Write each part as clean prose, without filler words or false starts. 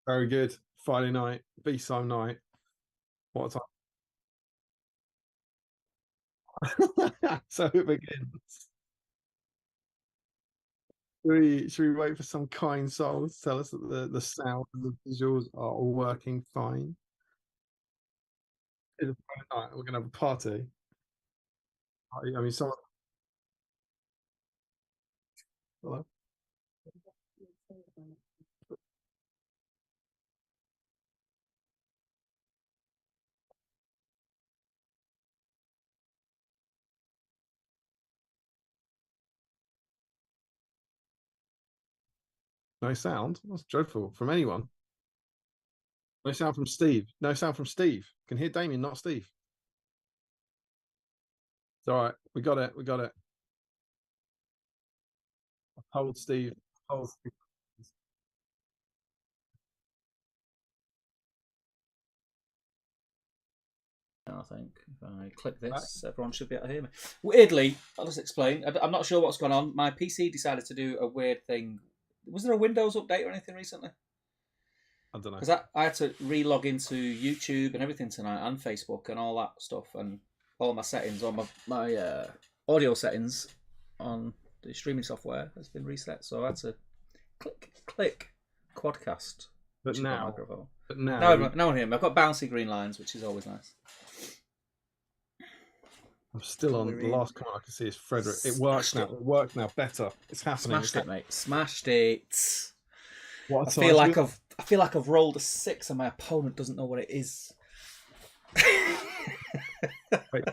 Very good. Friday night, BSIME night. What a time. So it begins. Should we wait for some kind soul to tell us that the sound and the visuals are all working fine? It's a Friday night. We're gonna have a party. I mean, someone. Hello? No sound. That's dreadful from anyone. No sound from Steve. No sound from Steve. Can hear Damien, not Steve. It's all right. We got it. We got it. Hold Steve. Hold Steve. I think if I click this, everyone should be able to hear me. Weirdly, I'll just explain. I'm not sure what's going on. My PC decided to do a weird thing. Was there a Windows update or anything recently? I don't know. Because I had to re-log into YouTube and everything tonight, and Facebook and all that stuff, and all my settings, all my audio settings on the streaming software has been reset. So I had to click Quadcast. But now, now I'm here. I've got bouncy green lines, which is always nice. I'm still on. The last comment I can see is Frederick. It works now. It works now. Better. It's happening. Smashed it, mate. Smashed it. What I feel like I've rolled a 6 and my opponent doesn't know what it is. Wait,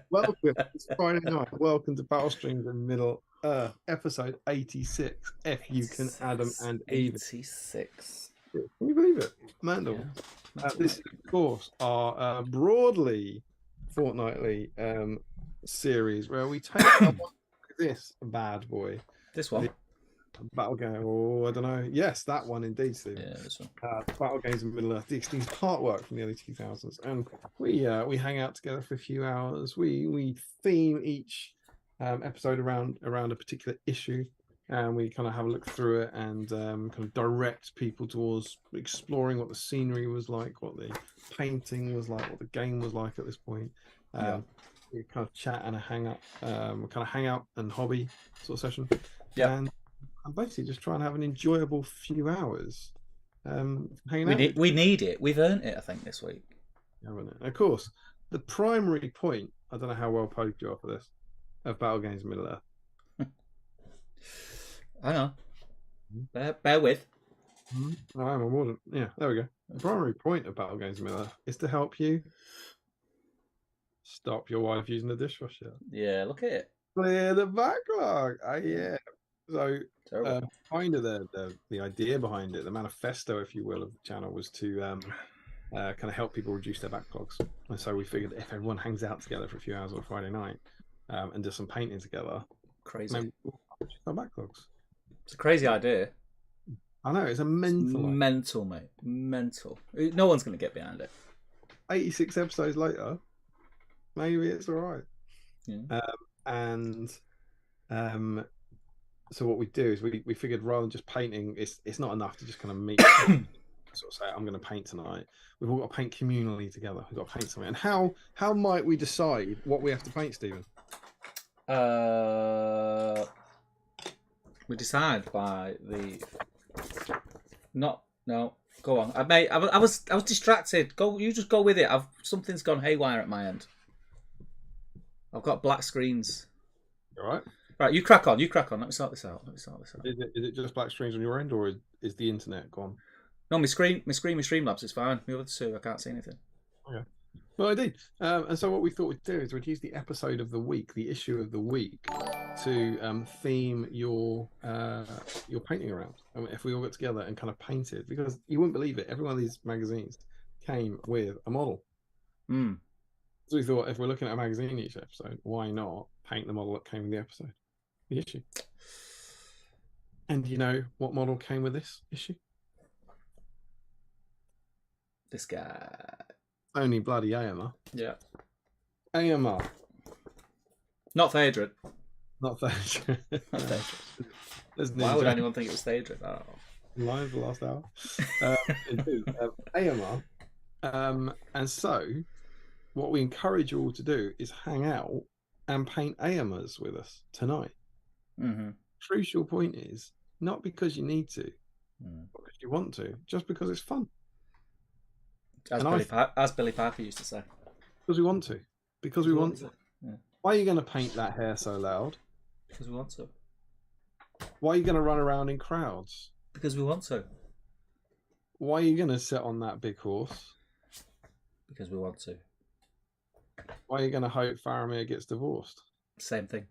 welcome. It's Friday night. Welcome to Battle Streams in Middle Earth, episode 86. If you can, Adam and Eve. 86. Can you believe it, Mandel? Yeah. This, of course, our broadly fortnightly series where we take this bad boy. This one. Battle game, or I don't know. Yes, that one indeed, Steve. Yeah, this one. Battle games in Middle Earth, the extinct artwork from the early 2000s, and we hang out together for a few hours. We theme each episode around a particular issue, and we kind of have a look through it and kind of direct people towards exploring what the scenery was like, what the painting was like, what the game was like at this point. We kind of chat and hang out, kind of hang out and hobby sort of session. Yeah. And I'm basically just trying to have an enjoyable few hours hanging out. We need it. We've earned it, I think, this week. Haven't it? Of course, the primary point, I don't know how well posed you are for this, of Battle Games in Middle Earth. I know. Bear with. I am. More than, yeah, there we go. The primary point of Battle Games in Middle Earth is to help you stop your wife using the dishwasher. Yeah, look at it. Clear the backlog. Yeah. So, kind of the idea behind it, the manifesto, if you will, of the channel was to kind of help people reduce their backlogs. And so we figured if everyone hangs out together for a few hours on a Friday night and does some painting together, crazy. Maybe we'll reduce our backlogs. It's a crazy idea. I know, it's a mental, mate. Mental. No one's going to get behind it. 86 episodes later, maybe it's all right. Yeah. So what we do is we figured rather than just painting, it's not enough to just kind of meet, sort of say, I'm going to paint tonight. We've all got to paint communally together. We've got to paint something. And how might we decide what we have to paint, Stephen? We decide by the. No. Go on. I was distracted. You just go with it. Something's gone haywire at my end. I've got black screens. All right. Right, you crack on. Let me sort this out. Is it just black screens on your end, or is the internet gone? No, my Streamlabs is fine. The other two, I can't see anything. Okay. Well, I did. And so what we thought we'd do is we'd use the episode of the week, the issue of the week, to theme your painting around. If we all got together and kind of painted, because you wouldn't believe it, every one of these magazines came with a model. So we thought if we're looking at a magazine each episode, why not paint the model that came with the episode, the issue? And you know what model came with this issue? This guy. Only bloody Eomer. Yeah. Eomer. Not Phaedron. Not Phaedron. Why would anyone think it was Phaedron? Oh. line for the last hour. Indeed, AMR. And so, what we encourage you all to do is hang out and paint AMRs with us tonight. Mm-hmm. Crucial point is not because you need to, because you want to, just because it's fun. As Billy Piper used to say. Because we want to. Because we want to. Yeah. Why are you going to paint that hair so loud? Because we want to. Why are you going to run around in crowds? Because we want to. Why are you going to sit on that big horse? Because we want to. Why are you going to hope Faramir gets divorced? Same thing.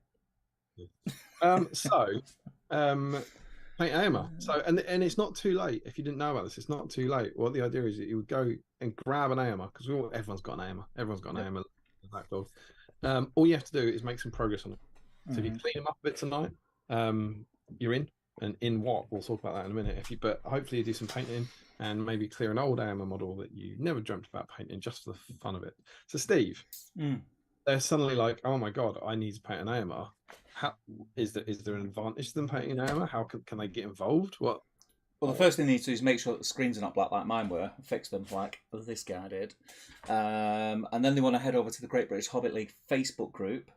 Paint AMR. So, and it's not too late. If you didn't know about this, it's not too late. What the idea is that you would go and grab an AMR, because everyone's got an AMR. Everyone's got an AMR. All you have to do is make some progress on it. So if you clean them up a bit tonight, you're in. And in what? We'll talk about that in a minute. But hopefully you do some painting and maybe clear an old AMR model that you never dreamt about painting just for the fun of it. So Steve, they're suddenly like, oh my God, I need to paint an AMR. How is there an advantage to them painting an AMR? How can they get involved? What? Well, the first thing they need to do is make sure that the screens are not black like mine were, and fix them like this guy did. And then they want to head over to the Great British Hobbit League Facebook group,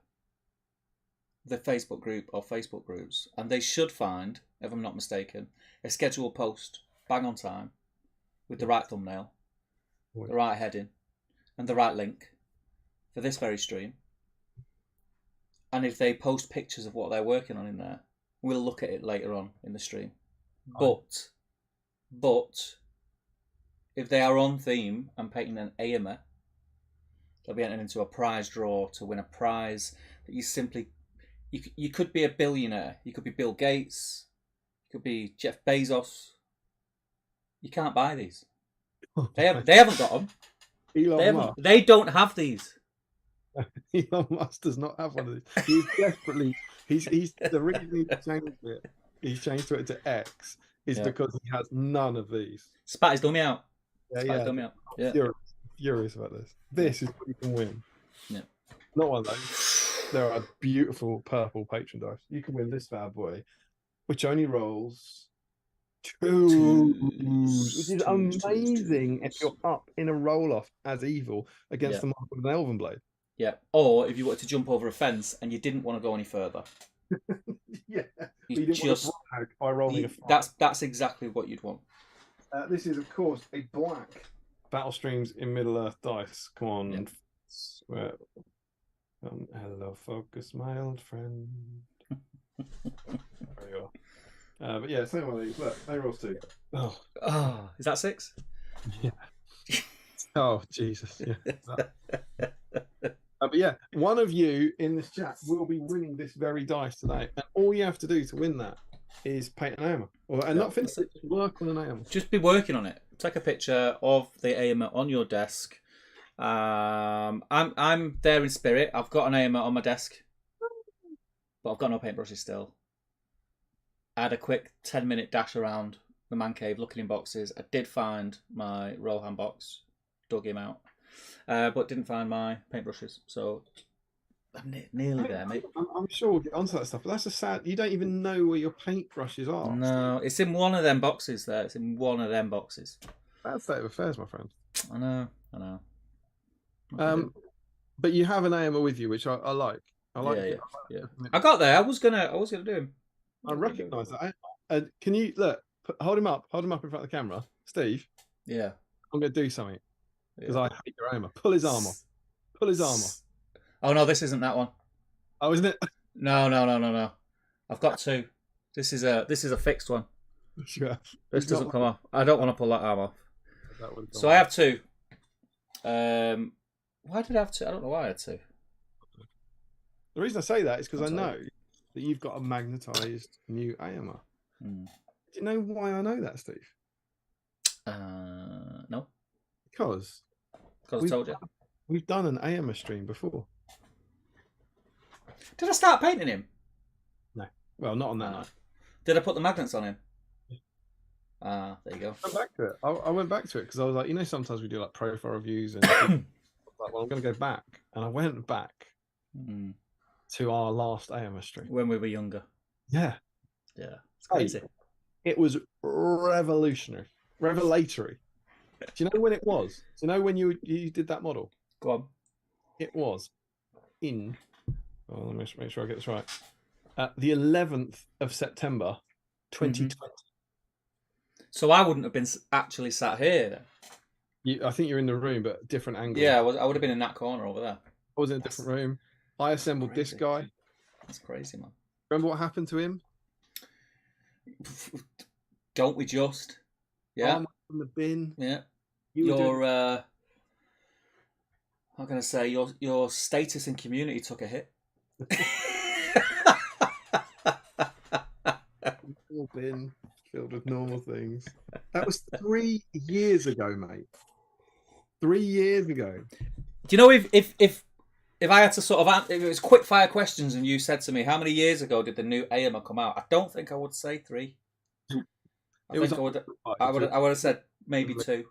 the Facebook group or Facebook groups, and they should find, if I'm not mistaken, a scheduled post bang on time with the right thumbnail, the right heading, and the right link for this very stream. And if they post pictures of what they're working on in there, we'll look at it later on in the stream. But if they are on theme and painting an AMR, they'll be entered into a prize draw to win a prize that you could be a billionaire. You could be Bill Gates. You could be Jeff Bezos. You can't buy these. They haven't got them. They don't have these. Elon Musk does not have one of these. He's desperately. He's the reason he changed it. He's changed it to X is because he has none of these. Spat his dummy out. Furious about this. This is what you can win. Yeah. Not one of those. There are beautiful purple patron dice. You can win this bad boy, which only rolls twos, which is amazing if you're up in a roll-off as evil against the mark of an elven blade. Yeah, or if you wanted to jump over a fence and you didn't want to go any further. You didn't just want to brag by rolling a 5. That's exactly what you'd want. This is, of course, a black Battle Streams in Middle-earth dice. Come on. Hello, focus, my old friend. There you are. But yeah, same one of these. Look, they rolls 2. Oh, is that 6? Yeah. Oh, Jesus. Yeah. But yeah, one of you in this chat will be winning this very dice today. And all you have to do to win that is paint an AMR. And not finish it, just work on an AMR. Just be working on it. Take a picture of the AMR on your desk. I'm there in spirit. I've got an AMR on my desk, but I've got no paintbrushes still. I had a quick 10-minute dash around the man cave looking in boxes. I did find my Rohan box, dug him out, but didn't find my paintbrushes. So I'm nearly there, mate. I'm sure we'll get onto that stuff, but that's a sad. You don't even know where your paintbrushes are. No, it's in one of them boxes there. It's in one of them boxes. That's state of affairs, my friend. I know. But you have an AMR with you, which I like. I like. Yeah. I got there. I was gonna do him. I recognise that. Can you look? Hold him up. Hold him up in front of the camera, Steve. Yeah. I'm going to do something because I hate your AMR. Pull his arm off. Pull his arm off. Oh no, this isn't that one. Oh, isn't it? No. I've got 2. This is a fixed one. Sure. This doesn't come off. I don't want to pull that arm off. So I have 2. Why did I have 2? I don't know why I had 2. The reason I say that is because I know that you've got a magnetised new AMR. Do you know why I know that, Steve? No. Because I told you. We've done an AMR stream before. Did I start painting him? No. Well, not on that night. Did I put the magnets on him? There you go. I went back to it. I went back to it because I was like, sometimes we do like profile reviews and like, well, I'm going to go back, and I went back to our last AMR stream when we were younger. Yeah, it's crazy. It was revolutionary, revelatory. Do you know when it was? Do you know when you did that model? Go on. It was in. Oh, let me make sure I get this right. The 11th of September, 2020. So I wouldn't have been actually sat here then. I think you're in the room, but different angle. Yeah, I would have been in that corner over there. I was in a different room. I assembled this guy. That's crazy, man. Remember what happened to him? Don't we just? Yeah. Arm from the bin. Yeah. Your how can I say your status in community took a hit. bin filled with normal things. That was 3 years ago, mate. 3 years ago. Do you know if I had to sort of, if it was quick fire questions and you said to me, how many years ago did the new Eomer come out? I don't think I would say 3. I would have said maybe 2.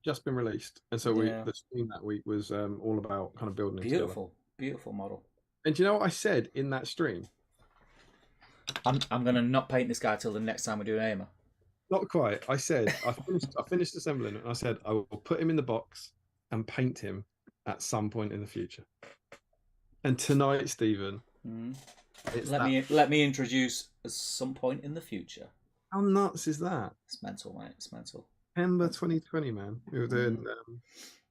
Just been released, and so the stream that week was all about kind of building it together. Beautiful model. And do you know what I said in that stream? I'm gonna not paint this guy till the next time we do an Eomer. Not quite. I said I finished assembling it, and I said I will put him in the box and paint him at some point in the future. And tonight, Stephen, let me introduce at some point in the future. How nuts is that? It's mental, mate. It's mental. September 2020, man. We were doing.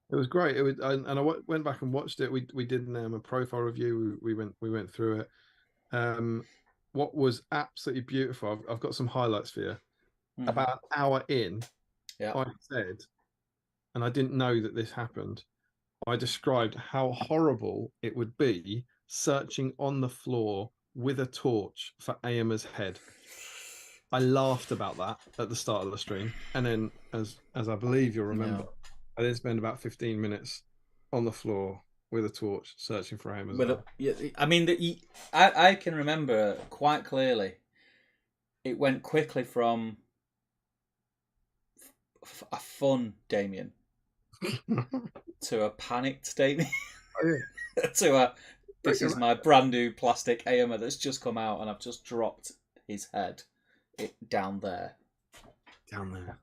It was great. It was, and I went back and watched it. We did a profile review. We went through it. What was absolutely beautiful. I've got some highlights for you. About an hour in, I said, and I didn't know that this happened. I described how horrible it would be searching on the floor with a torch for Eomer's head. I laughed about that at the start of the stream, and then, as I believe you'll remember, I then spent about 15 minutes on the floor with a torch searching for him as well. I mean, I can remember quite clearly. It went quickly from a fun Damien to a panicked Damien to a this is my brand new plastic Eomer that's just come out and I've just dropped his head down there. And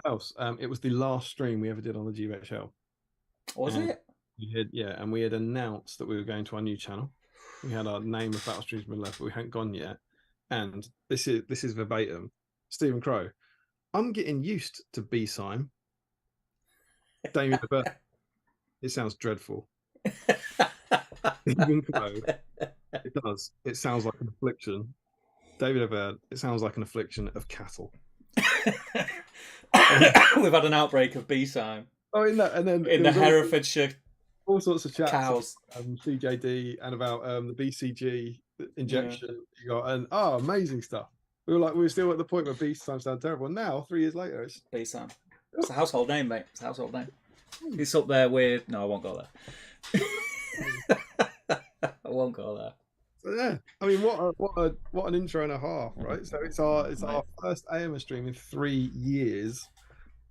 else, it was the last stream we ever did on the GBHL. Was it? And we had announced that we were going to our new channel. We had our name of Battle Streams Been Left, but we hadn't gone yet. And this is verbatim. Stephen Crow. I'm getting used to BSIME. Damien the Bird. It sounds dreadful. Stephen Crow. It does. It sounds like an affliction. David Aberd, it sounds like an affliction of cattle. We've had an outbreak of BSIME. Oh, in the Herefordshire, all sorts of chats, cows, CJD, and about the BCG injection you got, and amazing stuff. We were still at the point where BSIME sounded terrible. Now, 3 years later, it's BSIME. It's a household name, mate. It's a household name. It's up there with. No, I won't go there. I won't go there. So yeah, I mean, what an intro and a half, right? So it's our first Eomer stream in 3 years,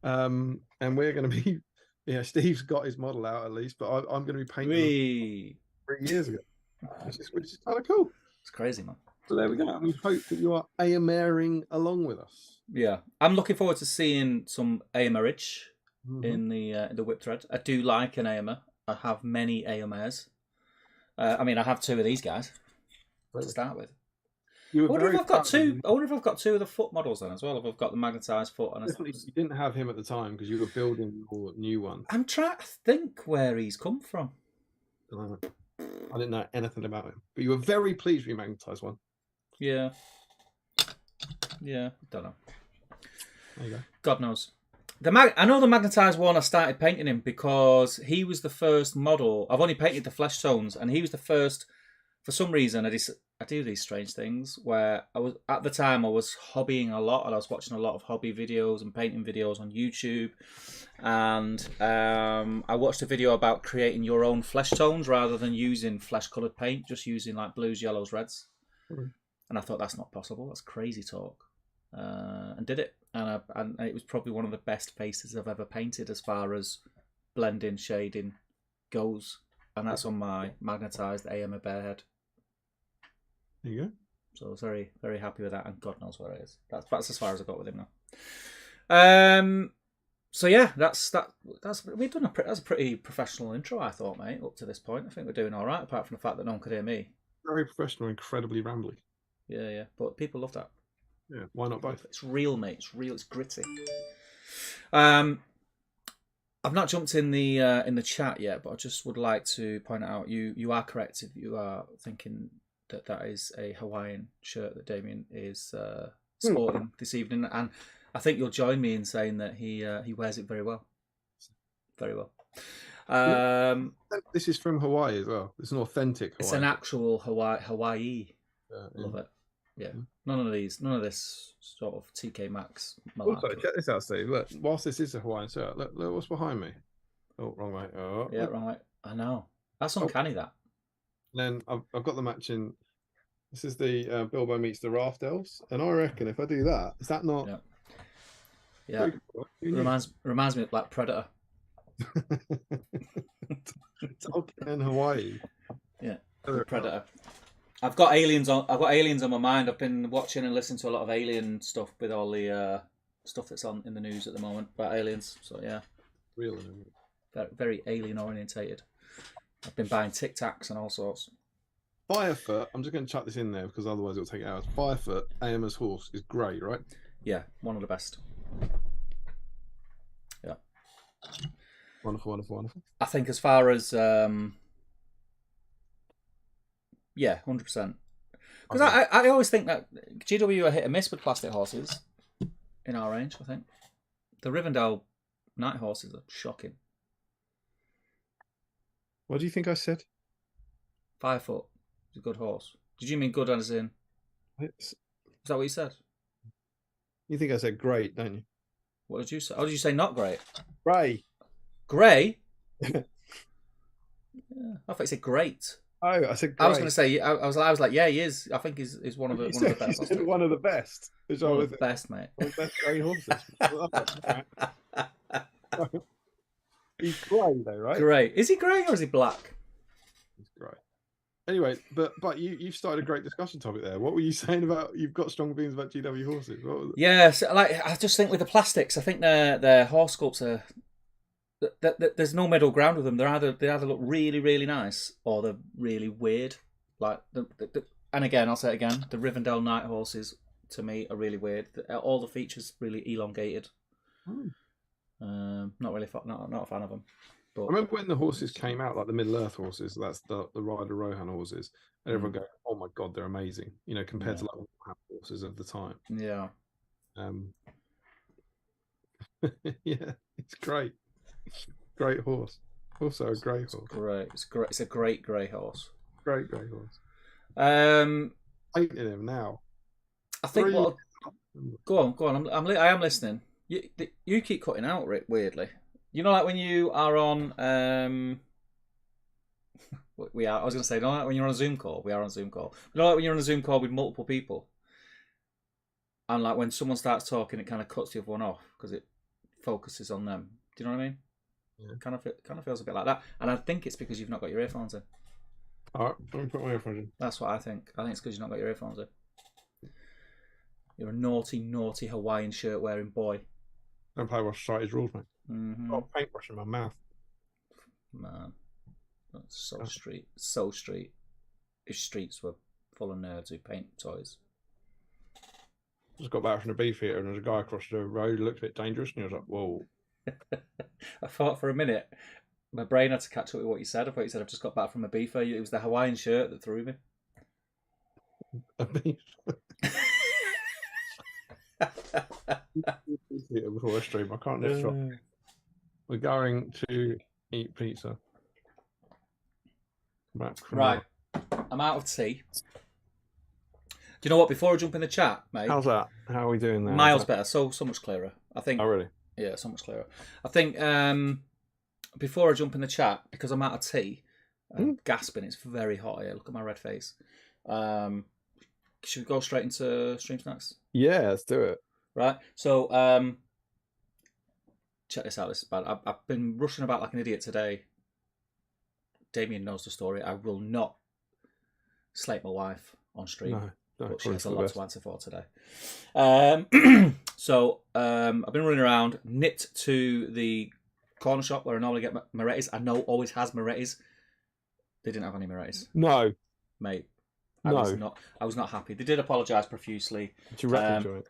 and we're going to be, Steve's got his model out at least, but I'm going to be painting 3 years ago, which is kind of cool. It's crazy, man. So there we go. We hope that you are Eomering along with us. Yeah, I'm looking forward to seeing some Eomerage in the whip thread. I do like an Eomer. I have many Eomers. I mean, I have 2 of these guys to start with. I wonder if I've got 2. I wonder if I've got 2 of the foot models then as well. If I've got the magnetized foot. And you didn't have him at the time because you were building your new one. I'm trying to think where he's come from. I didn't know anything about him, but you were very pleased with your magnetized one. Yeah. Don't know. There you go. God knows. I know the magnetized one. I started painting him because he was the first model. I've only painted the flesh tones, and he was the first. For some reason, I do these strange things where I was at the time I was hobbying a lot, and I was watching a lot of hobby videos and painting videos on YouTube, and I watched a video about creating your own flesh tones rather than using flesh colored paint, just using like blues, yellows, reds. And I thought that's not possible. That's crazy talk. And did it, and it was probably one of the best faces I've ever painted as far as blending, shading goes, and that's on my magnetized Eomer Bearhead. There you go. So I was very, very happy with that, and God knows where it is. That's as far as I got with him now. So yeah, that's we've done that's a pretty professional intro, I thought, mate. Up to this point, I think we're doing all right, apart from the fact that no one could hear me. Very professional, incredibly rambly. Yeah, but people love that. Yeah, why not both? It's real, mate. It's real. It's gritty. I've not jumped in the chat yet, but I just would like to point out you are correct if you are thinking that is a Hawaiian shirt that Damien is sporting this evening, and I think you'll join me in saying that he wears it very well. Very well. This is from Hawaii as well. It's an authentic Hawaii. It's an actual Hawaii. Love it. Yeah. None of this sort of TK Maxx. Also, check this out, Steve. Look, whilst this is a Hawaiian shirt, look what's behind me. Oh, wrong way. Oh, yeah, wrong way. I know. That's uncanny, that. And then I've got the matching. This is the Bilbo meets the Raft Elves, and I reckon if I do that, is that not? Yeah. Cool? Reminds me of Black Predator. In Hawaii. Yeah. Predator. I've got aliens on my mind. I've been watching and listening to a lot of alien stuff with all the stuff that's on in the news at the moment about aliens. So yeah, really, very alien orientated. I've been buying Tic Tacs and all sorts. Firefoot. I'm just going to chuck this in there because otherwise it'll take hours. Firefoot, Eomer's horse, is great, right? Yeah, one of the best. Yeah. Wonderful. I think as far as yeah, 100%. Because I always think that GW are hit and miss with plastic horses in our range, I think. The Rivendell night horses are shocking. What do you think I said? Firefoot is a good horse. Did you mean good as in... Is that what you said? You think I said great, don't you? What did you say? Oh, did you say not great? Grey. Grey? Yeah, I thought you said great. Oh, I said great. I was going to say, I was like, yeah, he is. I think he's one of the best. One of the best. One of the best, mate. One of the best grey horses. He's grey though, right? Grey. Is he grey or is he black? He's grey. Anyway, but you've started a great discussion topic there. What were you saying about you've got strong feelings about GW horses? What was it? Yeah, so, I just think with the plastics, I think their horse sculpts are. There's no middle ground with them. They either look really, really nice or they're really weird. Like and again, I'll say it again. The Rivendell night horses to me are really weird. All the features really elongated. Not really, not a fan of them. But I remember when the horses came out, like the Middle Earth horses. That's the Ryder Rohan horses, and everyone go, "Oh my god, they're amazing!" You know, compared to like horses of the time. Yeah. Yeah, it's great. Great horse. Also a grey horse. Great. It's great. It's a great grey horse. Great grey horse. Painting him now. I think what. Go on. I am listening. You keep cutting out, Rick. Weirdly, you know, like when you are on. We are. I was going to say, no, like when you're on a Zoom call. We are on a Zoom call. You know, like when you're on a Zoom call with multiple people, and like when someone starts talking, it kind of cuts the other one off because it focuses on them. Do you know what I mean? Yeah. Kind of feels a bit like that, and I think it's because you've not got your earphones in. All right, let me put my earphones in. That's what I think. I think it's because you've not got your earphones in. You're a naughty Hawaiian shirt wearing boy. Don't play with society's rules, mate. Mm-hmm. Got a paintbrush in my mouth. Man, that's so street. So street. If streets were full of nerds who paint toys. Just got back from the beefeater and there's a guy across the road who looked a bit dangerous and he was like, whoa. I thought for a minute, my brain had to catch up with what you said. I thought you said, I've just got back from a beefer. It was the Hawaiian shirt that threw me. A beef? Before I stream, I can't lift shop. We're going to eat pizza. Right. I'm out of tea. Do you know what? Before I jump in the chat, mate. How's that? How are we doing there? Miles better. So much clearer. I think. Oh, really? Yeah, so much clearer. I think before I jump in the chat, because I'm out of tea, I'm gasping. It's very hot here. Look at my red face. Should we go straight into stream snacks? Yeah, let's do it. Right. So check this out. This is bad. I've been rushing about like an idiot today. Damien knows the story. I will not slate my wife on stream. No, but she probably has for a the lot best. to answer for today. So I've been running around, nipped to the corner shop where I normally get Moretti's. I know always has Moretti's. They didn't have any Moretti's, No, mate. I no. was not happy. They did apologise profusely. Do you reckon, joint?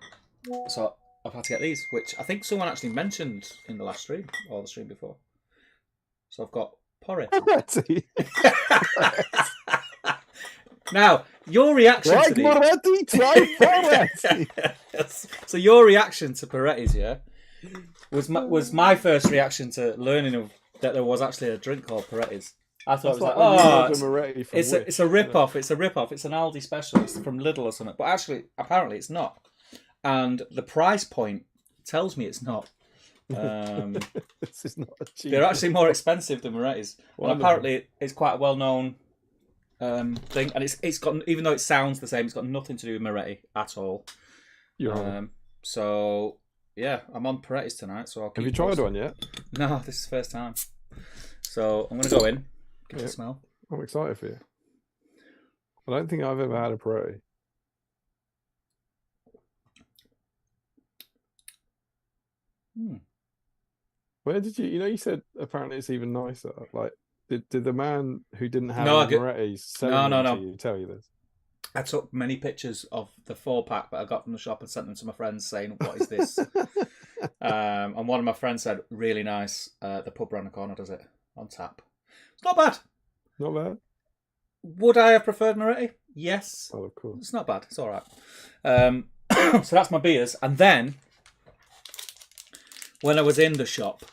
So I've had to get these, which I think someone actually mentioned in the last stream or the stream before. So I've got porridge. Now, your reaction to these... Moretti, try Moretti. So your reaction to Peretti's, yeah, was my first reaction to learning of that there was actually a drink called Peretti's. I thought it was it's a rip-off. It's a rip-off. It's an Aldi special. It's from Lidl or something. But actually, apparently it's not. And the price point tells me it's not. This is not a cheap. They're actually more expensive than Moretti's. And apparently it's quite a well-known thing. And it's got, even though it sounds the same, it's got nothing to do with Moretti at all. So yeah, I'm on Peretti's tonight. So have you tried one yet? No, this is the first time. So I'm going to go in, give it a smell. I'm excited for you. I don't think I've ever had a Peretti. Where did you? You said apparently it's even nicer. Like, did the man who didn't have Moretti's selling them to you tell you this? I took many pictures of the 4-pack that I got from the shop and sent them to my friends saying, "What is this?" And one of my friends said, "Really nice. The pub around the corner does it on tap. It's not bad. Not bad. Would I have preferred Moretti? Yes. Oh, of course. It's not bad. It's all right. So that's my beers, and then when I was in the shop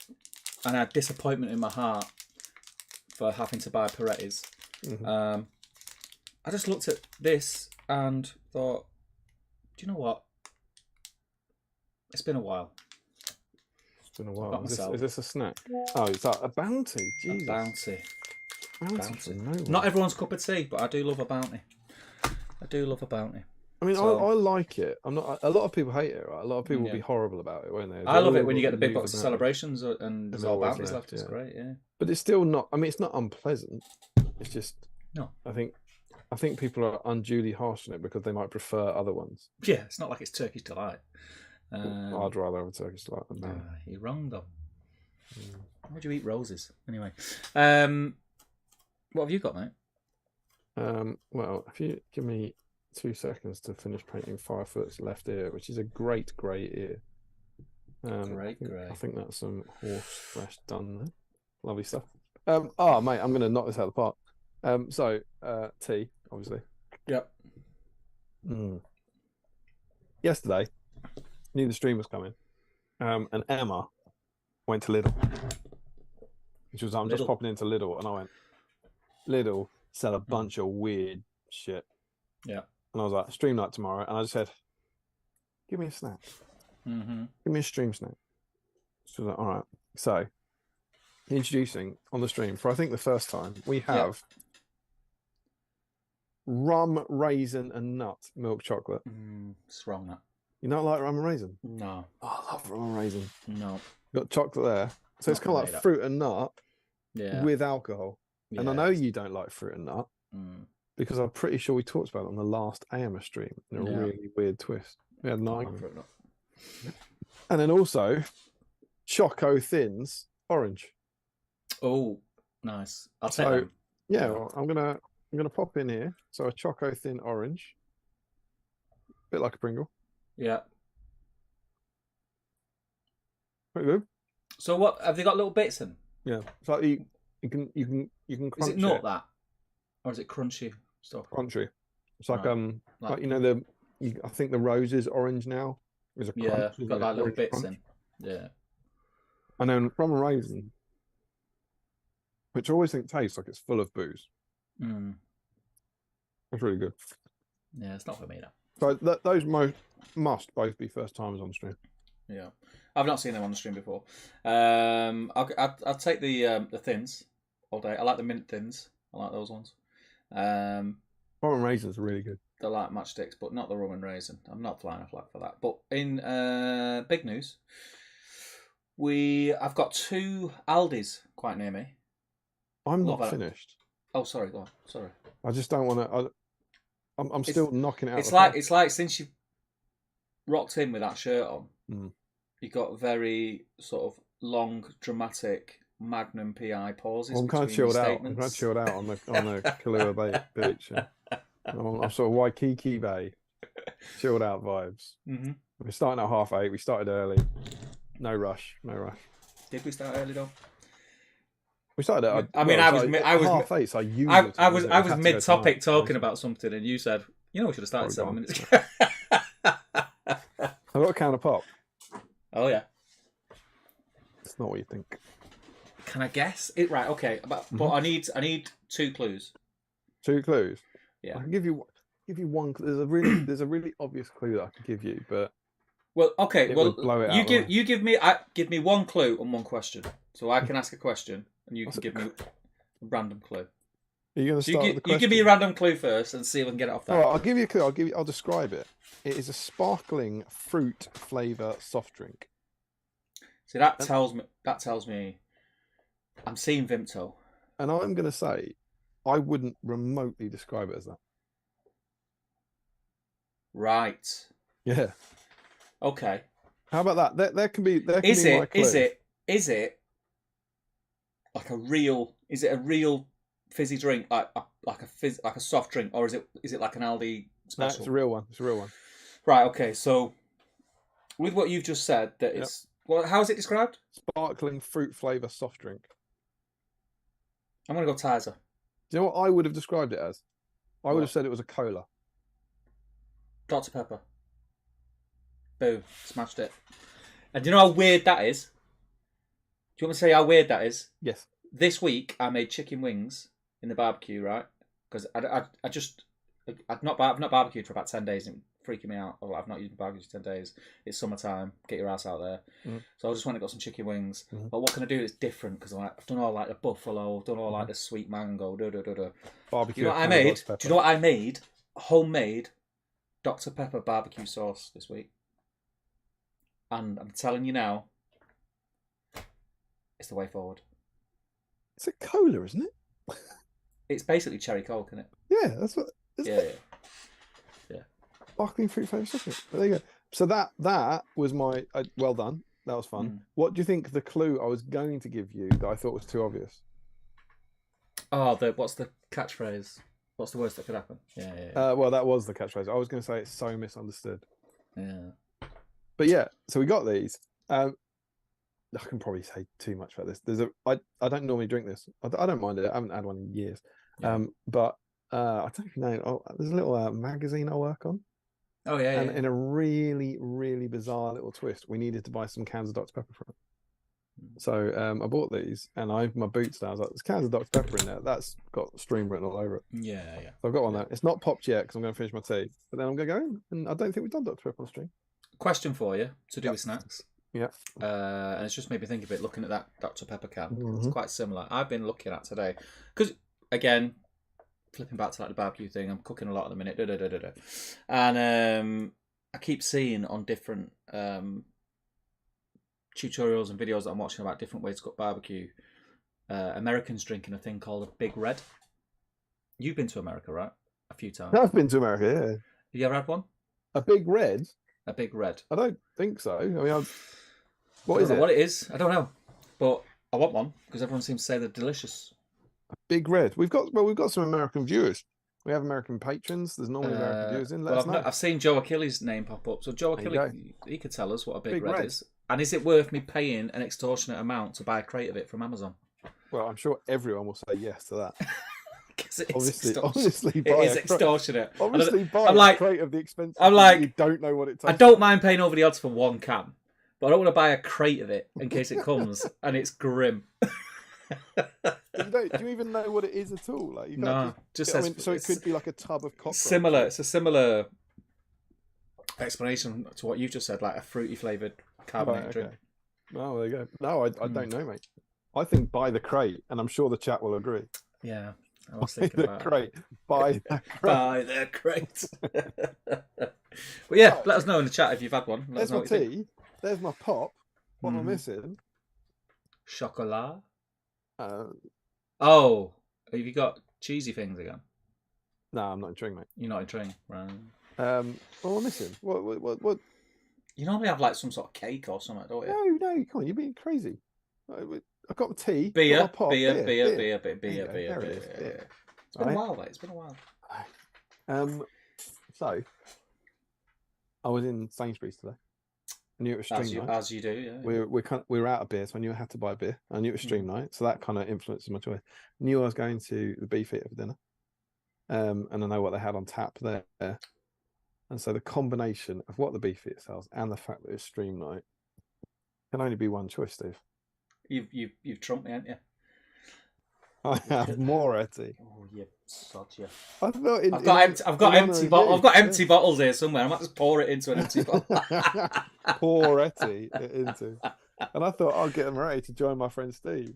and I had disappointment in my heart for having to buy Peretti's, I just looked at this and thought, do you know what? It's been a while. It's been a while. Is this a snack? Oh, it's a bounty. Jesus. A bounty. Bounty. Not everyone's cup of tea, but I do love a bounty. I do love a bounty. I mean, I like it. I'm not. A lot of people hate it, right? A lot of people will be horrible about it, won't they? I love it when you get the big box of celebrations and there's all bounties left. It's great, yeah. But it's still not. I mean, it's not unpleasant. It's just no. I think people are unduly harsh on it because they might prefer other ones. Yeah, it's not like it's Turkish delight. I'd rather have a Turkish delight than that. You're wrong though. Why do you eat roses anyway? What have you got, mate? Well, if you give me 2 seconds to finish painting Firefoot's left ear, which is a great grey ear. Great grey. I think that's some horse flesh done there. Lovely stuff. Mate, I'm going to knock this out of the park. So, tea, obviously. Yep. Yesterday, knew the stream was coming, and Emma went to Lidl. She was like, I'm just popping into Lidl, and I went, Lidl sell a bunch of weird shit. Yeah. And I was like, stream night tomorrow. And I just said, give me a snack. Give me a stream snack. She was like, all right. So, introducing on the stream, for I think the first time, we have rum, raisin, and nut milk chocolate. It's wrong, that. You not like rum and raisin? No. Oh, I love rum and raisin. No. Got chocolate there. So it's kind of like fruit and nut with alcohol. Yeah. And I know you don't like fruit and nut. Because I'm pretty sure we talked about it on the last Eomer stream in a really weird twist. We had 9. And then also, Choco Thins Orange. Oh, nice. I'll take them. Yeah, well, I'm gonna pop in here. So a Choco Thin Orange, bit like a Pringle. Yeah. Pretty good. So what have they got? Little bits in? Yeah. It's like you can crunch Is it not that? Or is it crunchy stuff? Crunchy. It's like I think the rose is orange now. There's a crunch, got like little bits crunch. in. Yeah. And then rum and raisin, which I always think tastes like it's full of booze. That's really good. Yeah, it's not for me though. So those must both be first timers on the stream. Yeah, I've not seen them on the stream before. I'll take the thins all day. I like the mint thins. I like those ones. Rum and raisins are really good. They're like matchsticks, but not the rum and raisin. I'm not flying a flag for that. But in big news, I've got 2 Aldis quite near me. I'm not finished. Oh, sorry, go on. Sorry. I just don't want to. I'm still knocking it out. It's like since you rocked in with that shirt on, you got very sort of long, dramatic Magnum PI pauses. Well, I'm kind of chilled out. I'm kind of chilled out on the Kahlua Beach. Yeah. I'm sort of Waikiki Bay, chilled out vibes. Mm-hmm. We're starting at 8:30. We started early. No rush. Did we start early though? We started at. I was 8:30. So I was mid-topic talking about something, and you said, "You know, we should have started 7 minutes ago." I've got a can of pop. Oh yeah. It's not what you think. Can I guess it? Right. Okay. But I need 2 clues. 2 clues. Yeah. I can give you one. There's a really obvious clue that I could give you, but okay. Blow it out you give me 1 clue and 1 question, so I can ask a question and you can give me a random clue. Are you going to start with the question? You give me a random clue first and see if I can get it off that. All right, I'll give you a clue. I'll describe it. It is a sparkling fruit flavour soft drink. See, that tells me I'm seeing Vimto. And I'm going to say, I wouldn't remotely describe it as that. Right. Yeah. Okay. How about that? There can be my clue. Is it like a real? Is it a real fizzy drink, like a soft drink, or is it like an Aldi special? No, it's a real one. Right. Okay. So, with what you've just said, that it's how is it described? Sparkling fruit flavour soft drink. I'm gonna go Tizer. Do you know what I would have described it as? I would have said it was a cola. Dr. Pepper. Boom. Smashed it. And do you know how weird that is? Do you want me to say how weird that is? Yes. This week I made chicken wings in the barbecue, right? Because I've not barbecued for about 10 days and it freaking me out. I've not used my barbecue for 10 days. It's summertime. Get your ass out there. So I just went and got some chicken wings. But what can I do that's different? Because I've done all like the buffalo, I've done all like the sweet mango. Barbecue. Do you know what I made? Do you know what I made? Homemade Dr. Pepper barbecue sauce this week. And I'm telling you now, it's the way forward. It's a cola, isn't it? It's basically cherry coke, isn't it? Yeah, that's what. Yeah. Sparkling fruit flavour soft drink. There you go. So that was my well done. That was fun. What do you think the clue I was going to give you that I thought was too obvious? Oh, what's the catchphrase? What's the worst that could happen? Yeah. Well, that was the catchphrase. I was going to say it's so misunderstood. Yeah. But yeah, so we got these. I can probably say too much about this. I don't normally drink this. I don't mind it. I haven't had one in years. Yeah. But I don't know. There's a little magazine I work on. Oh yeah. And in a really, really bizarre little twist, we needed to buy some cans of Dr. Pepper from it. So I bought these, and I opened my boots down. I was like, "There's cans of Dr. Pepper in there. That's got stream written all over it." Yeah. So I've got one there. It's not popped yet because I'm going to finish my tea, but then I'm going to go in, and I don't think we've done Dr. Pepper on stream. Question for you to do with snacks. Yeah. And it's just made me think of it looking at that Dr. Pepper can. It's quite similar. I've been looking at today because again, flipping back to like the barbecue thing, I'm cooking a lot at the minute. And I keep seeing on different tutorials and videos that I'm watching about different ways to cook barbecue, Americans drinking a thing called a Big Red. You've been to America, right? A few times. I've been to America, yeah. Have you ever had one? A Big Red? A Big Red. I don't think so. I mean, what is it? What it is? I don't know, but I want one because everyone seems to say they're delicious. A Big Red. We've got some American viewers. We have American patrons. There's normally American viewers in. Let us know. I've seen Joe Achilles' name pop up. So Joe Achilles, he could tell us what a Big Red is. And is it worth me paying an extortionate amount to buy a crate of it from Amazon? Well, I'm sure everyone will say yes to that. Obviously, it is extortionate. Obviously, buy a crate of the expensive. I'm like, you don't know what it tastes. I don't mind paying over the odds for one can, but I don't want to buy a crate of it in case it comes and it's grim. Do you even know what it is at all? Like, no, just says, so it could be like a tub of cockroaches. It's a similar explanation to what you've just said, like a fruity flavoured carbonated drink. Oh, there you go. No, I don't know, mate. I think buy the crate, and I'm sure the chat will agree. Yeah, I was thinking about crate. Buy the crate. Buy the crate. But yeah, let us know in the chat if you've had one. There's my tea. There's my pop. What am I missing? Chocolat. Oh, have you got cheesy things again? No, I'm not enjoying, mate. You're not enjoying, right? Well, listen. What? You normally have like some sort of cake or something, don't you? No, come on, you're being crazy. I've got my tea, got my Beer. pop, Beer. There you go, There there it is, it beer. is. It's been a while, mate. It's been a while. So I was in Sainsbury's today. I knew it was stream night. As you do, yeah. We were out of beer, so I knew I had to buy beer. I knew it was stream night, so that kind of influences my choice. I knew I was going to the Beefeater for dinner, and I know what they had on tap there. And so the combination of what the Beefeater sells and the fact that it's stream night can only be one choice, Steve. You've trumped me, haven't you? I have more, Etty. Oh, you sod, you. I've got empty bottles here somewhere. I might just pour it into an empty bottle. Pour Etty into. And I thought I'll get Marie to join my friend Steve.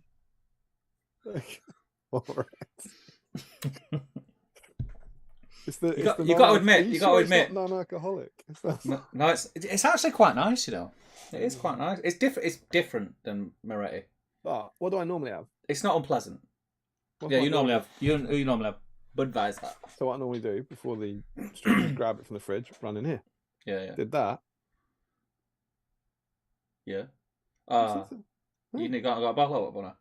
Pour Etty. You got to admit. Non-alcoholic. No, it's actually quite nice, you know. It is quite nice. It's different. It's different than Moretti. But what do I normally have? It's not unpleasant. You normally have Budweiser. So what I normally do before the stream is grab it from the fridge, run in here. Yeah. Did that. Yeah. You got a bottle of it,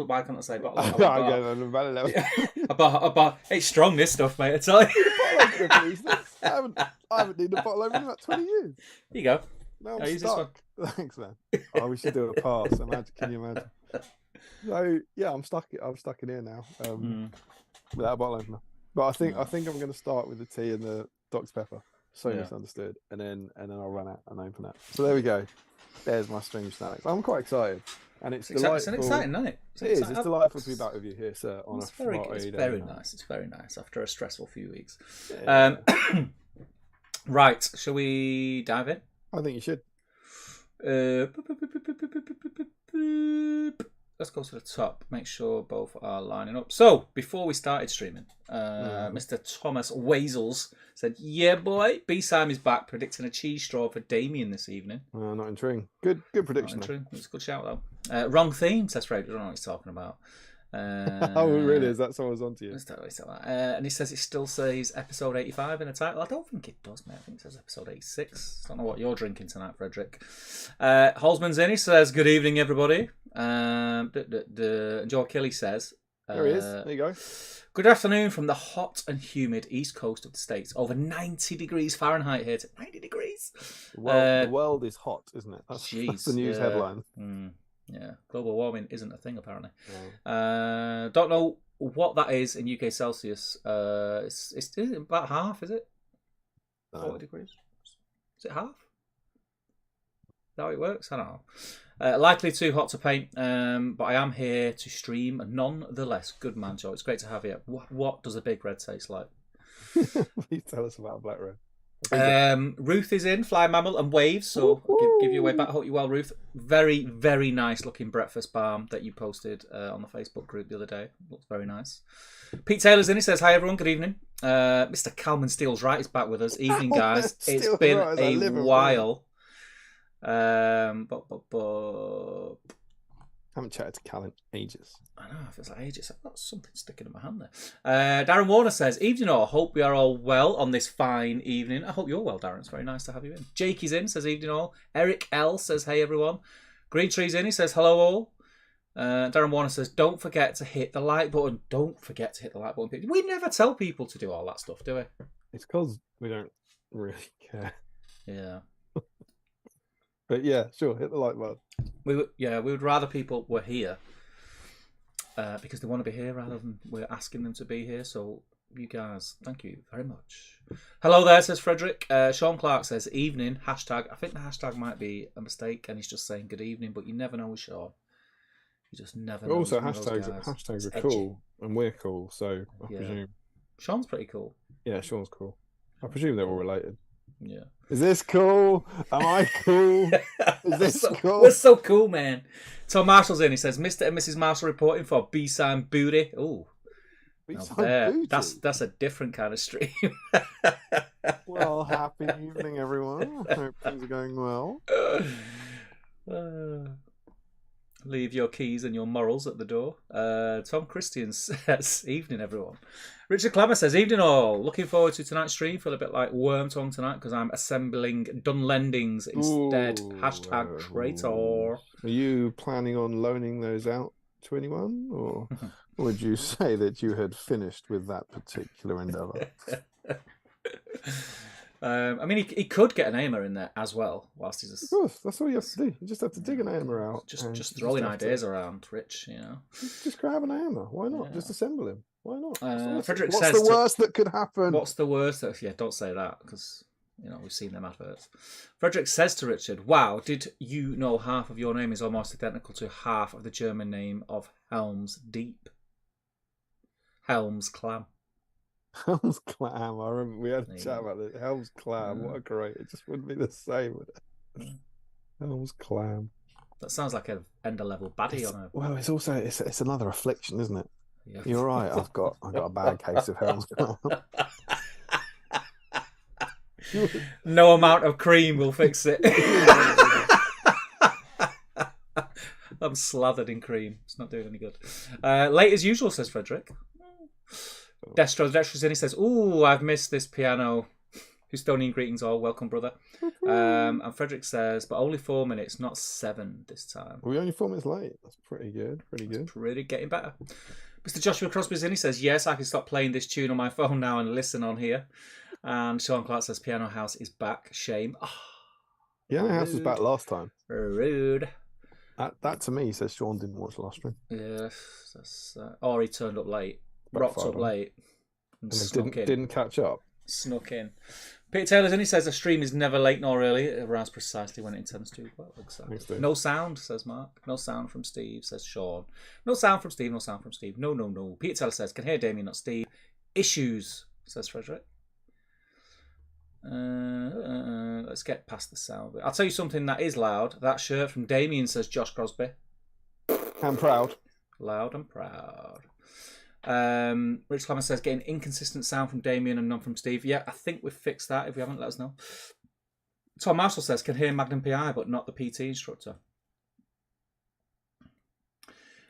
why can't I say bottle? It's strong, this stuff, mate. I tell you. I haven't needed a bottle opener in about 20 years. Here you go. No, I'm stuck. Thanks, man. Oh, we should do a pass. Can you imagine? So yeah, I'm stuck in here now. Without a bottle opener. But I think I'm going to start with the tea and the Dr. Pepper. So misunderstood, and then I'll run out and open that. So there we go. There's my stream snacks. I'm quite excited. And it's delightful. It's exciting, isn't it? It's delightful to be back with you here, sir. It's very nice. It's very nice after a stressful few weeks. Yeah. Right, shall we dive in? I think you should. Let's go to the top. Make sure both are lining up. So, before we started streaming, Mr. Thomas Wazels said, "Yeah, boy, BSIME is back, predicting a cheese straw for Damien this evening." Not intriguing. Good prediction. It's a good shout though. Wrong theme, says Fred. I don't know what he's talking about. Oh, really? Is that someone's onto you? And he says it still says episode 85 in the title. I don't think it does, mate. I think it says episode 86. I don't know what you're drinking tonight, Frederick. Holzman's in. He says, "Good evening, everybody." Joe Kelly says, there he is. There you go. "Good afternoon from the hot and humid east coast of the States. Over 90 degrees Fahrenheit here. 90 degrees. The world is hot, isn't it? That's the news headline. Yeah, global warming isn't a thing apparently. Don't know what that is in UK Celsius. It's about half, is it? 40 degrees. Is it half? Is that how it works? I don't know. Likely too hot to paint, but I am here to stream nonetheless. Good man, Joe. It's great to have you. What does a big red taste like? Please tell us about a black red. Ruth is in, Fly Mammal and Waves, so I'll give you a way back. Hope you well, Ruth. Very, very nice looking breakfast balm that you posted on the Facebook group the other day. Looks very nice. Pete Taylor's in. He says, "Hi everyone, good evening." Mr. Calman Steele's right is back with us. Evening, guys. It's been a while. Haven't chatted to Cal in ages. I know, it feels like ages. I've got something sticking in my hand there. Darren Warner says, "Evening all. Hope we are all well on this fine evening." I hope you're well, Darren. It's very nice to have you in. Jake is in, says, "Evening all." Eric L says, "Hey everyone." Green Tree's in. He says, "Hello all." Darren Warner says, "Don't forget to hit the like button." Don't forget to hit the like button. We never tell people to do all that stuff, do we? It's because we don't really care. Yeah. But yeah, sure, hit the like button. We would rather people were here because they want to be here rather than we're asking them to be here. So you guys, thank you very much. Hello there, says Frederick. Sean Clark says, "Evening." Hashtag. I think the hashtag might be a mistake and he's just saying good evening, but you never know with Sean. You just never know. Also, hashtags are cool and we're cool, so I presume. Sean's pretty cool. Yeah, Sean's cool. I presume they're all related. Yeah. Is this cool? Am I cool? Is this cool? We're so cool, man. Tom Marshall's in. He says, "Mr. and Mrs. Marshall reporting for BSIME Booty." Oh, that's a different kind of stream. Well, happy evening, everyone. I hope things are going well. Leave your keys and your morals at the door. Tom Christian says, evening, everyone. Richard Clammer says, evening all. Looking forward to tonight's stream. Feel a bit like worm tongue tonight because I'm assembling Dunlendings instead. Hashtag traitor. Are you planning on loaning those out to anyone? Or would you say that you had finished with that particular endeavour? I mean, he could get an Eomer in there as well, whilst he's. Of course, that's all you have to do. You just have to dig an Eomer out. Just throwing ideas around, Rich. You know, just grab an Eomer. Why not? Yeah. Just assemble him. Why not? Frederick what's says, the worst that could happen? What's the worst? Yeah, don't say that because you know we've seen them adverts. Frederick says to Richard, "Wow, did you know half of your name is almost identical to half of the German name of Helm's Deep? Helm's Clam." Helm's Clam. I remember we had a chat about it. Helm's Clam. What a great! It just wouldn't be the same, would it? Helm's Clam. That sounds like an ender level baddie on a. Well, it's also it's another affliction, isn't it? Yeah. You're right. I've got a bad case of Helm's Clam. No amount of cream will fix it. I'm slathered in cream. It's not doing any good. Late as usual, says Frederick. Destro's in. He says, "Ooh, I've missed this piano." Houstonian greetings all. Welcome, brother. And Frederick says, "But only 4 minutes, not 7 this time." We're only 4 minutes late. That's pretty good. Pretty getting better. Mr. Joshua Crosby's in. He says, "Yes, I can stop playing this tune on my phone now and listen on here." And Sean Clark says, "Piano House is back. Shame." Oh, Piano House was back last time. Rude. That to me says Sean didn't watch the last stream. Yes, that's, or he turned up late. Rocked up late and didn't catch up. Snuck in. Peter Taylor's in. He says the stream is never late nor early. It arrives precisely when it intends to. Well, exactly. No sound, says Mark. No sound from Steve, says Sean. No sound from Steve. No sound from Steve. No. Peter Taylor says, "Can hear Damien, not Steve." Issues, says Frederick. Let's get past the sound. I'll tell you something that is loud. That shirt from Damien, says Josh Crosby. I'm proud. Loud and proud. Rich Clemmer says, "Getting inconsistent sound from Damien and none from Steve." Yeah, I think we've fixed that. If we haven't, let us know. Tom Marshall says, "Can hear Magnum PI, but not the PT instructor."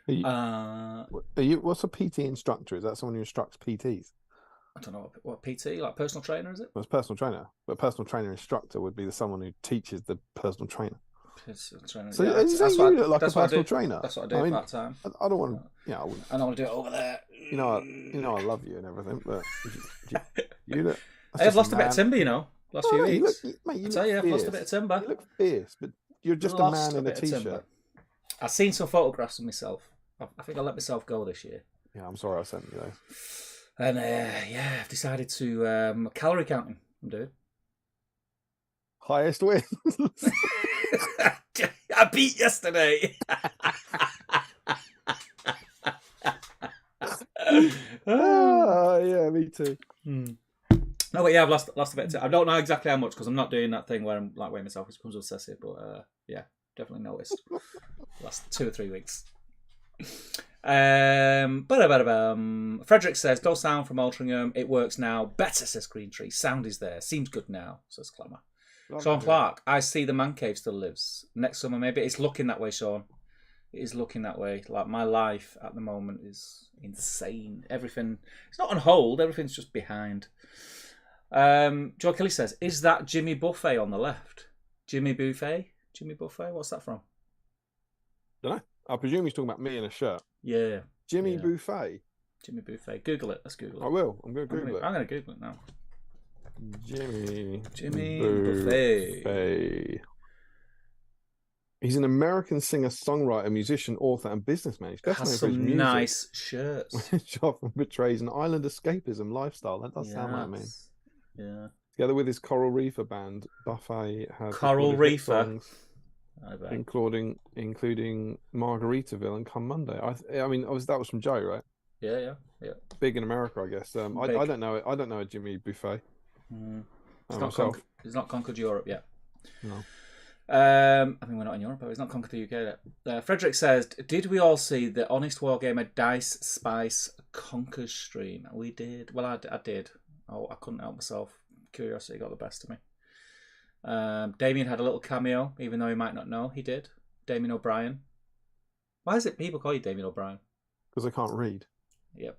What's a PT instructor? Is that someone who instructs PTs? I don't know what PT, like personal trainer, is it? Well, it's personal trainer, but personal trainer instructor would be someone who teaches the personal trainer. Trainer. So yeah, you look like a personal trainer. That's what I do part time. I don't want to. I don't want to do it over there. You know, I love you and everything, but you look. I have lost a bit of timber, last few weeks. I tell you, I've lost a bit of timber. You look fierce, but you're just a man in a t-shirt. I've seen some photographs of myself. I think I let myself go this year. Yeah, I'm sorry I sent you those. And I've decided to calorie counting. I'm doing. Highest win. I beat yesterday. Yeah, me too. No, but yeah, I've lost a bit. I don't know exactly how much because I'm not doing that thing where I'm like weighing myself, which becomes obsessive. But yeah, definitely noticed. Last 2 or 3 weeks. Frederick says, "No sound from Altrincham. It works now. Better," says Green Tree. "Sound is there. Seems good now," says Clemmer. Sean Clark, "I see the man cave still lives. Next summer, maybe." It's looking that way, Sean. It is looking that way. Like, my life at the moment is insane. Everything, it's not on hold. Everything's just behind. Joe Kelly says, "Is that Jimmy Buffet on the left?" Jimmy Buffet? What's that from? Don't know. I presume he's talking about me in a shirt. Yeah. Jimmy Buffet. Jimmy Buffet. Google it. Let's Google it. I will. I'm going to Google it. I'm going to Google it now. Jimmy Buffet. He's an American singer, songwriter, musician, author, and businessman. He's definitely has some nice shirts. Which often portrays an island escapism lifestyle. That does sound like me. Yeah. Together with his Coral Reefer band, Buffet has Coral Reefer songs, including Margaritaville and Come Monday. I mean, obviously that was from Joe, right? Yeah. Big in America, I guess. I don't know. I don't know a Jimmy Buffet. He's not conquered Europe yet. No. I mean, we're not in Europe, but he's not conquered the UK yet. Frederick says, "Did we all see the Honest Wargamer Dice Spice Conquers stream?" We did. Well, I did. Oh, I couldn't help myself. Curiosity got the best of me. Damien had a little cameo, even though he might not know. He did. Damien O'Brien. Why is it people call you Damien O'Brien? Because I can't read. Yep.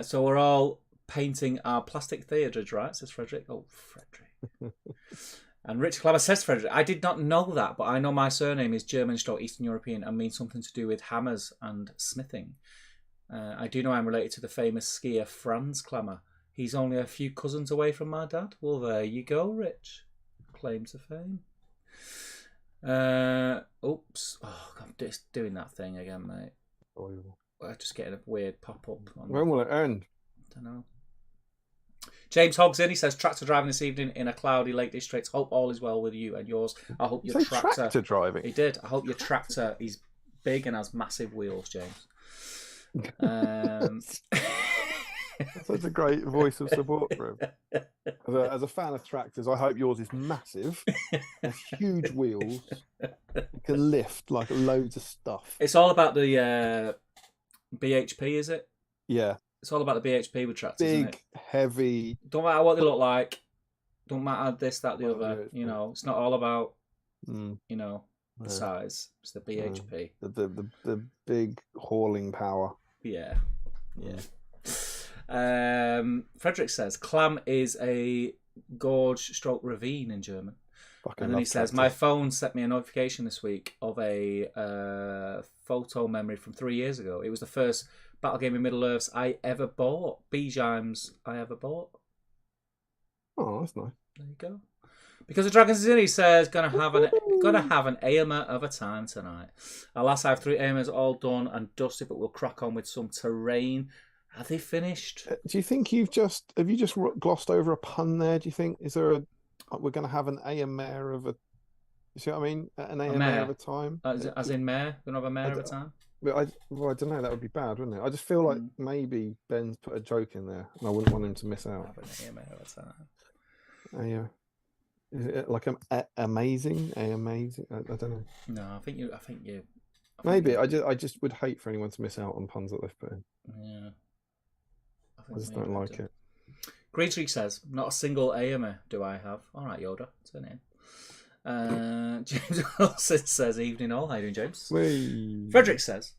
So we're all painting our plastic theatres, right? Says Frederick. Oh, Frederick. And Rich Clever says, Frederick, I did not know that, but I know my surname is German/Eastern European and means something to do with hammers and smithing. I do know I'm related to the famous skier Franz Klammer. He's only a few cousins away from my dad. Well, there you go, Rich. Claim to fame. Oops. Oh, I'm just doing that thing again, mate. I'm just getting a weird pop-up. When will it end? I don't know. James Hoggs in, he says, tractor driving this evening in a cloudy Lake District. Hope all is well with you and yours. I hope your tractor driving. He did. I hope your tractor is big and has massive wheels, James. That's such a great voice of support for him. As a fan of tractors, I hope yours is massive, has huge wheels, it can lift like loads of stuff. It's all about the BHP, is it? Yeah. It's all about the BHP with tractors, isn't it? Big, heavy. Don't matter what they look like. Don't matter this, that, the other. You know, it's not all about, you know, the size. It's the BHP. The big hauling power. Yeah. Frederick says, clam is a gorge/ravine in German. And then he says, my phone sent me a notification this week of a photo memory from 3 years ago. It was the first battle game in Middle-earths I ever bought. BSIMEs I ever bought. Oh, that's nice. There you go. Because the Dragons is in, he says, gonna have an Eomer of a time tonight. Alas, I have 3 Eomers all done and dusted, but we'll crack on with some terrain. Are they finished? Do you think have you just glossed over a pun there? Do you think we're going to have an Eomer of a? You see what I mean? An Eomer of a time, as in mayor. We're gonna have a mayor of a time. But I don't know. That would be bad, wouldn't it? I just feel like maybe Ben's put a joke in there, and I wouldn't want him to miss out. Have an Eomer of a time. Yeah. Is it like amazing? Amazing? I don't know. No, I think you. Maybe I just would hate for anyone to miss out on puns that they've put in. Yeah. I just don't like it. Green Tree says, not a single Eomer do I have. All right, Yoda, turn in. James Wilson says, evening all. How you doing, James? Frederick says,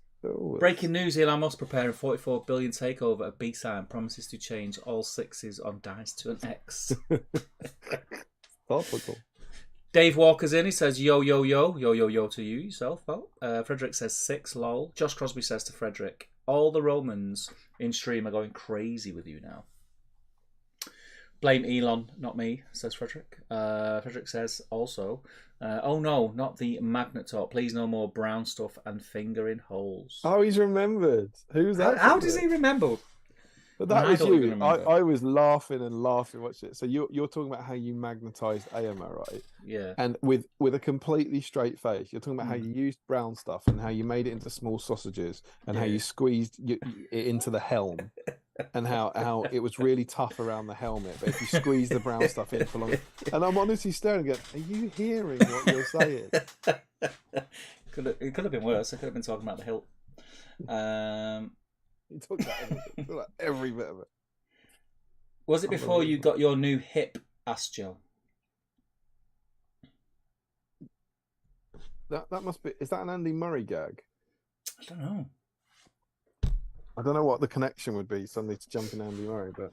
breaking news, Elon Musk preparing 44 billion takeover of BSIME promises to change all 6s on dice to an X. Topical. Dave Walker's in. He says, yo to you yourself. Well, Frederick says 6, lol. Josh Crosby says to Frederick, all the Romans in stream are going crazy with you now. Blame Elon, not me, says Frederick. Frederick says also, oh no, not the magnet talk. Please no more brown stuff and finger in holes. Oh, he's remembered. Who's that? How does he remember? But that was you. I was laughing and laughing watching it. So you're talking about how you magnetised Eomer, right? Yeah. And with a completely straight face, you're talking about how you used brown stuff and how you made it into small sausages and how you squeezed it into the helm and how it was really tough around the helmet. But if you squeeze the brown stuff in for long, and I'm honestly staring at, are you hearing what you're saying? It could have been worse. I could have been talking about the hilt. You talk about every bit of it. Was it before you got your new hip? Asked Joe. That must be. Is that an Andy Murray gag? I don't know. I don't know what the connection would be suddenly to jump in Andy Murray, but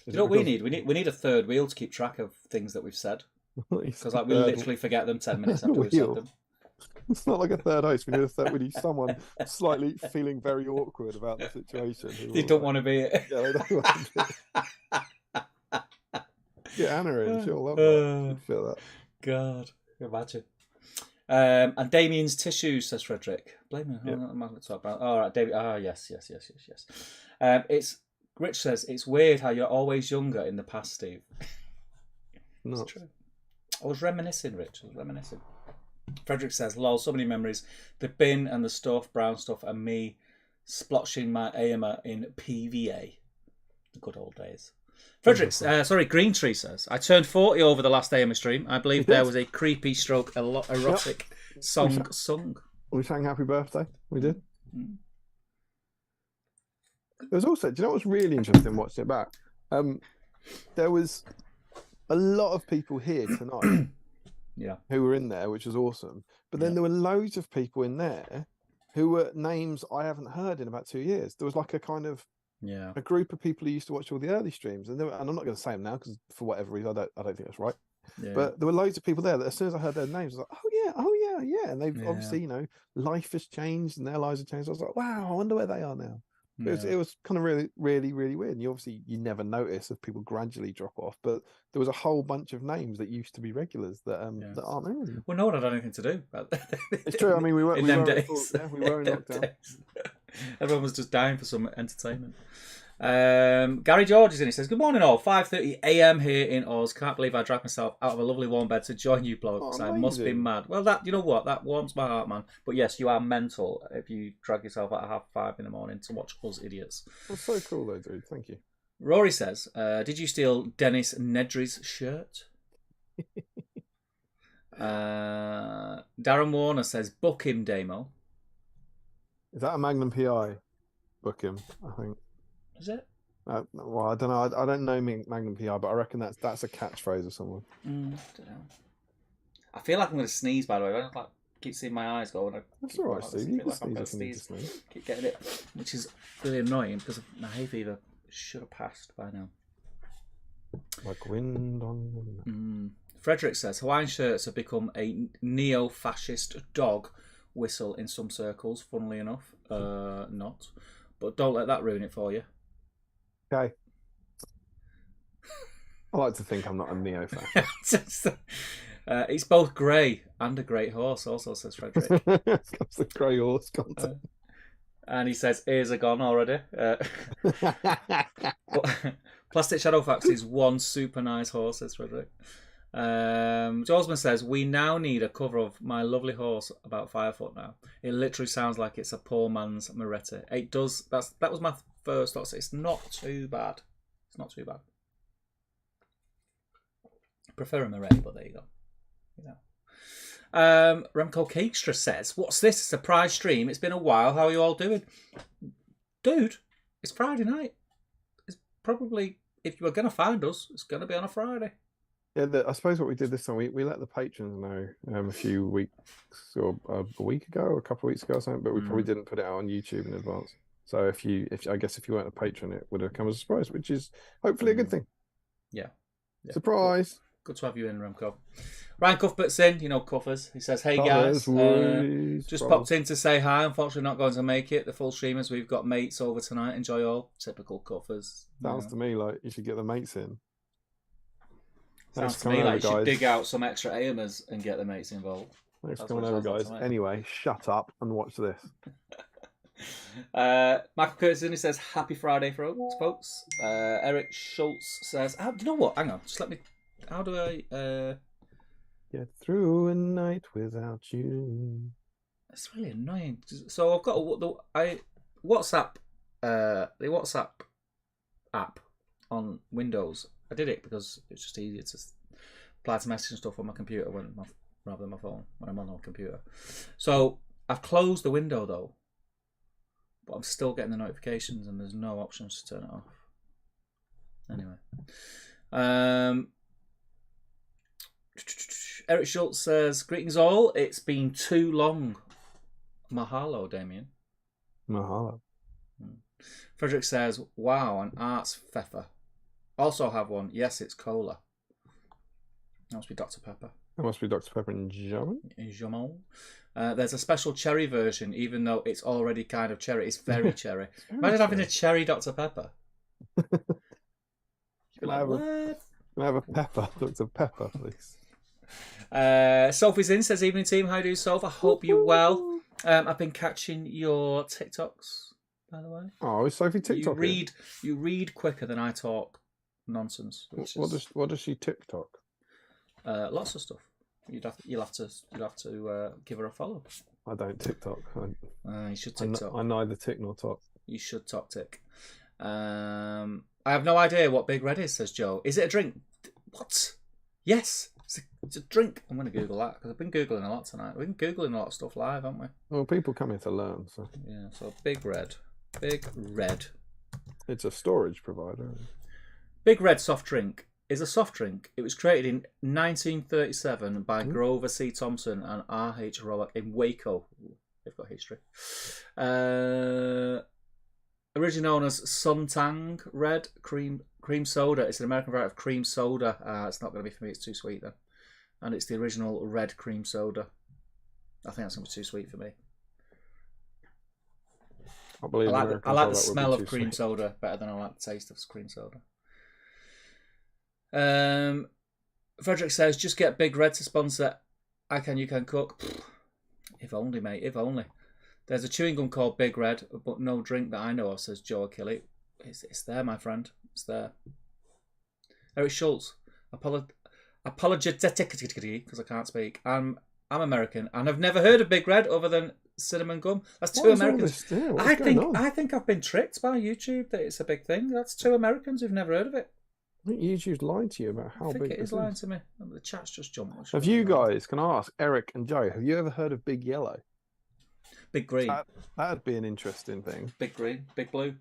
you know what we need? We need a third wheel to keep track of things that we've said. Because we literally forget them 10 minutes after we've said them. It's not like a third host. We need someone slightly feeling very awkward about the situation. They don't want to be it. Yeah, they don't want to be it. Get Anna in. She'll love that. She'll feel that. God, imagine. And Damien's tissues, says Frederick. Blame him. Yeah. All right, David. Oh, yes. It's Rich says it's weird how you're always younger in the past, Steve. It's true. I was reminiscing, Rich. Frederick says, lol, so many memories. The bin and the stuff, brown stuff, and me splotching my Eomer in PVA. The good old days. Frederick, Green Tree says, I turned 40 over the last Eomer stream. I believe there was a creepy stroke erotic song sung. We sang Happy Birthday. We did. There was also, do you know what's really interesting watching it back? There was a lot of people here tonight Yeah. who were in there, which was awesome. But then there were loads of people in there who were names I haven't heard in about 2 years. There was like a kind of a group of people who used to watch all the early streams, and and I'm not going to say them now because for whatever reason I don't think that's right. But there were loads of people there that as soon as I heard their names, I was like, oh yeah, and they've obviously life has changed and their lives have changed. I was like, wow, I wonder where they are now. It was kind of really, really, really weird. And you never notice if people gradually drop off, but there was a whole bunch of names that used to be regulars that that aren't there anymore. Well, no one had anything to do. It's true. I mean, we were in lockdown. Everyone was just dying for some entertainment. Gary George is in. He says, "Good morning, all. 5:30 a.m. here in Oz. Can't believe I dragged myself out of a lovely warm bed to join you blokes. I must be mad." Well, you know what? That warms my heart, man. But yes, you are mental if you drag yourself out at 5:30 in the morning to watch us idiots. That's so cool, though, dude. Thank you. Rory says, "Did you steal Dennis Nedry's shirt?" Darren Warner says, "Book him, Damo." Is that a Magnum PI? Book him, I think. Is it? Well, I don't know. I don't know Magnum PI, but I reckon that's a catchphrase of someone. I don't know. I feel like I'm going to sneeze, by the way. I don't keep seeing my eyes go. That's all right, Steve. You can sneeze. Keep getting it, which is really annoying because my hay fever should have passed by now. Like wind on. Frederick says, Hawaiian shirts have become a neo-fascist dog whistle in some circles, funnily enough. Not. But don't let that ruin it for you. Okay. I like to think I'm not a neo-fascist. It's both grey and a great horse, also, says Frederick. That's the grey horse content. And he says, ears are gone already. Plastic Shadow Fax is one super nice horse, says Frederick. Josman says, we now need a cover of My Lovely Horse About 5 Foot now. It literally sounds like it's a poor man's Moretti. It does. That was my first thought. It's not too bad. It's not too bad. I prefer a Moretti, but there you go. Remco Cakestra says, what's this? A surprise stream? It's been a while. How are you all doing? Dude, it's Friday night. It's probably, if you were going to find us, it's going to be on a Friday. Yeah, I suppose what we did this time, we let the patrons know a few weeks or a week ago or a couple of weeks ago or something, but we probably didn't put it out on YouTube in advance. So if you weren't a patron, it would have come as a surprise, which is hopefully a good thing. Yeah. Surprise. Good to have you in, Remco. Ryan Cuthbert's in, Cuffers. He says, hey guys, just popped in to say hi. Unfortunately not going to make it. The full streamers, we've got mates over tonight. Enjoy all. Typical Cuffers. Sounds to me like you should get the mates in. Sounds to me like you should dig out some extra Eomers and get the mates involved. Thanks for coming over, guys. Anyway, shut up and watch this. Michael Curtis says, happy Friday, folks. Eric Schultz says, do you know what? Hang on. Just let me... How do I... Get through a night without you. It's really annoying. So I've got the WhatsApp app on Windows. I did it because it's just easier to apply to message and stuff on my computer rather than my phone when I'm on my computer. So I've closed the window though, but I'm still getting the notifications and there's no options to turn it off. Anyway, Eric Schultz says, greetings all. It's been too long. Mahalo, Damien. Mahalo. Frederick says, wow, an arts pfeffer. Also have one. Yes, it's cola. That must be Dr. Pepper. That must be Dr. Pepper in German. There's a special cherry version, even though it's already kind of cherry. It's very cherry. Imagine having a cherry Dr. Pepper. Can I have a pepper, Dr. Pepper, please? Sophie's in, says, evening team. How do you, Soph? I hope you're well. I've been catching your TikToks, by the way. Oh, is Sophie TikTok? You read quicker than I talk nonsense. What does she TikTok? Lots of stuff. You'll have to give her a follow. I don't TikTok. You should TikTok. I neither tick nor talk. You should tick. I have no idea what Big Red is, says Joe. Is it a drink? What? Yes, it's a drink. I'm going to Google that because I've been Googling a lot tonight. We've been Googling a lot of stuff live, haven't we? Well, people come here to learn. So yeah, so Big Red. It's a storage provider. Big Red soft drink. is a soft drink. It was created in 1937 by Grover C. Thompson and R.H. Roller in Waco. They've got history. Originally known as Suntang Red Cream Soda. It's an American variety of cream soda. It's not going to be for me. It's too sweet then. And it's the original red cream soda. I think that's going to be too sweet for me. I like the smell of cream soda better than I like the taste of cream soda. Frederick says, just get Big Red to sponsor I Can You Can Cook. If only, mate, if only. There's a chewing gum called Big Red, but no drink that I know of, says Joe Achille. It's there, my friend. It's there. Eric Schultz. Apologetic, because I can't speak. I'm American, and I've never heard of Big Red other than cinnamon gum. That's two Americans. I think I've been tricked by YouTube that it's a big thing. That's two Americans who've never heard of it. I think YouTube's lying to you about how big it is. Lying to me. The chat's just jumped. Have you guys, can I ask, Eric and Joe, have you ever heard of Big Yellow? Big Green. That'd be an interesting thing. Big Green, Big Blue.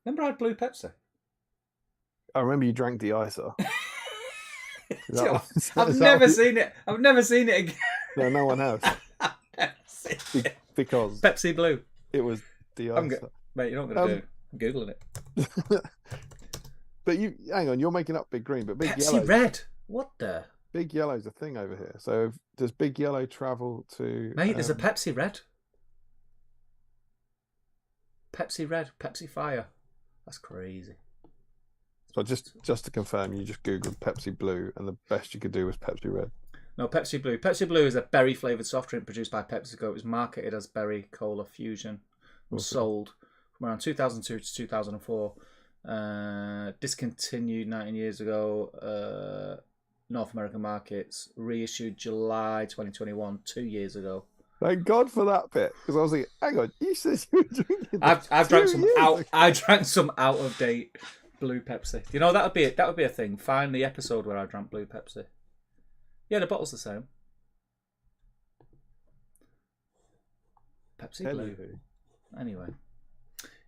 Remember I had Blue Pepsi? I remember you drank de-icer. I've never seen it. I've never seen it again. No one has. Because Pepsi Blue. It was de-icer. Mate, you're not going to do it. I'm Googling it. But you, hang on, you're making up Big Green, but Big Pepsi Yellow. Red. What the? Big Yellow's a thing over here. So does Big Yellow travel to? Mate, there's a Pepsi Red. Pepsi Red, Pepsi Fire. That's crazy. So just to confirm, you just googled Pepsi Blue, and the best you could do was Pepsi Red. No, Pepsi Blue. Pepsi Blue is a berry flavoured soft drink produced by PepsiCo. It was marketed as Berry Cola Fusion. Was sold from around 2002 to 2004. Discontinued 19 years ago. North American markets. Reissued July 2021, 2 years ago. Thank God for that bit, because I was like, hang on, you said you were drinking. I've drank some out. I drank some out of date Blue Pepsi. You know, that would be a thing. Find the episode where I drank Blue Pepsi. Yeah, the bottle's the same. Pepsi Blue. Anyway.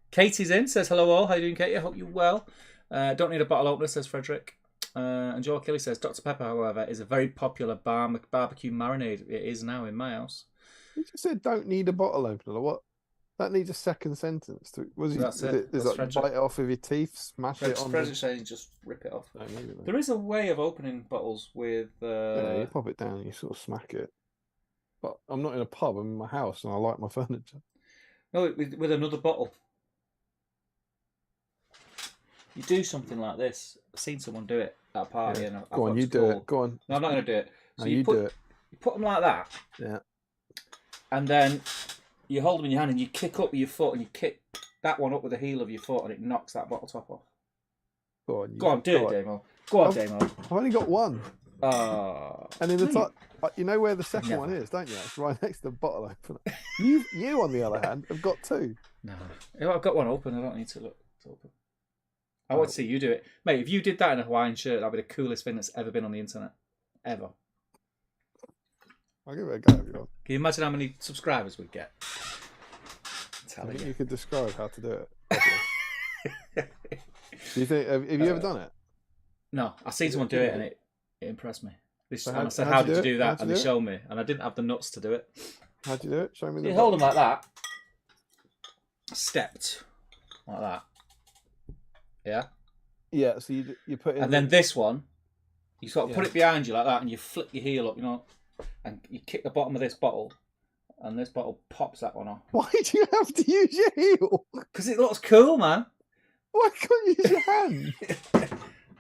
Katie's in, says hello all. How you doing, Katie? I hope you're well. Don't need a bottle opener, says Frederick. And Joe Kelly says Dr. Pepper, however, is a very popular barbecue marinade. It is now in my house. You just said don't need a bottle opener. What? That needs a second sentence. That's it. Is like bite it off with your teeth, smash it on. Frederick saying just rip it off. There is a way of opening bottles with. Yeah, you pop it down and you sort of smack it. But I'm not in a pub. I'm in my house and I like my furniture. No, with another bottle. You do something like this. I've seen someone do it at a party. Yeah. And Go on, you do it. Go on. No, I'm not going to do it. So no, you do it. You put them like that. Yeah. And then you hold them in your hand and you kick up with your foot and you kick that one up with the heel of your foot and it knocks that bottle top off. Go on, do it, Damo. Go on, Damo. I've only got one. And in the top, you know where the second one is, don't you? It's right next to the bottle opener. You, on the other hand, have got two. No, I've got one open. I don't need to look. It's open. I want to see you do it, mate. If you did that in a Hawaiian shirt, that'd be the coolest thing that's ever been on the internet, ever. I'll give it a go if you want. Can you imagine how many subscribers we'd get? I think you could describe how to do it. Do you think? Have you ever done it? No, I seen someone do it and it impressed me. And I said, "How did you do that?" And they showed me, and I didn't have the nuts to do it. How'd you do it? Show me. You hold them like that, stepped like that. Yeah. Yeah. So you put in, and then this one, you sort of put it behind you like that, and you flip your heel up, you know, and you kick the bottom of this bottle, and this bottle pops that one off. Why do you have to use your heel? Because it looks cool, man. Why can't you use your hand?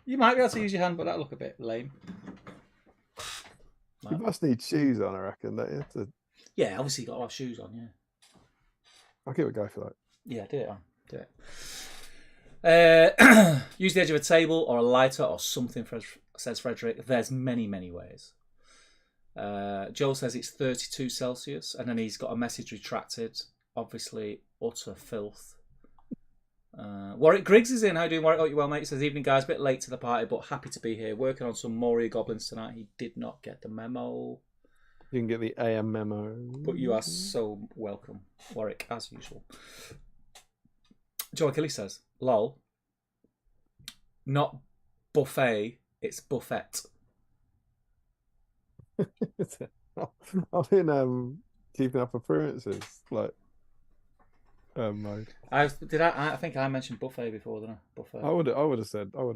You might be able to use your hand, but that'll look a bit lame. You must need shoes on, I reckon, don't you? Yeah, obviously you got to have shoes on. Yeah. I'll give it a go for that. Yeah, do it. Do it. Use the edge of a table or a lighter or something, says Frederick. There's many, many ways. Joel says it's 32 Celsius, and then he's got a message retracted. Obviously, utter filth. Warwick Griggs is in. How you doing, Warwick? Hope you well, mate. He says, evening, guys. A bit late to the party, but happy to be here. Working on some Moria Goblins tonight. He did not get the memo. You can get the AM memo. But you are so welcome, Warwick, as usual. Joe Achilles says, lol, not buffet, It's buffet. I've been keeping up appearances mode. I think I mentioned buffet before, didn't I? Buffet. I would have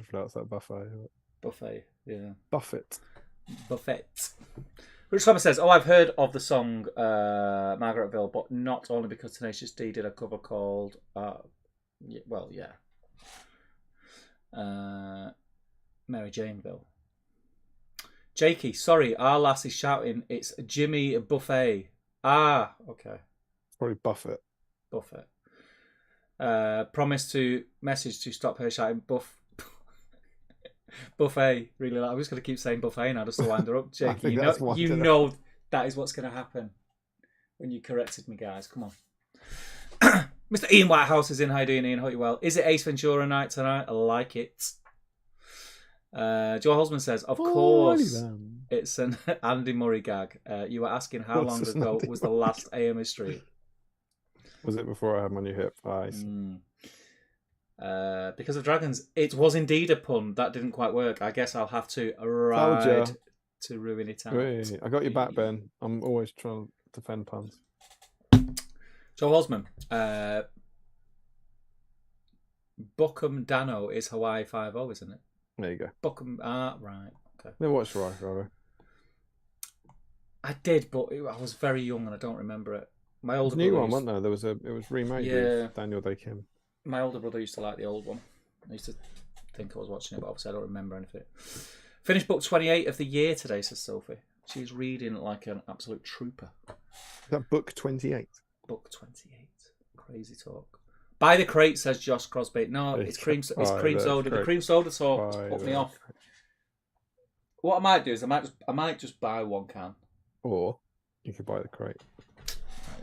pronounced that buffet. Buffet, yeah. Buffet. Rich Thomas says, I've heard of the song Margaretville, but not only because Tenacious D did a cover called Mary Janeville. Jakey, sorry, our lass is shouting, it's Jimmy Buffet. Ah, okay. It's probably Buffett. Promise to message to stop her shouting buffet. Really, I'm just going to keep saying buffet now just to wind her up. Jakey, you know that is what's going to happen when you corrected me, guys. Come on. Mr. Ian Whitehouse is in. How you doing, Ian? Hope you're well. Is it Ace Ventura night tonight? I like it. Joe Holzman says, of course, it's an Andy Murray gag. You were asking how long ago was the last Eomer Street? Was it before I had my new hip? Because of dragons, it was indeed a pun. That didn't quite work. I guess I'll have to ride to ruin it out. Wait, I got your back, Ben. I'm always trying to defend puns. Joe Holzman, Buckham Dano is Hawaii 5-0, isn't it? There you go. Buckham, right. Okay. Never watched Hawaii 5-0. I did, but I was very young and I don't remember it. My older new brother one, wasn't there? It was remade with Daniel Day-Kim. My older brother used to like the old one. I used to think I was watching it, but obviously I don't remember anything. Finished book 28 of the year today, says Sophie. She's reading like an absolute trooper. Is that book 28? Book 28. Crazy talk. Buy the crate, says Josh Crosby. No, it's cream soda. The cream soda talk put me off. What I might do is I might just buy one can. Or you could buy the crate.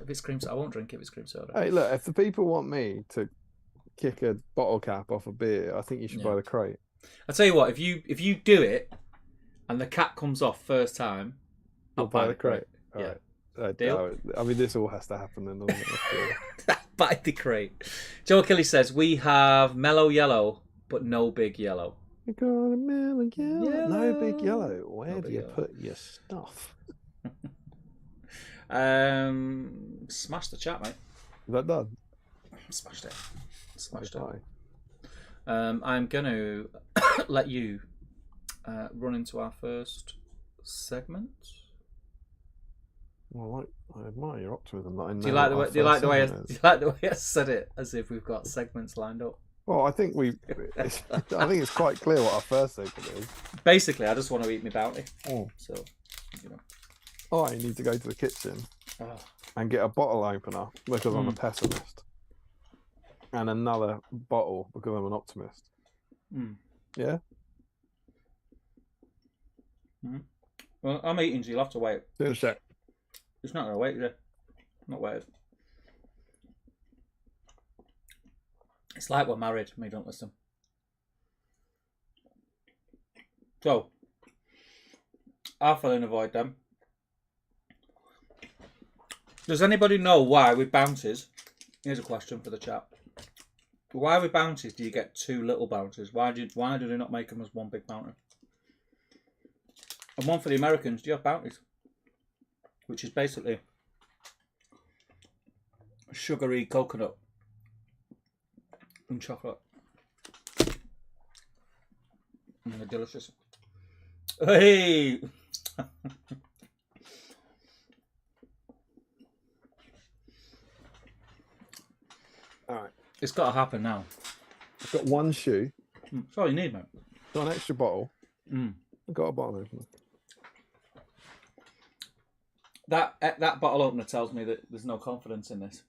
If it's cream soda, I won't drink it if it's cream soda. Hey, look, if the people want me to kick a bottle cap off a beer, I think you should buy the crate. I'll tell you what, if you do it and the cap comes off first time, I'll buy the crate. Yeah. Right. Deal? I mean, this all has to happen then, doesn't it? Buy the crate. Joe Kelly says, we have mellow yellow, but no big yellow. You got a mellow yellow. No big yellow. Where do you put your stuff? Smash the chat, mate. Is that done? Smashed it. I'm going to let you run into our first segment. Well, I admire your optimism. Do you like the way I said it, as if we've got segments lined up? Well, I think I think it's quite clear what our first segment is. Basically, I just want to eat my bounty. So, I need to go to the kitchen and get a bottle opener because I'm a pessimist, and another bottle because I'm an optimist. Yeah. Well, I'm eating, so you'll have to wait. Do a check. It's not going to wait, is it? Not waited. It's like we're married. Me don't listen. So, I'll fill in avoid them. Does anybody know why with bounties? Here's a question for the chat. Why with bounties do you get two little bounties? Why do they not make them as one big bounty? And one for the Americans, do you have bounties? Which is basically sugary coconut and chocolate. And they're delicious. Hey! Alright. It's got to happen now. I've got one shoe. That's all you need, mate. Got an extra bottle. I've got a bottle opener. That bottle opener tells me that there's no confidence in this.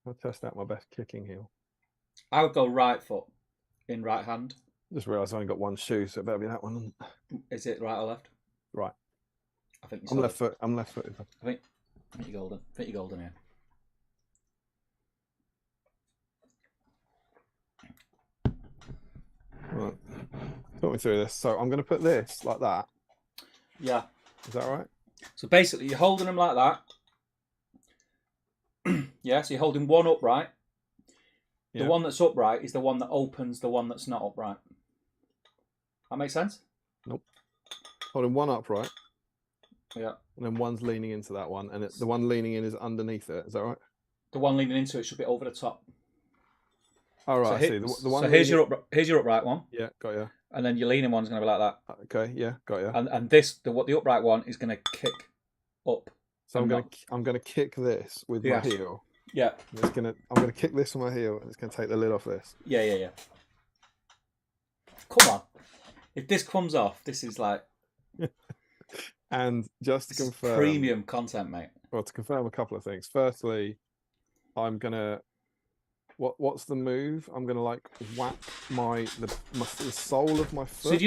I'll test out my best kicking heel. I would go right foot in right hand. Just realised I've only got one shoe, so it better be that one. Is it right or left? Right. I think I'm left foot. I'm left footed. I think you're golden. I think you're golden here. Right. Talk me through this. So I'm going to put this like that. Yeah. Is that right? So basically, you're holding them like that. Yeah, so you're holding one upright. The one that's upright is the one that opens the one that's not upright. That makes sense? Nope. Holding one upright. Yeah. And then one's leaning into that one, and the one leaning in is underneath it. Is that right? The one leaning into it should be over the top. Oh, right, So I see. The one so here's your upright one. Yeah, got you. And then your leaning one's going to be like that. Okay, yeah, got you. And the upright one is going to kick up. So I'm gonna kick this with my heel. Yeah. I'm gonna kick this with my heel, and it's gonna take the lid off this. Yeah. Come on. If this comes off, this is like. And just to confirm, premium content, mate. Well, to confirm a couple of things. Firstly, I'm gonna. What's the move? I'm gonna like whack the sole of my foot. So have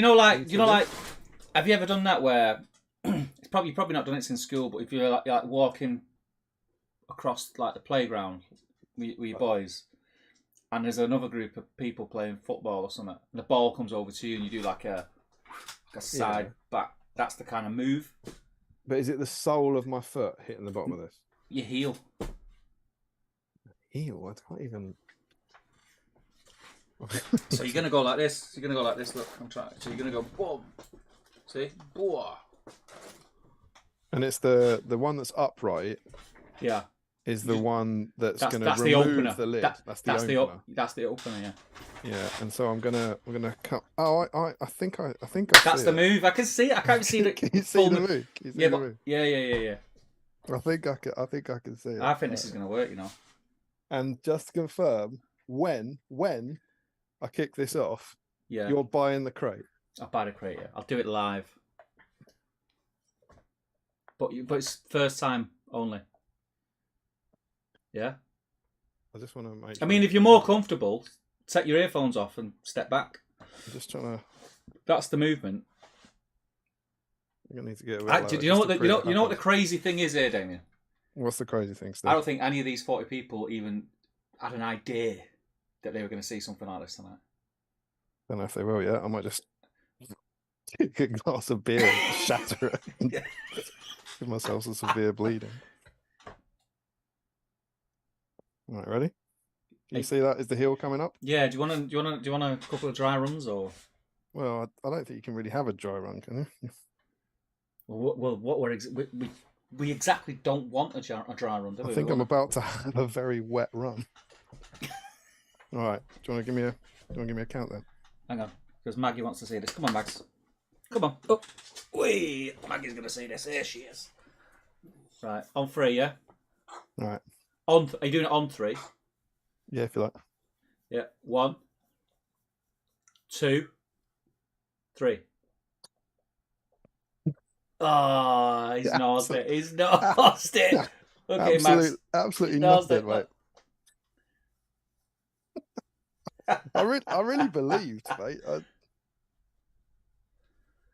you ever done that where you've probably not done it since school, but if you're like walking across like the playground with your boys, and there's another group of people playing football or something, and the ball comes over to you, and you do like a side back. That's the kind of move. But is it the sole of my foot hitting the bottom of this? Your heel. Heel? I can't even. So you're gonna go like this. Look, I'm trying. So you're gonna go boom. See, boom. And it's the one that's upright. Yeah. Is the one that's going to remove the lid. That's the opener. That's the opener, yeah. Yeah, and so I'm gonna cut. Oh, I think I. That's the move. I can see it. I can't see it. Can you see the move? Yeah. I think I can see it. I think this is gonna work, you know. And just to confirm, when I kick this off, you're buying the crate. I'll buy the crate. Yeah, I'll do it live. But it's first time only. Yeah. I just want to make. I mean, if you're more comfortable, take your earphones off and step back. I'm just trying to. That's the movement. I'm gonna need to get. Do you know what the crazy thing is here, Damien? What's the crazy thing, Steve? I don't think any of these 40 people even had an idea that they were going to see something like this tonight. I don't know if they will yet. I might just take a glass of beer and shatter it. And give myself some severe bleeding. All right, ready? Can you see that? Is the heel coming up? Yeah. Do you want a couple of dry runs or? Well, I don't think you can really have a dry run, can you? Well, what we exactly don't want a dry run, do we? I think I'm about to have a very wet run. All right. Do you want to give me a count then? Hang on, because Maggie wants to see this. Come on, Mags. Come on. Oh, wait. Maggie's gonna see this. Here she is. Right, on 3, yeah. All right. Are you doing it on 3? Yeah, if you like. Yeah. 1, 2, 3. Oh, he's nosed it. He's nosed it. Okay, Max. Absolutely nosed it, mate. I really believed, mate.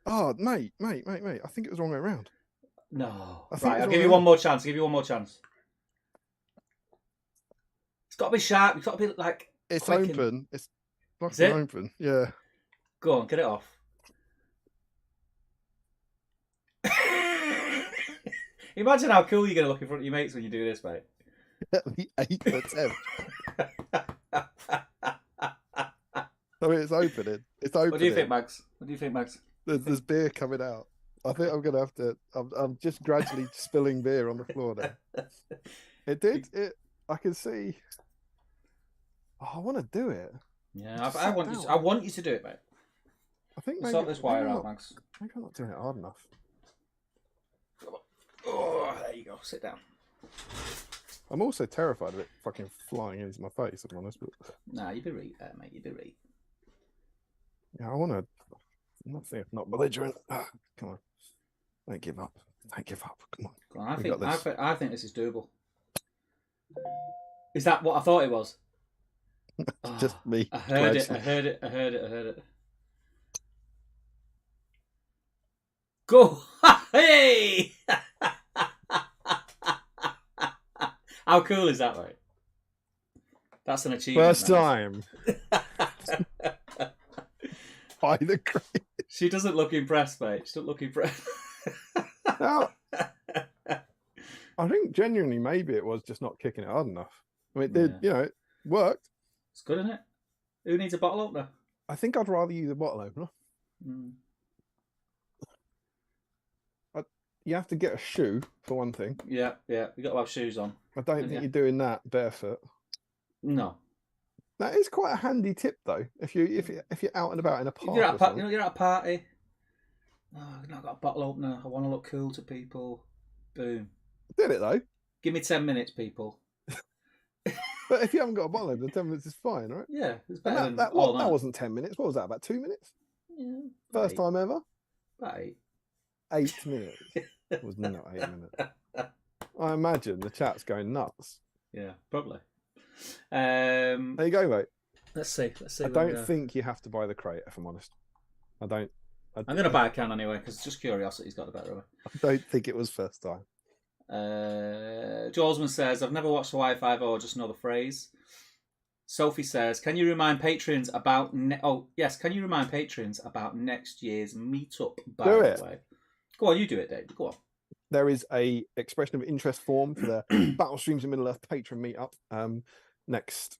Oh, mate. I think it was the wrong way around. No. Right, I'll give you one more chance. It's got to be sharp. It's got to be like. It's open. It's fucking open. Yeah. Go on, get it off. Imagine how cool you're going to look in front of your mates when you do this, mate. The 8 for 10. I mean, it's opening. What do you think, Max? There's beer coming out. I think I'm going to have to... I'm just gradually spilling beer on the floor now. I can see... Oh, I want to do it. Yeah, I want you to do it, mate. I think maybe... Sort this wire out, Max. Maybe I'm not doing it hard enough. Oh, there you go. Sit down. I'm also terrified of it fucking flying into my face, if I'm honest. But... Nah, you'd be right there, mate. You'd be right. Yeah, I want to... I'm not saying not belligerent. Come on. Don't give up. Come on. Go on. I think this is doable. Is that what I thought it was? Just me. I heard it. Go! Hey! How cool is that, mate? That's an achievement. First time. By the crate. She doesn't look impressed, mate. She doesn't look impressed. Now, I think genuinely maybe it was just not kicking it hard enough. I mean, it did, it worked. It's good, isn't it? Who needs a bottle opener? I think I'd rather use a bottle opener. Mm. You have to get a shoe for one thing. Yeah. You got to have shoes on. I don't think you're doing that barefoot. No. That is quite a handy tip, though. If you're out and about in a park, you're at a party. Oh, I've not got a bottle opener. I want to look cool to people. Boom. Did it though? Give me 10 minutes, people. But if you haven't got a bottle opener, 10 minutes is fine, right? Yeah, it's better than that wasn't 10 minutes. What was that? About 2 minutes? Yeah. First time ever? About 8. 8 minutes. It was not 8 minutes. I imagine the chat's going nuts. Yeah, probably. There you go, mate. Let's see. I don't think you have to buy the crate, if I'm honest. I'm going to buy a can anyway, because just curiosity's got the better of me. I don't think it was first time. Jawsman says, I've never watched the Wi-Fi or just know the phrase. Sophie says, can you remind patrons about can you remind patrons about next year's meetup, by the way? Go on, you do it, Dave. Go on. There is a expression of interest form for the Battle Streams in Middle Earth patron meetup next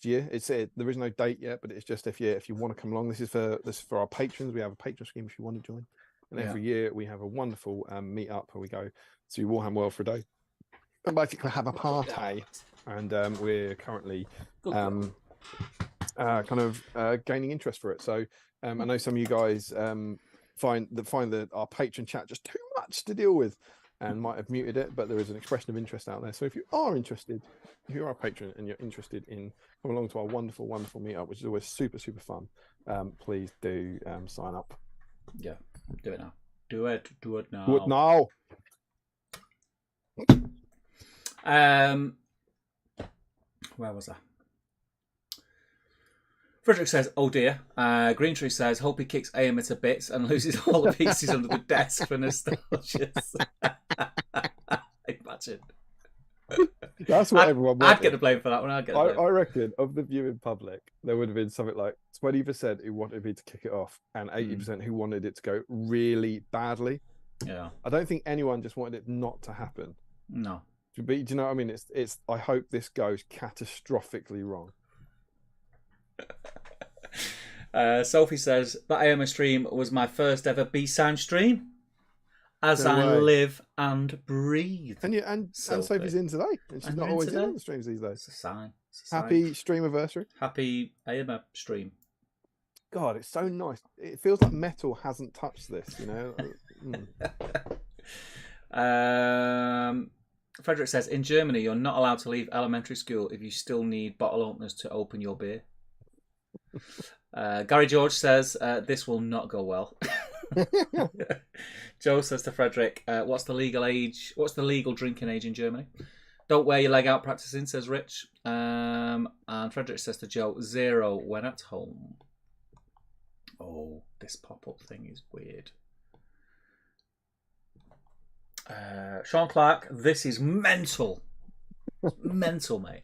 year. There is no date yet, but it's just if you want to come along. This is for our patrons. We have a patron scheme if you want to join. And every year we have a wonderful meetup where we go to Warhammer World for a day and basically have a party. And we're currently gaining interest for it. So I know some of you guys find that our patron chat just too much to deal with and might have muted it, but there is an expression of interest out there. So if you are interested, if you're a patron and you're interested in coming along to our wonderful meetup, which is always super fun, please do sign up. Yeah, do it now. Do it now. Do it now. Where was I? Frederick says, oh dear. Green Tree says, hope he kicks Eomer to bits and loses all the pieces under the desk for nostalgia. Imagine. That's what everyone wanted. I'd get the blame for that one. I reckon of the viewing public, there would have been something like 20% who wanted me to kick it off and 80% who wanted it to go really badly. Yeah. I don't think anyone just wanted it not to happen. No. But do you know what I mean? It's. I hope this goes catastrophically wrong. Sophie says, that Eomer stream was my first ever BSIME stream. As I live and breathe. And Sophie's in today. And she's not always in on the streams these days. It's a sign. Happy stream anniversary. Happy Eomer stream. God, it's so nice. It feels like metal hasn't touched this, you know? Frederick says, in Germany, you're not allowed to leave elementary school if you still need bottle openers to open your beer. Gary George says, this will not go well. Joe says to Frederick, what's the legal drinking age in Germany? Don't wear your leg out practicing, says Rich. And Frederick says to Joe, 0 when at home. Oh, this pop-up thing is weird. Sean Clark, this is mental. Mental, mate.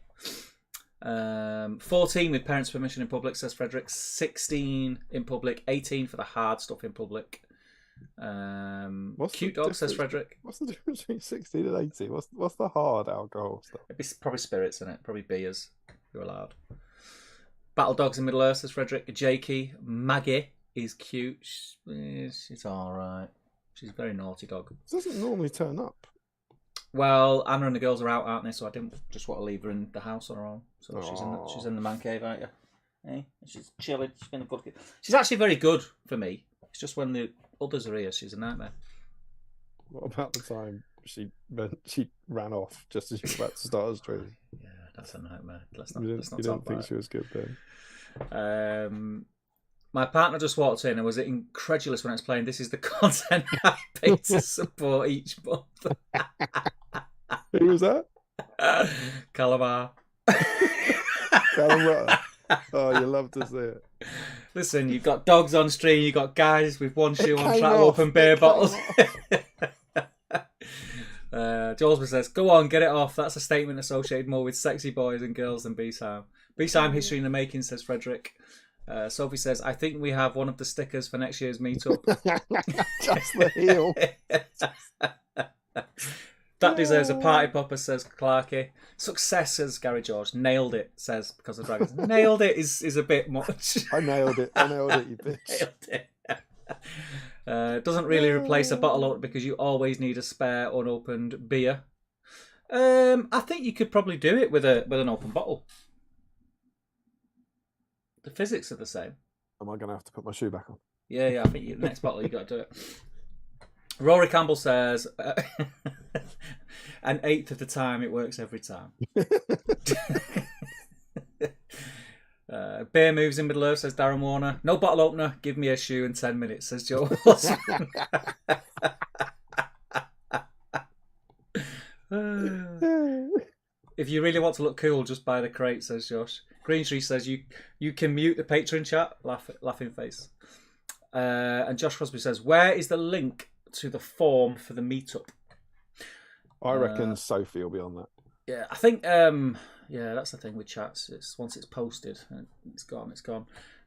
14 with parents' permission in public, says Frederick. 16 in public. 18 for the hard stuff in public. Cute dog, says Frederick. What's the difference between 16 and 18? What's the hard alcohol stuff? It's probably spirits in it. Probably beers. You're allowed. Battle dogs in Middle Earth, says Frederick. Jakey. Maggie is cute. She's alright. She's a very naughty dog. It doesn't normally turn up. Well, Anna and the girls are out, aren't they? So I didn't just want to leave her in the house on her own. So she's in the man cave, aren't you? Hey, she's chilling. She's been a good kid. She's actually very good for me. It's just when the others are here, she's a nightmare. What about the time she ran off just as you were about to start a stream? Yeah, that's a nightmare. Let's You not didn't talk think about she was good then? My partner just walked in and was incredulous when I was playing. This is the content I pay to support each month. Who was that? Calamar. Calamar. Oh, you love to see it. Listen, you've got dogs on stream, you've got guys with one shoe on trying to open beer bottles. Jolsman says, go on, get it off. That's a statement associated more with sexy boys and girls than BSIME. BSIME history in the making, says Frederick. Sophie says, I think we have one of the stickers for next year's meetup. Just the heel. That deserves a party popper, says Clarky. Success, says Gary George. Nailed it, says Because of Dragons. Nailed it is a bit much. I nailed it, you bitch. Nailed it. Doesn't really replace a bottle opener because you always need a spare unopened beer. I think you could probably do it with an open bottle. The physics are the same. Am I going to have to put my shoe back on? Yeah. I think the next bottle you got to do it. Rory Campbell says, an eighth of the time it works every time. Bear moves in Middle Earth, says Darren Warner. No bottle opener, give me a shoe in 10 minutes, says Joe Wilson. If you really want to look cool, just buy the crate, says Josh. Green Tree says you can mute the Patreon chat, laughing face. And Josh Crosby says, where is the link to the form for the meetup? I reckon Sophie will be on that. Yeah, I think that's the thing with chats. Once it's posted, it's gone.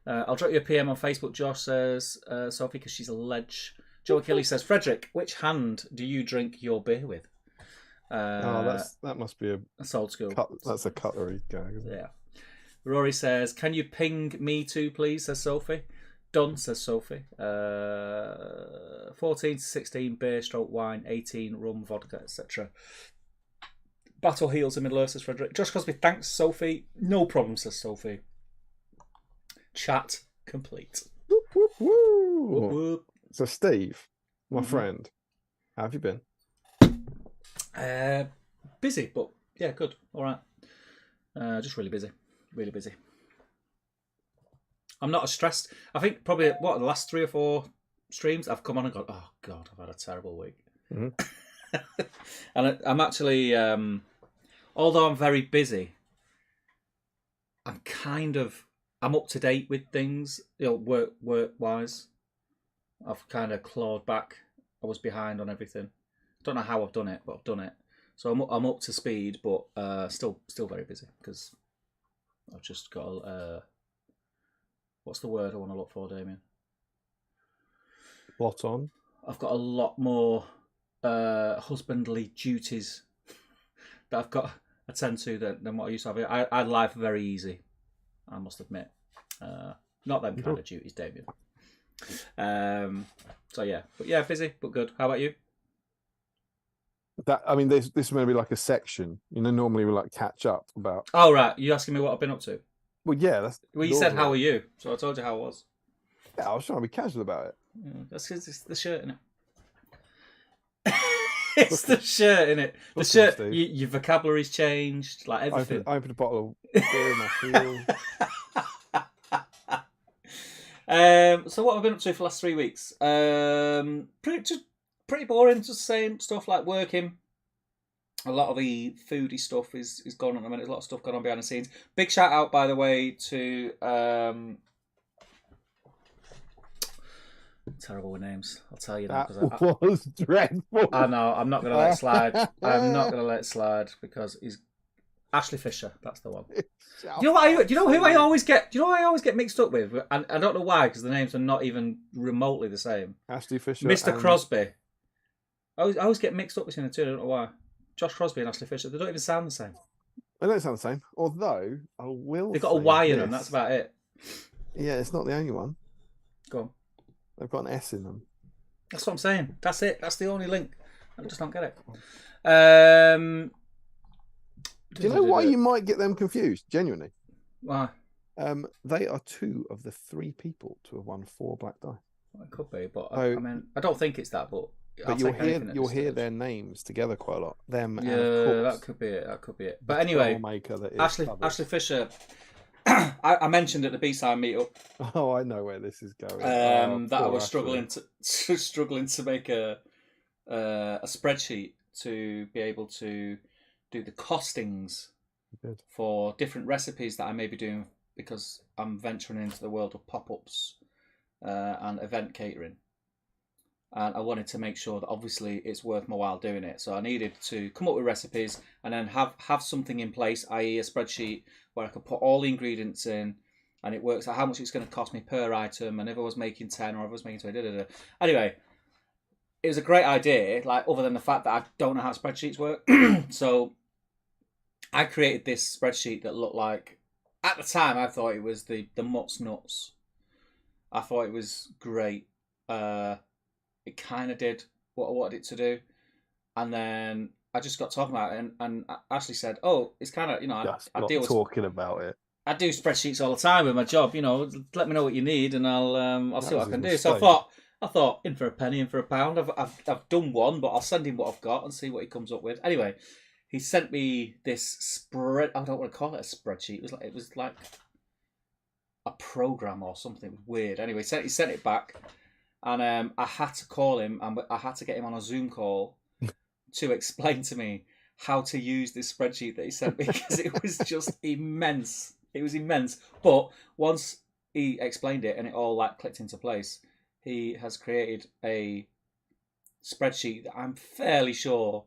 I'll drop you a PM on Facebook. Josh says Sophie because she's a ledge. Joe Achilles says, Frederick, which hand do you drink your beer with? That must be that's old school. That's a cutlery gag, isn't it? Yeah. Rory says, can you ping me too, please? Says Sophie. Done, says Sophie. 14 to 16 beer, stroke wine, 18 rum, vodka, etc. Battle heels in Middle Earth, says Frederick. Josh Crosby, thanks, Sophie. No problem, says Sophie. Chat complete. Whoop, whoop, whoop. Whoop, whoop. So, Steve, my friend, how have you been? Busy, but yeah, good. All right. Just really busy. Really busy. I'm not as stressed. I think probably the last 3 or 4 streams I've come on and gone, oh God, I've had a terrible week. Mm-hmm. And I'm actually, although I'm very busy, I'm up to date with things, work wise. I've kind of clawed back. I was behind on everything. Don't know how I've done it, but I've done it. So I'm up to speed, but still very busy because I've just got what's the word I want to look for, Damien? Plot on. I've got a lot more husbandly duties that I've got to attend to than what I used to have. I had life very easy, I must admit. Not them kind of duties, Damien. So yeah, but yeah, busy but good. How about you? This is going to be like a section. Normally we like catch up about. Oh right, you asking me what I've been up to? Well, yeah, that's. Well, you said how are you, so I told you how I was. Yeah, I was trying to be casual about it. Yeah, that's because it's the shirt, innit? It's the shirt, innit? The shirt. Your vocabulary's changed, like everything. I opened a bottle of beer in my heel. So what have I been up to for the last 3 weeks? Pretty boring, just same stuff like working. A lot of the foodie stuff is gone on. There's a lot of stuff going on behind the scenes. Big shout out, by the way, to terrible with names. I'll tell you that was dreadful. I know. I'm not going to let it slide. I'm not going to let it slide because he's Ashley Fisher. That's the one. Do you know what? Do you know who I always get? Do you know who I always get mixed up with? And I don't know why because the names are not even remotely the same. Ashley Fisher, Mr. Crosby. I always get mixed up between the two. I don't know why. Josh Crosby and Ashley Fisher. They don't even sound the same. They don't sound the same. Although I will. They've got a Y in them. That's about it. Yeah, it's not the only one. Go on. They've got an S in them. That's what I'm saying. That's it. That's the only link. I just don't get it. Do you know why you might get them confused? Genuinely. Why? They are 2 of the 3 people to have won 4 black die. Well, it could be, but I don't think it's that. But you'll hear their names together quite a lot. Them, yeah, and of course, that could be it. But anyway, Ashley Fisher. I mentioned at the BSIME meetup. Oh, I know where this is going. That I was struggling to make a spreadsheet to be able to do the costings for different recipes that I may be doing because I'm venturing into the world of pop-ups and event catering. And I wanted to make sure that obviously it's worth my while doing it. So I needed to come up with recipes and then have something in place, i.e. a spreadsheet where I could put all the ingredients in and it works out how much it's going to cost me per item and if I was making 10 or if I was making 20. Anyway, it was a great idea. Like, other than the fact that I don't know how spreadsheets work, so I created this spreadsheet that looked like. At the time, I thought it was the Mutts Nuts. I thought it was great. It kind of did what I wanted it to do, and then I just got talking about it, and Ashley said, "Oh, it's kind of Just I got deal with talking about it. I do spreadsheets all the time with my job. Let me know what you need, and I'll see That what was I can his do." So mistake. I thought, in for a penny, in for a pound. I've done one, but I'll send him what I've got and see what he comes up with. Anyway, he sent me this spread. I don't want to call it a spreadsheet. It was like a program or something. It was weird. Anyway, he sent it back, and I had to call him, and I had to get him on a Zoom call to explain to me how to use this spreadsheet that he sent me, because it was just immense. It was immense. But once he explained it and it all like clicked into place, he has created a spreadsheet that I'm fairly sure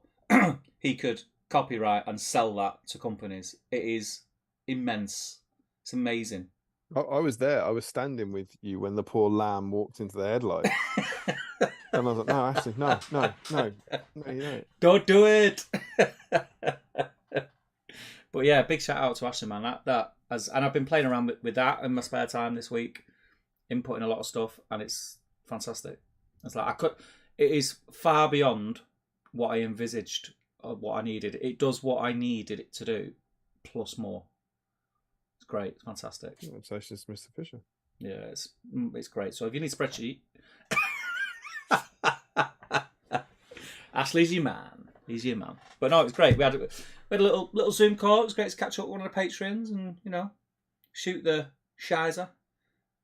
he could copyright and sell that to companies. It is immense. It's amazing. I was there. I was standing with you when the poor lamb walked into the headlights. And I was like, no, actually, no, you don't. Don't do it. But yeah, big shout out to Ashley, man. And I've been playing around with that in my spare time this week, inputting a lot of stuff, and it's fantastic. It's like it is far beyond what I envisaged or what I needed. It does what I needed it to do, plus more. It's great. It's fantastic. Congratulations, Mr. Fisher. Yeah, it's great. So if you need a spreadsheet, Ashley's your man. He's your man. But no, it was great. We had a little Zoom call. It was great to catch up with one of the patrons and shoot the shizer.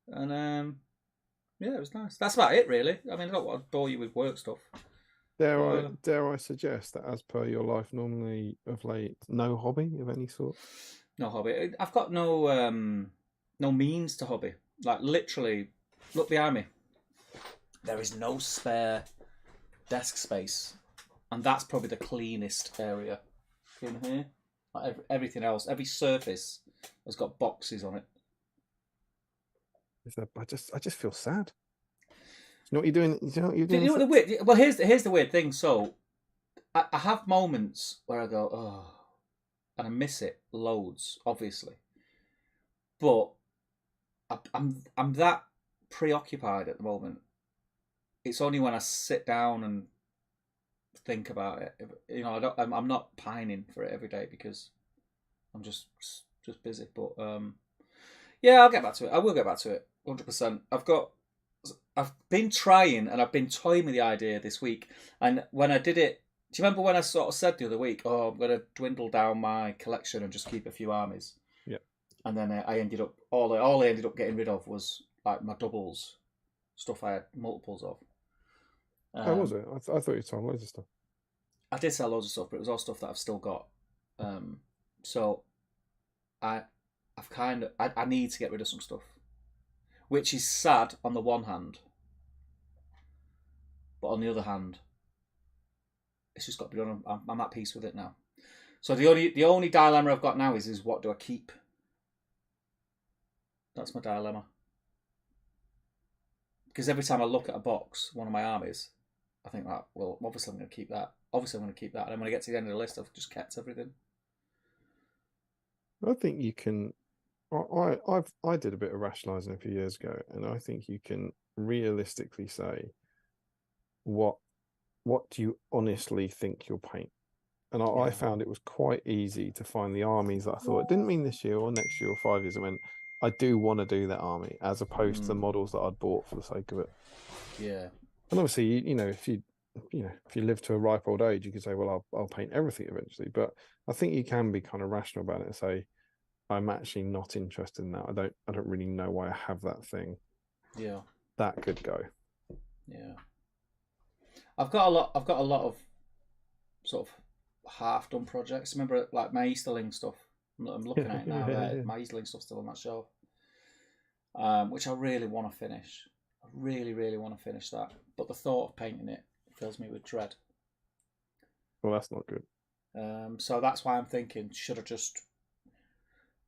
And yeah, it was nice. That's about it, really. I mean, I don't want to bore you with work stuff. Dare I suggest that, as per your life normally of late, no hobby of any sort? No hobby. I've got no means to hobby. Like, literally, look behind me. There is no spare desk space, and that's probably the cleanest area in here. Like everything else, every surface has got boxes on it. I just feel sad. You know what you're doing? You know what you're doing? You know what the weird? Well, here's the weird thing. So, I have moments where I go, oh, and I miss it loads, obviously. But I'm that preoccupied at the moment. It's only when I sit down and think about it. I'm not pining for it every day because I'm just busy. But yeah, I'll get back to it. I will get back to it 100%. I've been trying and I've been toying with the idea this week. And when I did it, do you remember when I sort of said the other week, "Oh, I'm going to dwindle down my collection and just keep a few armies"? Yeah. And then I ended up all I ended up getting rid of was like my doubles, stuff I had multiples of. How was it? I thought you told loads of stuff. I did sell loads of stuff, but it was all stuff that I've still got. So I need to get rid of some stuff, which is sad on the one hand, but on the other hand, it's just got to be done. I'm at peace with it now. So the only dilemma I've got now is what do I keep? That's my dilemma. Because every time I look at a box, one of my armies, I think, well, obviously I'm going to keep that. Obviously I'm going to keep that. And then when I get to the end of the list, I've just kept everything. I think you can. I did a bit of rationalising a few years ago, and I think you can realistically say what do you honestly think you'll paint. And I found it was quite easy to find the armies that I thought, it didn't mean this year or next year or 5 years. I mean, I do want to do that army, as opposed to the models that I'd bought for the sake of it. Yeah. And obviously, if you live to a ripe old age, you could say, well, I'll paint everything eventually. But I think you can be kind of rational about it and say, I'm actually not interested in that. I don't really know why I have that thing. Yeah. That could go. Yeah. I've got a lot of sort of half done projects. Remember, like my Easterling stuff. I'm looking at it now. Yeah. My Easterling stuff's still on that shelf, which I really want to finish. I really, really want to finish that. But the thought of painting it fills me with dread. Well, that's not good. So that's why I'm thinking, should I just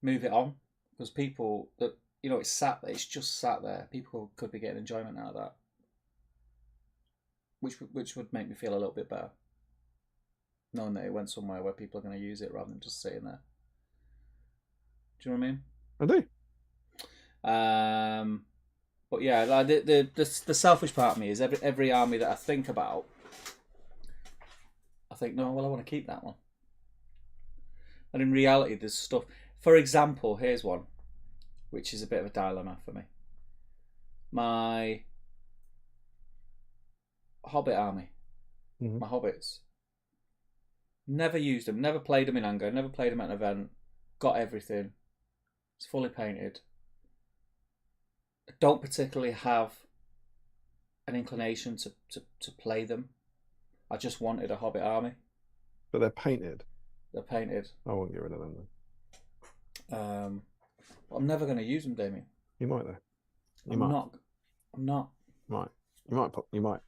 move it on? Because people that it's just sat there. People could be getting enjoyment out of that. which would make me feel a little bit better, knowing that it went somewhere where people are going to use it rather than just sitting there. Do you know what I mean? I do. But yeah, like the selfish part of me is every army that I think about, I think, no, well, I want to keep that one. And in reality, there's stuff. For example, here's one, which is a bit of a dilemma for me. My Hobbit army, my Hobbits. Never used them, never played them in anger, never played them at an event, got everything. It's fully painted. I don't particularly have an inclination to play them. I just wanted a Hobbit army. But they're painted. They're painted. I won't get rid of them then. I'm never going to use them, Damien. You might though. I'm not. Right. You might.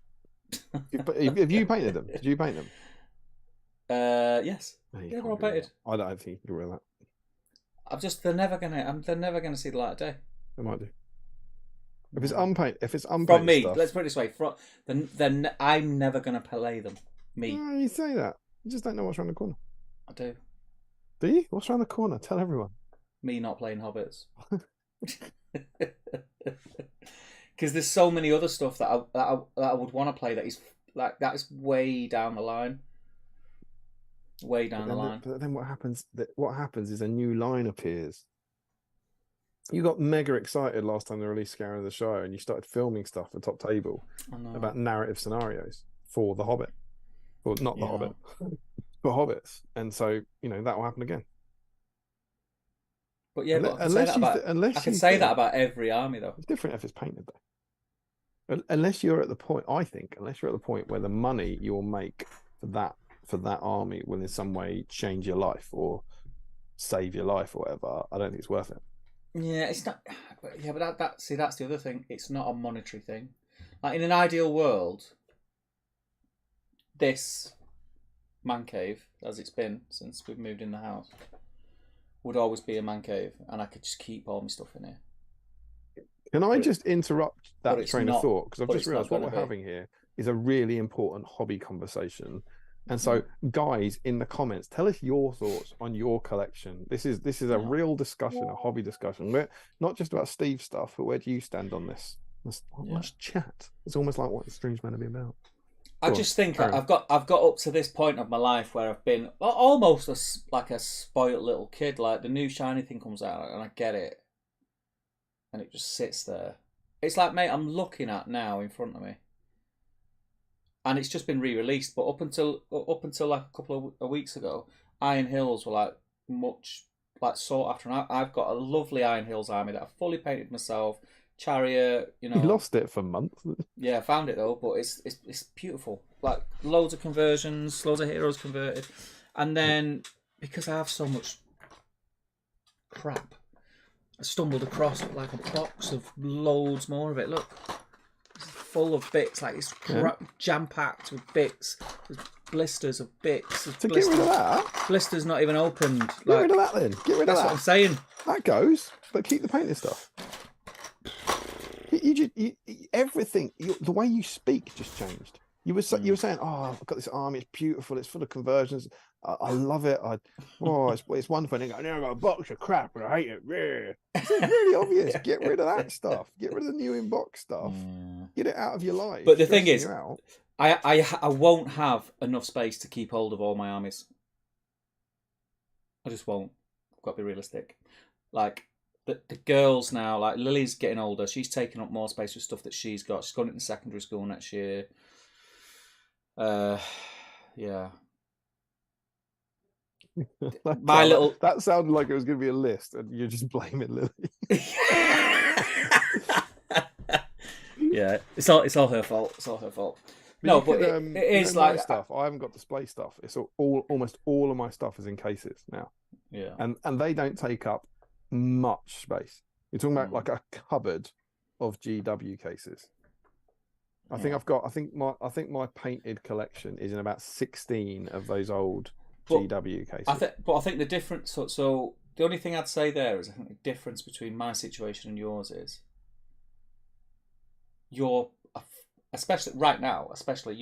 But have you painted them? Did you paint them? Yes. No, Yeah, they're all painted. I don't think you can get rid of that. They're never gonna see the light of day. They might do. If it's unpainted From me, stuff, let's put it this way. Then I'm never gonna play them. Me. No, you say that. You just don't know what's around the corner. I do. Do you? What's around the corner? Tell everyone. Me not playing Hobbits. Because there's so many other stuff that I would want to play that is way down the line. Way down the line. But then what happens? What happens is a new line appears. You got mega excited last time they released Scarrow of the Shire, and you started filming stuff at Top Table about narrative scenarios for The Hobbit, or not The Hobbit, for Hobbits, and so that will happen again. But yeah, I can say that about every army though. It's different if it's painted though. Unless you're at the point, I think, where the money you'll make for that army will in some way change your life or save your life or whatever, I don't think it's worth it. Yeah, it's not. Yeah, but that's the other thing. It's not a monetary thing. Like in an ideal world, this man cave, as it's been since we've moved in the house, would always be a man cave, and I could just keep all my stuff in here. Can I just interrupt that train of thought? Because I've just realised what we're having here is a really important hobby conversation. And so, guys, in the comments, tell us your thoughts on your collection. This is a real discussion, a hobby discussion. We're not just about Steve's stuff, but where do you stand on this? Let's chat. It's almost like what the stream's meant to be about. I just think I've got up to this point of my life where I've been almost like a spoiled little kid. Like the new shiny thing comes out and I get it, and it just sits there. It's like, mate, I'm looking at now in front of me. And it's just been re-released, but up until like a couple of weeks ago, Iron Hills were much sought after. And I've got a lovely Iron Hills army that I fully painted myself. Chariot, You lost it for months. Yeah, I found it though, but it's beautiful. Like loads of conversions, loads of heroes converted, and then because I have so much crap, I stumbled across like a box of loads more of it. Look. Full of bits, like it's jam-packed with bits. There's blisters of bits. Get rid of that. Blisters not even opened. Get rid of that then. Get rid of that. That's what I'm saying. That goes, but keep the painted stuff. Everything. The way you speak just changed. You were saying, "Oh, I've got this army. It's beautiful. It's full of conversions. I love it. It's wonderful." And I've got a box of crap and I hate it. It's really obvious. Get rid of that stuff. Get rid of the new in-box stuff. Get it out of your life. But the thing is, I won't have enough space to keep hold of all my armies. I just won't. I've got to be realistic. Like the girls now, like Lily's getting older. She's taking up more space with stuff that she's got. She's going into secondary school next year. Yeah. That sounded like it was going to be a list, and you're just blaming Lily. Yeah, it's all her fault. It's all her fault. But it is like stuff. I haven't got display stuff. It's almost all of my stuff is in cases now. Yeah, and they don't take up much space. You're talking about like a cupboard of GW cases. I think my painted collection is in about 16 of those old GW cases. I think the difference. So the only thing I'd say there is I think the difference between my situation and yours is you're especially right now, especially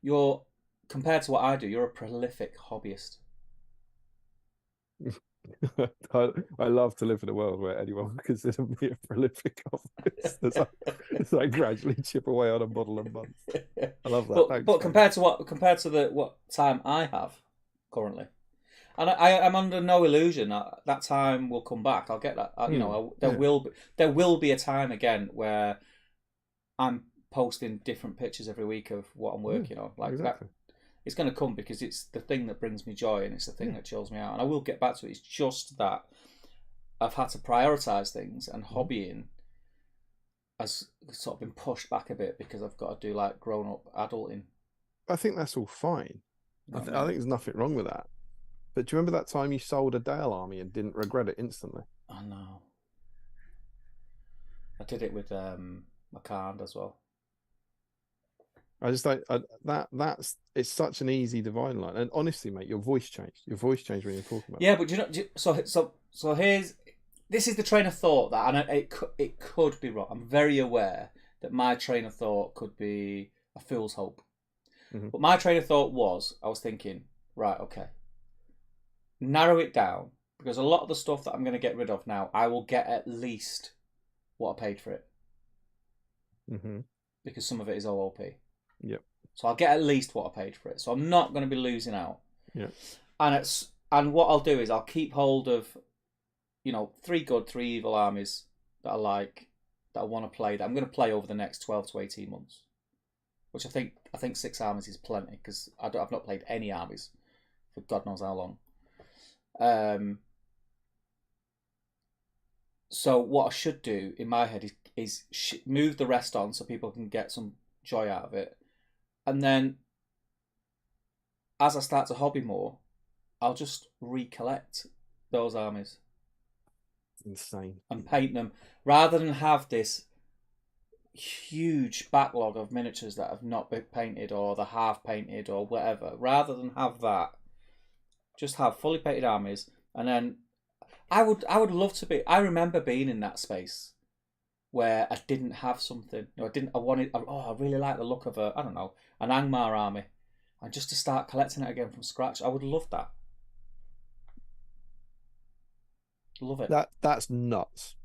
you're compared to what I do, you're a prolific hobbyist. I love to live in a world where anyone would consider me a prolific artist. As I gradually chip away on a model a month. I love that. Thanks, but man. compared to the what time I have currently, and I'm under no illusion that time will come back. I'll get that. There will be a time again where I'm posting different pictures every week of what I'm working on. Like exactly. that, it's going to come because it's the thing that brings me joy and it's the thing that chills me out. And I will get back to it. It's just that I've had to prioritize things, and hobbying has sort of been pushed back a bit because I've got to do like grown up adulting. I think that's all fine. You know I what I mean? think there's nothing wrong with that. But do you remember that time you sold a Dale army and didn't regret it instantly? I know. I did it with my card as well. I just like that's it's such an easy divine line. And honestly, mate, your voice changed. Your voice changed when you're talking about Yeah, but so here's this is the train of thought that, and it could be wrong. I'm very aware that my train of thought could be a fool's hope. But my train of thought was, I was thinking, right, okay, narrow it down, because a lot of the stuff that I'm going to get rid of now, I will get at least what I paid for it. Because some of it is OOP. Yep. So I'll get at least what I paid for it. So I'm not going to be losing out. Yeah. And what I'll do is I'll keep hold of, 3 good, 3 evil armies that I like, that I want to play, that I'm going to play over the next 12 to 18 months. Which I think 6 armies is plenty, because I've not played any armies for God knows how long. So what I should do in my head is move the rest on so people can get some joy out of it, and then as I start to hobby more, I'll just recollect those armies. Insane. And paint them, rather than have this huge backlog of miniatures that have not been painted or the half painted or whatever. Rather than have that, just have fully painted armies. And then I would love to be. I remember being in that space where I didn't have something. I really like the look of an Angmar army, and just to start collecting it again from scratch. I would love that. Love it. That's nuts.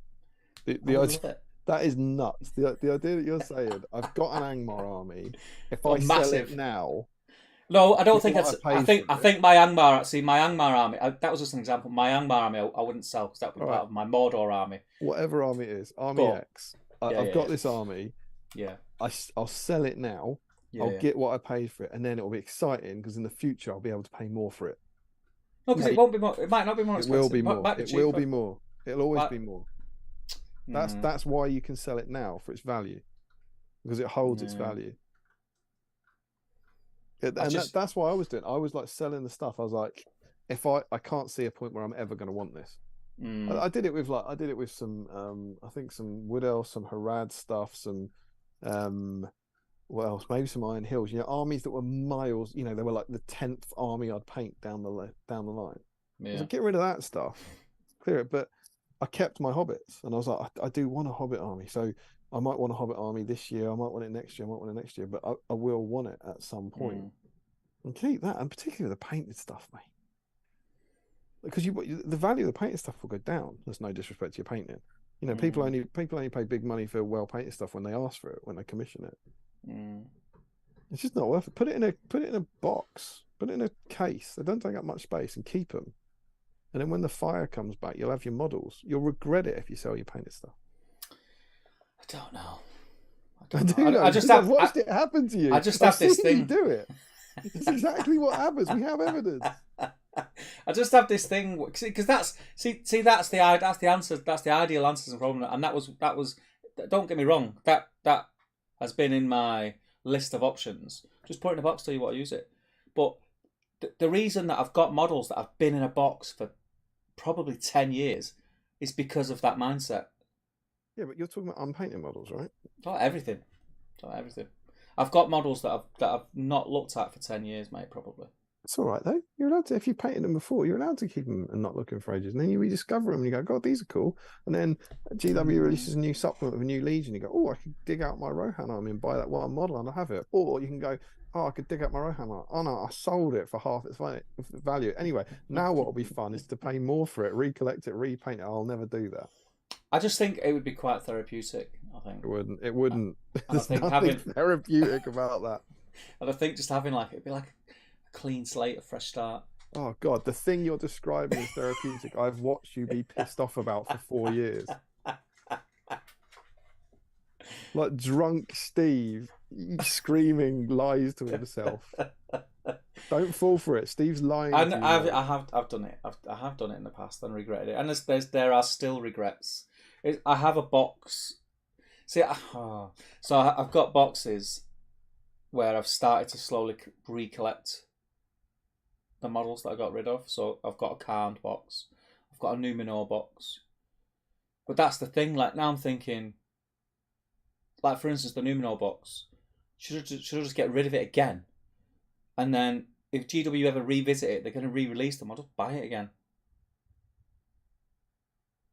The I would idea, love it. that is nuts. The idea that you're saying, I've got an Angmar army. If I sell massive. it now, no, I don't think what that's. I think my Angmar. See, my Angmar army. That was just an example. My Angmar army, I wouldn't sell because that would be part of my Mordor army. whatever army it is, Army X. I've got this army. Yeah. I'll sell it now. I'll get what I paid for it, and then it'll be exciting because in the future I'll be able to pay more for it. No, because it won't be more. It might not be more It expensive. will be more. It will be more. It'll always be more. Mm. That's why you can sell it now, for its value, because it holds its value. That's why I was doing. I was like selling the stuff. I was like, if I can't see a point where I'm ever going to want this. I did it with some I think some Wood Elf, some Harad stuff, some what else? Maybe some Iron Hills. Armies that were miles. They were like the 10th army I'd paint down the line. Yeah. I was like, get rid of that stuff, clear it. But I kept my hobbits, and I was like, I do want a hobbit army, so I might want a hobbit army this year. I might want it next year. I might want it next year, but I will want it at some point. And keep that, and particularly the painted stuff, mate. Because the value of the painted stuff will go down. There's no disrespect to your painting. People only pay big money for well painted stuff when they ask for it, when they commission it. It's just not worth it. Put it in a box. Put it in a case. They don't take up much space, and keep them. And then when the fire comes back, you'll have your models. You'll regret it if you sell your painted stuff. I don't know. I just have watched it happen to you. I just have this thing. You do it. It's exactly what happens. We have evidence. I just have this thing because that's the answer. That's the ideal answer to the problem. And that was. Don't get me wrong. That has been in my list of options. Just put it in a box till you want to use it. But the reason that I've got models that have been in a box for probably 10 years is because of that mindset. Yeah, but you're talking about unpainted models, right? Not everything. I've got models that I've not looked at for 10 years, mate, probably. It's all right though. You're allowed to, if you painted them before, you're allowed to keep them and not looking for ages. And then you rediscover them and you go, God, these are cool. And then GW releases a new supplement with a new Legion. You go, oh, I could dig out my Rohan army and buy that one model and I have it. Or you can go, oh, I could dig out my Rohan army. Oh no, I sold it for half its value. Anyway, now what will be fun is to pay more for it, recollect it, repaint it. I'll never do that. I just think it would be quite therapeutic. I think It wouldn't. It wouldn't. There's think nothing therapeutic about that. And I think just having it'd be like a clean slate, a fresh start. Oh God, the thing you're describing is therapeutic. I've watched you be pissed off about for 4 years. Like drunk Steve screaming lies to himself. Don't fall for it. Steve's lying. I've done it. I have done it in the past and regretted it. And there are still regrets. I have a box. See, so I've got boxes where I've started to slowly recollect the models that I got rid of. So I've got a Karn box. I've got a Numenor box. But that's the thing. Like now I'm thinking, like for instance, the Numenor box. Should I just get rid of it again? And then if GW ever revisit it, they're going to re-release them. I'll just buy it again.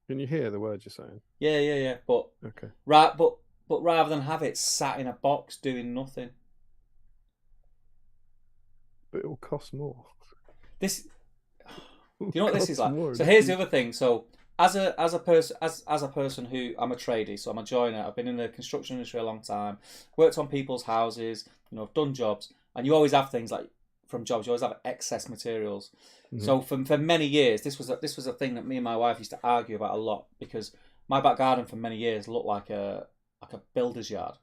Can you hear the words you're saying? Yeah. But okay. Right, but rather than have it sat in a box doing nothing. But it will cost more. This, do you know what this is like? So here's the other thing. So as a person who I'm a tradie, so I'm a joiner. I've been in the construction industry a long time. Worked on people's houses. I've done jobs, and you always have things like from jobs. You always have excess materials. Mm-hmm. So for many years, this was a thing that me and my wife used to argue about a lot because my back garden for many years looked like a builder's yard.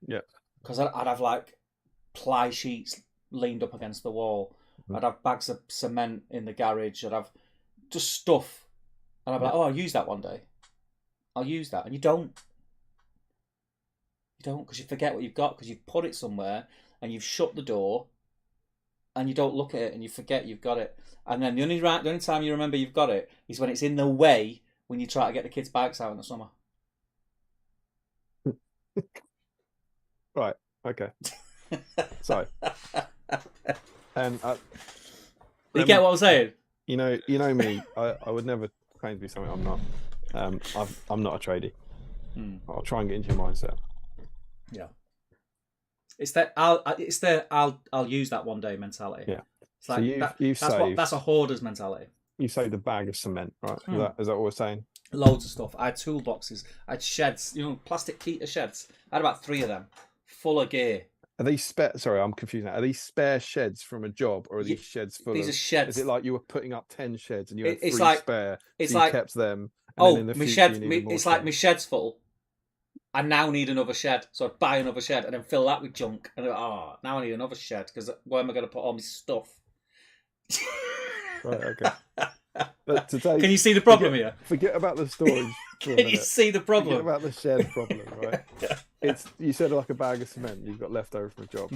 Yeah. Because I'd have like ply sheets leaned up against the wall. Mm-hmm. I'd have bags of cement in the garage. I'd have just stuff. And I'd be like, oh, I'll use that one day. I'll use that. And you don't. You don't, because you forget what you've got, because you've put it somewhere and you've shut the door and you don't look at it and you forget you've got it. And then the only time you remember you've got it is when it's in the way when you try to get the kids' bikes out in the summer. Right. Okay. So. You get what I'm saying? You know me. I would never claim to be something I'm not. I'm not a tradie. I'll try and get into your mindset. Yeah. It's that I'll use that one day mentality. Yeah. It's like that's a hoarder's mentality. You saved a bag of cement, right? Is that what we're saying? Loads of stuff. I had toolboxes. I had sheds. Plastic Keter sheds. I had about 3 of them, full of gear. Are these spare? Sorry, I'm confused now. Are these spare sheds from a job, or are these sheds full? These are sheds. Is it like you were putting up 10 sheds and you had 3 spare? It's so like you kept them. My shed. It's like my shed's full. I now need another shed, so I'd buy another shed and then fill that with junk. And now I need another shed because where am I going to put all my stuff? Right. Okay. But today, can you see the problem here? Forget about the storage. Can you see the problem? Forget about the shed problem, right? It's you said like a bag of cement you've got left over from a job.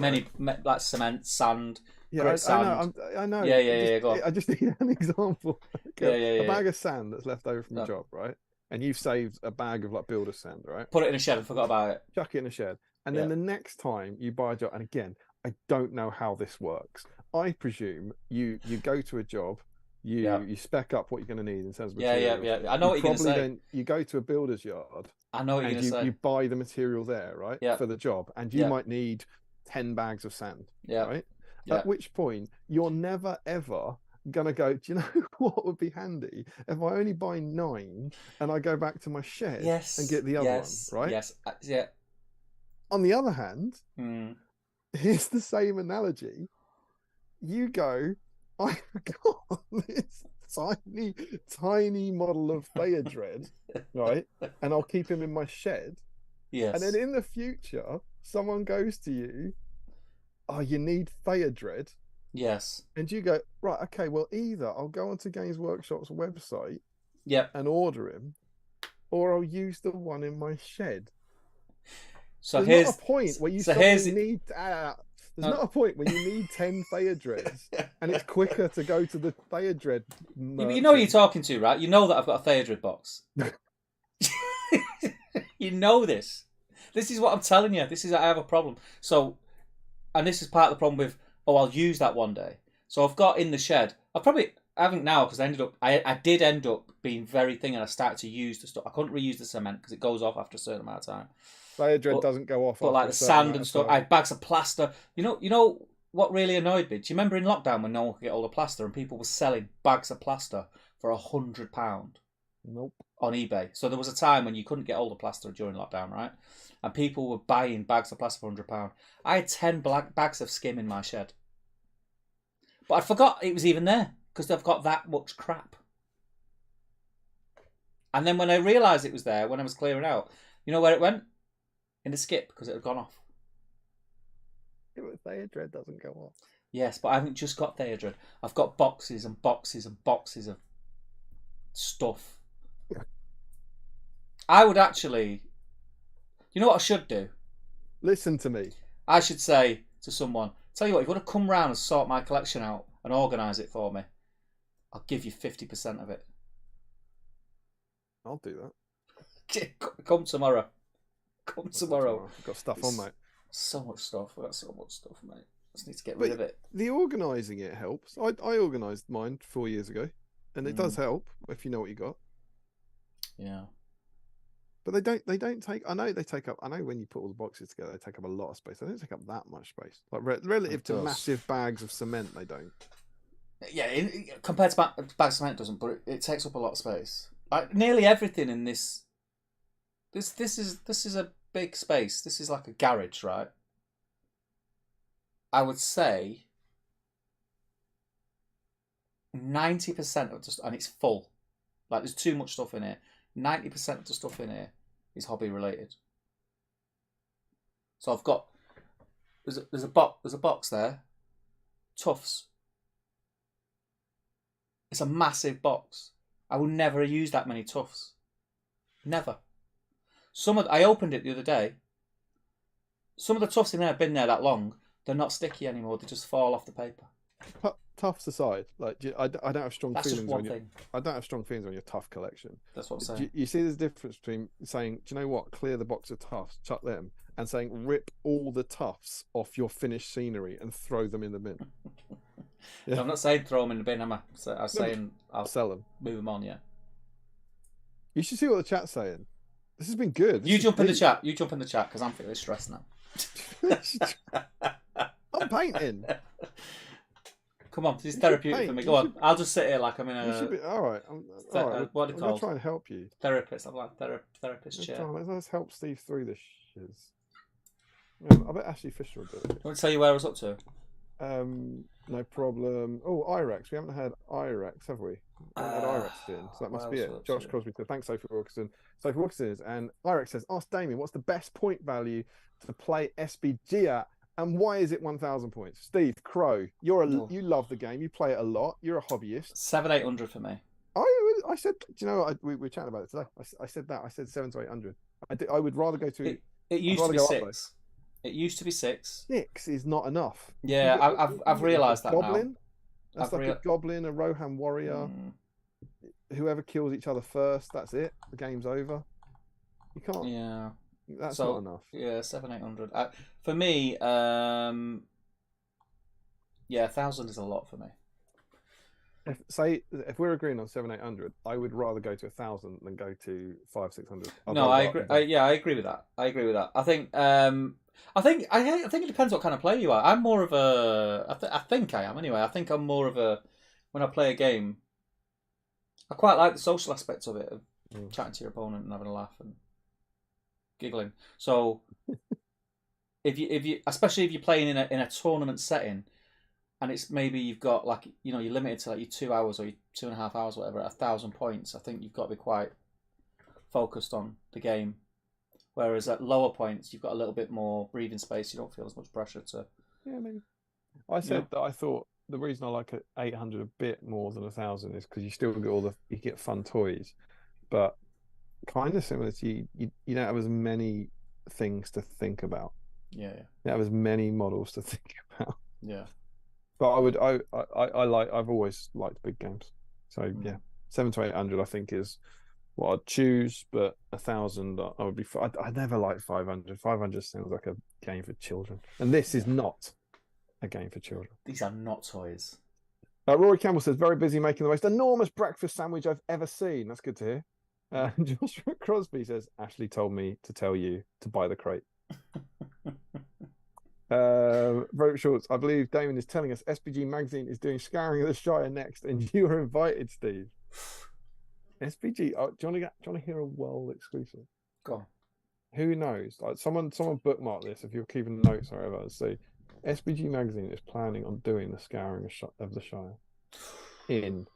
Like cement, sand. Yeah, sand. I know. Yeah. Go on. I just need an example. A bag of sand that's left over from a job, right? And you've saved a bag of like builder sand, right? Put it in a shed and forgot about it. Chuck it in a shed, and then the next time you buy a job, and again, I don't know how this works. I presume you go to a job. You spec up what you're going to need in terms of materials. Yeah. I know what you're going to say. Then you go to a builder's yard. I know what you're going to say. You buy the material there, right? Yeah. For the job, and you might need 10 bags of sand. Yeah. Right. Yeah. At which point you're never ever gonna go, do you know what would be handy if I only buy 9 and I go back to my shed and get the other one, right? Yes. Yeah. On the other hand, here's the same analogy. You go, I got this tiny model of Theodred, right? And I'll keep him in my shed. Yes. And then in the future, someone goes to you, oh, you need Theodred. Yes. And you go, right, okay, well, either I'll go onto Games Workshop's website and order him, or I'll use the one in my shed. So there's not a point where you need... There's not a point where you need 10 Theodreds, and it's quicker to go to the Theodred. You know who you're talking to, right? You know that I've got a Theodred box. You know this. This is what I'm telling you. I have a problem. So, and this is part of the problem with, I'll use that one day. So I've got in the shed. I haven't now because I did end up being very thin, and I started to use the stuff. I couldn't reuse the cement because it goes off after a certain amount of time. Layer dread doesn't go off. But after like a the certain sand amount and of stuff, time. I had bags of plaster. You know what really annoyed me? Do you remember in lockdown when no one could get all the plaster and people were selling bags of plaster for £100? Nope. On eBay. So there was a time when you couldn't get all the plaster during lockdown, right? And people were buying bags of plaster for £100. I had 10 bags of skim in my shed. But I forgot it was even there because they've got that much crap. And then when I realised it was there, when I was clearing out, you know where it went? In the skip because it had gone off. Layer dread doesn't go off. Yes, but I haven't just got Theodred. I've got boxes and boxes and boxes of stuff. I would actually... You know what I should do? Listen to me. I should say to someone, tell you what, if you want to come round and sort my collection out and organise it for me, I'll give you 50% of it. I'll do that. Come tomorrow. Come tomorrow. I've got stuff on, mate. So much stuff. I've got so much stuff, mate. I just need to get rid of it. The organising it helps. I organised mine 4 years ago, and it does help if you know what you got. Yeah. But they don't take. I know they take up. I know when you put all the boxes together, they take up a lot of space. They don't take up that much space. Like relative to massive bags of cement, they don't. Yeah, compared to bags of cement, it doesn't. But it takes up a lot of space. Like nearly everything in this. This is a big space. This is like a garage, right? I would say 90% of just, and it's full. Like there's too much stuff in here. 90% of the stuff in here is hobby related. So I've got there's a box there. Tufts. It's a massive box. I will never use that many tufts. Never. I opened it the other day. Some of the tufts in there have been there that long. They're not sticky anymore. They just fall off the paper. Tufts aside, like I don't have strong That's feelings just one on thing. I don't have strong feelings on your tough collection. That's what I'm saying. You see, there's a difference between saying, "Do you know what? Clear the box of tufts, chuck them," and saying, "Rip all the tufts off your finished scenery and throw them in the bin." Yeah. I'm not saying throw them in the bin, am I? I'm saying I'll sell them. Move them on, yeah. You should see what the chat's saying. This has been good. You jump in the chat. You jump in the chat because I'm feeling stressed now. I'm painting. Come on, this is therapeutic for me. Go on. I'll just sit here like I'm in a... You should be... All right. All right. What are I'm they going called? to try and help you. Therapist. I'm like therapist chair. Let's help Steve through this shiz. Yeah, I bet Ashley Fisher will do it. Do you want to tell you where I was up to? No problem. Oh, IREX. We haven't had IREX, have we? We haven't had IREX in, so that must be it. Josh Crosby said, thanks, Sophie Wilkinson. Sophie Wilkinson is, and IREX says, ask Damien, what's the best point value to play SBG at, and why is it 1,000 points? Steve Crow, you love the game. You play it a lot. You're a hobbyist. 700-800 for me. I said, do you know what? We were chatting about it today. I said that. I said 700 to 800. I would rather go to. It used to be 6. It used to be 6. 6 is not enough. Yeah, I've realised that goblin? now. That's like a goblin, a Rohan warrior. Whoever kills each other first, that's it. The game's over. You can't. Yeah. That's not enough. Yeah, 700-800. For me, 1,000 is a lot for me. If we're agreeing on 700-800, I would rather go to 1,000 than go to 500-600. No, I agree. I agree with that. I think it depends what kind of player you are. I'm more of a. I think I am anyway. I think I'm more of a. When I play a game, I quite like the social aspect of it, of chatting to your opponent and having a laugh and giggling. So, if you especially if you're playing in a tournament setting, and it's maybe you've got like you're limited to like your 2 hours or your 2.5 hours, whatever, at 1,000 points. I think you've got to be quite focused on the game. Whereas at lower points, you've got a little bit more breathing space. You don't feel as much pressure to. Yeah, maybe. I said that I thought the reason I like 800 a bit more than 1,000 is because you still get you get fun toys, but kind of similar to you don't have as many things to think about. Yeah. You don't have as many models to think about. Yeah. But I've always liked big games. So yeah, 700 to 800 I think is what I'd choose, but 1,000 I would be. I never liked 500. 500 sounds like a game for children, and this is not a game for children. These are not toys. Rory Campbell says, very busy making the most enormous breakfast sandwich I've ever seen. That's good to hear. Joshua Crosby says, Ashley told me to tell you to buy the crate. Robert Schultz, I believe Damon is telling us SBG magazine is doing Scouring of the Shire next, and you are invited, Steve. SBG, do you want to hear a world exclusive? Go on. Who knows? Like someone bookmark this if you're keeping notes or whatever. So, SBG magazine is planning on doing the Scouring of the Shire in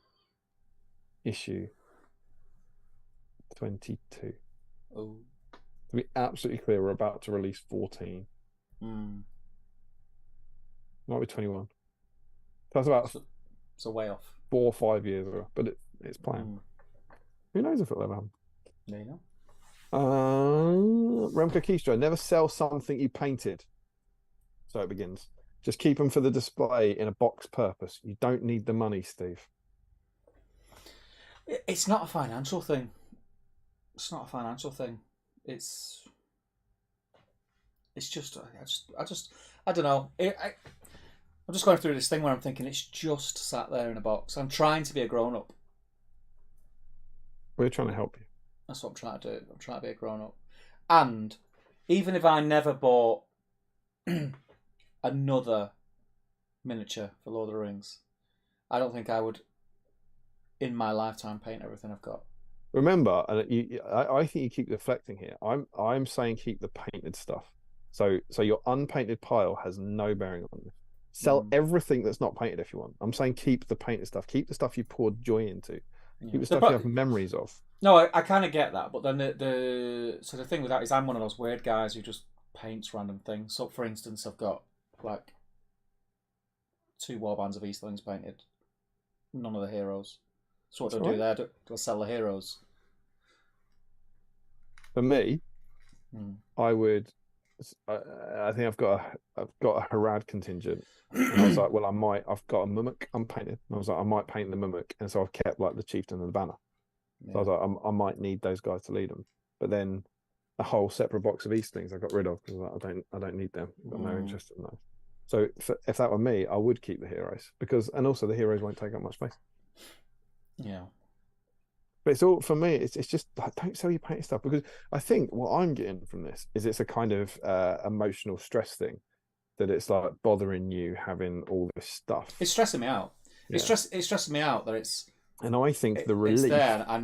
issue 22. Oh. To be absolutely clear, we're about to release 14. Might be 21. That's about so way off. 4 or 5 years ago, but it's planned. Who knows if it'll ever happen? There you go. Remco Keystra, never sell something you painted. So it begins. Just keep them for the display in a box purpose. You don't need the money, Steve. It's not a financial thing. It's not a financial thing. It's just I don't know. I'm just going through this thing where I'm thinking it's just sat there in a box. I'm trying to be a grown-up. We're trying to help you. That's what I'm trying to do. I'm trying to be a grown-up. And even if I never bought another miniature for Lord of the Rings, I don't think I would, in my lifetime, paint everything I've got. Remember, and I think you keep deflecting here. I'm saying keep the painted stuff. So your unpainted pile has no bearing on this. Sell everything that's not painted if you want. I'm saying keep the painted stuff. Keep the stuff you poured joy into. Yeah. Keep the stuff you have memories of. No, I kind of get that, but then the thing with that is I'm one of those weird guys who just paints random things. So, for instance, I've got like 2 warbands of Eastlings painted, none of the heroes. So what do I do there? Do I sell the heroes? For me, I would. I think I've got a Harad contingent, and I was like, well, I've got a Mumuk unpainted, and I was like, I might paint the Mumuk, and so I've kept like the chieftain and the banner. Yeah. So I was like, I might need those guys to lead them, but then a whole separate box of Eastlings I got rid of because like, I don't need them. I've got no interest in those. So if that were me, I would keep the heroes and also the heroes won't take up much space. Yeah. But it's all for me. It's just like, don't sell your painted stuff, because I think what I'm getting from this is it's a kind of emotional stress thing, that it's like bothering you having all this stuff. It's stressing me out. Yeah. It's stressing me out that it's. And I think the relief. It's there. I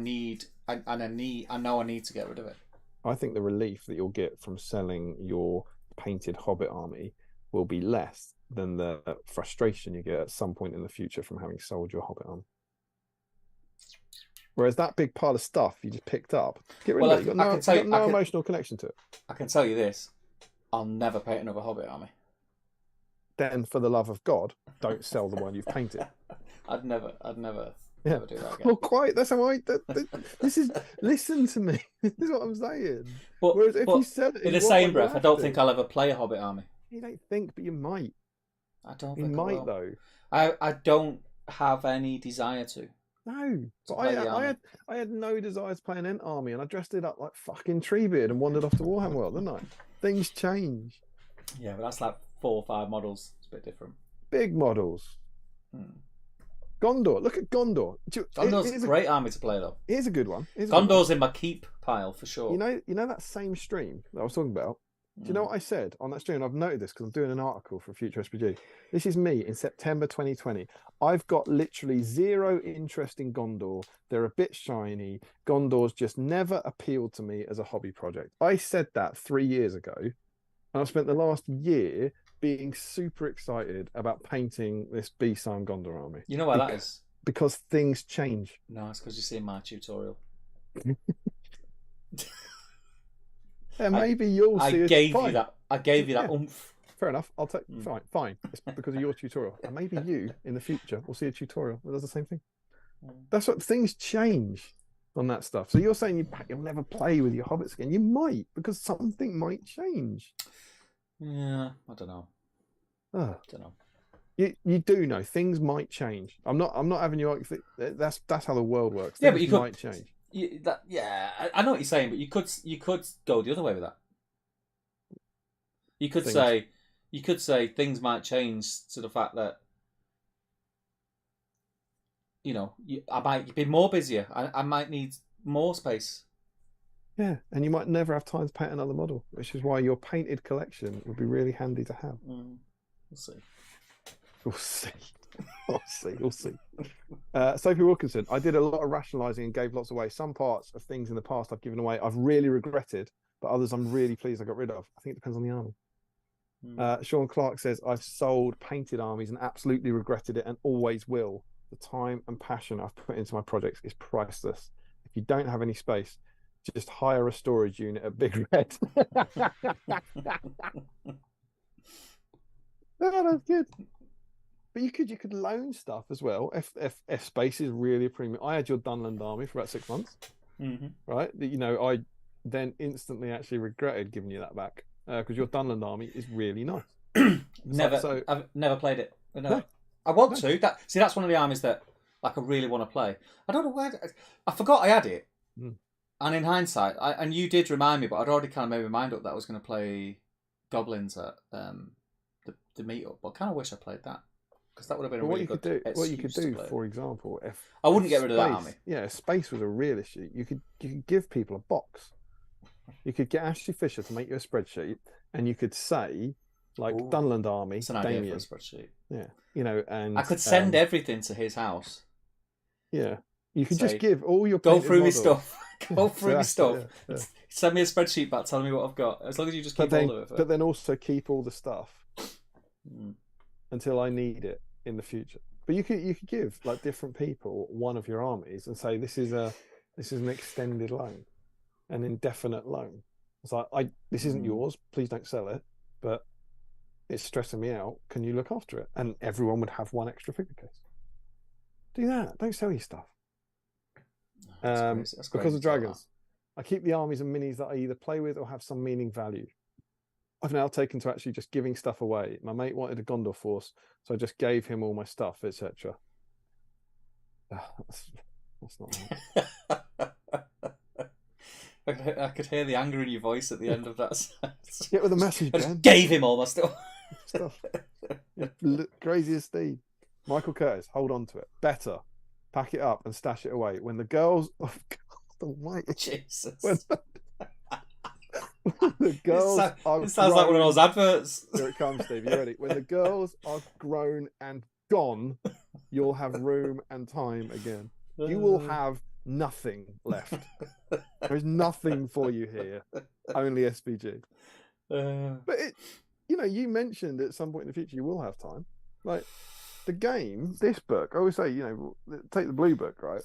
know I need to get rid of it. I think the relief that you'll get from selling your painted Hobbit army will be less than the frustration you get at some point in the future from having sold your Hobbit army. Whereas that big pile of stuff you just picked up, get rid of it. You've got no emotional connection to it. I can tell you this: I'll never paint another Hobbit army. Then, for the love of God, don't sell the one you've painted. I'd never do that again. Well, quite. That's how this is. Listen to me. This is what I'm saying. But, whereas if you sell it in the same breath, I don't think I'll ever play a Hobbit army. You don't think, but you might. I don't. You might though. I don't have any desire to. No, but I had no desire to play an Ent army, and I dressed it up like fucking Treebeard and wandered off to Warhammer World, didn't I? Things change. Yeah, but that's like 4 or 5 models. It's a bit different. Big models. Gondor. Look at Gondor. Gondor's a great army to play, though. Here's a good one. Gondor's in my keep pile for sure. You know that same stream that I was talking about? Do you know what I said on that stream? I've noted this because I'm doing an article for Future SBG. This is me in September 2020. I've got literally 0 interest in Gondor. They're a bit shiny. Gondor's just never appealed to me as a hobby project. I said that 3 years ago, and I've spent the last year being super excited about painting this BSIME Gondor army. You know why that is? Because things change. No, it's because you've seen my tutorial. Yeah, maybe you'll see. I gave you that oomph. Fair enough. I'll take. Fine. It's because of your tutorial, and maybe you in the future will see a tutorial that does the same thing. That's what things change on that stuff. So you're saying you'll never play with your hobbits again? You might, because something might change. Yeah, I don't know. I don't know. You do know things might change. I'm not having you. That's how the world works. Yeah, but you might change. I know what you're saying, but you could go the other way with that. You could say things might change to the fact that you know, I might be more busier. I might need more space. Yeah, and you might never have time to paint another model, which is why your painted collection would be really handy to have. We'll see. We'll see. We'll see. Sophie Wilkinson, I did a lot of rationalising and gave lots away. Some parts of things in the past I've given away I've really regretted, but others I'm really pleased I got rid of. I think it depends on the army. Sean Clark says, I've sold painted armies and absolutely regretted it and always will. The time and passion I've put into my projects is priceless. If you don't have any space, just hire a storage unit at Big Red. Oh, that's good. But you could loan stuff as well. If space is really a premium. I had your Dunland army for about 6 months, right? You know, I then instantly actually regretted giving you that back because your Dunland army is really nice. I've never played it. No. I want to. That's one of the armies that like I really want to play. I don't know where. I forgot I had it. And in hindsight, and you did remind me, but I'd already kind of made my mind up that I was going to play Goblins at the meetup. But I kind of wish I played that because that would have been what you could do, for example, if I wouldn't get rid of that army. Yeah, space was a real issue. You could give people a box. You could get Ashley Fisher to make you a spreadsheet, and you could say like Dunland army. It's an idea for a spreadsheet. Yeah, you know, and I could send everything to his house. Yeah, you could just give all your go through my stuff. Go through my stuff. Yeah. Send me a spreadsheet back telling me what I've got. As long as you just keep hold of it. But then also keep all the stuff until I need it in the future. But you could give like different people one of your armies and say this is an extended loan, an indefinite loan. It's like this isn't yours. Please don't sell it. But it's stressing me out. Can you look after it? And everyone would have one extra figure case. Do that. Don't sell your stuff. That's because of dragons. I keep the armies and minis that I either play with or have some meaning value. I've now taken to actually just giving stuff away. My mate wanted a Gondor force, so I just gave him all my stuff, etc. That's not right. I could hear the anger in your voice at the end of that sentence. Get with the message, Ben. I just gave him all my stuff. Craziest Steve. Michael Curtis, hold on to it. Better. Pack it up and stash it away. When the girls... Oh, God almighty. Jesus. When the girls it sounds like one of those adverts. Here it comes, Steve. You ready? When the girls are grown and gone, you'll have room and time again. You will have nothing left. There's nothing for you here. Only SBG. But you mentioned at some point in the future you will have time. Like the game, this book, I always say, take the blue book, right?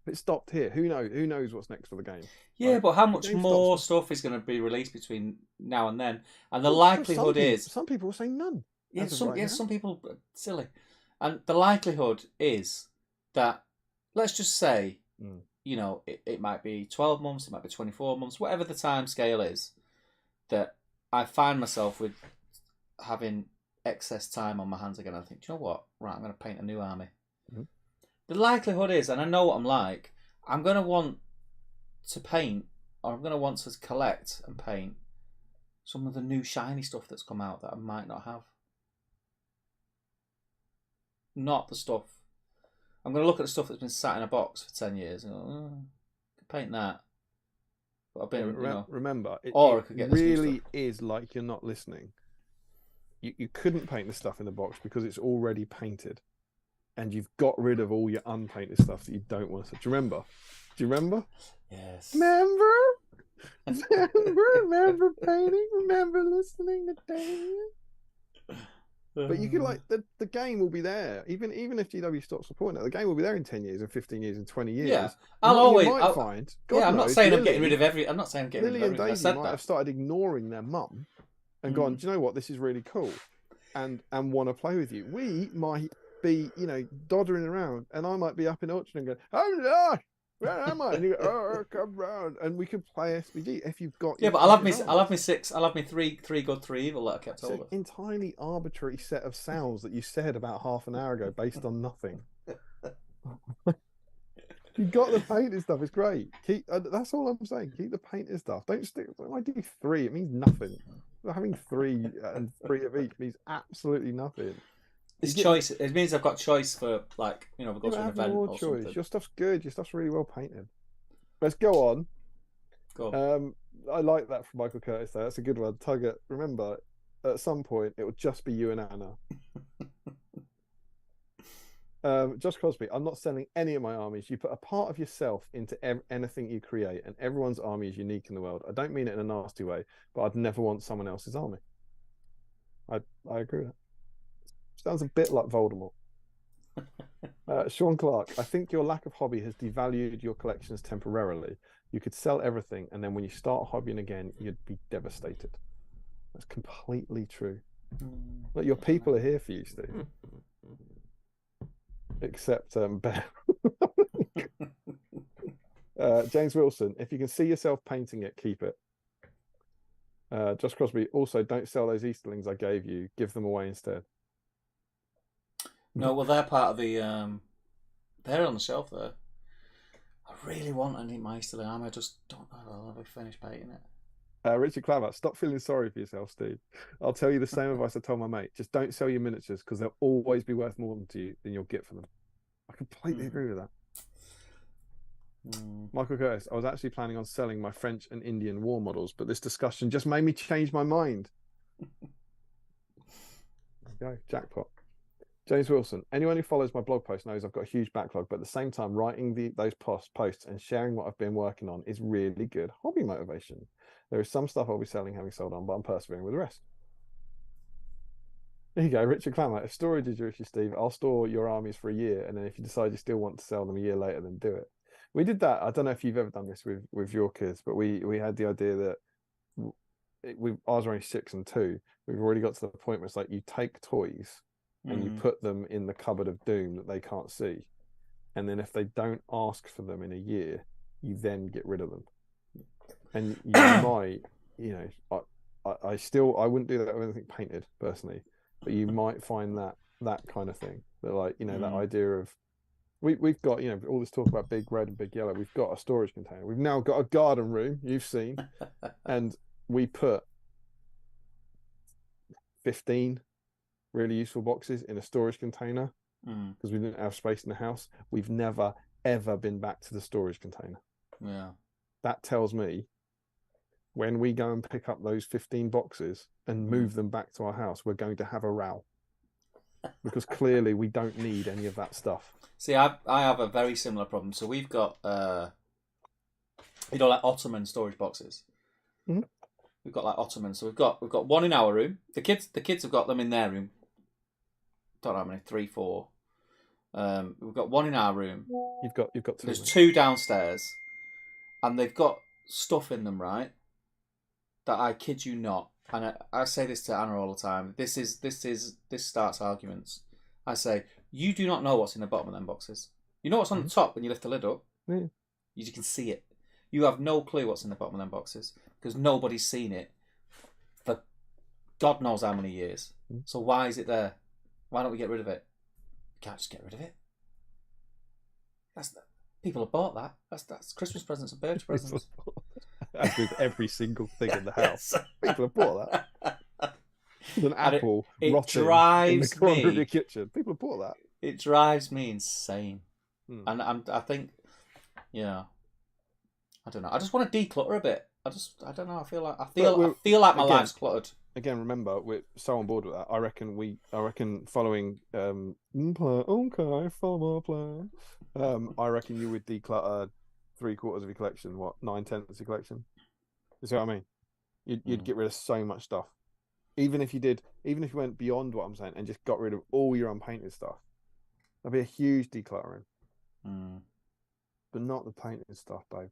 It stopped here. Who knows what's next for the game? Yeah, right? but how much more stuff is going to be released between now and then? And the likelihood is... Some people will say none. Yeah, some people are silly. And the likelihood is that, let's just say, it might be 12 months, it might be 24 months, whatever the time scale is, that I find myself with having excess time on my hands again. I think, do you know what? Right, I'm going to paint a new army. The likelihood is, and I know what I'm like, I'm going to want to paint, or I'm going to want to collect and paint some of the new shiny stuff that's come out that I might not have. Not the stuff. I'm going to look at the stuff that's been sat in a box for 10 years and go, I could paint that. But I've been, remember, it get really is like you're not listening. You couldn't paint the stuff in the box because it's already painted. And you've got rid of all your unpainted stuff that you don't want to. Do you remember? Yes. Remember painting? Remember listening to Damien? But you could the game will be there. Even if GW stops supporting it, the game will be there in 10 years and 15 years and 20 years. Yeah. I'm not saying I'm getting rid of every. I'm not saying I'm getting rid of everything. Daisy might have started ignoring their mum and gone, do you know what? This is really cool, and want to play with you. We might be, doddering around, and I might be up in Orchard and go, oh no, where am I? And you go, oh, come round, and we can play SBG if you've got. Yeah, but I'll have me three good, 3 evil that I kept hold of. Entirely arbitrary set of sounds that you said about half an hour ago, based on nothing. You've got the painted stuff. It's great. That's all I'm saying. Keep the painted stuff. Don't stick. I do 3. It means nothing. Having 3 and 3 of each means absolutely nothing. It's choice. It means I've got choice for, like, we go You to an have event more or choice. something. Your stuff's good. Your stuff's really well painted. Let's go on. Go on. I like that from Michael Curtis, though. That's a good one. Tugget, remember, at some point, it will just be you and Anna. Josh Crosby, I'm not selling any of my armies. You put a part of yourself into anything you create, and everyone's army is unique in the world. I don't mean it in a nasty way, but I'd never want someone else's army. I agree with that. Sounds a bit like Voldemort. Sean Clark, I think your lack of hobby has devalued your collections temporarily. You could sell everything, and then when you start hobbying again, you'd be devastated. That's completely true. Look, your people are here for you, Steve. Except Bear. James Wilson, if you can see yourself painting it, keep it. Josh Crosby, also don't sell those Easterlings I gave you. Give them away instead. No, well, they're part of the. They're on the shelf there. I really want an my Easterling army. I just don't know. I'll never finish painting it. Richard Claver, stop feeling sorry for yourself, Steve. I'll tell you the same advice I told my mate. Just don't sell your miniatures because they'll always be worth more to you than you'll get for them. I completely agree with that. Michael Curtis, I was actually planning on selling my French and Indian war models, but this discussion just made me change my mind. Go, jackpot. James Wilson, anyone who follows my blog post knows I've got a huge backlog, but at the same time, writing those posts and sharing what I've been working on is really good hobby motivation. There is some stuff I'll be selling, having sold on, but I'm persevering with the rest. There you go, Richard Clammer. If storage is your issue, Steve, I'll store your armies for a year, and then if you decide you still want to sell them a year later, then do it. We did that. I don't know if you've ever done this with your kids, but we had the idea that ours are only 6 and 2. We've already got to the point where it's like you take toys and you put them in the cupboard of doom that they can't see, and then if they don't ask for them in a year, you then get rid of them. And you might, I wouldn't do that with anything painted personally, but you might find that kind of thing, that like that idea of we've got all this talk about big red and big yellow. We've got a storage container. We've now got a garden room. You've seen, and we put 15 really useful boxes in a storage container because we didn't have space in the house. We've never ever been back to the storage container. Yeah, that tells me when we go and pick up those 15 boxes and move them back to our house, we're going to have a row because clearly we don't need any of that stuff. See, I have a very similar problem. So we've got like Ottoman storage boxes. We've got like Ottomans. So we've got one in our room. The kids have got them in their room. Don't know how many, 3, 4. We've got one in our room. You've got 2. There's 2 downstairs, and they've got stuff in them, right? That I kid you not, and I say this to Anna all the time. This starts arguments. I say, you do not know what's in the bottom of them boxes. You know what's on the top when you lift the lid up. Yeah. You can see it. You have no clue what's in the bottom of them boxes because nobody's seen it for God knows how many years. So why is it there? Why don't we get rid of it? We can't just get rid of it. People have bought that. That's Christmas presents and birthday presents. As with every single thing in the house. People have bought that. There's an apple rotting in the corner of your kitchen. People have bought that. It drives me insane. And I think, I don't know. I just want to declutter a bit. I don't know. I feel like my life's cluttered. Again, remember, we're so on board with that. I reckon following okay, follow my plan. I reckon you would declutter 3/4 of your collection. What, 9/10 of your collection? You see what I mean? You'd get rid of so much stuff. Even if you went beyond what I'm saying and just got rid of all your unpainted stuff, that'd be a huge decluttering. But not the painted stuff, babe.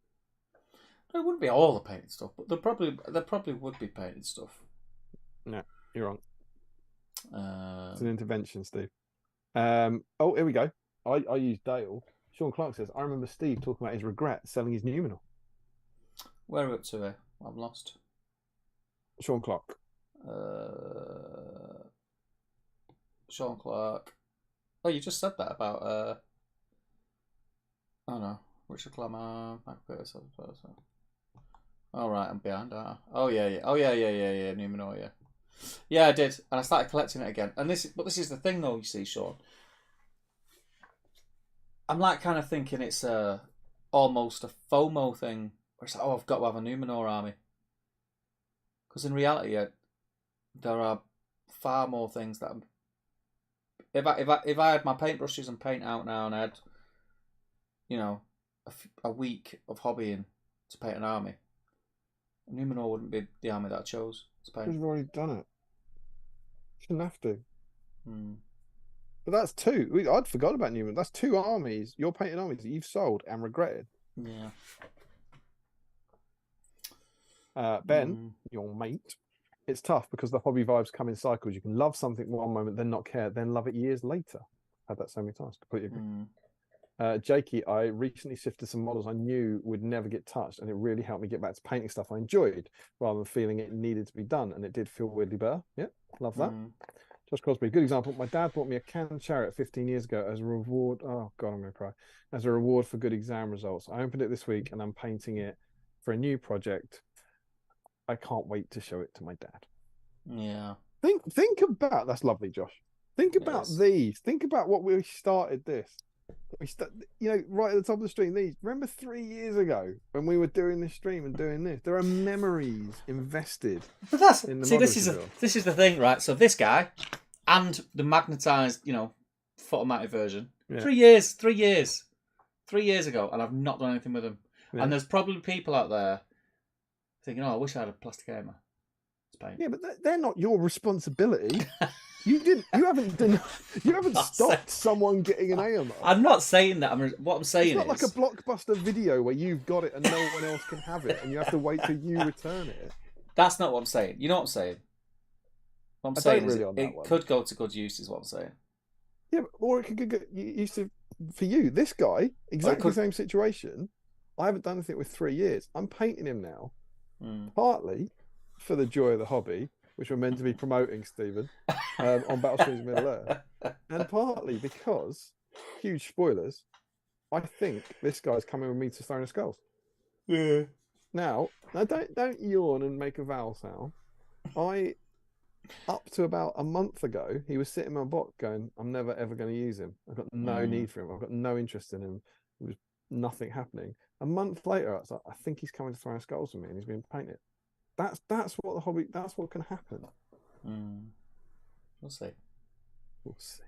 It wouldn't be all the painted stuff, but there probably would be painted stuff. No, you're wrong. It's an Um, intervention, Steve. Oh, here we go. I use Dale. Sean Clark says, I remember Steve talking about his regret selling his Numenor. where are we up to here? I'm lost. Sean Clark. Sean Clark. Oh, you just said that about. Oh no, Richard Clemmer, Mike Pearson. All right, I'm behind. Oh yeah. Numenor, yeah. Yeah, I did, and I started collecting it again. And this is the thing, though. You see, Sean, I'm like kind of thinking it's almost a FOMO thing, where it's like, oh, I've got to have a Numenor army. Because in reality, there are far more things that I'm... If I had my paintbrushes and paint out now, and I had, you know, a week of hobbying to paint an army, Numenor wouldn't be the army that I chose to paint. You've already done it. Shouldn't have to. Hmm. But that's two. I'd forgot about Newman. That's two armies. You're painting armies that you've sold and regretted. Yeah. Ben, your mate. It's tough because the hobby vibes come in cycles. You can love something one moment, then not care, then love it years later. Had that so many times. Completely agree. Jakey, I recently shifted some models I knew would never get touched, and it really helped me get back to painting stuff I enjoyed rather than feeling it needed to be done. And it did feel weirdly better. Yeah, love that. Josh Crosby, good example. My dad bought me a Can Chariot 15 years ago as a reward. Oh, God, I'm going to cry. As a reward for good exam results. I opened it this week and I'm painting it for a new project. I can't wait to show it to my dad. Yeah. Think about, that's lovely, Josh. Think about these. Think about what we started this. Right at the top of the stream, these. Remember 3 years ago when we were doing this stream and doing this? There are memories invested. But that's in the this is the thing, right? So this guy and the magnetized, photomatic version. Yeah. 3 years ago, and I've not done anything with them. Yeah. And there's probably people out there thinking, "Oh, I wish I had a plastic hammer to paint." Yeah, but they're not your responsibility. You haven't stopped someone getting an AMR. I'm not saying that. What I'm saying it's not like a Blockbuster video where you've got it and no one else can have it, and you have to wait till you return it. That's not what I'm saying. You know what I'm saying? What I'm saying is it could go to good use, is what I'm saying. Yeah, or it could get used to for you. This guy, exactly the same situation. I haven't done anything with 3 years. I'm painting him now, partly for the joy of the hobby, which we're meant to be promoting, Stephen, on Battlescreens Middle-earth, and partly because, huge spoilers, I think this guy's coming with me to Throne of Skulls. Yeah. Now don't yawn and make a vowel sound. Up to about a month ago, he was sitting in my box going, I'm never ever going to use him. I've got no need for him. I've got no interest in him. There was nothing happening. A month later, I was like, I think he's coming to Throne of Skulls with me, and he's been painted. That's what the hobby. That's what can happen. We'll see. We'll see.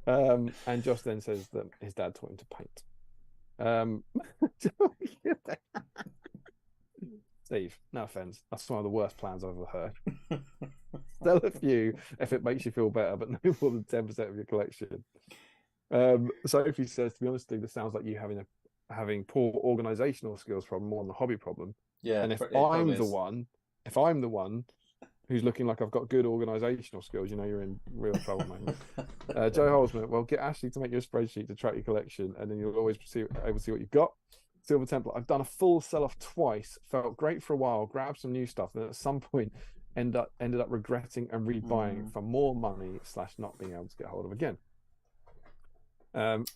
And Josh then says that his dad taught him to paint. Steve, no offense, that's one of the worst plans I've ever heard. Sell a few if it makes you feel better, but no more than 10% of your collection. Sophie says, to be honest, Steve, this sounds like you having poor organizational skills problem more than the hobby problem. Yeah. And if I'm the one who's looking like I've got good organizational skills, you're in real trouble, man. Joe Holzman, well, get Ashley to make you a spreadsheet to track your collection, and then you'll always be able to see what you've got. Silver Temple, I've done a full sell-off twice, felt great for a while, grabbed some new stuff, and then at some point ended up regretting and rebuying for more money / not being able to get hold of again.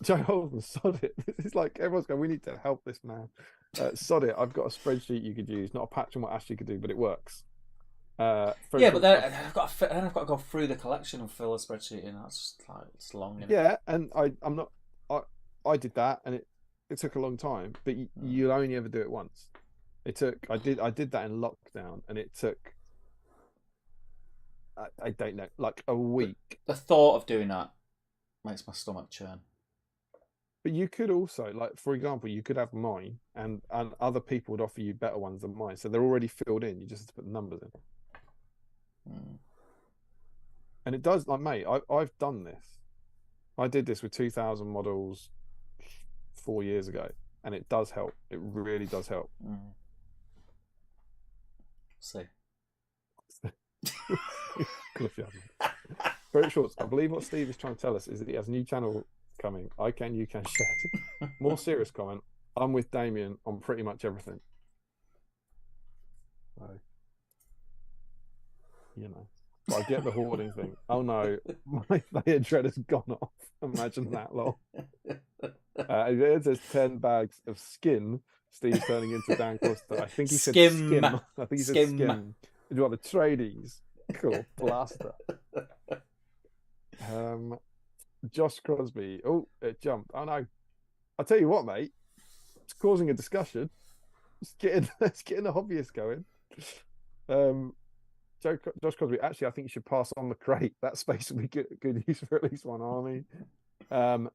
Joe Holden, sod it. This is like everyone's going, we need to help this man. Sod it. I've got a spreadsheet you could use, not a patch on what Ashley could do, but it works. But then I've got to go through the collection and fill a spreadsheet in. That's just like, it's long. Isn't it? Yeah, and I did that, and it took a long time, but you'll only ever do it once. I did that in lockdown, and it took I don't know, like a week. The thought of doing that makes my stomach churn. But you could also, like, for example, you could have mine, and other people would offer you better ones than mine, so they're already filled in. You just have to put the numbers in. And it does, like, mate, I've done this. I did this with 2,000 models 4 years ago, and it does help. It really does help. See. Very short. I believe what Steve is trying to tell us is that he has a new channel coming. You can shed. More serious comment. I'm with Damien on pretty much everything. So, But I get the hoarding thing. Oh no, my layer dread has gone off. Imagine that long. It says 10 bags of skin. Steve's turning into Dan Costa. I think he said skim. I think he said skim. Do you want the tradies? Cool. Blaster. Josh Crosby. Oh, it jumped. Oh no. I'll tell you what, mate. It's causing a discussion. Let's getting the hobbyists going. Josh Crosby, actually, I think you should pass on the crate. That space will be good use for at least one army.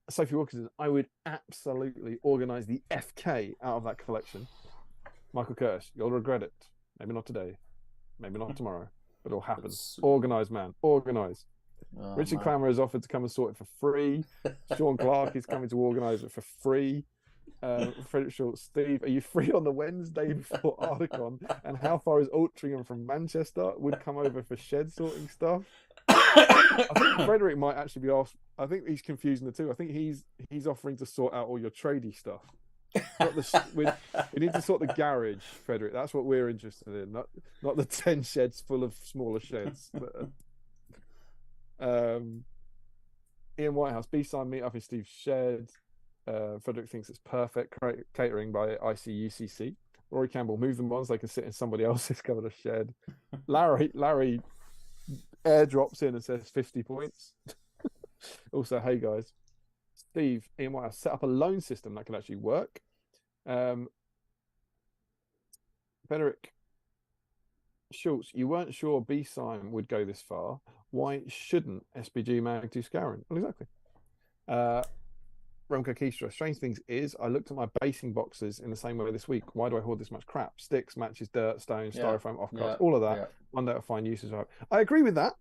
Sophie Wilkinson, I would absolutely organise the FK out of that collection. Michael Kirsch, you'll regret it. Maybe not today, maybe not tomorrow, but it'll happen. Organise, man. Organise. Oh, Richard Clammer has offered to come and sort it for free. Sean Clark is coming to organise it for free. Frederick Schultz, Steve, are you free on the Wednesday before Ardicon? And how far is Altrincham from Manchester? Would come over for shed sorting stuff. I think Frederick might actually be asked. I think he's confusing the two. I think he's offering to sort out all your tradie stuff. We need to sort the garage, Frederick. That's what we're interested in. Not the 10 sheds full of smaller sheds. Ian Whitehouse, BSIME meet up in Steve's shed. Frederick thinks it's perfect catering by ICUCC. Rory Campbell, move them on so they can sit in somebody else's covered a shed. Larry airdrops in and says 50 points. Also, hey guys, Steve, Ian Whitehouse, set up a loan system that can actually work. Frederick Schultz, you weren't sure BSIME would go this far. Why shouldn't SBG mag do scouring? Well, exactly. Remco Keystra, strange things is I looked at my basing boxes in the same way this week. Why do I hoard this much crap? Sticks, matches, dirt, stone, styrofoam, off-cards, all of that. One day I'll find uses of it. I agree with that.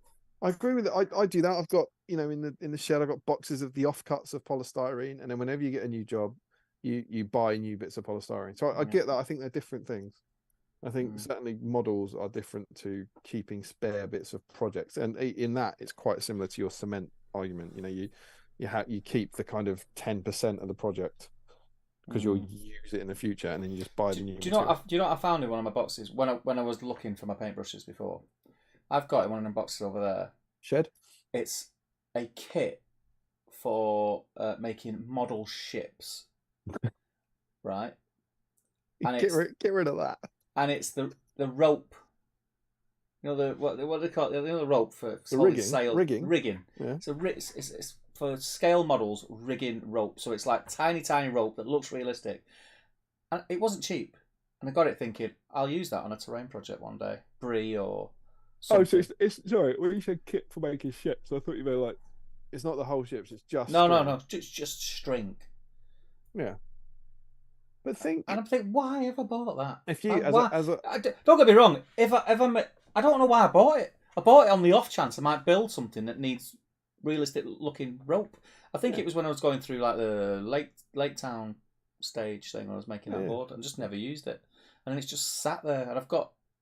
I do that. I've got, in the shed, I've got boxes of the offcuts of polystyrene, and then whenever you get a new job, you buy new bits of polystyrene. So I get that. I think they're different things. I think certainly models are different to keeping spare bits of projects, and in that it's quite similar to your cement argument. You keep the kind of 10% of the project because you'll use it in the future, and then you just buy the new. Do you know what I found in one of my boxes when I was looking for my paintbrushes before? I've got it in one of the boxes over there. Shed. It's a kit for making model ships, right? And get rid of that. And it's the rope. What do they call it? The rope for the rigging. Yeah. So it's for scale models, rigging rope. So it's like tiny rope that looks realistic. And it wasn't cheap. And I got it thinking, I'll use that on a terrain project one day. Brie or something. Oh, so it's sorry, when you said kit for making ships, I thought you meant like it's not the whole ships, it's just No. It's just string. Yeah. But I'm thinking, why have I bought that? If you don't get me wrong, if I don't know why I bought it. I bought it on the off chance I might build something that needs realistic looking rope. I think it was when I was going through like the Lake Town stage thing when I was making that board and just never used it. And then it's just sat there, and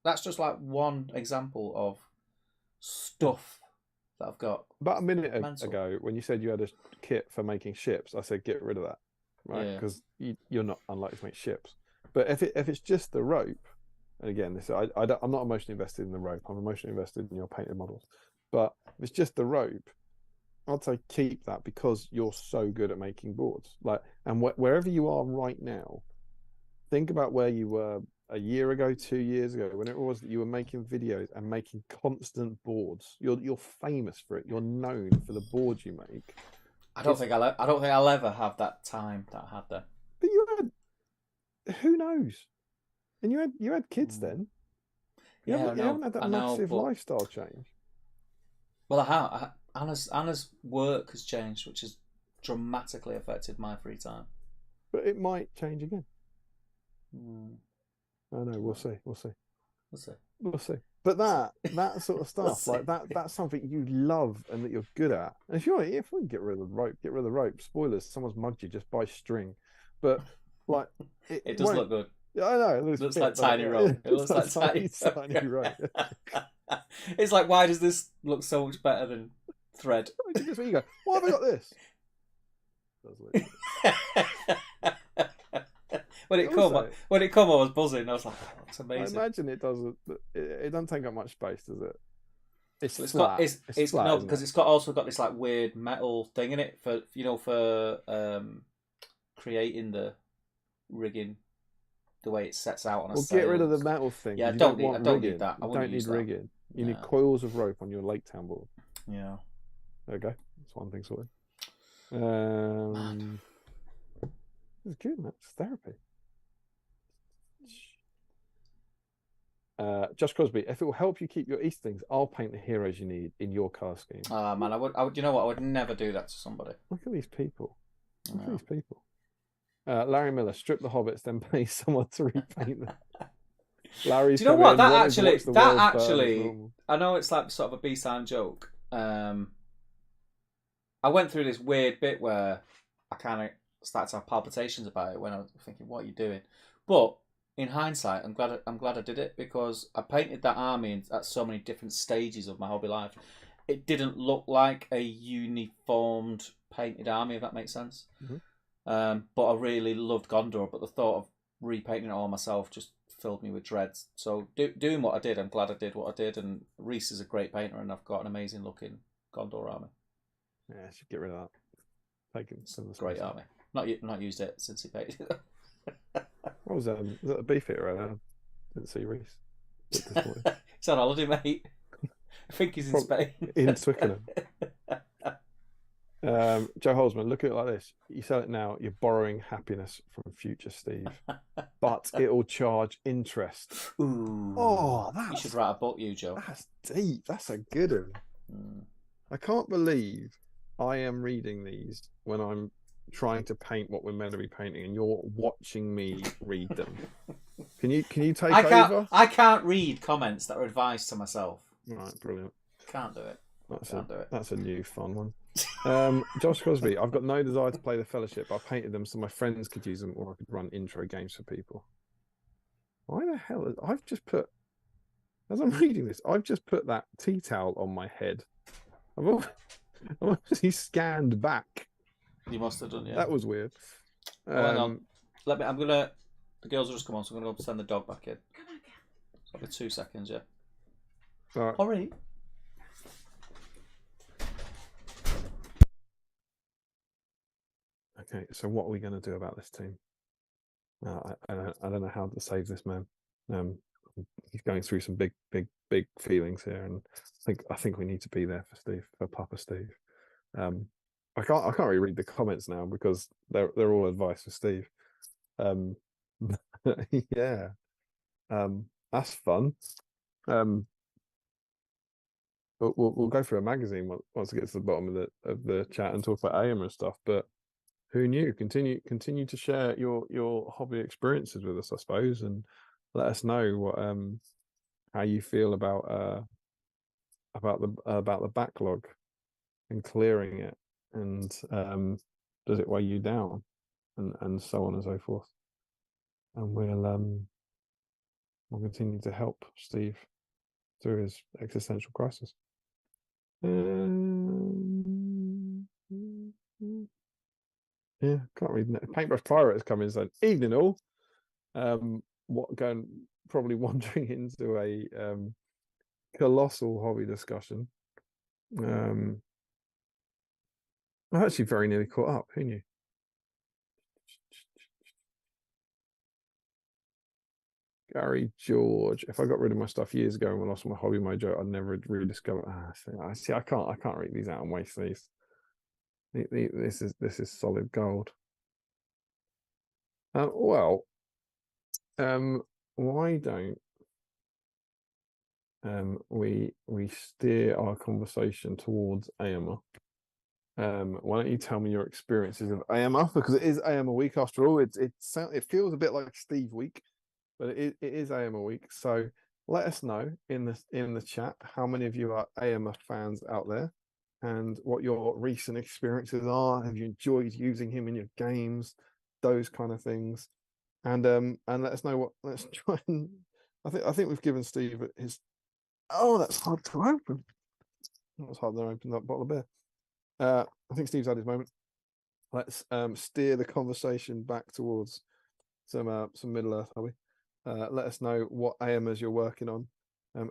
that's just like one example of stuff that I've got. About a minute ago, when you said you had a kit for making ships, I said get rid of that, right? Because you're not unlikely to make ships. But if it's just the rope, and again, I'm not emotionally invested in the rope. I'm emotionally invested in your painted models. But if it's just the rope, I'd say keep that because you're so good at making boards. And wherever you are right now, think about where you were a year ago, 2 years ago, when it was that you were making videos and making constant boards. You're famous for it. You're known for the boards you make. I don't think I'll ever have that time that I had there. But you had, who knows? And you had kids then. You haven't had that massive lifestyle change. Well, I have. Anna's work has changed, which has dramatically affected my free time. But it might change again. I know. We'll see. But that sort of stuff, that's something you love and that you're good at. And if we can get rid of the rope. Spoilers: someone's mugged you. Just buy string. But it does look good. Yeah, I know. It looks like tiny rope. It looks like tiny rope. It's like, why does this look so much better than thread? Just when you go, why have I got this? When it come, I was buzzing. I was like, oh, that's amazing. I imagine it doesn't take up much space, does it? It's So flat. it's flat, no, isn't because it? it's got also got this like weird metal thing in it for creating the rigging the way it sets out on a Well, sail. get rid of the metal thing Yeah, because you don't want I don't need rigging. that. I You wouldn't don't use need that. rigging. You need No. coils of rope on your lake town board. Yeah. There we go. That's one thing sorted. It's good, man. It's therapy. Josh Crosby, if it will help you keep your Easterlings, I'll paint the heroes you need in your colour scheme. Man, I would. You know what? I would never do that to somebody. Look at these people. Look at No. these people. Larry Miller, strip the hobbits, then pay someone to repaint them. Larry's Do you know what? in, That wanting to actually, watch the world burn as I normal. know it's like sort of a B-side joke. I went through this weird bit where I kind of started to have palpitations about it when I was thinking, "What are you doing?" But in hindsight, I'm glad I did it because I painted that army at so many different stages of my hobby life. It didn't look like a uniformed painted army, if that makes sense. Mm-hmm. But I really loved Gondor, but the thought of repainting it all myself just filled me with dreads. So doing what I did, I'm glad I did what I did. And Reese is a great painter, and I've got an amazing looking Gondor army. Yeah, I should get rid of that. Taking some of the Great space army. Not used it since he painted it. What was that? Was that a beef eater right now? Didn't see Reese. He's on holiday, mate. I think he's in Spain. In Twickenham. Joe Holzman, look at it like this. You sell it now, you're borrowing happiness from future Steve. But it'll charge interest. Ooh. Oh, you should write a book, you, Joe. That's deep. That's a good one. I can't believe I am reading these when I'm trying to paint what we're meant to be painting, and you're watching me read them. Can you take over? I can't read comments that are advice to myself. Right, brilliant. Can't do it. That's a new fun one. Josh Crosby, I've got no desire to play the Fellowship. I painted them so my friends could use them, or I could run intro games for people. Why the hell? I've just put, as I'm reading this, I've just put that tea towel on my head. I've obviously scanned back. You must have done, yeah. That was weird. Hang on. The girls will just come on, so I'm gonna go send the dog back in. So I'll be 2 seconds, yeah. All right. Okay, so what are we going to do about this team? I don't know how to save this man. He's going through some big feelings here, and I think we need to be there for Steve, for Papa Steve. I can't really read the comments now because they're all advice for Steve. Yeah, that's fun. But we'll go through a magazine once we get to the bottom of the chat and talk about Eomer and stuff. But who knew? Continue to share your hobby experiences with us, I suppose, and let us know what how you feel about the backlog and clearing it, and does it weigh you down, and so on and so forth. And we'll continue to help Steve through his existential crisis. Yeah, can't read that. Paintbrush Pirate has come in saying, "Evening all." Probably wandering into a colossal hobby discussion. I'm actually very nearly caught up. Who knew? Gary George. If I got rid of my stuff years ago and lost my hobby mojo, I'd never rediscover. I can't read these out and waste these. This is solid gold. Why don't we steer our conversation towards Eomer? Why don't you tell me your experiences of Eomer, because it is Eomer week after all. It feels a bit like Steve week, but it is Eomer week. So let us know in the chat how many of you are Eomer fans out there, and what your recent experiences are. Have you enjoyed using him in your games? Those kind of things. And let us know what. Let's try and. I think we've given Steve his. Oh, that's hard to open. That was hard to open that bottle of beer. I think Steve's had his moment. Let's steer the conversation back towards some Middle Earth hobby. Let us know what Eomers you're working on.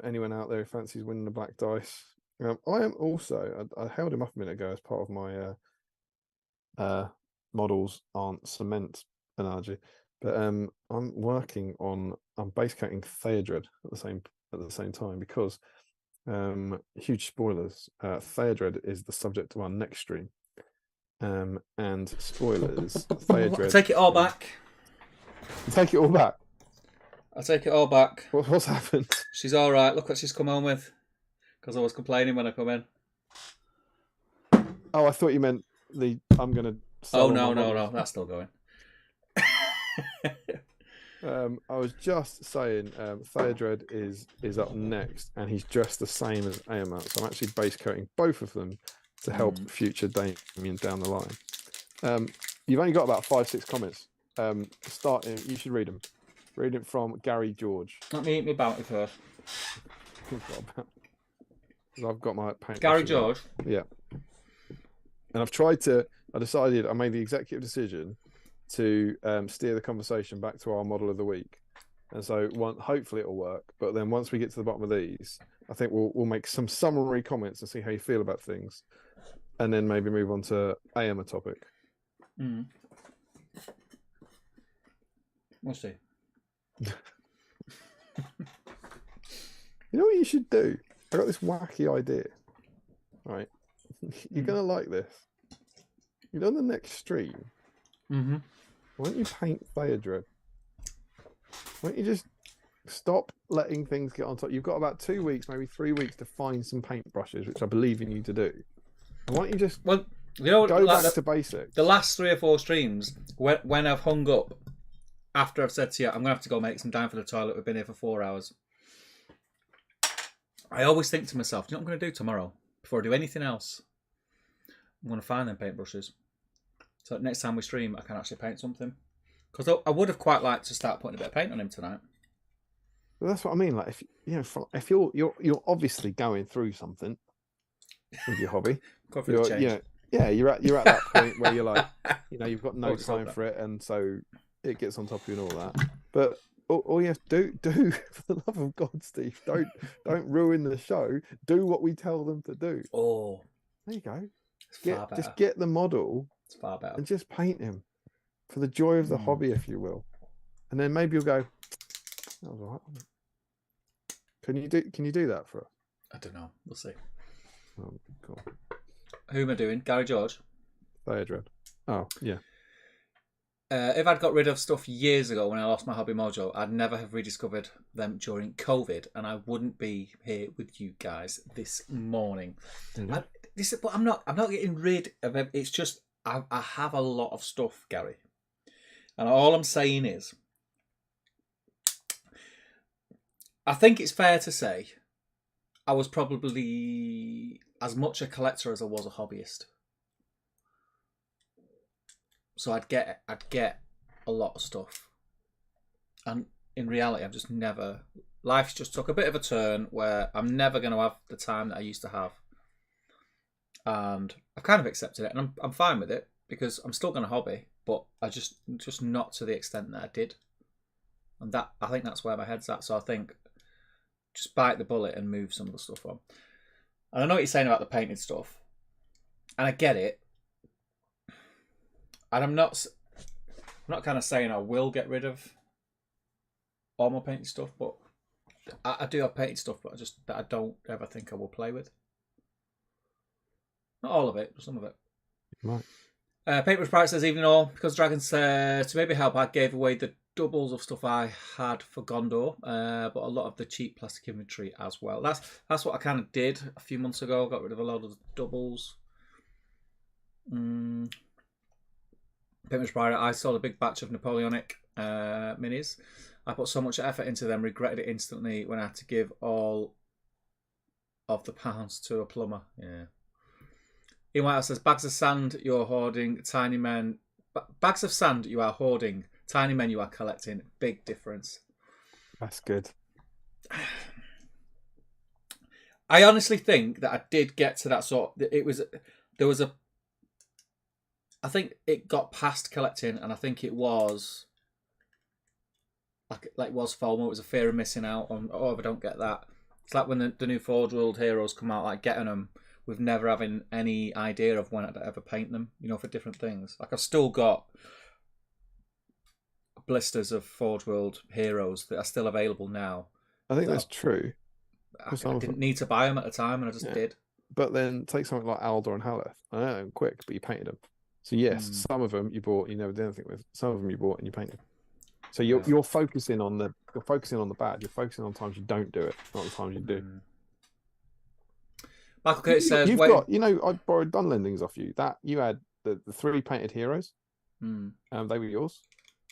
Anyone out there who fancies winning the black dice, I am also. I held him up a minute ago as part of my models aren't cement analogy, but I'm working on. I'm base coating Theodred at the same time because huge spoilers. Theodred is the subject of our next stream. And spoilers. Theodred. I take it all back. Take it all back. I take it all back. What's happened? She's all right. Look what she's come home with. Because I was complaining when I come in. Oh, I thought you meant I'm going to. Oh no, that's still going. I was just saying, Theodred is up next, and he's dressed the same as Eomer. So I'm actually base coating both of them to help future Damien down the line. You've only got about 5-6 comments. You should read them. Read it from Gary George. Let me eat my bounty first. I've got my paint. Gary George? Yeah. And I made the executive decision to steer the conversation back to our model of the week. And so hopefully it'll work. But then once we get to the bottom of these, I think we'll make some summary comments and see how you feel about things. And then maybe move on to a topic. We'll see. You know what you should do? I got this wacky idea. Right. You're going to like this. You know, the next stream, why don't you paint Theodred? Why don't you just stop letting things get on top? You've got about 2 weeks, maybe 3 weeks to find some paintbrushes, which I believe in you to do. And why don't you just go back to basics? The last 3 or 4 streams, when I've hung up, after I've said to you, I'm going to have to go make some time for the toilet, we've been here for 4 hours. I always think to myself, do you know what I'm going to do tomorrow? Before I do anything else, I'm going to find them paintbrushes. So next time we stream, I can actually paint something. Because I would have quite liked to start putting a bit of paint on him tonight. Well, that's what I mean. Like, if you're obviously going through something with your hobby, you're at that point where you're like, you've got no time for it, and so it gets on top of you and all that. But all you have to do, for the love of God, Steve, don't ruin the show. Do what we tell them to do. Oh, there you go. It's just get the model. It's far better. And just paint him for the joy of the hobby, if you will. And then maybe you'll go, that was all right, wasn't it? Can you do that for us? I don't know. We'll see. Oh, cool. Who am I doing? Gary George? Theodred. Oh, yeah. If I'd got rid of stuff years ago when I lost my hobby mojo, I'd never have rediscovered them during COVID, and I wouldn't be here with you guys this morning. But I'm not getting rid of it. It's just I have a lot of stuff, Gary, and all I'm saying is, I think it's fair to say I was probably as much a collector as I was a hobbyist. So I'd get a lot of stuff, and in reality, I've just never. Life's just took a bit of a turn where I'm never going to have the time that I used to have, and I've kind of accepted it, and I'm fine with it because I'm still going to hobby, but I just not to the extent that I did, and that I think that's where my head's at. So I think just bite the bullet and move some of the stuff on. And I know what you're saying about the painted stuff, and I get it. And I'm not kind of saying I will get rid of all my painted stuff, but I do have painted stuff, but that I don't ever think I will play with. Not all of it, but some of it. Right. Paintbrush Bright says, evening all, because Dragons to maybe help, I gave away the doubles of stuff I had for Gondor, but a lot of the cheap plastic inventory as well. That's what I kind of did a few months ago. Got rid of a load of the doubles. Paintbrush Bright, I sold a big batch of Napoleonic minis. I put so much effort into them, regretted it instantly when I had to give all of the pounds to a plumber. Yeah. Ian Whitehouse says, bags of sand you're hoarding, tiny men. Bags of sand you are hoarding, tiny men you are collecting. Big difference. That's good. I honestly think that I did get to that sort. I think it got past collecting, and I think it was like was FOMO. It was a fear of missing out on. Oh, if I don't get that, It's like when the new Forge World heroes come out, like getting them with never having any idea of when I'd ever paint them, for different things. Like I've still got blisters of Forge World heroes that are still available now. I think that's true. I didn't need to buy them at the time, and I just did. But then take something like Aldor and Haleth. I know they're quick, but you painted them. So yes, some of them you bought, you never did anything with. Some of them you bought and you painted. So you're focusing on the bad. You're focusing on times you don't do it, not the times you do. Michael Curtis says, "You've got, I borrowed Dunlendings off you. That you had the 3 painted heroes. They were yours.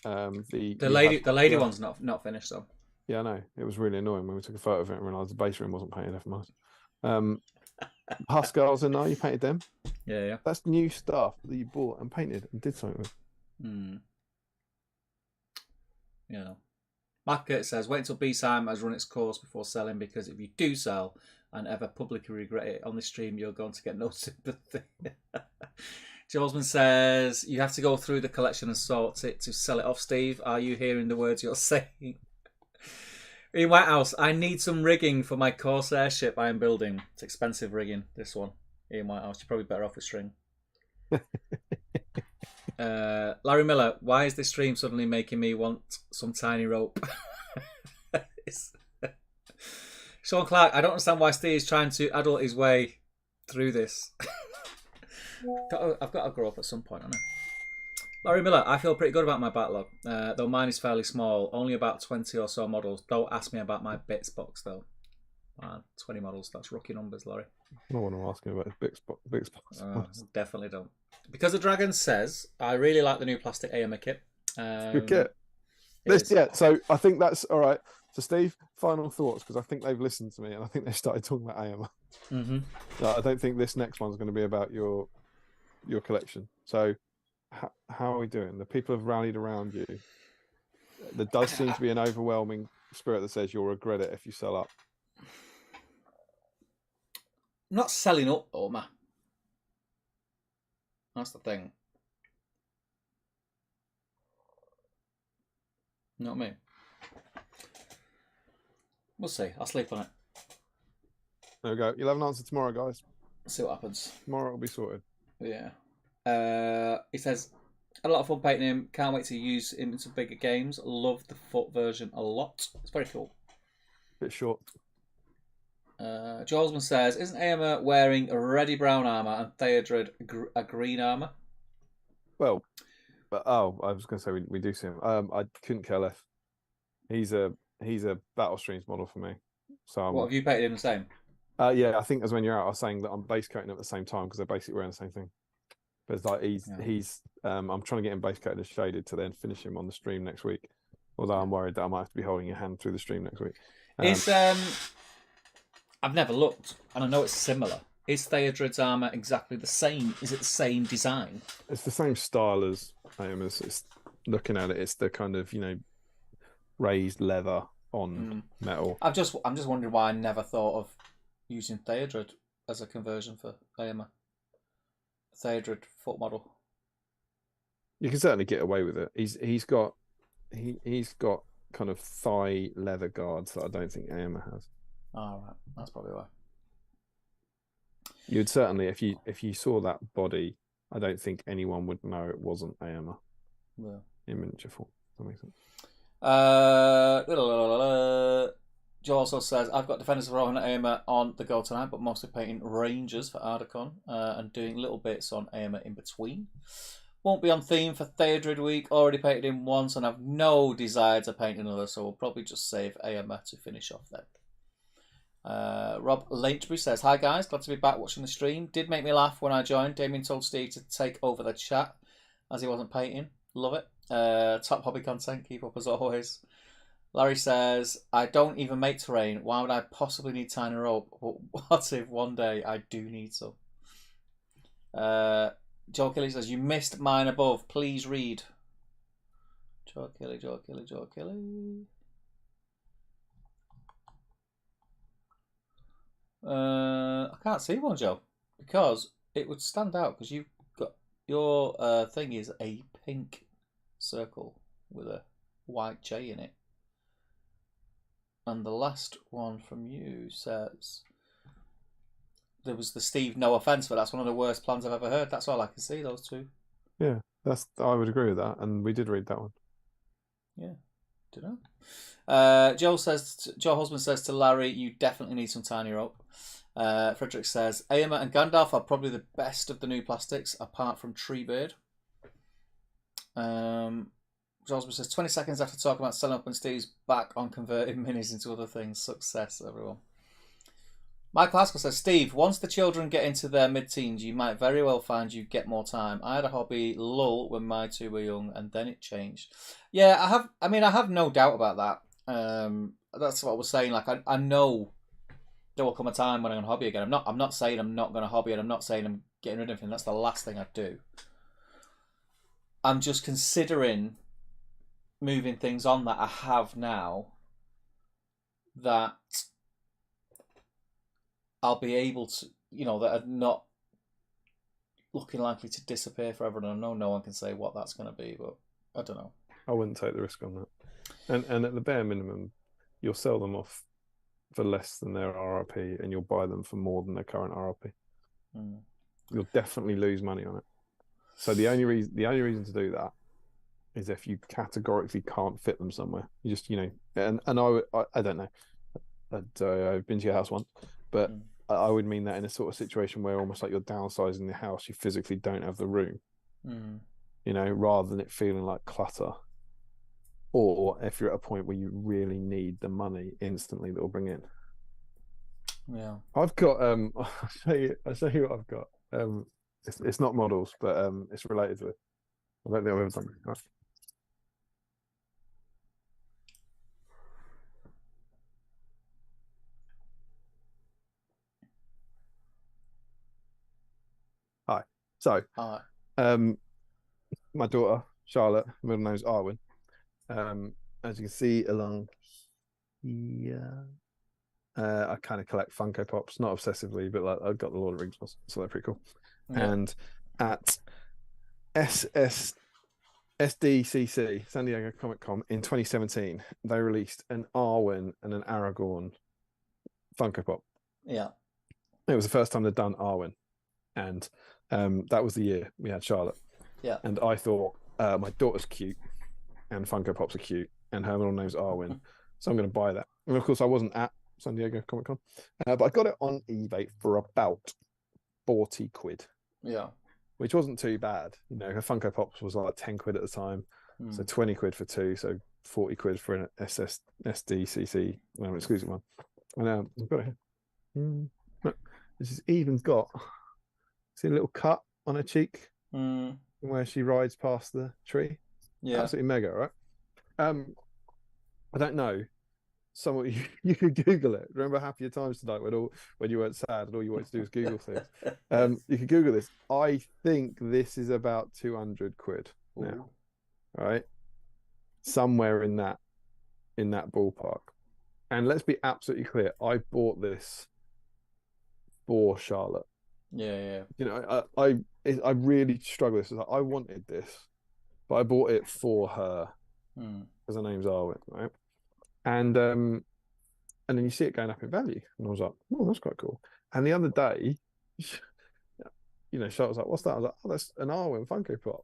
The lady one's not finished though. Yeah, I know. It was really annoying when we took a photo of it and realised the base room wasn't painted. Huskars and you painted them. Yeah. That's new stuff that you bought and painted and did something with. Yeah. Michael Curtis says, wait until BSIME has run its course before selling, because if you do sell and ever publicly regret it on this stream, you're going to get no sympathy. Josman says, you have to go through the collection and sort it to sell it off, Steve. Are you hearing the words you're saying? In Whitehouse, I need some rigging for my Corsair ship I am building. It's expensive rigging, this one. In Whitehouse, you're probably better off with string. Larry Miller, why is this stream suddenly making me want some tiny rope? Sean Clark, I don't understand why Steve is trying to adult his way through this. I've got to grow up at some point, haven't I? Larry Miller, I feel pretty good about my backlog, though mine is fairly small, only about 20 or so models. Don't ask me about my bits box, though. 20 models, that's rookie numbers, Larry. I don't want to ask him about his bits box. Definitely don't. Because the Dragon says, I really like the new plastic Eomer kit. Good kit. So I think that's all right. So Steve, final thoughts, because I think they've listened to me and I think they started talking about Eomer. I don't think this next one's going to be about your collection. So how are we doing? The people have rallied around you. There does seem to be an overwhelming spirit that says you'll regret it if you sell up. I'm not selling up, Omar. That's the thing. You know what I mean? We'll see. I'll sleep on it. There we go. You'll have an answer tomorrow, guys. See what happens. Tomorrow it'll be sorted. Yeah. He says, had a lot of fun painting him. Can't wait to use him in some bigger games. Love the foot version a lot. It's very cool. Bit short. Joe Osmond says, isn't Eomer wearing a reddy brown armour and Theodred a green armour? Well, but I was going to say we do see him. I couldn't care less. He's a Battle Streams model for me. So what, have you painted him the same? Yeah, I think as when you're out, I was saying that I'm base coating at the same time because they're basically wearing the same thing. But it's like he's I'm trying to get him base coated and shaded to then finish him on the stream next week. Although I'm worried that I might have to be holding your hand through the stream next week. I've never looked, and I know it's similar. Is Theodred's armour exactly the same? Is it the same design? It's the same style as Eomer's. It's looking at it, it's the kind of raised leather on metal. I'm just wondering why I never thought of using Theodred as a conversion for Eomer. Theodred foot model. You can certainly get away with it. He's got kind of thigh leather guards that I don't think Eomer has. Oh, right. That's probably why. You'd certainly, if you saw that body, I don't think anyone would know it wasn't Eomer. Yeah. In miniature form. That makes sense. Joe also says, I've got Defenders of Rohan Eomer on the go tonight, but mostly painting Rangers for Ardacon and doing little bits on Eomer in between. Won't be on theme for Theodred week. Already painted him once and have no desire to paint another, so we'll probably just save Eomer to finish off then. Rob Laintbury says, hi guys, glad to be back watching the stream. Did make me laugh when I joined. Damien told Steve to take over the chat as he wasn't painting. Love it. Top hobby content, keep up as always. Larry says, I don't even make terrain. Why would I possibly need tiny rope? But what if one day I do need some? Joe Kelly says, you missed mine above. Please read. Joe Kelly. I can't see one, Joe, because it would stand out because you've got your thing is a pink circle with a white J in it. And the last one from you says, there was the Steve, no offence, but that's one of the worst plans I've ever heard. That's all I can see, those two. Yeah, I would agree with that, and we did read that one. Yeah, don't know. Joe Husband says to Larry, you definitely need some tiny rope. Frederick says, Eomer and Gandalf are probably the best of the new plastics, apart from Treebird. Joe Husband says, 20 seconds after talking about selling up and Steve's back on converting minis into other things. Success, everyone. Michael Haskell says, Steve, once the children get into their mid-teens, you might very well find you get more time. I had a hobby lull when my two were young, and then it changed. Yeah, I have no doubt about that. That's what I was saying. Like, I know there will come a time when I'm going to hobby again. I'm not saying I'm not going to hobby, and I'm not saying I'm getting rid of anything. That's the last thing I'd do. I'm just considering moving things on that I have now that I'll be able to, that are not looking likely to disappear forever. And I know no one can say what that's going to be, but I don't know. I wouldn't take the risk on that. And at the bare minimum, you'll sell them off for less than their RRP, and you'll buy them for more than their current RRP. You'll definitely lose money on it. So the only reason to do that is if you categorically can't fit them somewhere. You just, and I don't know. I've been to your house once, but I would mean that in a sort of situation where almost like you're downsizing the house, you physically don't have the room, rather than it feeling like clutter. Or if you're at a point where you really need the money instantly that will bring in. Yeah. I've got, I'll show you what I've got. It's not models, but it's related to it. I don't think I've ever done it. Right. Hi. So, my daughter, Charlotte, middle name's Arwen. As you can see along here, I kind of collect Funko Pops, not obsessively, but like I've got the Lord of the Rings ones, so they're pretty cool. Yeah. And at SDCC, San Diego Comic Con in 2017, they released an Arwen and an Aragorn Funko Pop. Yeah. It was the first time they'd done Arwen, and that was the year we had Charlotte. Yeah. And I thought, my daughter's cute, and Funko Pops are cute, and her middle name's Arwen, so I'm going to buy that. And of course, I wasn't at San Diego Comic Con, but I got it on eBay for about 40 quid. Yeah. Which wasn't too bad. Her Funko Pops was like 10 quid at the time, so 20 quid for two, so 40 quid for an SDCC exclusive one. And I've got it here. Look, this has even got, see a little cut on her cheek where she rides past the tree. Yeah, absolutely mega, right? I don't know. Someone you could Google it. Remember Happier Times tonight when you weren't sad and all you wanted to do was Google things. You could Google this. I think this is about 200 quid now. All right, somewhere in that ballpark. And let's be absolutely clear. I bought this for Charlotte. Yeah. I really struggle with this. I wanted this, but I bought it for her because her name's Arwen, right? And then you see it going up in value, and I was like, "Oh, that's quite cool." And the other day, Charlotte was like, "What's that?" I was like, "Oh, that's an Arwen Funko Pop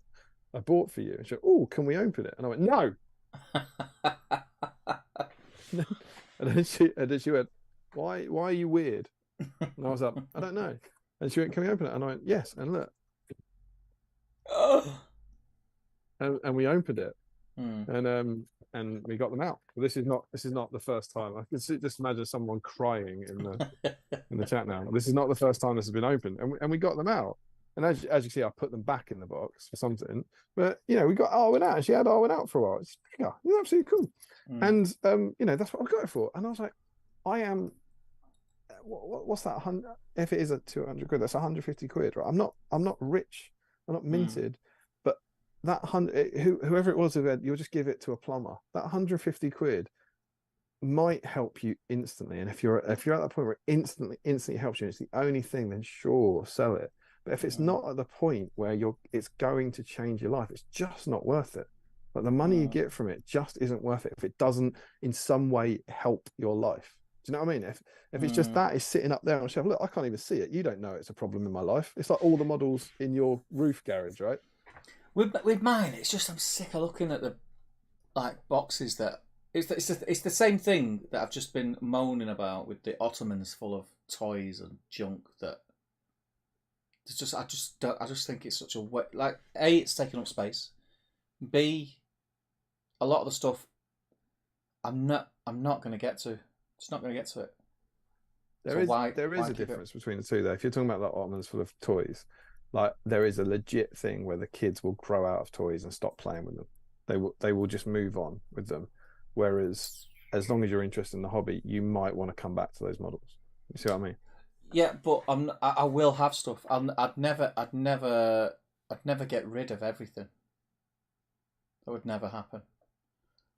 I bought for you." And she went, "Oh, can we open it?" And I went, "No." and then she went, "Why are you weird?" And I was like, "I don't know." And she went, "Can we open it?" And I went, "Yes." And look, and we opened it, and we got them out. But this is not the first time. I can just imagine someone crying in the chat now. This is not the first time this has been opened, and we got them out. And as you see, I put them back in the box for something. But we got Arwen out. She had Arwen out for a while. It's absolutely cool. And that's what I got it for. And I was like, I am. What's that? 100? If it is at 200 quid, that's 150 quid, right? I'm not rich. I'm not minted. But that 100, whoever it was, you'll just give it to a plumber. That 150 quid might help you instantly. And if you're at that point where it instantly helps you, it's the only thing, then sure, sell it. But if it's not at the point where it's going to change your life, it's just not worth it. But the money you get from it just isn't worth it if it doesn't in some way help your life. Do you know what I mean? If it's just that is sitting up there on the shelf, look, I can't even see it. You don't know it's a problem in my life. It's like all the models in your roof garage, right? With mine, it's just I'm sick of looking at the boxes that it's the same thing that I've just been moaning about with the ottomans full of toys and junk that it's just I just think it's such a way, like A, it's taking up space. B, a lot of the stuff I'm not going to get to. Just not going to get to it. There is a difference between the two, though. If you're talking about like ottomans full of toys, like there is a legit thing where the kids will grow out of toys and stop playing with them. They will just move on with them. Whereas, as long as you're interested in the hobby, you might want to come back to those models. You see what I mean? Yeah, but I will have stuff. I'd never get rid of everything. That would never happen.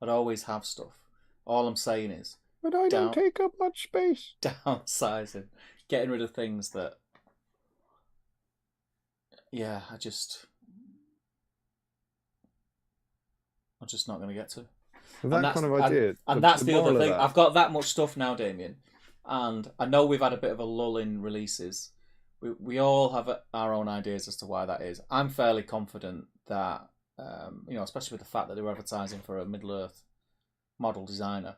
I'd always have stuff. All I'm saying is, but I don't take up much space. Downsizing, getting rid of things that, yeah, I'm just not going to get to. Well, that kind of idea, and that's the other thing. I've got that much stuff now, Damien, and I know we've had a bit of a lull in releases. We all have our own ideas as to why that is. I'm fairly confident that, especially with the fact that they were advertising for a Middle-earth model designer,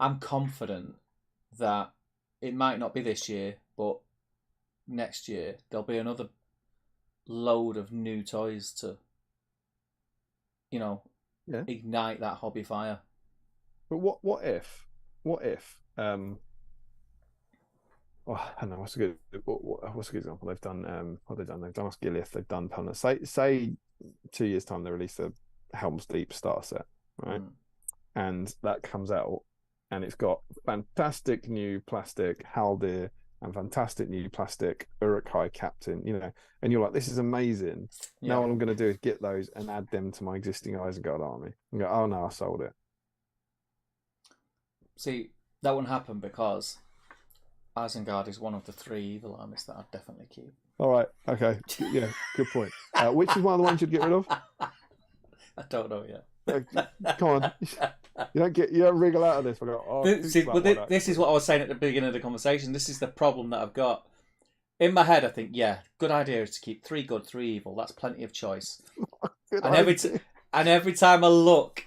I'm confident that it might not be this year, but next year there'll be another load of new toys to, ignite that hobby fire. But what if I don't know, what's a good example? They've done what they've done. They've done Osgiliath, they've done Punner. Say 2 years time they release a Helm's Deep star set, right? And that comes out and it's got fantastic new plastic Haldir and fantastic new plastic Uruk-hai Captain, and you're like, this is amazing. Yeah. Now all I'm going to do is get those and add them to my existing Isengard army. And go, oh no, I sold it. See, that wouldn't happen because Isengard is one of the 3 evil armies that I'd definitely keep. All right, okay, yeah, good point. Which is one of the ones you'd get rid of? I don't know yet. Come on, you don't wriggle out of this. I go, this is what I was saying at the beginning of the conversation. This is the problem that I've got in my head. I think, yeah, good idea is to keep 3 good, 3 evil. That's plenty of choice. Every time I look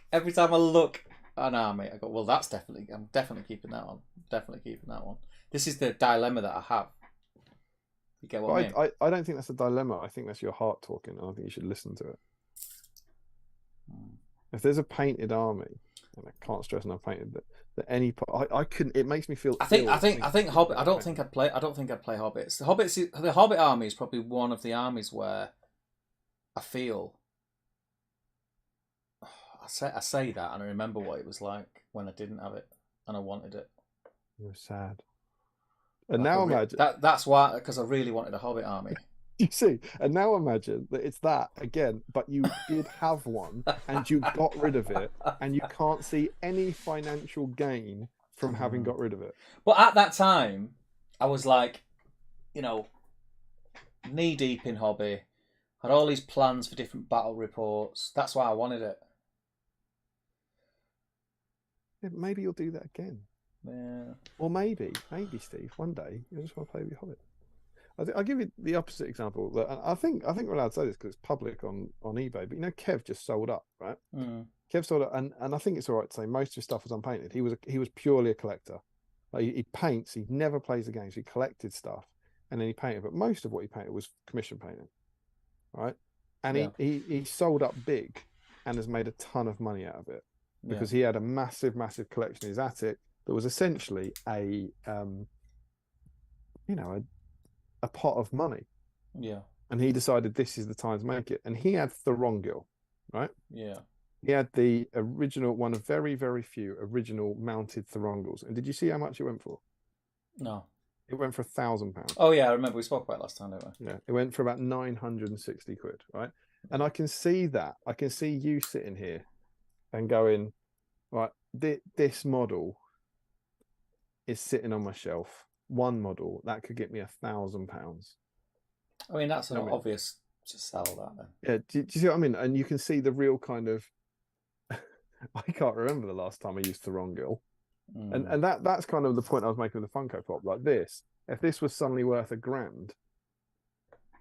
an army, I go, well, I'm definitely keeping that one. Definitely keeping that one. This is the dilemma that I have. You get what I mean? I don't think that's a dilemma. I think that's your heart talking, and I think you should listen to it. If there's a painted army, and I can't stress enough painted that any I couldn't. It makes me feel. I think Hobbit. I don't think I'd play Hobbits. The Hobbit army is probably one of the armies where I feel. I say that, and I remember what it was like when I didn't have it and I wanted it. You were sad. And now imagine that's why, because I really wanted a Hobbit army. You see, and now imagine that it's that again, but you did have one and you got rid of it, and you can't see any financial gain from having got rid of it. But at that time, I was like, knee deep in hobby, had all these plans for different battle reports. That's why I wanted it. Yeah, maybe you'll do that again. Yeah. Or maybe, Steve, one day you'll just want to play with your Hobbit. I'll give you the opposite example. That I think we're allowed to say this because it's public on eBay. But Kev just sold up, right? Kev sold up, and I think it's all right to say most of his stuff was unpainted. He was purely a collector. Like he paints. He never plays the games. He collected stuff, and then he painted. But most of what he painted was commission painting, right? And he sold up big, and has made a ton of money out of it because he had a massive collection in his attic that was essentially a pot of money. Yeah. And he decided this is the time to make it. And he had Thorongil, right? Yeah. He had the original, one of very, very few original mounted Thorongils. And did you see how much it went for? No. It went for £1,000. Oh yeah, I remember we spoke about it last time, didn't we? Yeah. It went for about 960 quid, right? And I can see that. I can see you sitting here and going, right, this model is sitting on my shelf. One model that could get me £1,000. I mean, that's not obvious to sell that then. Yeah, do you see what I mean? And you can see the real kind of I can't remember the last time I used Thorongil. Mm. And that's kind of the point I was making with the Funko Pop. Like this, if this was suddenly worth $1,000,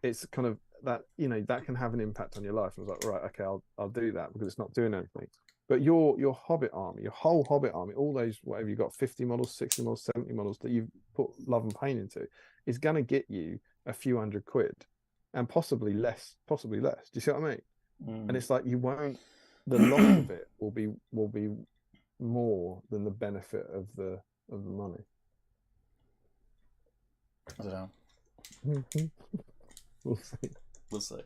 it's kind of that, you know, that can have an impact on your life. I was like, right, okay, I'll do that because it's not doing anything. But your Hobbit army, your whole Hobbit army, all those, whatever you've got, 50 models, 60 models, 70 models that you've put love and pain into, is going to get you a few £100 and possibly less. Do you see what I mean? And it's like, you won't, the loss of it will be more than the benefit of the money. I don't know. We'll see. We'll see.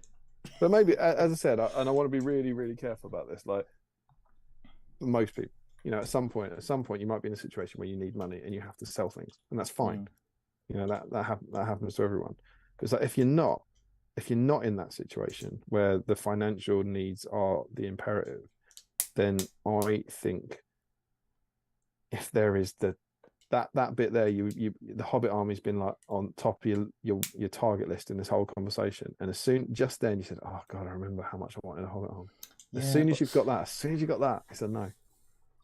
But maybe, as I said, and I want to be really, really careful about this. Like most people, you know, at some point, you might be in a situation where you need money and you have to sell things, and that's fine. You know, that happens to everyone. Because like, if you're not in that situation where the financial needs are the imperative, then I think if there is that bit there, the Hobbit army's been like on top of your target list in this whole conversation, and just then you said, oh god, I remember how much I wanted a Hobbit army. As soon as you got that, I said no.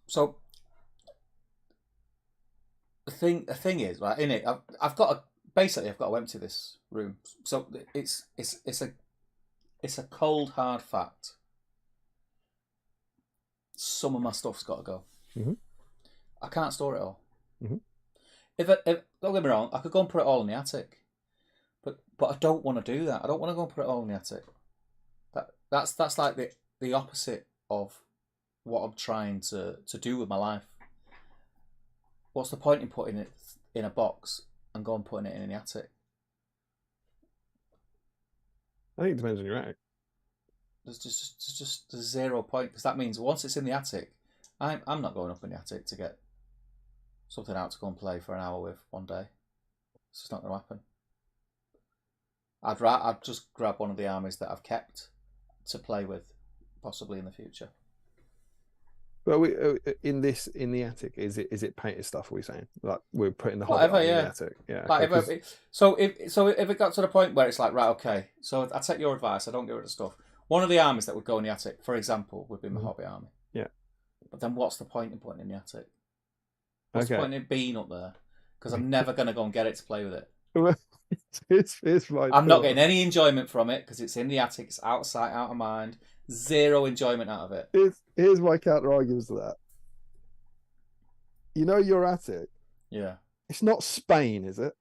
So the thing is, right, in it, I've got to empty this room. So it's a cold hard fact. Some of my stuff's got to go. Mm-hmm. I can't store it all. Mm-hmm. If don't get me wrong, I could go and put it all in the attic, but I don't want to do that. I don't want to go and put it all in the attic. That's like the opposite of what I'm trying to do with my life. What's the point in putting it in a box and go and putting it in the attic? I think it depends on your attic. There's just 0 point, because that means once it's in the attic, I'm not going up in the attic to get something out to go and play for an hour with one day. It's just not going to happen. I'd just grab one of the armies that I've kept to play with, possibly in the future. But in the attic, is it painted stuff? Are we saying like we're putting the Hobbit Whatever, in the attic? Yeah. Like so if it got to the point where it's like, right, okay, so I take your advice, I don't get rid of stuff. One of the armies that would go in the attic, for example, would be my Hobbit army. Yeah. But then what's the point in putting it in the attic? What's the point in it being up there? Because I'm never going to go and get it to play with it. It's right. I'm not getting any enjoyment from it because it's in the attic. It's out of sight, out of mind. 0 enjoyment out of it. Here's my counter argument to that. You know your attic? Yeah. It's not Spain, is it?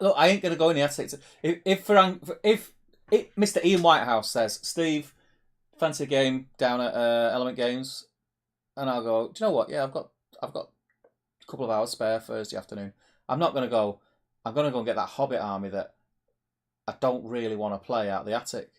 Look, I ain't going to go in the attic. If Mr. Ian Whitehouse says, Steve, fancy a game down at Element Games, and I'll go, do you know what? Yeah, I've got a couple of hours spare Thursday afternoon. I'm not going to go. I'm going to go and get that Hobbit army that I don't really want to play out of the attic.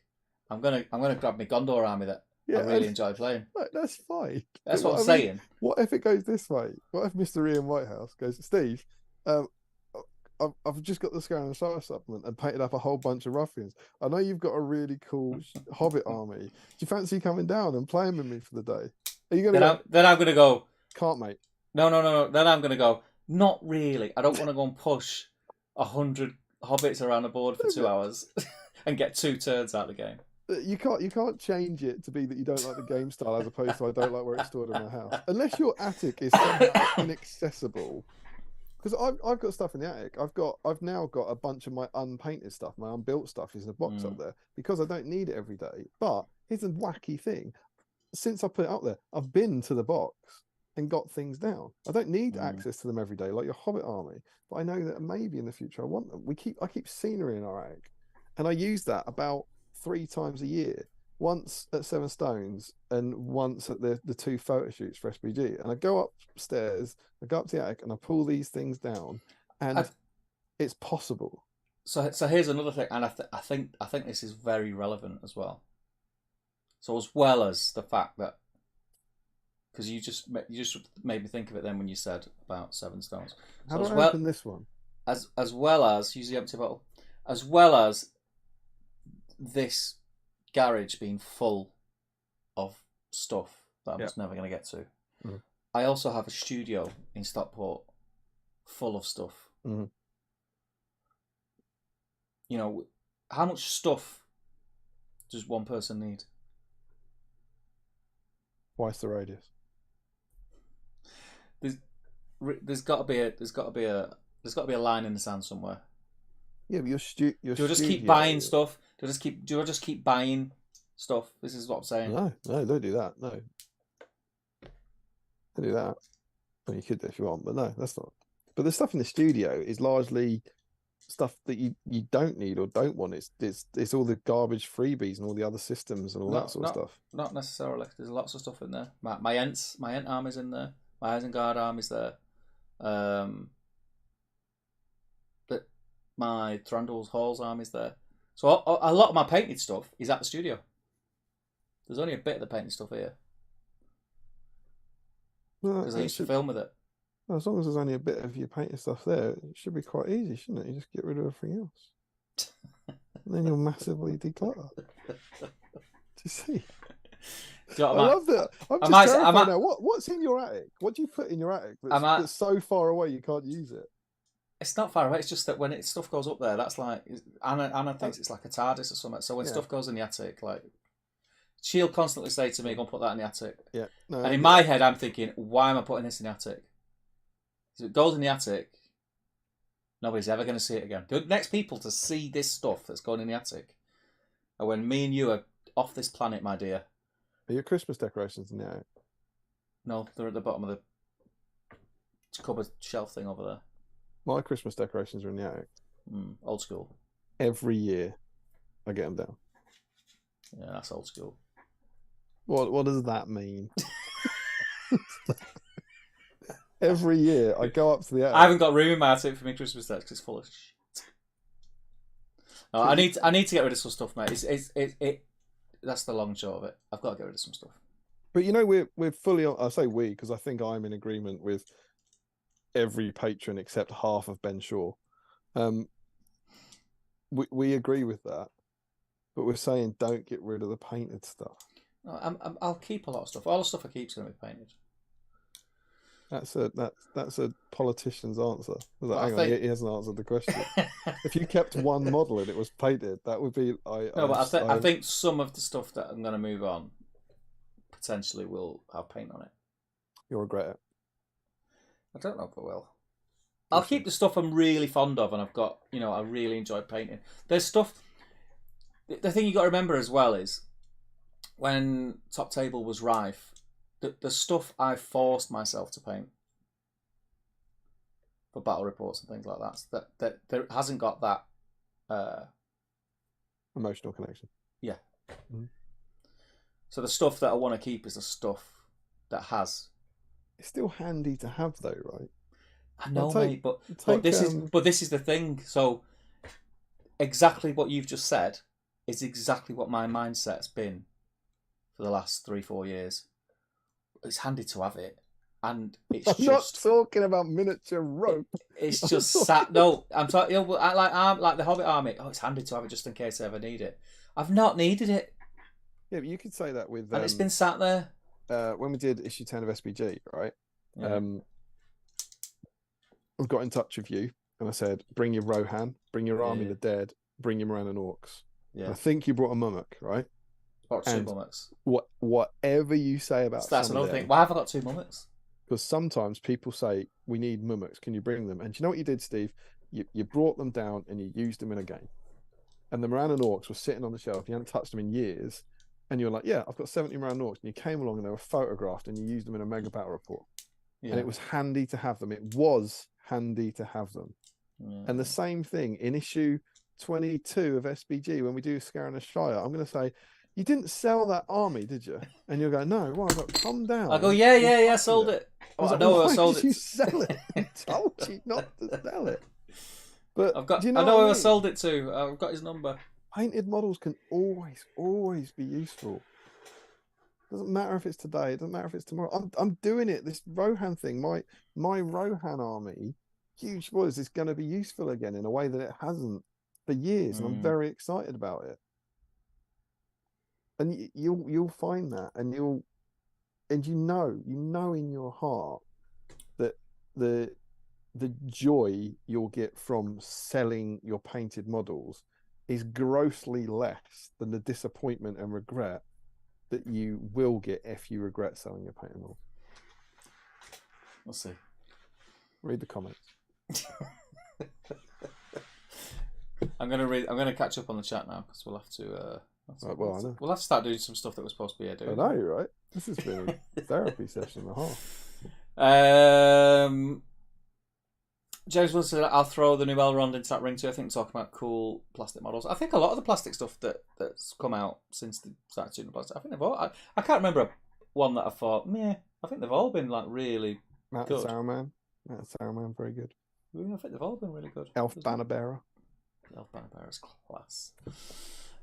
I'm going to grab my Gondor army that I really enjoy playing. That's fine. That's what I'm saying. What if it goes this way? What if Mr. Ian Whitehouse goes, Steve, I've just got the Scarron and Sorrow supplement and painted up a whole bunch of ruffians. I know you've got a really cool Hobbit army. Do you fancy coming down and playing with me for the day? Are you going to Then I'm going to go, can't, mate. No. Then I'm going to go, not really. I don't want to go and push 100 hobbits around the board for 2 hours and get 2 turns out of the game. You can't change it to be that you don't like the game style as opposed to I don't like where it's stored in my house. Unless your attic is somehow inaccessible. Because I've got stuff in the attic. I've now got a bunch of my unpainted stuff, my unbuilt stuff is in a box up there because I don't need it every day. But here's a wacky thing. Since I put it up there, I've been to the box and got things down. I don't need access to them every day like your Hobbit army, but I know that maybe in the future I want them. I keep scenery in our attic, and I use that about 3 times a year. Once at Seven Stones and once at the 2 photo shoots for SBG. And I go upstairs, I go up to the attic, and I pull these things down, and it's possible. So here's another thing, and I think this is very relevant as well. So as well as the fact that, because you just made me think of it then when you said about Seven Stones. How do I open this one? As well as use the empty bottle, as well as this garage being full of stuff that I'm just never going to get to. I also have a studio in Stockport full of stuff. You know, how much stuff does one person need? Twice the radius. There's got to be a line in the sand somewhere. Yeah, but Do I just keep buying stuff? Do I just keep buying stuff? This is what I'm saying. No, don't do that. No, don't do that. Well, you could do if you want, but no, that's not. But the stuff in the studio is largely stuff that you don't need or don't want. It's all the garbage freebies and all the other systems and all that sort of stuff. Not necessarily. There's lots of stuff in there. My Ent arm is in there. My Isengard arm is there. But my Thranduil's Hall's arm is there. So a lot of my painted stuff is at the studio. There's only a bit of the painted stuff here because I used to film with it. Well, as long as there's only a bit of your painted stuff there, it should be quite easy, shouldn't it? You just get rid of everything else. And then you'll massively declutter. Do you see? I love that. I'm just terrified now. What's in your attic? What do you put in your attic that's so far away you can't use it? It's not far away. It's just that when stuff goes up there, that's like Anna thinks it's like a TARDIS or something. So when stuff goes in the attic, like she'll constantly say to me, "Go and put that in the attic." Yeah. No, and in my head, I'm thinking, "Why am I putting this in the attic?" So it goes in the attic. Nobody's ever going to see it again. The next people to see this stuff that's going in the attic are when me and you are off this planet, my dear. Are your Christmas decorations in the attic? No, they're at the bottom of the cupboard shelf thing over there. My Christmas decorations are in the attic. Old school. Every year, I get them down. Yeah, that's old school. What does that mean? Every year, I go up to the attic. I haven't got room in my attic for my Christmas decks because it's full of shit. No, I need to get rid of some stuff, mate. That's the long and short of it. I've got to get rid of some stuff. But we're fully on. I say we because I think I'm in agreement with every patron except half of Ben Shaw. We agree with that, but we're saying don't get rid of the painted stuff. No, I'll keep a lot of stuff. All the stuff I keep is going to be painted. That's a politician's answer. Hang on, he hasn't answered the question. If you kept one model and it was painted, that would be. I think some of the stuff that I'm going to move on potentially will have paint on it. You'll regret it. I don't know if I will. I'll keep the stuff I'm really fond of, and I've got, I really enjoy painting. There's stuff. The thing you got to remember as well is when Top Table was rife. The stuff I forced myself to paint for battle reports and things like that there hasn't got that emotional connection. Yeah. Mm-hmm. So the stuff that I want to keep is the stuff that has. It's still handy to have, though, right? I know, mate, but this is the thing. So exactly what you've just said is exactly what my mindset's been for the last 3-4 years. It's handy to have it, and it's I'm not talking about miniature rope. It's just sat. No, I'm talking. Like the Hobbit army. Oh, it's handy to have it just in case I ever need it. I've not needed it. Yeah, but you could say that with. And it's been sat there. When we did issue 10 of SBG, right? Yeah. I got in touch with you, and I said, "Bring your Rohan, bring your Army of the Dead, bring your Moran and Orcs." Yeah. And I think you brought a Mummock, right? Got 2 Mummocks. Whatever you say about that's another thing. Why have I got 2 Mummocks? Because sometimes people say we need Mummocks. Can you bring them? And do you know what you did, Steve? You brought them down and you used them in a game. And the Moran and Orcs were sitting on the shelf. You hadn't touched them in years, and you were like, "Yeah, I've got 70 Moran and Orcs." And you came along and they were photographed, and you used them in a mega battle report. Yeah. And it was handy to have them. It was handy to have them. Yeah. And the same thing in issue 22 of SBG when we do Scaran of Shire. I'm going to say, "You didn't sell that army, did you?" And you'll go, "No." Why? I got, "Calm down." I go, "Yeah, sold it." I know I sold it. Why did you sell it? I told you not to sell it. But I know who I sold it to. I've got his number. Painted models can always be useful. Doesn't matter if it's today. It doesn't matter if it's tomorrow. I'm doing it. This Rohan thing. My Rohan army, huge spoilers, is going to be useful again in a way that it hasn't for years, and I'm very excited about it. And you'll find that, and you know in your heart that the joy you'll get from selling your painted models is grossly less than the disappointment and regret that you will get if you regret selling your painted models? We'll see. Read the comments. I'm gonna catch up on the chat now because we'll have to. Right, well, I know. We'll have to start doing some stuff that we're supposed to be doing. I know, right? This has been a therapy session and a half. James Wilson said, I'll throw the new Elrond into that ring too. I think talking about cool plastic models. I think a lot of the plastic stuff that's come out since they started doing the plastic, I think they've all. I can't remember one that I thought, meh. I think they've all been like really Mountain good. Saruman, very good. I think they've all been really good. Elf Banner Bearer. Elf Banner Bearer is class.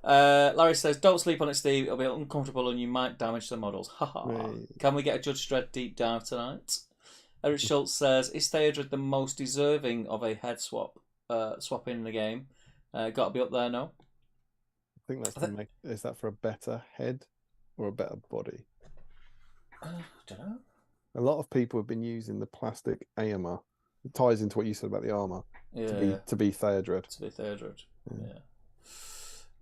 Larry says, don't sleep on it, Steve. It'll be uncomfortable and you might damage the models. Haha. Can we get a Judge Dredd deep dive tonight? Eric Schultz says, is Theodred the most deserving of a head swap in the game? Got to be up there, no? I think that's is that for a better head or a better body? I don't know. A lot of people have been using the plastic Eomer. It ties into what you said about the armor. Yeah. To be Theodred. To be Theodred.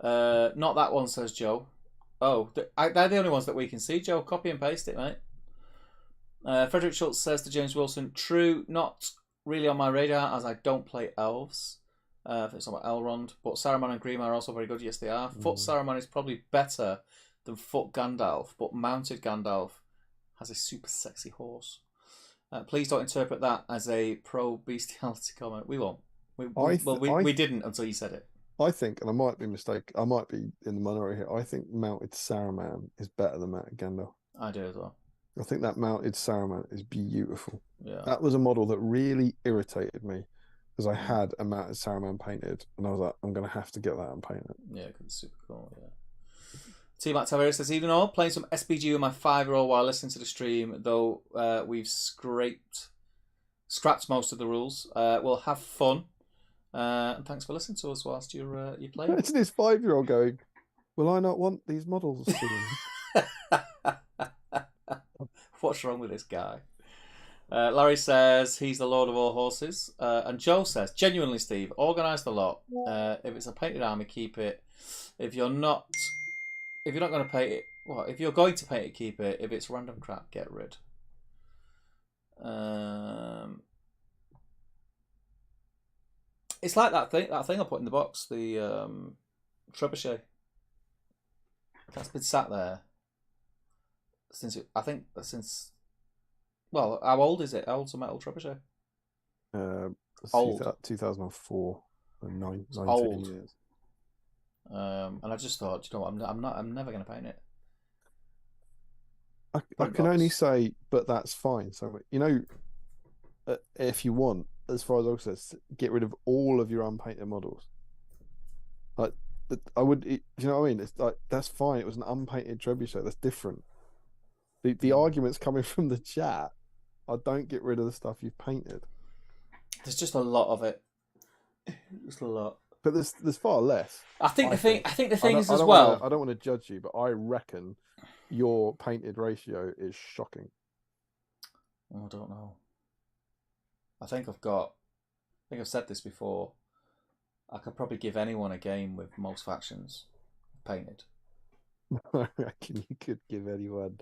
Yeah. Not that one, says Joe. Oh, they're the only ones that we can see, Joe. Copy and paste it, mate. Frederick Schultz says to James Wilson, true, not really on my radar as I don't play elves. It's not about Elrond, but Saruman and Grima are also very good. Yes, they are. Foot Saruman is probably better than Foot Gandalf, but mounted Gandalf has a super sexy horse. Please don't interpret that as a pro-bestiality comment. We won't. We didn't until you said it. I think, and I might be mistaken, I might be in the minority here, I think mounted Saruman is better than mounted Gandalf. I do as well. I think that mounted Saruman is beautiful. Yeah. That was a model that really irritated me because I had a mounted Saruman painted and I was like, I'm going to have to get that and paint it. Yeah, because it's super cool, yeah. T Matt Tavares says, even though playing some SBG with my 5-year-old while listening to the stream, though we've scrapped most of the rules. We'll have fun. And thanks for listening to us whilst you're playing. Imagine this 5-year-old going, will I not want these models soon? What's wrong with this guy? Larry says he's the Lord of all horses. And Joe says, genuinely, Steve, organise the lot. If it's a painted army, keep it. If you're not going to paint it, if you're going to paint it, keep it. If it's random crap, get rid. It's like that thing I put in the box, the trebuchet. That's been sat there since well, how old is it? How old's a metal trebuchet? Old. 2004, 19 old. years. And I just thought, you know, I'm never going to paint it. I can only say, but that's fine. So, you know, if you want, as far as I says, get rid of all of your unpainted models. Like, I would, you know what I mean? It's like, that's fine. It was an unpainted trebuchet. That's different. The arguments coming from the chat are don't get rid of the stuff you've painted. There's just a lot of it. Just a lot. But there's far less. I think the thing is as I well. I don't want to judge you, but I reckon your painted ratio is shocking. I don't know. I think I've said this before. I could probably give anyone a game with most factions painted. I reckon you could give anyone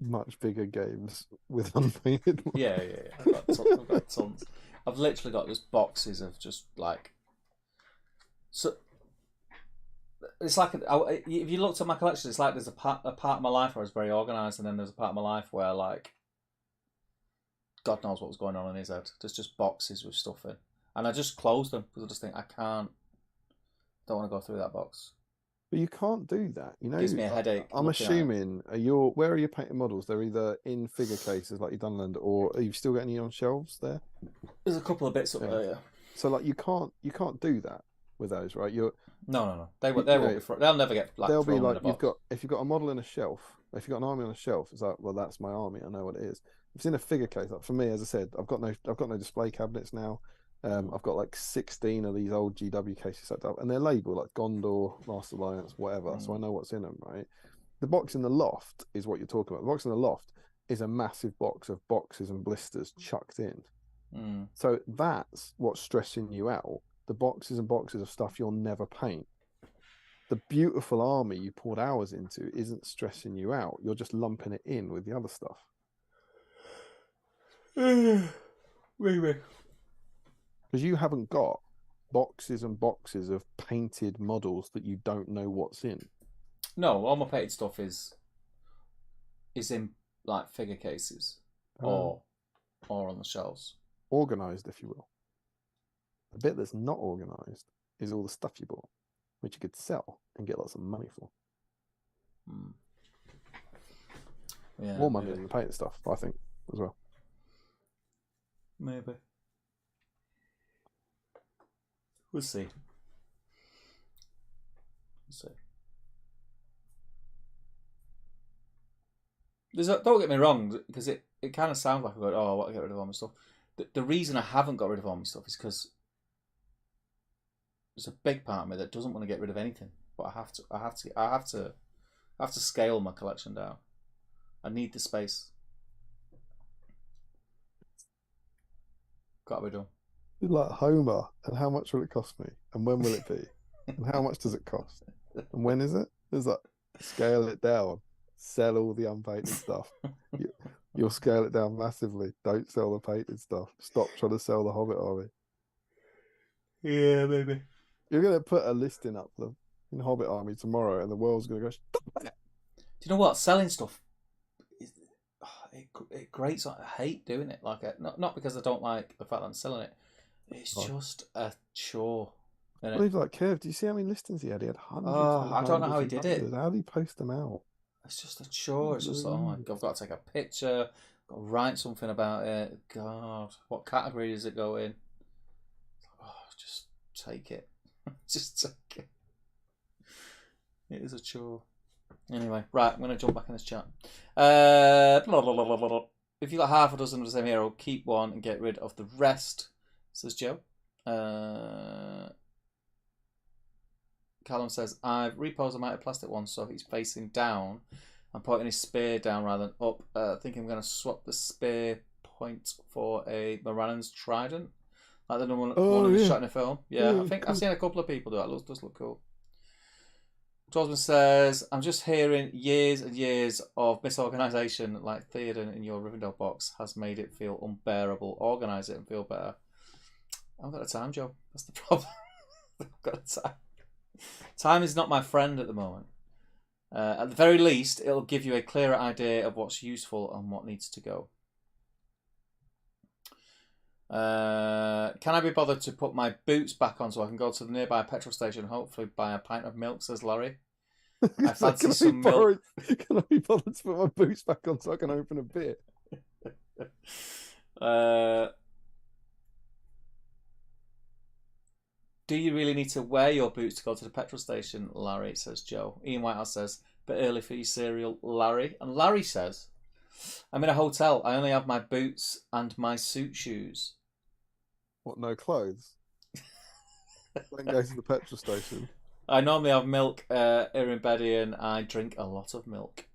much bigger games with unpainted ones. Yeah. I've got tons. I've literally got just boxes of just like. So it's like if you looked at my collection, it's like there's a part of my life where I was very organised, and then there's a part of my life where like God knows what was going on in his head. There's just boxes with stuff in, and I just closed them because I just think don't want to go through that box. But you can't do that, you know. It gives me a headache. I'm assuming where are your painted models? They're either in figure cases like you've done, or are you still got any on shelves there? There's a couple of bits up there, yeah. So like you can't do that with those, right? No. They'll never get like. They'll be like if you've got a model in a shelf, if you've got an army on a shelf, it's like, well, that's my army. I know what it is. If it's in a figure case, like for me, as I said, I've got no display cabinets now. I've got like 16 of these old GW cases set up, and they're labeled like Gondor, Last Alliance, whatever. So I know what's in them, right? The box in the loft is what you're talking about. The box in the loft is a massive box of boxes and blisters chucked in. So that's what's stressing you out. The boxes and boxes of stuff you'll never paint. the beautiful army you poured hours into isn't stressing you out. You're just lumping it in with the other stuff. Maybe. Because you haven't got boxes and boxes of painted models that you don't know what's in. No, all my painted stuff is in like figure cases or on the shelves. Organised, if you will. The bit that's not organised is all the stuff you bought, which you could sell and get lots of money for. Yeah, more money than the painted stuff, I think, as well. Maybe. We'll see. Don't get me wrong, because it kind of sounds like I go, oh, I want to get rid of all my stuff. The reason I haven't got rid of all my stuff is because there's a big part of me that doesn't want to get rid of anything, but I have to scale my collection down. I need the space. Got to be done. Like Homer, and how much will it cost me? And when will it be? And how much does it cost? And when is it? There's like, scale it down. Sell all the unpainted stuff. You'll scale it down massively. Don't sell the painted stuff. Stop trying to sell the Hobbit army. Yeah, maybe. You're going to put a listing up in Hobbit army tomorrow, and the world's going to go, stop it. Do you know what? Selling stuff, it grates. I hate doing it. Like, not because I don't like the fact that I'm selling it. It's just a chore. Well, he's like, Kev, do you see how many listings he had? He had hundreds. I don't know how he did it. How did he post them out? It's just a chore. It's just like, oh my God, I've got to take a picture. I've got to write something about it. God, what category does it go in? Oh, just take it. Just take it. It is a chore. Anyway, right, I'm going to jump back in this chat. If you got half a dozen of the same hero, keep one and get rid of the rest, says Joe. Callum says, I've reposed a mighty plastic one so he's facing down. I'm pointing his spear down rather than up. I think I'm going to swap the spear point for a Moran's trident. Like the one who's shot in a film. Yeah, I think cool. I've seen a couple of people do that. It does look cool. Tosman says, I'm just hearing years and years of misorganisation like Theoden in your Rivendell box has made it feel unbearable. Organise it and feel better. I haven't got the time, Joe. That's the problem. I've got the time. Time is not my friend at the moment. At the very least, it'll give you a clearer idea of what's useful and what needs to go. Can I be bothered to put my boots back on so I can go to the nearby petrol station and hopefully buy a pint of milk, says Larry. I fancy some milk. Can I be bothered to put my boots back on so I can open a beer? Do you really need to wear your boots to go to the petrol station, Larry, says Joe. Ian Whitehouse says, bit early for your cereal, Larry. And Larry says, I'm in a hotel. I only have my boots and my suit shoes. What, no clothes? Then go to the petrol station. I normally have milk here in Betty and I drink a lot of milk.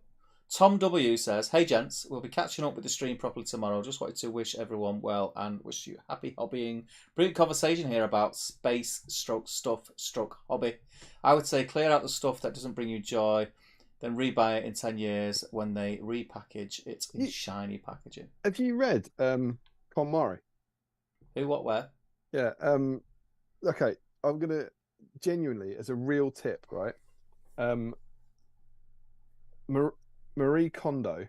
Tom W says, hey gents, we'll be catching up with the stream properly tomorrow. Just wanted to wish everyone well and wish you happy hobbying. Brilliant conversation here about space / stuff / hobby. I would say clear out the stuff that doesn't bring you joy, then rebuy it in 10 years when they repackage it in shiny packaging. Have you read KonMari? Who, what, where? Yeah. Okay, I'm going to genuinely, as a real tip, right? Marie Kondo.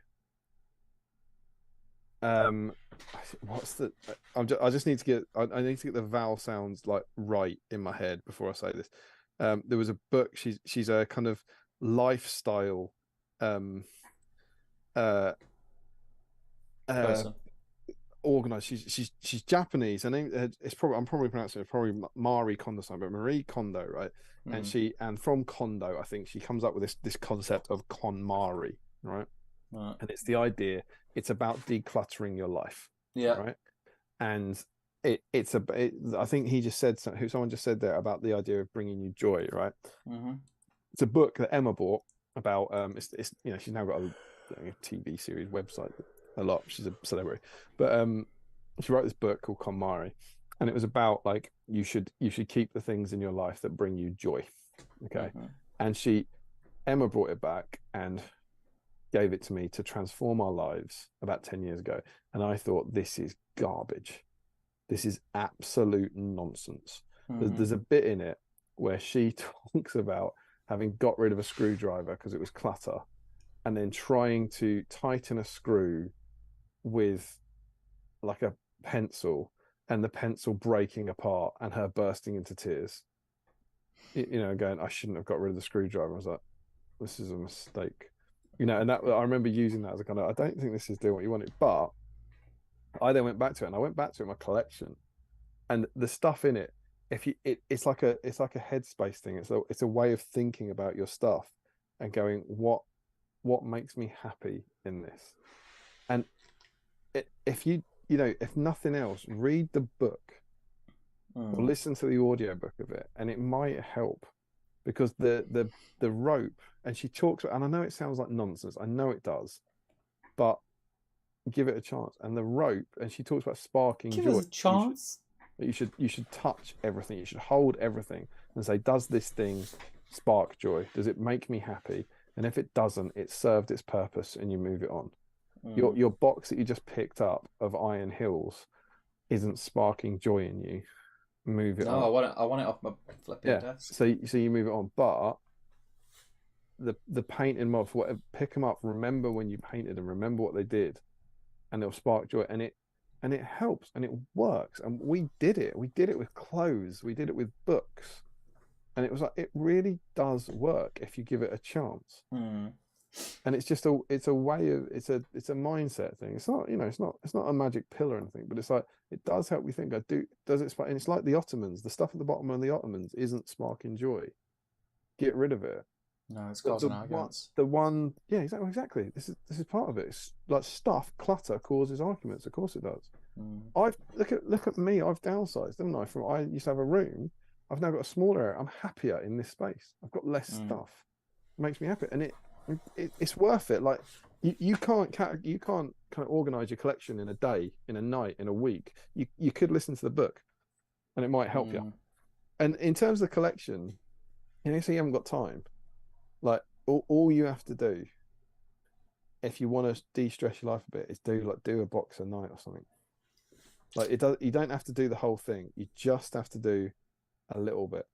What's the? I just need to get. I need to get the vowel sounds like right in my head before I say this. There was a book. She's a kind of lifestyle. Organized. She's Japanese. Her name I'm probably pronouncing it probably Marie Kondo, but Marie Kondo, right? And from Kondo, I think she comes up with this concept of KonMari. Right, and it's the idea. It's about decluttering your life. Yeah, right. And I think he just said someone just said there about the idea of bringing you joy. Right. It's a book that Emma bought about. It's she's now got a TV series website a lot. She's a celebrity, but she wrote this book called KonMari, and it was about like you should keep the things in your life that bring you joy. Okay. And Emma brought it back and gave it to me to transform our lives about 10 years ago. And I thought, this is garbage. This is absolute nonsense. There's a bit in it where she talks about having got rid of a screwdriver because it was clutter, and then trying to tighten a screw with like a pencil, and the pencil breaking apart and her bursting into tears. Going, I shouldn't have got rid of the screwdriver. I was like, this is a mistake. And that I remember using that as a kind of, I don't think this is doing what you wanted. But I then went back to it, and I went back to it in my collection, and the stuff in it, it's like a headspace thing. It's a way of thinking about your stuff and going, what makes me happy in this? And if if nothing else, read the book or listen to the audiobook of it, and it might help, because the rope, and she talks, and I know it sounds like nonsense, I know it does, but give it a chance. And the rope, and she talks about sparking joy. Give us a chance. You should touch everything. You should hold everything and say, does this thing spark joy? Does it make me happy? And if it doesn't, it served its purpose, and you move it on. Your box that you just picked up of Iron Hills isn't sparking joy in you. Move it on. No, I want it off my flipping desk. So you move it on, but the painting mobs, whatever, pick them up. Remember when you painted them. Remember what they did, and it'll spark joy. And it helps, and it works. And we did it. We did it with clothes. We did it with books, and it was like, it really does work if you give it a chance. And it's just it's a way of, it's a mindset thing. It's not, it's not a magic pill or anything, but it's like, it does help you think. Does it spark? And it's like the Ottomans. The stuff at the bottom of the Ottomans isn't sparking joy. Get rid of it. No, it's causing arguments. Yeah, exactly. This is part of it. It's like clutter causes arguments. Of course it does. Look at me. I've downsized, haven't I? I used to have a room. I've now got a smaller area. I'm happier in this space. I've got less stuff. It makes me happy, and it's worth it. Like you can't kind of organize your collection in a day, in a night, in a week. You could listen to the book, and it might help you. And in terms of the collection, so you haven't got time. Like all you have to do, if you want to de-stress your life a bit, is do a box a night or something. Like you don't have to do the whole thing. You just have to do a little bit,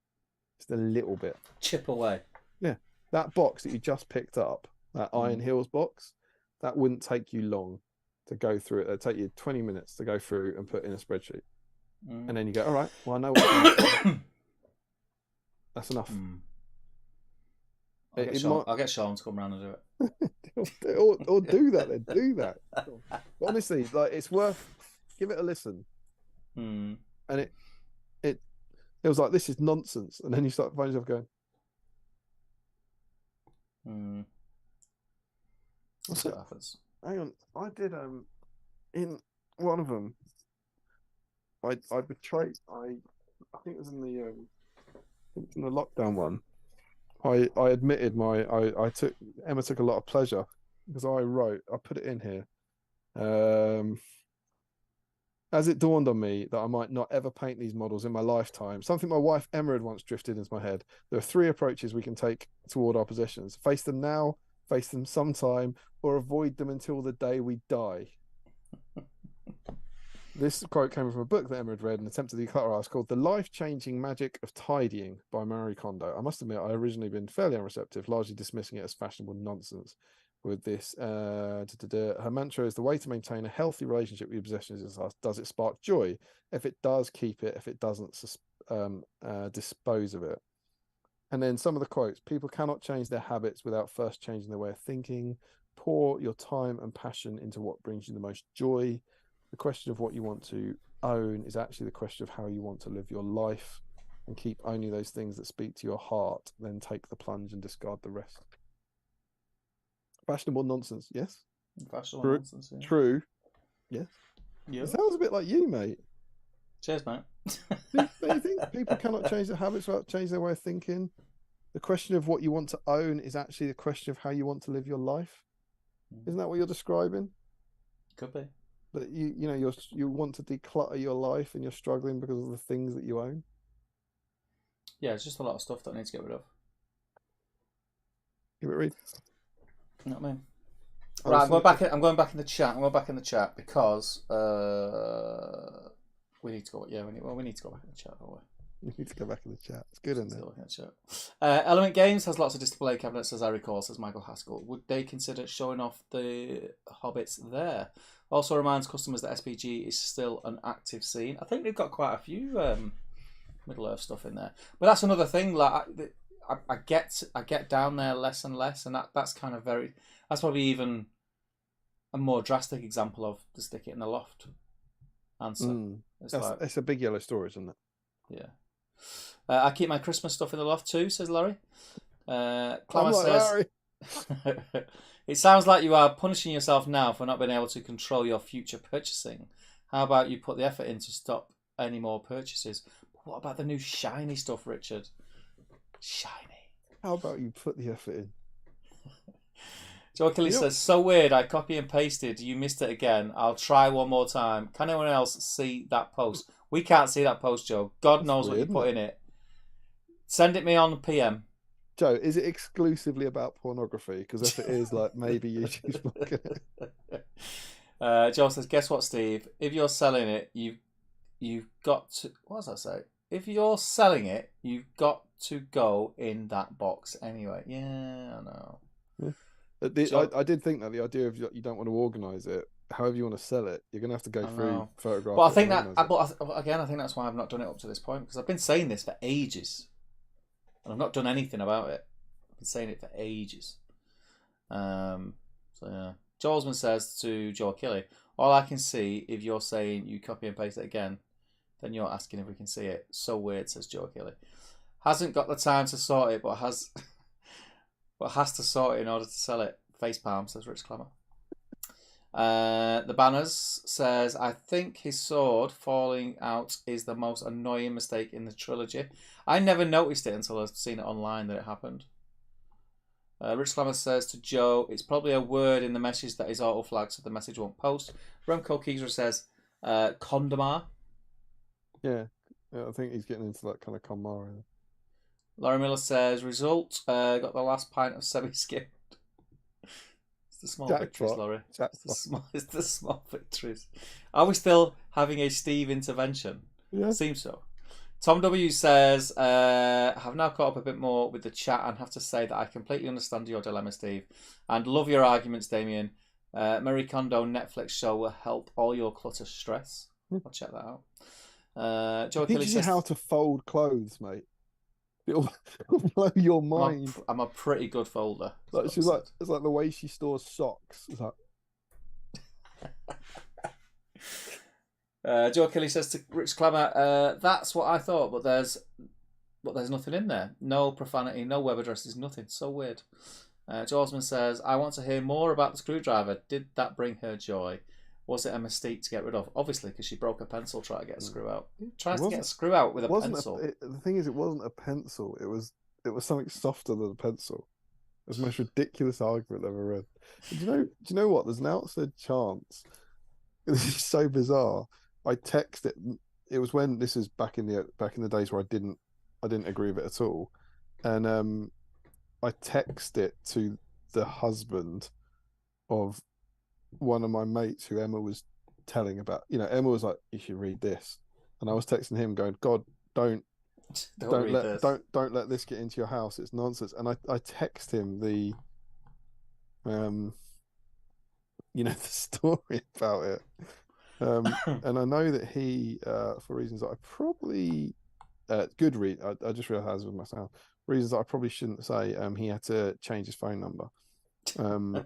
just a little bit. Chip away. Yeah, that box that you just picked up, that Iron Hills box, that wouldn't take you long to go through it. It'd take you 20 minutes to go through and put in a spreadsheet, and then you go, all right, well, I know what. That's enough. I'll get Sean to come around and do it. or do that then. Do that. Honestly, like, it's worth. Give it a listen. And it was like, this is nonsense, and then you start finding yourself going. What's what happens? Hang on, I did in one of them. I betrayed. I think it was in the lockdown one. I admitted Emma took a lot of pleasure because I put it in here. As it dawned on me that I might not ever paint these models in my lifetime, something my wife Emma had once drifted into my head. There are 3 approaches we can take toward our possessions: face them now, face them sometime, or avoid them until the day we die. This quote came from a book that Emma had read and attempted to declutter us, called The Life-Changing Magic of Tidying by Marie Kondo. I must admit, I originally been fairly unreceptive, largely dismissing it as fashionable nonsense. With this, her mantra is: the way to maintain a healthy relationship with your possessions is, does it spark joy? If it does, keep it. If it doesn't, dispose of it. And then some of the quotes: people cannot change their habits without first changing their way of thinking. Pour your time and passion into what brings you the most joy. The question of what you want to own is actually the question of how you want to live your life, and keep only those things that speak to your heart, then take the plunge and discard the rest. Fashionable nonsense, yes. Fashionable nonsense, yeah. True, yes. Yeah. It sounds a bit like you, mate. Cheers, mate. Do you think people cannot change their habits without changing their way of thinking? The question of what you want to own is actually the question of how you want to live your life. Isn't that what you're describing? Could be. That you want to declutter your life, and you're struggling because of the things that you own. Yeah, it's just a lot of stuff that I need to get rid of. Give it a read. You know what I mean? Oh, Right, so- I'm going back in the chat. I'm going back in the chat because we need to go. Yeah, we need to go back in the chat, don't we? You need to go back in the chat. It's good in there. Element Games has lots of display cabinets, as I recall, says Michael Haskell. Would they consider showing off the Hobbits there? Also reminds customers that SBG is still an active scene. I think they've got quite a few Middle Earth stuff in there, but that's another thing. Like I get down there less and less, and that's kind of that's probably even a more drastic example of the stick it in the loft answer. It's a big yellow storage, isn't it? Yeah. I keep my Christmas stuff in the loft too, says Larry. Clamor Larry. It sounds like you are punishing yourself now for not being able to control your future purchasing. How about you put the effort in to stop any more purchases? What about the new shiny stuff, Richard? Shiny. How about you put the effort in? Joe Kelly says, so weird, I copy and pasted. You missed it again. I'll try one more time. Can anyone else see that post? We can't see that post, Joe. God knows what you put in it. Send it me on PM. Joe, is it exclusively about pornography? Because if it is, like, maybe YouTube's blocking it. Joe says, guess what, Steve? If you're selling it, you've got to... What does that say? If you're selling it, you've got to go in that box anyway. Yeah, I know. Yeah. I did think that the idea of you don't want to organise it, however you want to sell it, you're going to have to go through photographs. But I think I think that's why I've not done it up to this point, because I've been saying this for ages, and I've not done anything about it. I've been saying it for ages. So yeah, Jolsman says to Joe Kelly, all I can see, if you're saying you copy and paste it again, then you're asking if we can see it. So weird, says Joe Kelly. Hasn't got the time to sort it, but has to sort it in order to sell it. Facepalm, says Rich Clemmer. The Banners says, I think his sword falling out is the most annoying mistake in the trilogy. I never noticed it until I've seen it online that it happened. Rich Clemmer says to Joe, it's probably a word in the message that is auto-flagged so the message won't post. Remco Keezer says, Condomar. Yeah, I think he's getting into that kind of Conmar. Laurie Miller says, result, got the last pint of semi-skimmed. It's the small victories, Laurie. It's the small victories. Are we still having a Steve intervention? Yeah. Seems so. Tom W says, have now caught up a bit more with the chat and have to say that I completely understand your dilemma, Steve, and love your arguments, Damien. Marie Kondo Netflix show will help all your clutter stress. I'll check that out. Joe Kelly says, how to fold clothes, mate. It'll blow your mind. I'm a pretty good folder. It's like the way she stores socks. It's like... Joe Kelly says to Rich Clammer, that's what I thought, but there's nothing in there. No profanity, no web addresses, nothing. So weird. Joe Osman says, I want to hear more about the screwdriver. Did that bring her joy? Was it a mistake to get rid of? Obviously, because she broke a pencil trying to get a screw out. Who tries to get a screw out with a pencil? The thing is, it wasn't a pencil. It was something softer than a pencil. It was the most ridiculous argument I've ever read. Do you know what? There's an outside chance. This is so bizarre. I texted. It was when this is back in the days where I didn't agree with it at all, and I texted it to the husband of one of my mates who Emma was telling about. Emma was like, you should read this, and I was texting him going, God, don't let this get into your house. It's nonsense. And I text him the the story about it. And I know that he for reasons that I probably good read I just realized with myself, reasons that I probably shouldn't say, he had to change his phone number. No,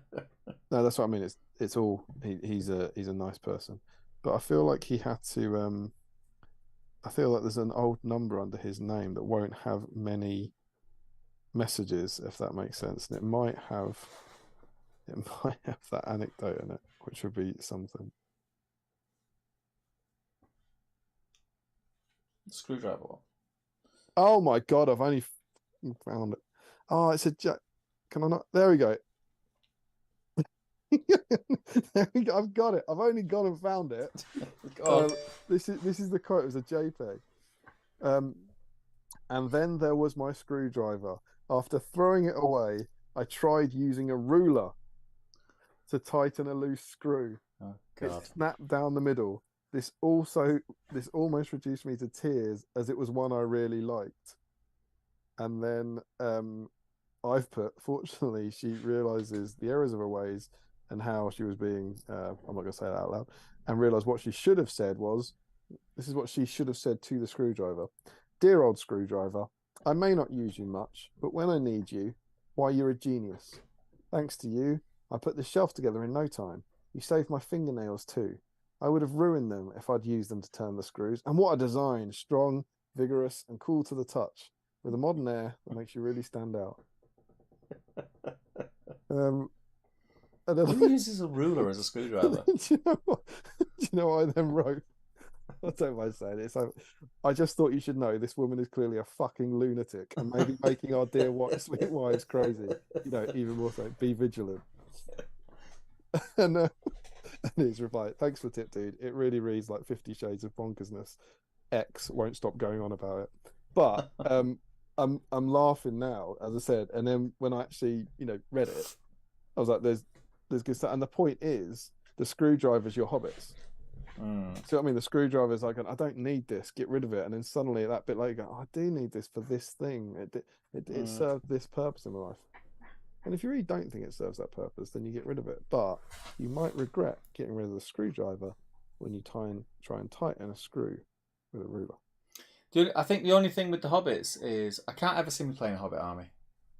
that's what I mean. It's all he's a nice person, but I feel like he had to. I feel like there's an old number under his name that won't have many messages, if that makes sense, and it might have that anecdote in it, which would be something. Screwdriver one. Oh my God! I've only found it. Oh, it's a jack. Can I not? There we go. I've got it. I've only gone and found it. This is the quote. It was a JPEG. And then there was my screwdriver. After throwing it away, I tried using a ruler to tighten a loose screw. Oh It God. snapped down the middle. This almost reduced me to tears, as it was one I really liked. And then I've put, fortunately, she realizes the errors of her ways and how she was being, I'm not going to say that out loud, and realized what she should have said was, this is what she should have said to the screwdriver. Dear old screwdriver, I may not use you much, but when I need you, why, you're a genius. Thanks to you, I put this shelf together in no time. You saved my fingernails too. I would have ruined them if I'd used them to turn the screws. And what a design, strong, vigorous, and cool to the touch, with a modern air that makes you really stand out. And then Who uses a ruler as a screwdriver? do you know what? Do you know what I then wrote? I don't mind saying it. I just thought you should know this woman is clearly a fucking lunatic and maybe making our dear sweet wives crazy. You know, even more so. Be vigilant. And his reply, thanks for the tip, dude. It really reads like 50 Shades of Bonkersness. X won't stop going on about it. But I'm laughing now, as I said, and then when I actually, read it, I was like, there's good stuff. And the point is, the screwdriver's your hobbits. So I mean, the screwdriver's like, I don't need this, get rid of it. And then suddenly at that bit later, you go, I do need this for this thing. It served this purpose in my life. And if you really don't think it serves that purpose, then you get rid of it. But you might regret getting rid of the screwdriver when you try and tighten a screw with a ruler. Dude, I think the only thing with the Hobbits is I can't ever see me playing a Hobbit army,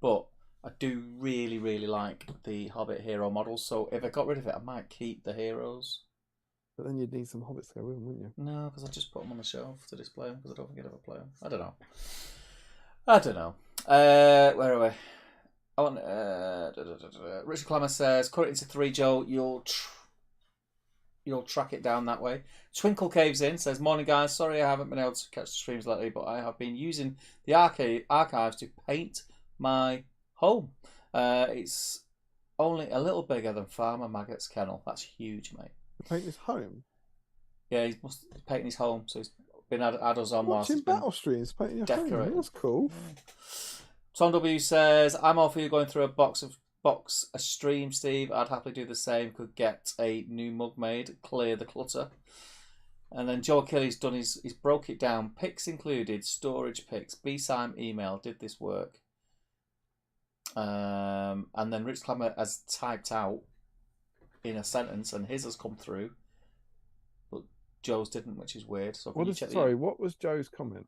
but I do really, really like the Hobbit hero models. So if I got rid of it, I might keep the heroes. But then you'd need some hobbits to go with them, wouldn't you? No, because I just put them on the shelf to display them because I don't think I'd ever play them. I don't know. Where are we? I want. Richard Clemmer says, cut it into 3, Joe. You'll track it down that way. Twinkle Caves in says, morning guys. Sorry I haven't been able to catch the streams lately, but I have been using the archives to paint my home. It's only a little bigger than Farmer Maggot's kennel. That's huge, mate. Paint his home? Yeah, he's painting his home, so he's been had us on whilst watching he's been battle streams, painting your decorating. home. That's cool. Tom W says, I'm all for you going through a stream, Steve. I'd happily do the same. Could get a new mug made, clear the clutter. And then Joe Achilles done he's broke it down. Pics included, storage pics, BSIME email, did this work. And then Rich Clemmer has typed out in a sentence, and his has come through, but Joe's didn't, which is weird. So what was Joe's comment?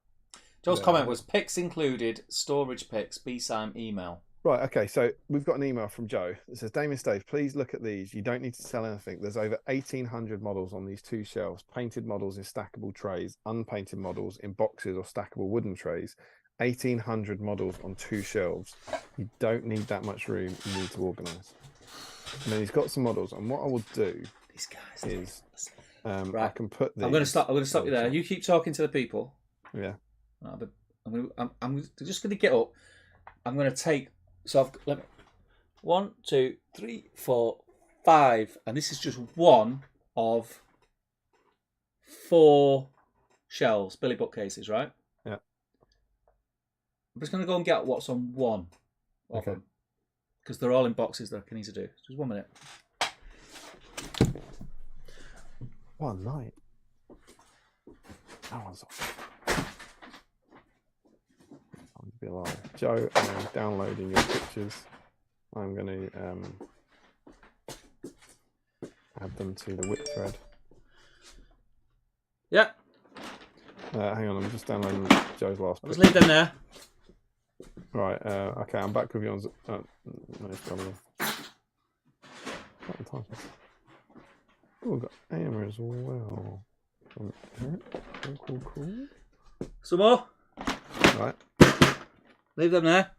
Joe's comment was pics included, storage pics, BSIME email. Right, okay, so we've got an email from Joe that says, Damien Stave, please look at these. You don't need to sell anything. There's over 1,800 models on these 2 shelves. Painted models in stackable trays, unpainted models in boxes or stackable wooden trays. 1,800 models on 2 shelves. You don't need that much room. You need to organise. And then he's got some models, and what I will do is right. I can put these... I'm going to stop you there. You keep talking to the people. Yeah. I'm just going to get up. I'm going to take... So let me... 1, 2, 3, 4, 5. And this is just one of 4 shelves, Billy bookcases, right? Yeah. I'm just going to go and get what's on one of them. Because they're all in boxes that I can easily do. Just 1 minute. One night. That one's off. I'm be alive. Joe, I'm downloading your pictures. I'm going to add them to the whip thread. Yeah. Hang on, I'm just downloading Joe's last picture. Just leave them there. Right, okay, I'm back with you on... no, it's gone. Oh, we've got Eomer as well. Cool. Some more? Right. Leave them there.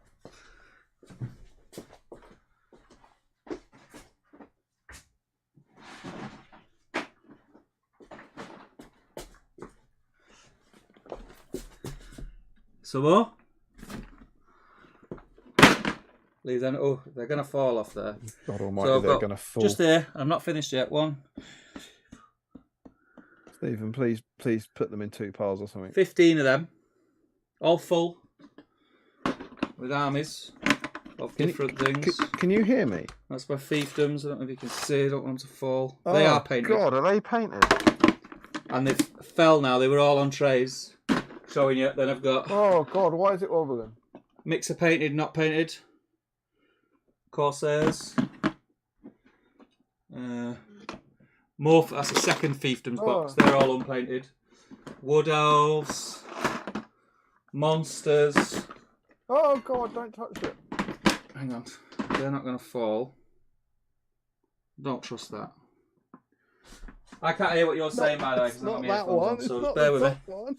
Some more? Leave them. Oh, they're going to fall off there. God almighty, so they're going to fall. Just there. I'm not finished yet. 1. Stephen, please put them in 2 piles or something. 15 of them. All full. With armies. of different things. Can you hear me? That's my fiefdoms. I don't know if you can see. I don't want them to fall. They are painted. God, are they painted? And they fell now. They were all on trays. Showing you. Then I've got... Oh, God, why is it wobbling? Mixer painted, not painted. Corsairs. Morph, that's a second fiefdoms box. They're all unpainted. Wood elves. Monsters. Oh, God, don't touch it. Hang on. They're not going to fall. Don't trust that. I can't hear what you're saying, by the way. It's not that one. It's so not bear the with me. top one.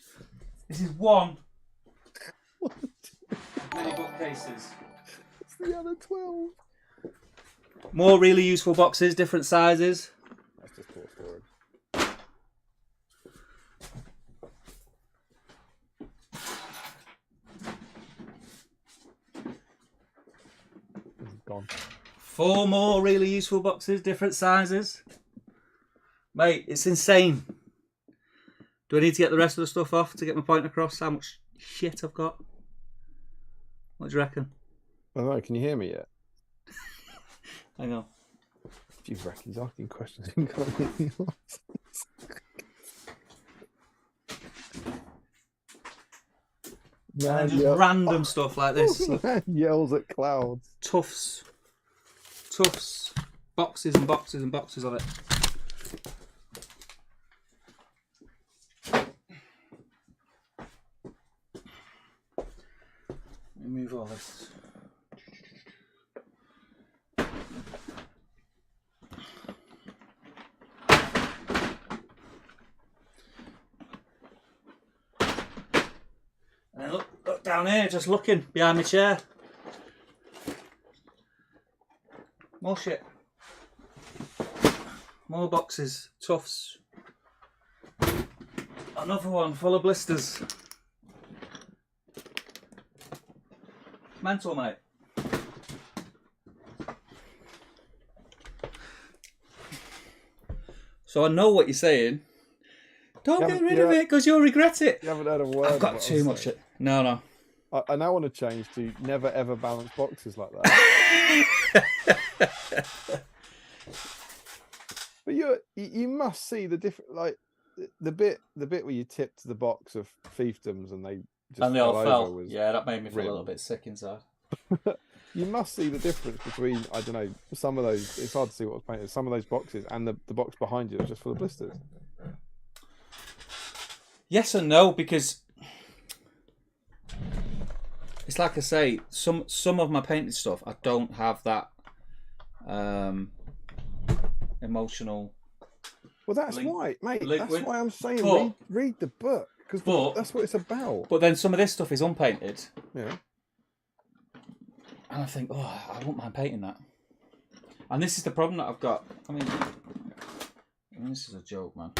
This is one. Many bookcases. It's the other 12. More really useful boxes, different sizes. That's just poor storage. It's gone. 4 more really useful boxes, different sizes. Mate, it's insane. Do I need to get the rest of the stuff off to get my point across? How much shit I've got? What do you reckon? I don't know, can you hear me yet? Hang on. Gee, he's asking questions and can't hear the answers. And just random stuff like this. Man yells at clouds. Tufts. Boxes and boxes and boxes of it. Let me move all this. And then look down here, just looking behind my chair. More shit. More boxes, tufts. Another one full of blisters. Mental, mate. So I know what you're saying. Don't get rid of it because you'll regret it. You haven't heard a word. I've got too much. No. I now want to change to never ever balance boxes like that. But you must see the different, like the bit where you tipped the box of fiefdoms and they just all fell. was Yeah, that made me feel a little bit sick inside. You must see the difference between, I don't know, some of those. It's hard to see what was painted. Some of those boxes and the box behind you was just full of blisters. Yes and no, because it's like I say, some of my painted stuff I don't have that emotional. Well, that's why, mate. That's why I'm saying read the book, because that's what it's about. But then some of this stuff is unpainted. Yeah. And I think, I wouldn't mind painting that. And this is the problem that I've got. I mean, this is a joke, man.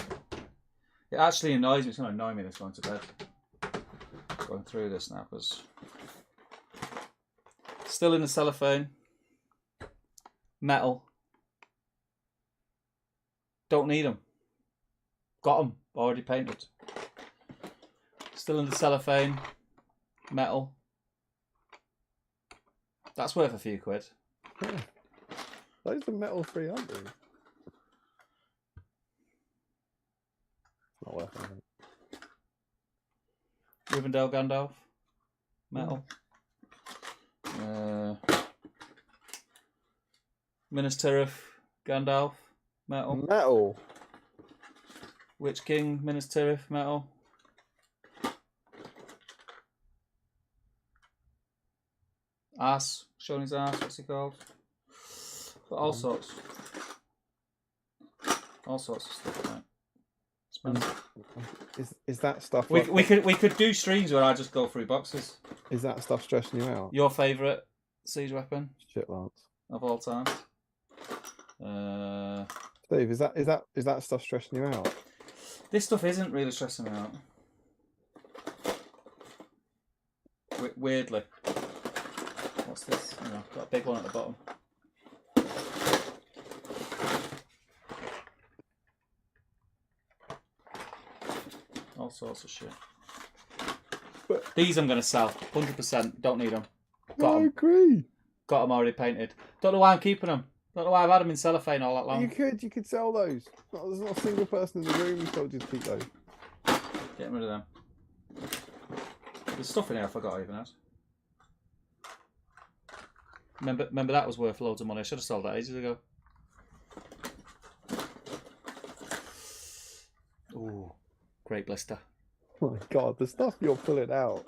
It actually annoys me. It's going to annoy me this going to bed. Going through this now, because still in the cellophane. Metal. Don't need them. Got them. Already painted. Still in the cellophane. Metal. That's worth a few quid. Yeah. Those are metal free, aren't they? Not worth anything. Rivendell Gandalf. Metal. Minas Tirith Gandalf. Metal. Metal. Witch King Minas Tirith. Metal. Ass. Showing his ass. What's he called? But all sorts. All sorts of stuff, mate. Is that stuff? We could do streams where I just go through boxes. Is that stuff stressing you out? Your favourite siege weapon? Shit, Lance. Of all time. Steve, is that stuff stressing you out? This stuff isn't really stressing me out. Weirdly. What's this? Got a big one at the bottom. All sorts of shit. But these I'm going to sell. 100%. Don't need them. I agree. Got them already painted. Don't know why I'm keeping them. Don't know why I've had them in cellophane all that long. You could sell those. There's not a single person in the room who told you to keep those. Getting rid of them. There's stuff in here I forgot I even had. Remember that was worth loads of money. I should have sold that ages ago. Ooh, great blister. Oh my God, the stuff you're pulling out.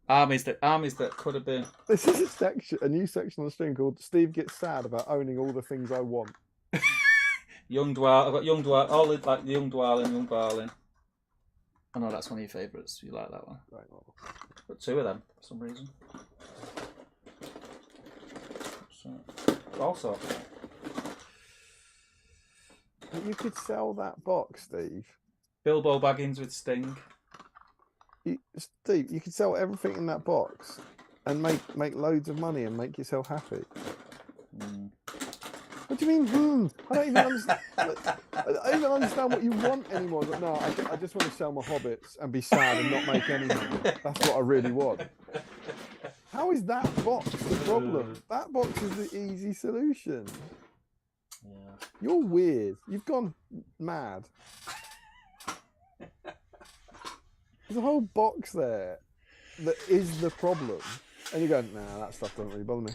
Armies that could have been. This is a new section on the stream called "Steve Gets Sad About Owning All the Things I Want." Young Dwell. I've got Young Dwell. All the, like Young Dwelling, Young Barlin. I know that's one of your favourites. You like that one? Right. Well. Got two of them for some reason. So, also, You could sell that box, Steve. Bilbo Baggins with Sting. Steve, you could sell everything in that box and make loads of money and make yourself happy. Mm. What do you mean? I don't even understand. I don't even understand what you want anymore. But no, I just want to sell my hobbits and be sad and not make any money. That's what I really want. How is that box the problem? That box is the easy solution. Yeah. You're weird. You've gone mad. There's a whole box there that is the problem. And you're going, nah, that stuff doesn't really bother me.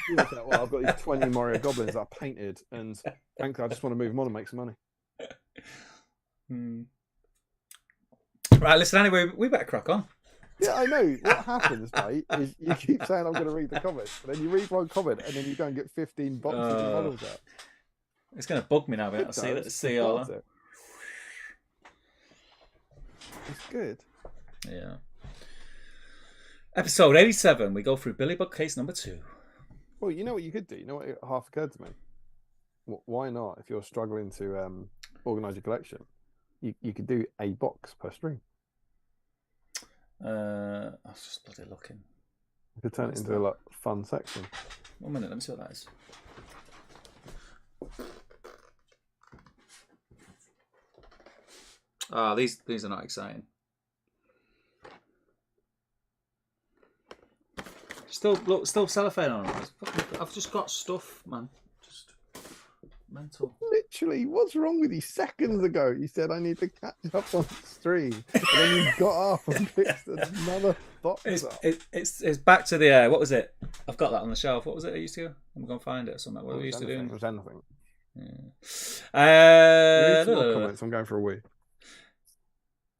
You're like, well, I've got these 20 Mario Goblins that I painted, and frankly, I just want to move them on and make some money. Right, listen, anyway, we better crack on. Yeah, I know. What happens, mate, is you keep saying I'm going to read the comments, but then you read one comment, and then you go and get 15 boxes of models out. It's going to bug me now, mate. I see all that. It's good. Yeah. Episode 87, we go through Billy Bookcase number 2. Well, you know what you could do? You know what half occurred to me? Why not? If you're struggling to organise your collection, you could do a box per stream. I was just bloody looking. You could turn it into a fun section. 1 minute, let me see what that is. Ah, these are not exciting. Still cellophane on them. I've just got stuff, man. Just mental. Literally, what's wrong with you? Seconds ago, you said I need to catch up on the stream, and then you got up and picked another box up. It's back to the what was it? I've got that on the shelf. What was it I used to do? I'm gonna find it or something. What we used to do? It was anything. Yeah. Comments. I'm going for a wee.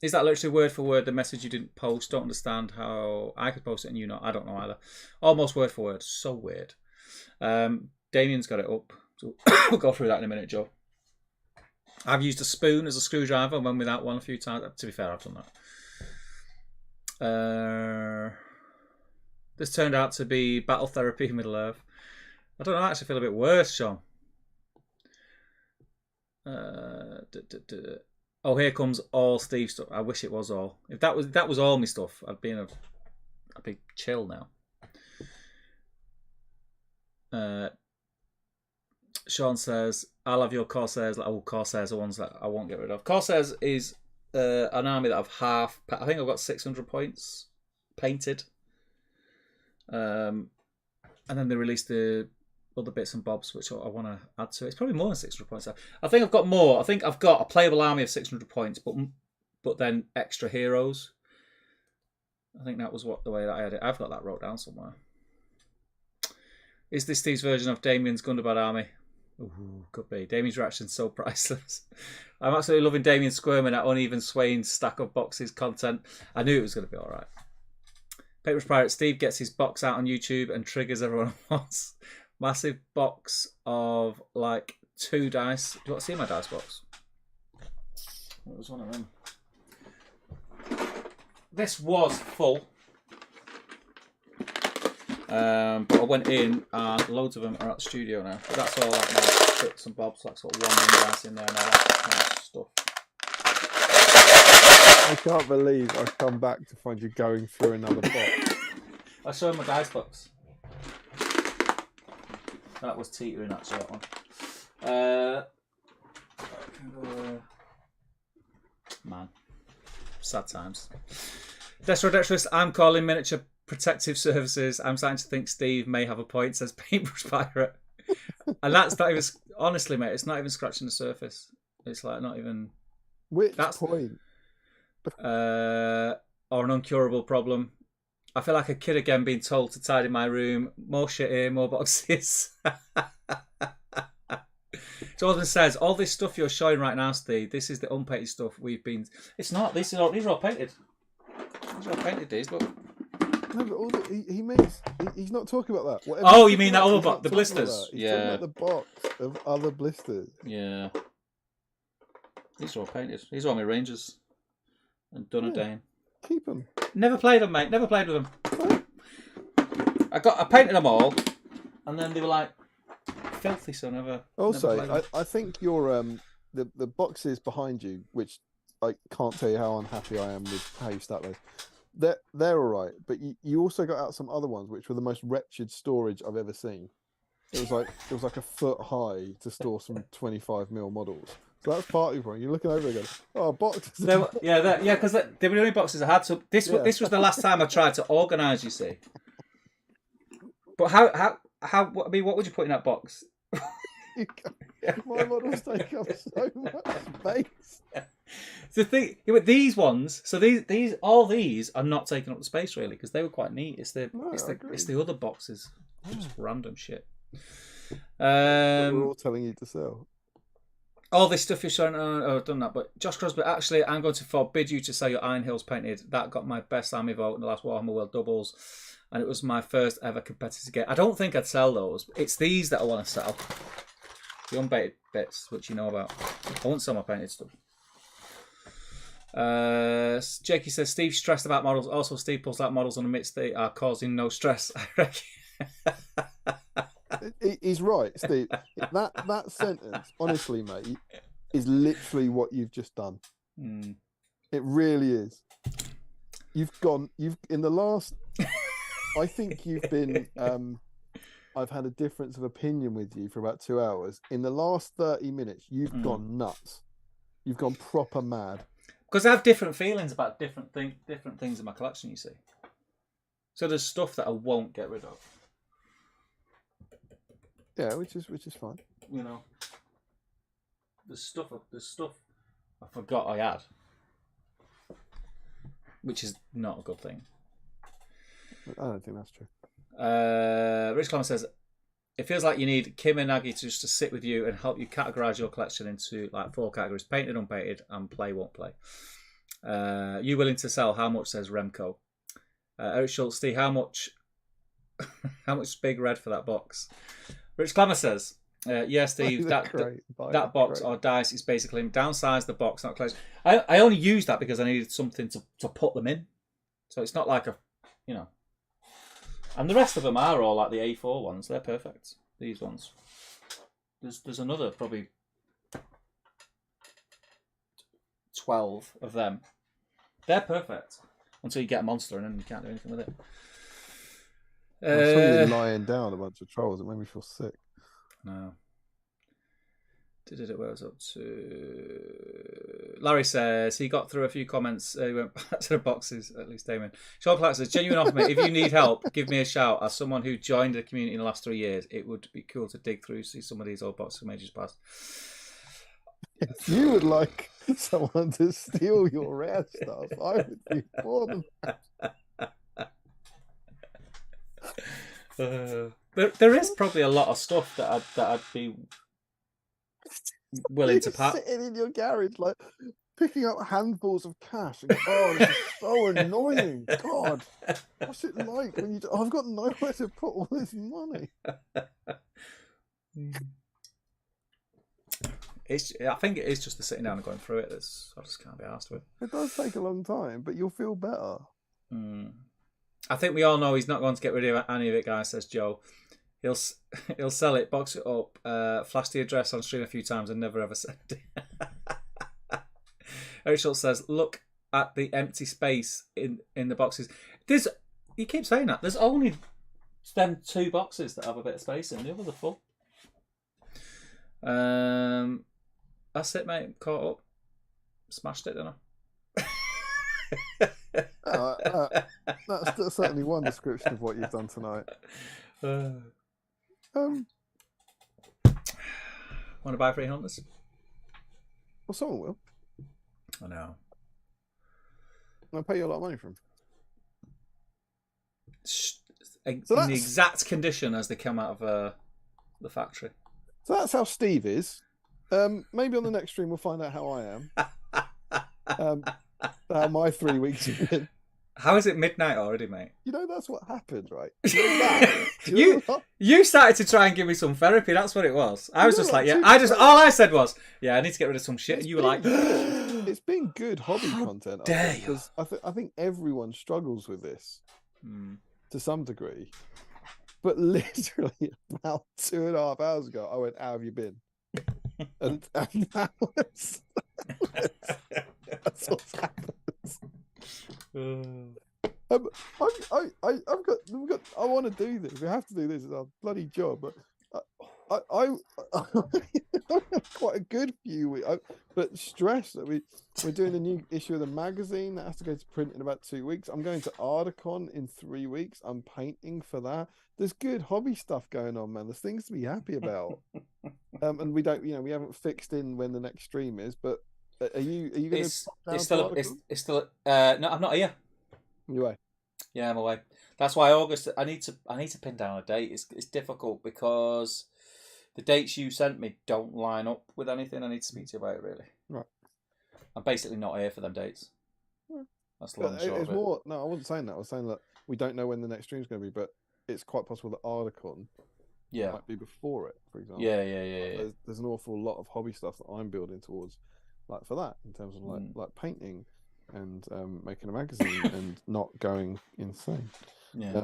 Is that literally word for word the message you didn't post? Don't understand how I could post it and you not. I don't know either. Almost word for word. So weird. Damien's got it up. So we'll go through that in a minute, Joe. I've used a spoon as a screwdriver and went without one a few times. To be fair, I've done that. This turned out to be Battle Therapy Middle Earth. I don't know. I actually feel a bit worse, Sean. Oh, here comes all Steve stuff. I wish it was all. If that was all my stuff, I'd be in a big chill now. Sean says, "I'll have your Corsairs." Oh, Corsairs are ones that I won't get rid of. Corsairs is an army that I've half. I think I've got 600 points painted. And then they released the other bits and bobs which I want to add to it. It's probably more than 600 points. I think I've got more. I think I've got a playable army of 600 points, but then extra heroes. I think that was the way that I had it. I've got that wrote down somewhere. Is this Steve's version of Damien's Gundabad army? Ooh, could be. Damien's reaction's so priceless. I'm absolutely loving Damien squirming at uneven swaying stack of boxes content. I knew it was going to be all right. Paper's Pirate Steve gets his box out on YouTube and triggers everyone at once. Massive box of like 2 dice. Do you want to see my dice box? It was one of them. This was full. But I went in and loads of them are at the studio now. But that's all like my bits and bobs, like sort of one dice in there and all that kind of stuff. I can't believe I've come back to find you going through another box. I showed my dice box. That was teetering actually, that one. Man. Sad times. Dextrous, I'm calling miniature protective surfaces. I'm starting to think Steve may have a point, says Paintbrush Pirate. And that's not even, honestly, mate, it's not even scratching the surface. It's like not even. Which that's, point? Or an uncurable problem. I feel like a kid again being told to tidy my room. More shit here, more boxes. Jordan says, all this stuff you're showing right now, Steve, this is the unpainted stuff we've been... It's not. These are all painted. These are all painted, these, look. No, but he means... He's not talking about that. Whatever you mean that other box, the blisters? He's talking about the box of other blisters. Yeah. These are all painted. These are all my Rangers. And Dunedain. Keep them. Never played them, mate. Never played with them. I painted them all, and then they were like filthy, so never. Also, never I think your the boxes behind you, which I can't tell you how unhappy I am with how you stack those. They're all right, but you also got out some other ones which were the most wretched storage I've ever seen. It was like a foot high to store some 25mm models. So that's partly wrong. You're looking over again. Oh, boxes. Because they were the only boxes I had. So this was the last time I tried to organise. You see. But how? I mean, what would you put in that box? My models take up so much space. The thing with these ones, so all these are not taking up the space really because they were quite neat. It's the other boxes, just random shit. We're all telling you to sell. All this stuff you're showing, I've done that. But Josh Crosby, actually, I'm going to forbid you to sell your Iron Hills painted. That got my best army vote in the last Warhammer World Doubles, and it was my first ever competitive game. I don't think I'd sell those. It's these that I want to sell. The unpainted bits, which you know about. I won't sell my painted stuff. Jakey says, Steve's stressed about models. Also, Steve pulls out models and admits they are causing no stress, I reckon. He's right, Steve. That sentence, honestly, mate, is literally what you've just done. Mm. It really is. You've in the last. I think you've been. I've had a difference of opinion with you for about 2 hours. In the last 30 minutes, you've gone nuts. You've gone proper mad. Because I have different feelings about different things in my collection. You see, so there's stuff that I won't get rid of. Yeah, which is fine. You know, the stuff I forgot I had, which is not a good thing. I don't think that's true. Rich Clement says, it feels like you need Kim and Nagy to sit with you and help you categorise your collection into like 4 categories: painted, unpainted, and play, won't play. You willing to sell? How much? Says Remco. Eric Schultz, Steve, how much big red for that box? Rich Clammer says, yeah, Steve, that box or dice is basically downsize the box, not close. I only used that because I needed something to put them in. So it's not like and the rest of them are all like the A4 ones. They're perfect. These ones. There's another probably 12 of them. They're perfect until you get a monster and then you can't do anything with it. I saw you lying down a bunch of trolls. It made me feel sick. No. Where was up to? Larry says he got through a few comments. He went back to the boxes, at least Damon. Sean Clark says, genuine offer, mate. If you need help, give me a shout. As someone who joined the community in the last 3 years, it would be cool to dig through, see some of these old boxes from ages past. If you would like someone to steal your rare stuff, I would be more than there is probably a lot of stuff that I'd be willing to part. Sitting in your garage, like picking up handfuls of cash. And, oh, this is so annoying. God, what's it like when I've got nowhere to put all this money. I think it is just the sitting down and going through it. I just can't be arsed with. It does take a long time, but you'll feel better. I think we all know he's not going to get rid of any of it, guys, says Joe. He'll sell it, box it up, flash the address on stream a few times and never ever send it. Eric Schultz says, look at the empty space in the boxes. You keep saying that. There's only them 2 boxes that have a bit of space in. The others are full. That's it, mate. Caught up. Smashed it, didn't I? That's certainly one description of what you've done tonight. Want to buy free hunters? Well, someone will. I know. I'll pay you a lot of money for them. In So the exact condition as they come out of the factory. So that's how Steve is. Maybe on the next stream we'll find out how I am. How my 3 weeks have been. How is it midnight already, mate? You know, that's what happened, right? You started to try and give me some therapy. That's what it was. I was just like, yeah. All I said was, yeah, I need to get rid of some shit. And you were like, it's been good hobby content. Dare you? Because I think everyone struggles with this to some degree. But literally about 2.5 hours ago, I went, "How have you been?" and that was that's what's happened. I want to do this. We have to do this. It's our bloody job. But I quite a good few weeks. But stress that we're doing a new issue of the magazine that has to go to print in about 2 weeks. I'm going to Ardicon in 3 weeks. I'm painting for that. There's good hobby stuff going on, man. There's things to be happy about. And we don't, we haven't fixed in when the next stream is. But are you going to? It's still. No, I'm not here. You away? Yeah, I'm away. That's why August. I need to pin down a date. It's difficult because the dates you sent me don't line up with anything. I need to speak to you about it, really. Right. I'm basically not here for them dates. Yeah. That's the long and short of it. More. No, I wasn't saying that. I was saying that we don't know when the next stream's going to be, but it's quite possible that Ardicon might be before it, for example. Yeah. There's an awful lot of hobby stuff that I'm building towards, like for that, in terms of like painting and making a magazine and not going insane. Yeah.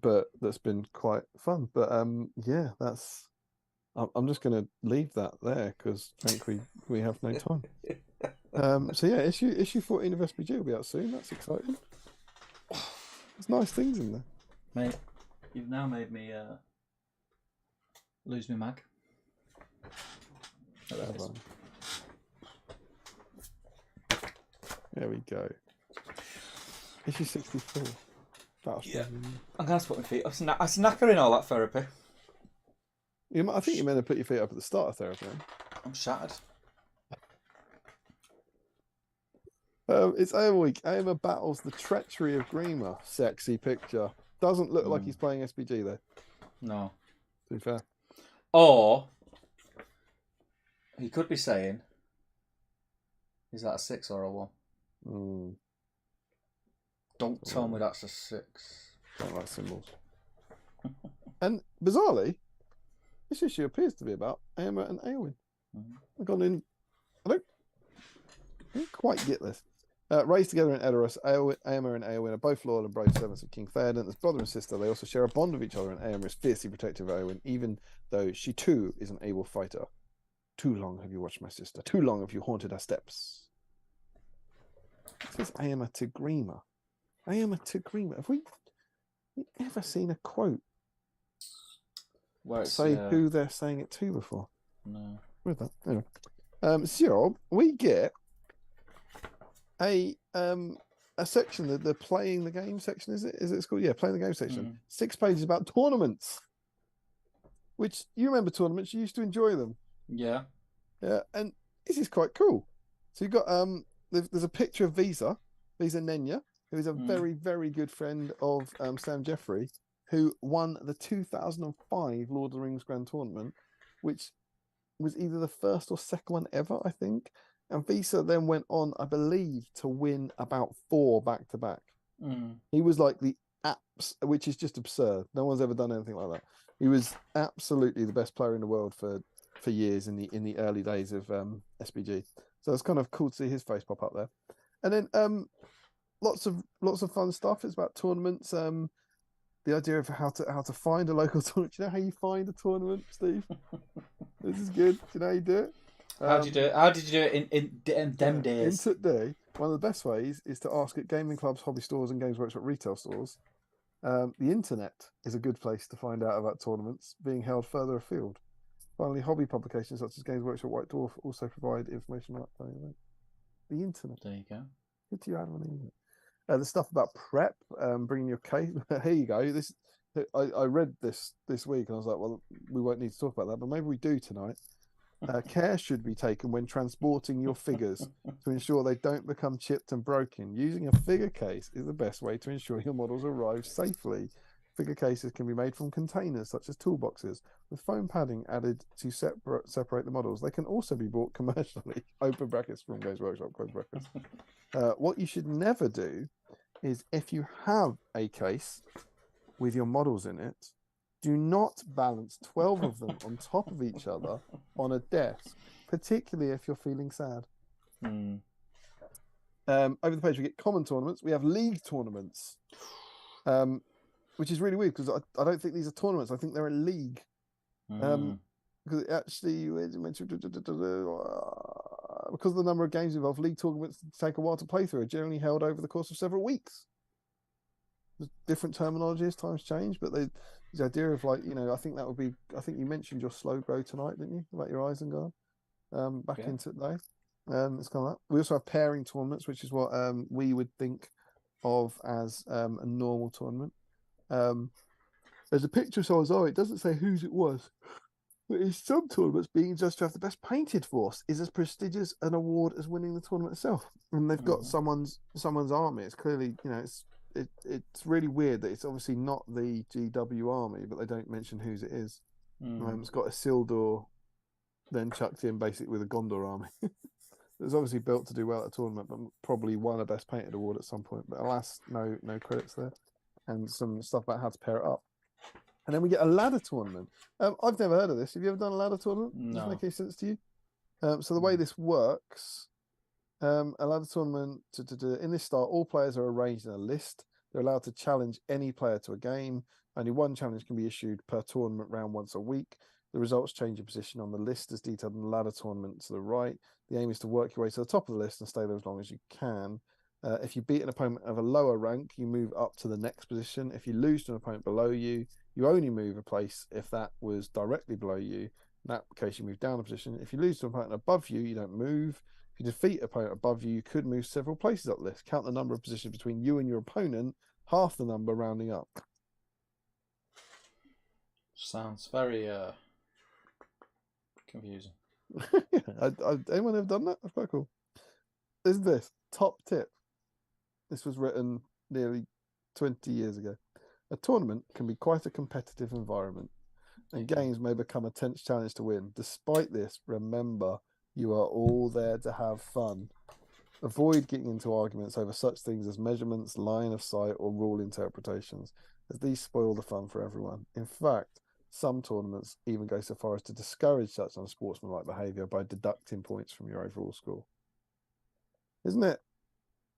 But that's been quite fun. But yeah, that's. I'm just going to leave that there because frankly we have no time. So yeah, issue 14 of SBG will be out soon. That's exciting. There's nice things in there, mate. You've now made me lose my mag. There we go. Issue 64. Yeah. I'm going to put my feet up. I'm knackering all that therapy. I think you meant to put your feet up at the start of therapy. I'm shattered. It's Eomer Week. Eomer battles the treachery of Grima. Sexy picture. Doesn't look like he's playing SBG though. No. To be fair. Or he could be saying, "Is that a 6 or a 1?" Don't tell me that's a 6. Don't like symbols. And bizarrely, this issue appears to be about Eomer and Eowyn. I've gone in. I don't quite get this. Raised together in Edoras, Eomer and Eowyn are both loyal and brave servants of King Theoden. As brother and sister, they also share a bond with each other, and Eomer is fiercely protective of Eowyn, even though she too is an able fighter. Too long have you watched my sister. Too long have you haunted her steps. This is Eomer to Grima. Eomer to Grima. Have we ever seen a quote say who they're saying it to before? No. With that, anyway. So we get a section, the playing the game section. Is it called? Yeah, playing the game section. 6 pages about tournaments. Which you remember tournaments? You used to enjoy them. Yeah. Yeah, and this is quite cool. So you've got there's a picture of Visa Nenya, who is a very, very good friend of Sam Jeffrey, who won the 2005 Lord of the Rings Grand Tournament, which was either the first or second one ever, I think. And Visa then went on, I believe, to win about 4 back-to-back. He was like the apps, which is just absurd. No one's ever done anything like that. He was absolutely the best player in the world for years in the early days of SBG. So it's kind of cool to see his face pop up there. And then lots of fun stuff. It's about tournaments. The idea of how to find a local tournament. Do you know how you find a tournament, Steve? This is good. Do you know how you do it? How did you do it? How did you do it in them days? In today, one of the best ways is to ask at gaming clubs, hobby stores, and Games Workshop retail stores. The internet is a good place to find out about tournaments being held further afield. Finally, hobby publications such as Games Workshop White Dwarf also provide information about playing events. The internet. There you go. Good to you have on the internet. The stuff about prep, bringing your case. Here you go. I read this week, and I was like, well, we won't need to talk about that, but maybe we do tonight. Care should be taken when transporting your figures to ensure they don't become chipped and broken. Using a figure case is the best way to ensure your models arrive safely. Figure cases can be made from containers such as toolboxes with foam padding added to separate the models. They can also be bought commercially. Open brackets from Games Workshop, close brackets. What you should never do is, if you have a case with your models in it, do not balance 12 of them on top of each other on a desk, particularly if you're feeling sad. Over the page, we get common tournaments. We have league tournaments, which is really weird because I don't think these are tournaments. I think they're a league. Because it actually, because of the number of games involved, league tournaments take a while to play through, are generally held over the course of several weeks. There's different terminology as times change, but the idea of, like, I think that would be, I think you mentioned your slow grow tonight, didn't you, about your Isengard? Back into it though. It's kind of that. We also have pairing tournaments, which is what we would think of as a normal tournament. There's a picture, so it doesn't say whose it was. But in some tournaments, being judged to have the best painted force is as prestigious an award as winning the tournament itself. And they've got someone's army. It's clearly, it's really weird that it's obviously not the GW army, but they don't mention whose it is. It's got a Isildur then chucked in basically with a Gondor army. It's obviously built to do well at a tournament, but probably won a best painted award at some point. But alas, no credits there. And some stuff about how to pair it up. And then we get a ladder tournament. I've never heard of this. Have you ever done a ladder tournament? No. Does it make any sense to you? So the way this works, a ladder tournament, in this style, all players are arranged in a list. They're allowed to challenge any player to a game. Only one challenge can be issued per tournament round once a week. The results change your position on the list as detailed in the ladder tournament to the right. The aim is to work your way to the top of the list and stay there as long as you can. If you beat an opponent of a lower rank, you move up to the next position. If you lose to an opponent below you, you only move a place if that was directly below you. In that case, you move down a position. If you lose to an opponent above you, you don't move. If you defeat an opponent above you, you could move several places up the list. Count the number of positions between you and your opponent, half the number rounding up. Sounds very confusing. Anyone ever done that? That's quite cool. Is this top tip? This was written nearly 20 years ago. A tournament can be quite a competitive environment, and games may become a tense challenge to win. Despite this, remember, you are all there to have fun. Avoid getting into arguments over such things as measurements, line of sight, or rule interpretations, as these spoil the fun for everyone. In fact, some tournaments even go so far as to discourage such unsportsmanlike behaviour by deducting points from your overall score. Isn't it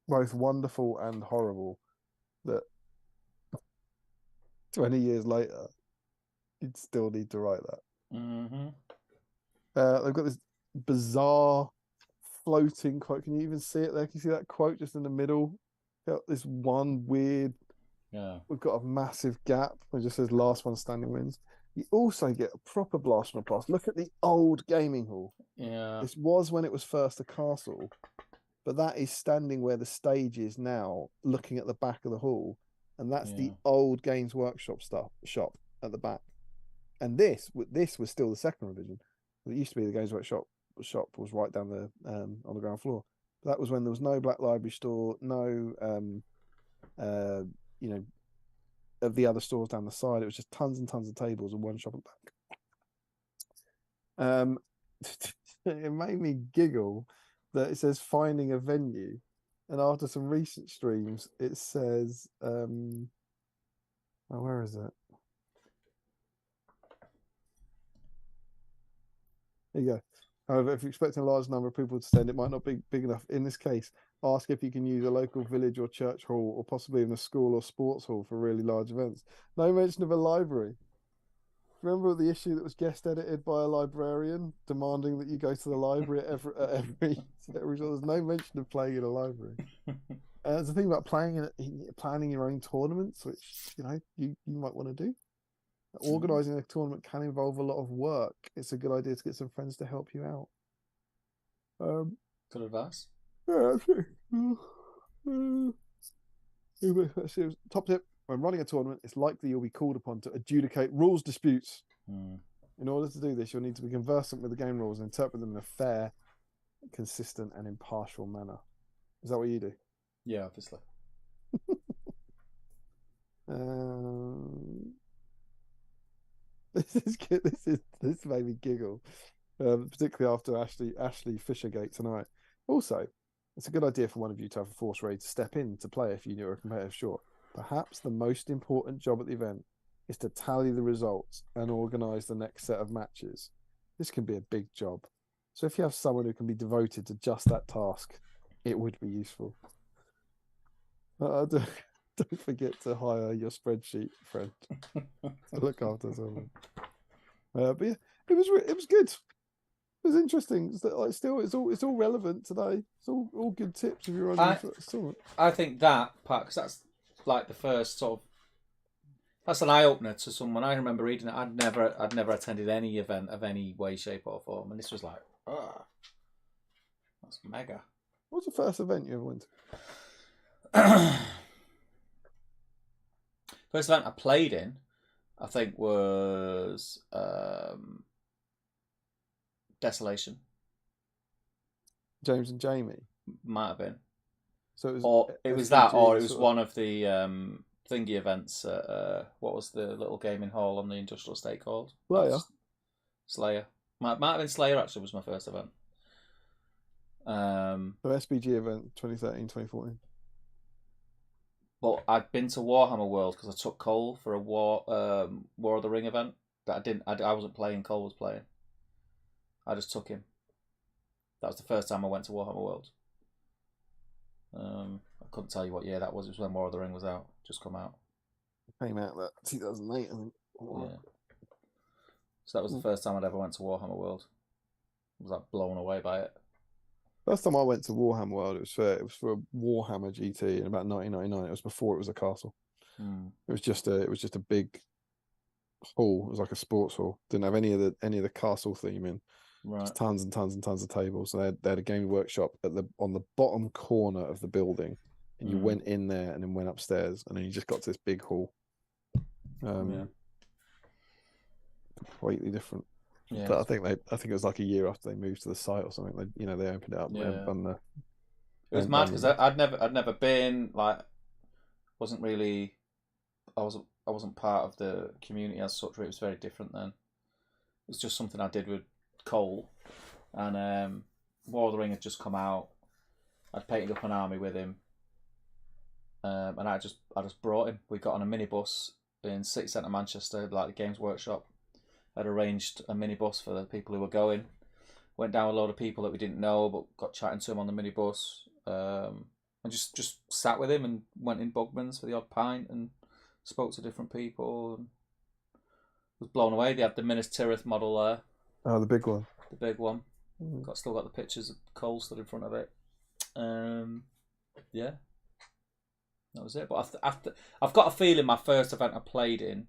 both wonderful and horrible that 20 years later you'd still need to write that? They've got this bizarre floating quote. Can you even see it there? Can you see that quote just in the middle? Got this one weird, we've got a massive gap. It just says last one standing wins. You also get a proper blast from the past. Look at the old gaming hall. This was when it was first a castle, but that is standing where the stage is now, looking at the back of the hall, and that's the old Games Workshop shop at the back. And this was still the second revision. It used to be the Games Workshop shop was right down the on the ground floor. But that was when there was no Black Library store, no of the other stores down the side. It was just tons and tons of tables and one shop at the back. It made me giggle that it says finding a venue, and after some recent streams it says where is it? There you go. However, if you're expecting a large number of people to attend, it might not be big enough. In this case, ask if you can use a local village or church hall, or possibly even a school or sports hall for really large events. No mention of a library. Remember the issue that was guest edited by a librarian demanding that you go to the library at every there's no mention of playing in a library. There's the thing about planning your own tournaments, which you might want to do. Organising a tournament can involve a lot of work. It's a good idea to get some friends to help you out. Good advice. Yeah, Top tip: when running a tournament, it's likely you'll be called upon to adjudicate rules disputes. In order to do this, you'll need to be conversant with the game rules and interpret them in a fair, consistent, and impartial manner. Is that what you do? Yeah, obviously. This is good. This made me giggle, particularly after Ashley Fishergate tonight. Also, it's a good idea for one of you to have a force raid to step in to play if you know a competitive short. Perhaps the most important job at the event is to tally the results and organise the next set of matches. This can be a big job. So if you have someone who can be devoted to just that task, it would be useful. Don't forget to hire your spreadsheet friend to look after someone. But yeah, it was good. It was interesting. It's like it's all relevant today. It's all good tips if you're on your I think that part, because that's like the first sort of, that's an eye opener to someone. I remember reading it. I'd never attended any event of any way, shape, or form, and this was like, that's mega. What's the first event you ever went to? First event I played in, I think, was Desolation. James and Jamie might have been. So it was, or it was SBG, that, or it was one of the thingy events. What was the little gaming hall on the industrial estate called? Slayer. Might have been Slayer. Actually, was my first event. The SBG event 2013, 2014. But I'd been to Warhammer World because I took Cole for a War of the Ring event. That I wasn't playing. Cole was playing. I just took him. That was the first time I went to Warhammer World. I couldn't tell you what year that was. It was when War of the Ring was out, just come out. It came out that 2008, I think. Yeah. So that was the first time I'd ever went to Warhammer World. I was like blown away by it. First time I went to Warhammer World, it was for a Warhammer GT in about 1999. It was before it was a castle. It was just a big hall. It was like a sports hall. Didn't have any of the castle theme in. Right. Just tons and tons and tons of tables. And they had a gaming workshop on the bottom corner of the building, and you went in there and then went upstairs, and then you just got to this big hall. Completely different. Yeah. But I think it was like a year after they moved to the site or something. They opened it up. Yeah. And done it was mad because I'd never been, like, wasn't really. I wasn't part of the community as such. It was very different then. It was just something I did with Cole, and War of the Ring had just come out. I'd painted up an army with him, and I just brought him. We got on a minibus in city centre Manchester, like the Games Workshop. I'd arranged a minibus for the people who were going. Went down with a load of people that we didn't know, but got chatting to him on the minibus, and just sat with him and went in Bugman's for the odd pint and spoke to different people. And was blown away. They had the Minas Tirith model there. Oh, the big one. The big one. Still got the pictures of Cole stood in front of it. Yeah, that was it. But I've got a feeling my first event I played in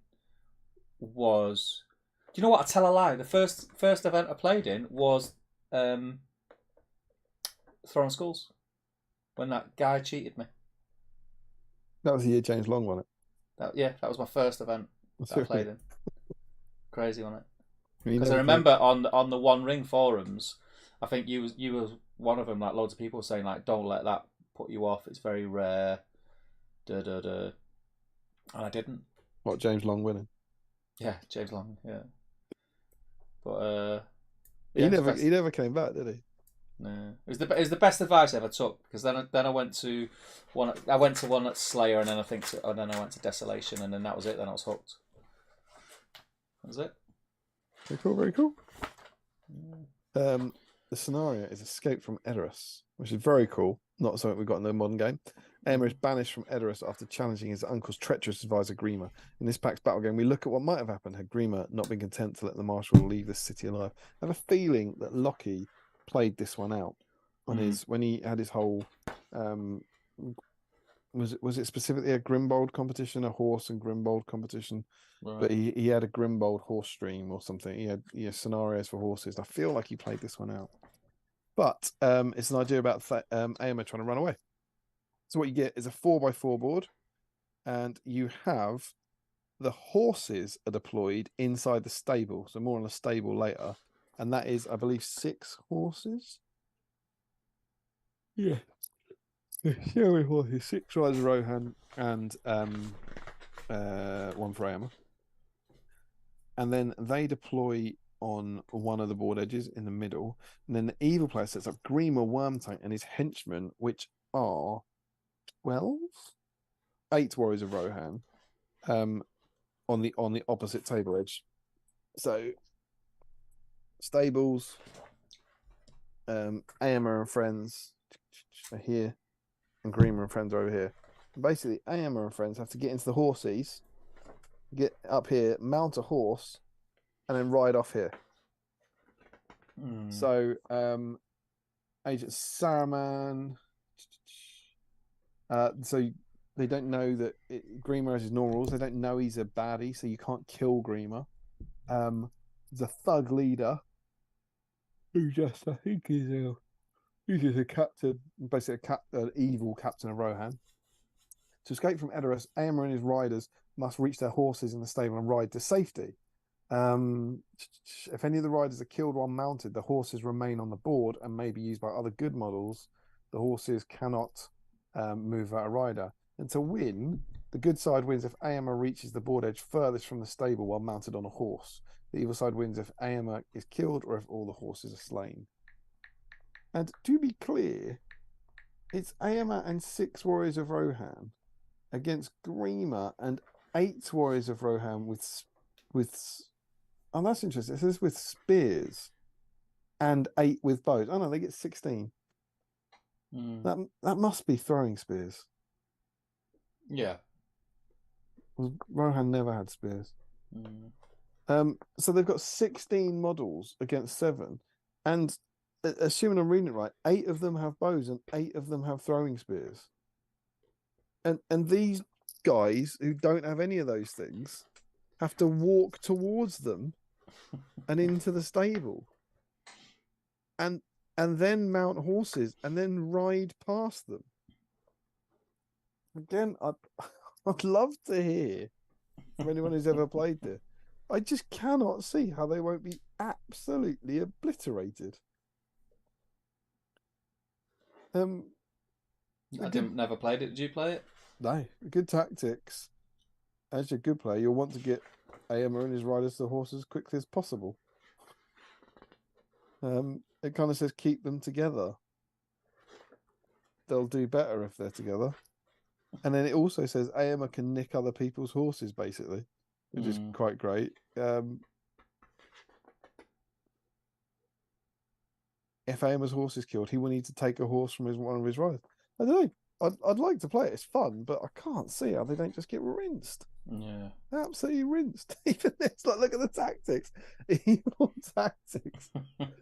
was. Do you know what? I tell a lie. The first event I played in was Throwing Skulls, when that guy cheated me. That was the year James Long won it. That was my first event that I played in. Crazy, wasn't it? Because I remember on the One Ring forums, I think you were one of them. Like loads of people were saying, like, don't let that put you off. It's very rare. And I didn't. What, James Long winning? Yeah, James Long. Yeah. But he never came back, did he? No, it was the best advice I ever took, because then I went to one. I went to one at Slayer, and then I went to Desolation, and then that was it. Then I was hooked. That was it. Very cool. Very cool. The scenario is Escape from Edoras, which is very cool. Not something we've got in the modern game. Eomer is banished from Edoras after challenging his uncle's treacherous advisor Grima. In this pack's battle game, we look at what might have happened had Grima not been content to let the Marshal leave the city alive. I have a feeling that Lockie played this one out on when he had his whole. Was it specifically a Grimbold competition, a horse and Grimbold competition? Right. But he had a Grimbold horse stream or something. He had scenarios for horses. I feel like he played this one out. But it's an idea about Eomer trying to run away. So what you get is a 4x4 board and you have the horses are deployed inside the stable. So more on the stable later, and that is, I believe, 6 horses. Yeah. Showing horses, 6 riders of Rohan and 1 for Eomer. And then they deploy on one of the board edges in the middle. And then the evil player sets up Grima Wormtank and his henchmen, which are 12? 8 warriors of Rohan, on the opposite table edge. So stables, Eomer and friends are here, and Grima and friends are over here. And basically, Eomer and friends have to get into the horses, get up here, mount a horse, and then ride off here. So, Agent Saruman. So they don't know that Grima has his normal rules. They don't know he's a baddie, so you can't kill Grima. There's a thug leader who just, I think, he's just a captain, basically an evil captain of Rohan. To escape from Edoras, Eomer and his riders must reach their horses in the stable and ride to safety. If any of the riders are killed while mounted, the horses remain on the board and may be used by other good models. The horses cannot move without a rider. And to win, the good side wins if Eomer reaches the board edge furthest from the stable while mounted on a horse. The evil side wins if Eomer is killed or if all the horses are slain. And to be clear, it's Eomer and 6 warriors of Rohan against Grima and 8 warriors of Rohan with oh, that's interesting. It says with spears and 8 with bows. Oh no, they get 16. That must be throwing spears. Yeah. Rohan never had spears. So they've got 16 models against 7, and assuming I'm reading it right, 8 of them have bows and 8 of them have throwing spears. And these guys who don't have any of those things have to walk towards them and into the stable, and then mount horses and then ride past them. Again, I'd love to hear from anyone who's ever played this. I just cannot see how they won't be absolutely obliterated. I never played it. Did you play it? No, good tactics. As you're a good player, you'll want to get Eomer and his riders to the horses as quickly as possible. It kind of says keep them together. They'll do better if they're together. And then it also says Eomer can nick other people's horses, basically, which is quite great. If Eomer's horse is killed, he will need to take a horse from one of his riders. I don't know. I'd like to play it. It's fun, but I can't see how they don't just get rinsed. Yeah. Absolutely rinsed. Even this, like, look at the tactics. Evil tactics.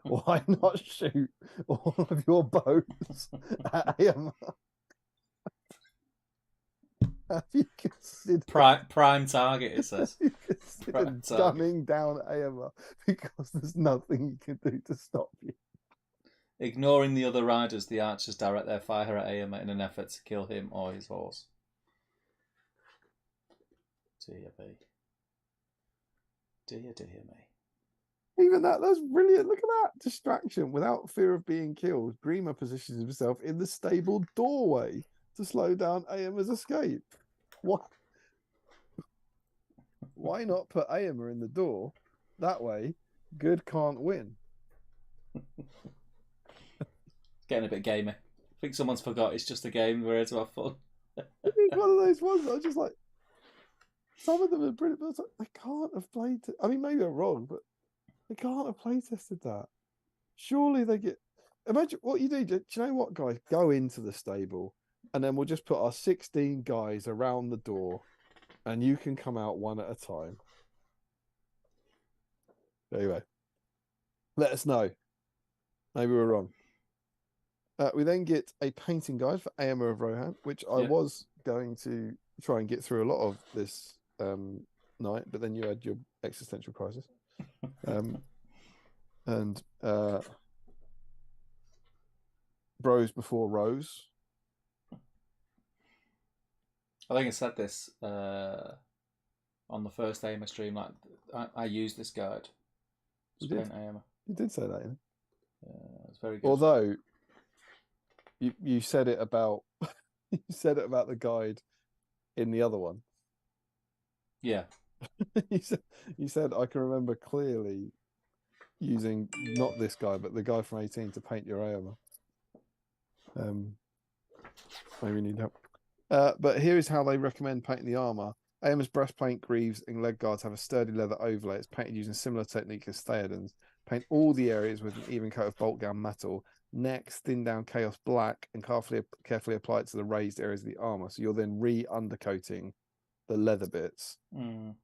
Why not shoot all of your bows at Eomer? Have you considered prime target? It says. Have you considered gunning down Eomer because there's nothing you can do to stop you? Ignoring the other riders, the archers direct their fire at Eomer in an effort to kill him or his horse. Dear me. Dear me. Even that's brilliant. Look at that distraction. Without fear of being killed, Grima positions himself in the stable doorway to slow down Eomer's escape. What? Why not put Eomer in the door? That way, good can't win. Getting a bit gamey. I think someone's forgot it's just a game. We're here to have fun. It's one of those ones that I just like. Some of them are brilliant, but like, they can't have played. I mean, maybe I'm wrong, but they can't have play tested that. Surely they get. Imagine what you do. Do you know what, guys? Go into the stable, and then we'll just put our 16 guys around the door, and you can come out one at a time. Anyway, let us know. Maybe we're wrong. We then get a painting guide for Eomer of Rohan, which I was going to try and get through a lot of this night, but then you had your existential crisis. And Bros Before Rose. I think I said this on the first Eomer stream. Like, I used this guide. You did. Eomer. You did say that. Yeah, it's very good. Although you said it about you said it about the guide in the other one. Yeah. you said I can remember clearly using not this guy but the guy from 18 to paint your Eomer. Maybe we need help. But here is how they recommend painting the armor. Eomer's breastplate, greaves, and leg guards have a sturdy leather overlay. It's painted using a similar technique as Theoden's. Paint all the areas with an even coat of bolt gown metal. Next, thin down chaos black and carefully apply it to the raised areas of the armor. So you're then re-undercoating the leather bits. And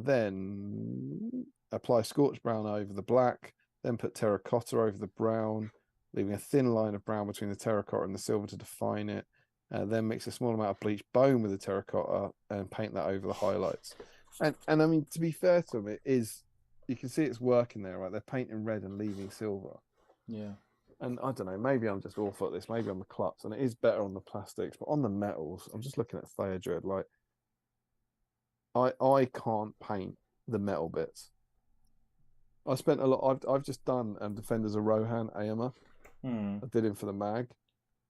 then apply scorched brown over the black. Then put terracotta over the brown, leaving a thin line of brown between the terracotta and the silver to define it. Then mix a small amount of bleached bone with the terracotta and paint that over the highlights. And I mean, to be fair to them, it is, you can see it's working there, right? They're painting red and leaving silver. Yeah. And I don't know, maybe I'm just awful at this. Maybe I'm a klutz, and it is better on the plastics, but on the metals, I'm just looking at Theodred. Like, I can't paint the metal bits. I spent a lot. I've just done Defenders of Rohan Eomer. I did him for the mag.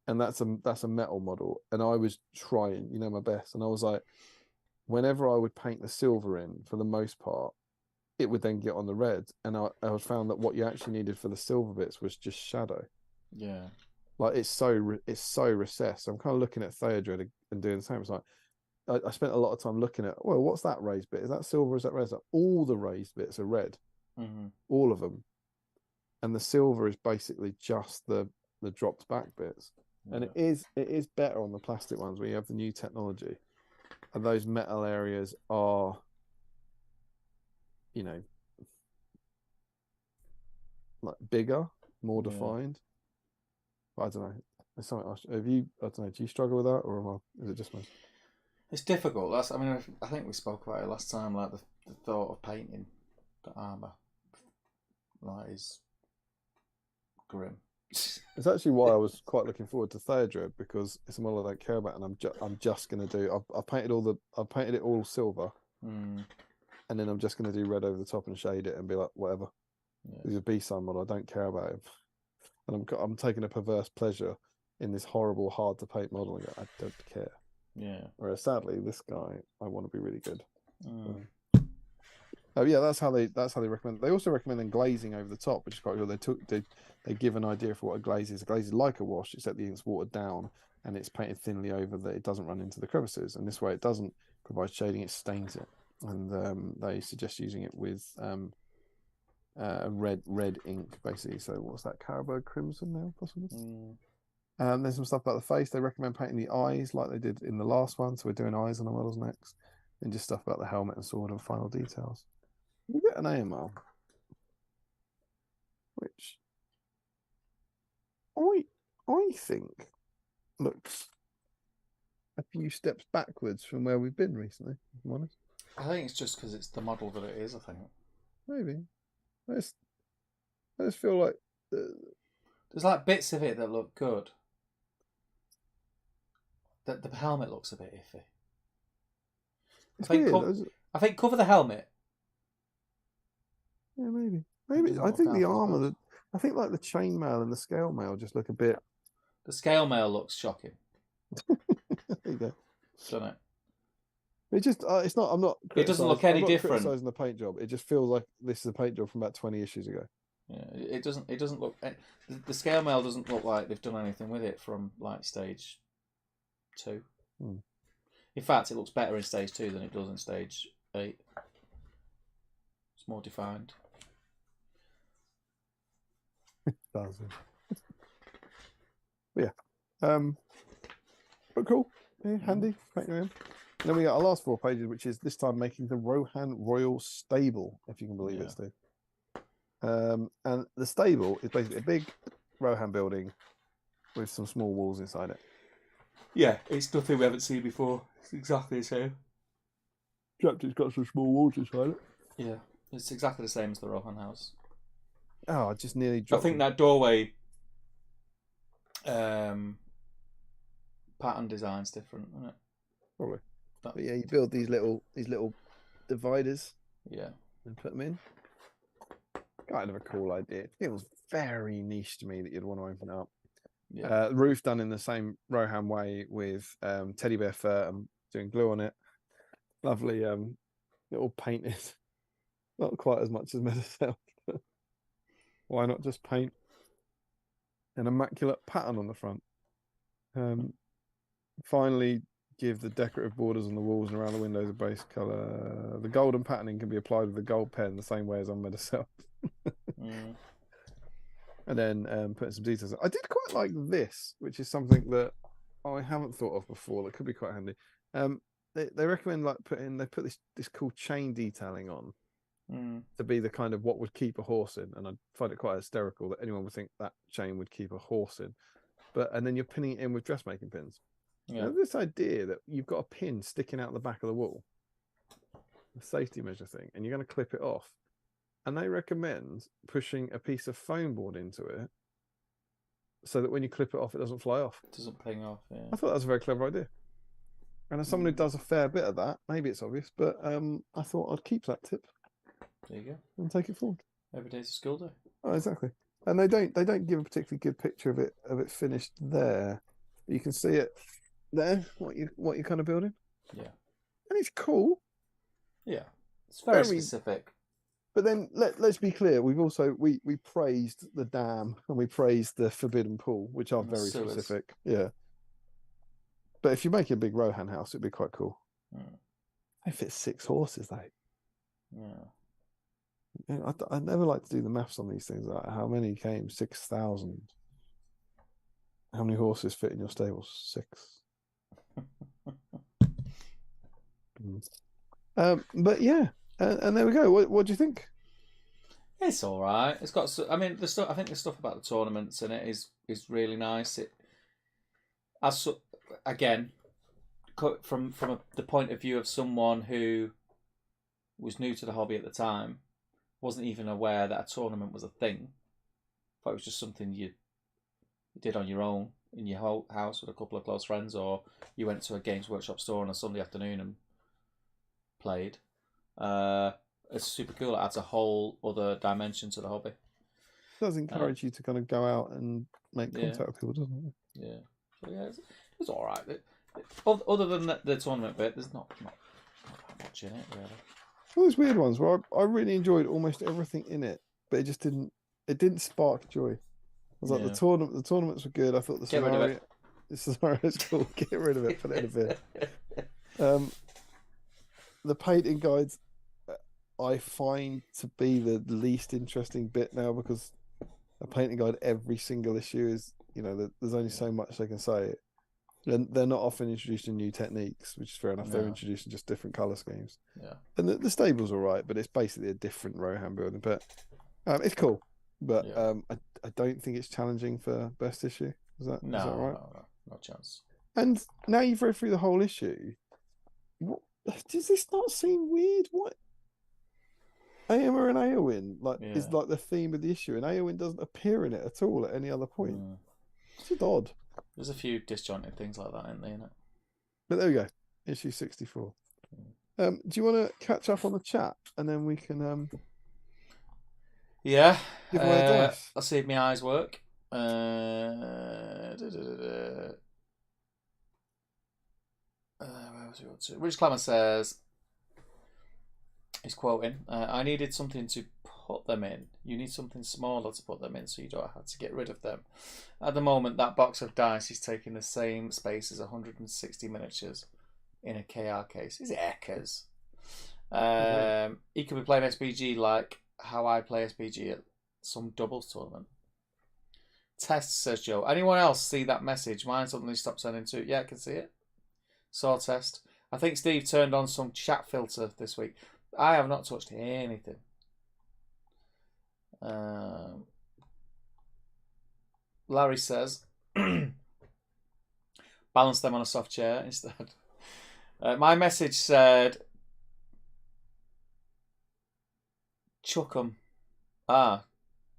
And that's a metal model, and I was trying, my best. And I was like, whenever I would paint the silver in, for the most part, it would then get on the red. And I found that what you actually needed for the silver bits was just shadow. Yeah, like it's so recessed. I'm kind of looking at Theodred and doing the same. It's like I spent a lot of time looking at, well, what's that raised bit? Is that silver? Is that red? It's like, all the raised bits are red, all of them, and the silver is basically just the dropped back bits. And it is better on the plastic ones where you have the new technology, and those metal areas are, like bigger, more defined. But I don't know. There's something else. I don't know. Do you struggle with that, or is it just me? It's difficult. I think we spoke about it last time. Like the thought of painting the armor, like, is grim. It's actually why I was quite looking forward to Theodred, because it's a model I don't care about, and I'm just going to do. I've painted it all silver, and then I'm just going to do red over the top and shade it and be like, whatever. Yeah. It's a BSIME model. I don't care about it, and I'm taking a perverse pleasure in this horrible, hard to paint model. I don't care. Yeah. Whereas sadly, this guy, I want to be really good. Oh yeah, that's how they recommend. They also recommend then glazing over the top, which is quite cool. They give an idea for what a glaze is. A glaze is like a wash, except that it's watered down and it's painted thinly over that it doesn't run into the crevices. And this way, it doesn't provide shading; it stains it. And they suggest using it with red ink, basically. So what's that? Carabao Crimson now, possibly. There's some stuff about the face. They recommend painting the eyes like they did in the last one. So we're doing eyes on the models next, and just stuff about the helmet and sword and final details. We get an AMR, which I think looks a few steps backwards from where we've been recently, if I'm honest. I think it's just because it's the model that it is, I think. Maybe. I just feel like there's like bits of it that look good. The helmet looks a bit iffy. I think cover the helmet. Yeah, maybe. I think the armor, I think like the chainmail and the scale mail just look a bit. The scale mail looks shocking. There you go. Doesn't it? It just, it's not. I'm not. It doesn't look any different. Criticizing the paint job. It just feels like this is a paint job from about 20 issues ago. Yeah, it doesn't look. The scale mail doesn't look like they've done anything with it from like stage 2. In fact, it looks better in stage 2 than it does in stage 8. It's more defined. It does. Yeah. But cool. Yeah, handy. Paint your own. And then we got our last 4 pages, which is this time making the Rohan Royal Stable, if you can believe it, Steve. And the stable is basically a big Rohan building with some small walls inside it. Yeah, it's nothing we haven't seen before. It's exactly the same. Except it's got some small walls inside it. Yeah, it's exactly the same as the Rohan house. Oh, I just nearly dropped. I think that doorway pattern design's different, isn't it? Probably. That- But yeah, you build these little dividers Yeah. and put them in. Kind of a cool idea. It feels very niche to me that you'd want to open it up. Yeah. Roof done in the same Rohan way with teddy bear fur and doing glue on it. Lovely little painted. Not quite as much as Medicel. Why not just paint an immaculate pattern on the front? Finally, give the decorative borders on the walls and around the windows a base colour. The golden patterning can be applied with a gold pen the same way as on Medicel. And then putting some details. I did quite like this, which is something that I haven't thought of before. That could be quite handy. They recommend like they put this cool chain detailing on to be the kind of what would keep a horse in, and I find it quite hysterical that anyone would think that chain would keep a horse in. And then you're pinning it in with dressmaking pins. Yeah. Now, this idea that you've got a pin sticking out the back of the wall, a safety measure thing, and you're going to clip it off. And they recommend pushing a piece of foam board into it so that when you clip it off, it doesn't fly off. It doesn't ping off. Yeah. I thought that was a very clever idea. And as someone who does a fair bit of that, maybe it's obvious, but I thought I'd keep that tip. There you go. And take it forward. Every day's a school day. Oh, exactly. And they don't give a particularly good picture of it finished there. You can see it there. What you're kind of building. Yeah. And it's cool. Yeah. It's very specific. But then let's be clear. We've also we praised the dam and we praised the forbidden pool, which are very specific. Yeah. But if you make a big Rohan house, it'd be quite cool. If it's 6 horses, though. Yeah. I never like to do the maths on these things. Like how many came? 6,000. How many horses fit in your stables? 6. But yeah, and there we go. What do you think? It's all right. It's got. I mean, the stuff. I think the stuff about the tournaments in it is really nice. Again, from the point of view of someone who was new to the hobby at the time, wasn't even aware that a tournament was a thing. Thought it was just something you did on your own in your whole house with a couple of close friends, or you went to a Games Workshop store on a Sunday afternoon and played. It's super cool. It adds a whole other dimension to the hobby. It does encourage you to kind of go out and make contact with people, doesn't it? Yeah. So yeah, it's all right. Other than the tournament bit, there's not that much in it really. All those weird ones where I really enjoyed almost everything in it, but it just didn't spark joy. I was like the tournaments were good. I thought the scenario's cool. Get rid of it. Put it in a bin. The painting guides I find to be the least interesting bit now, because a painting guide every single issue is, there's only so much they can say. And they're not often introducing new techniques, which is fair enough. No. They're introducing just different colour schemes. Yeah. And the stable's all right, but it's basically a different Rohan building. But it's cool. But I don't think it's challenging for best issue. Is that right? No chance. And now you've read through the whole issue. Does this not seem weird? What? Eomer and Éowyn is like the theme of the issue, and Éowyn doesn't appear in it at all at any other point. It's just odd. There's a few disjointed things like that, isn't there? But there we go. Issue 64. Do you want to catch up on the chat, and then we can yeah. give away a dice? Let's see if my eyes work. Where was we up to? Rich Clement says, he's quoting, I needed something to put them in. You need something smaller to put them in so you don't have to get rid of them. At the moment, that box of dice is taking the same space as 160 miniatures in a KR case. Is it Eckers? He could be playing SBG like how I play SBG at some doubles tournament. Test, says Joe. Anyone else see that message? Mine suddenly stopped sending to. Yeah, I can see it. Saw test. I think Steve turned on some chat filter this week. I have not touched anything. Larry says, balance them on a soft chair instead. My message said, chuck 'em.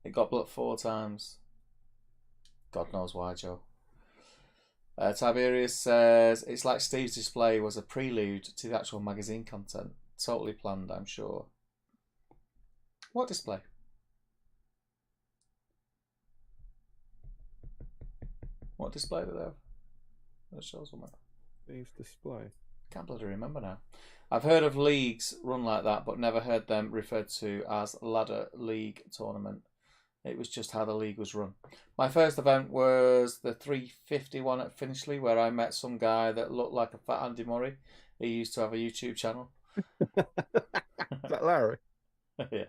It got blocked 4 times. God knows why, Joe. Tiberius says, it's like Steve's display was a prelude to the actual magazine content. Totally planned, I'm sure. What display? What display did they have? That shows them. Steve's display. Can't bloody remember now. I've heard of leagues run like that, but never heard them referred to as ladder league tournament. It was just how the league was run. My first event was the 351 at Finishley, where I met some guy that looked like a fat Andy Murray. He used to have a YouTube channel. Is that Larry? Yeah.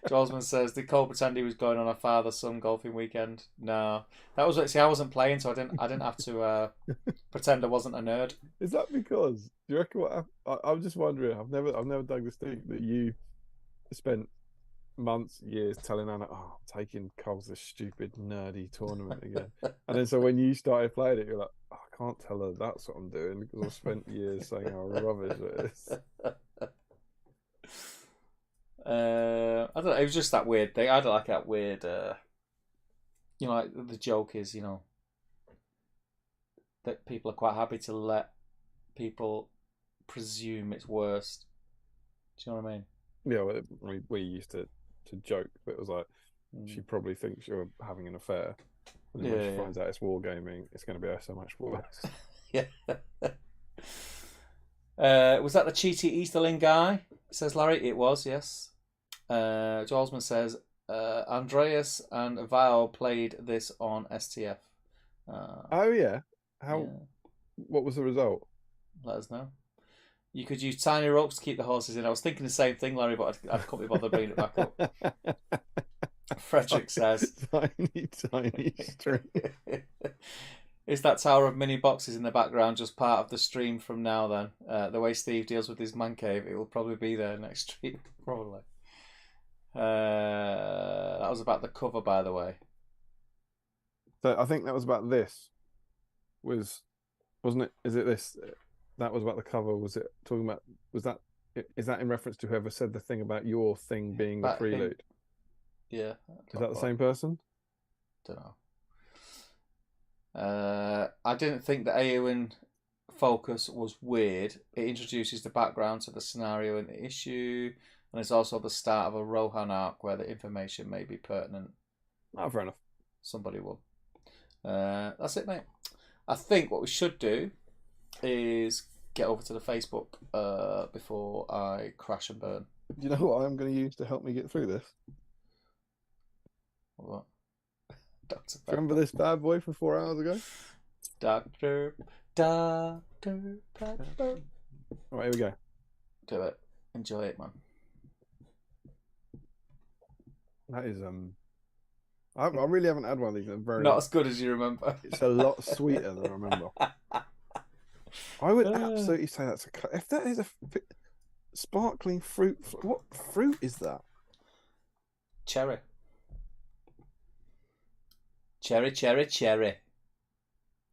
Jolsman says, did Cole pretend he was going on a father-son golfing weekend? No. That was, see, I wasn't playing, so I didn't have to pretend I wasn't a nerd. Is that because, do you reckon what I'm just wondering, I've never dug this thing, that you spent months, years telling Anna, oh, I'm taking Cole's this stupid nerdy tournament again. And then so when you started playing it, you're like, oh, I can't tell her that's what I'm doing because I've spent years saying how rubbish it is. I don't know, it was just that weird thing. I don't like that weird like the joke is, that people are quite happy to let people presume it's worst. Do you know what I mean? Yeah, well, we used to joke, but it was like, she probably thinks you're having an affair. And then when she finds out it's wargaming, it's going to be so much worse. Yeah. Was that the cheaty Easterling guy? Says Larry. It was, yes. Jolsman says, Andreas and Val played this on STF. Oh, yeah. How? Yeah. What was the result? Let us know. You could use tiny ropes to keep the horses in. I was thinking the same thing, Larry, but I couldn't be bothered bringing it back up. Frederick says, tiny string. Is that tower of mini boxes in the background just part of the stream from now then? The way Steve deals with his man cave, it will probably be there next stream, probably. That was about the cover, by the way. So I think that was about this. Wasn't it? Is it this? That was about the cover. Was it talking about? Is that in reference to whoever said the thing about your thing being the prelude? Yeah. Is that the same person? Don't know. I didn't think the Eowyn focus was weird. It introduces the background to the scenario and the issue, and it's also the start of a Rohan arc where the information may be pertinent. Oh, fair enough. Somebody will. That's it, mate. I think what we should do is get over to the Facebook before I crash and burn. Do you know what I'm going to use to help me get through this? What? Dr. Remember this bad boy from 4 hours ago? Dr. Pepper. All right, here we go. Do it. Enjoy it, man. That is I really haven't had one of these in very not as good as you remember. It's a lot sweeter than I remember. I would absolutely say that's if that is a sparkling fruit. What fruit is that? Cherry. Cherry.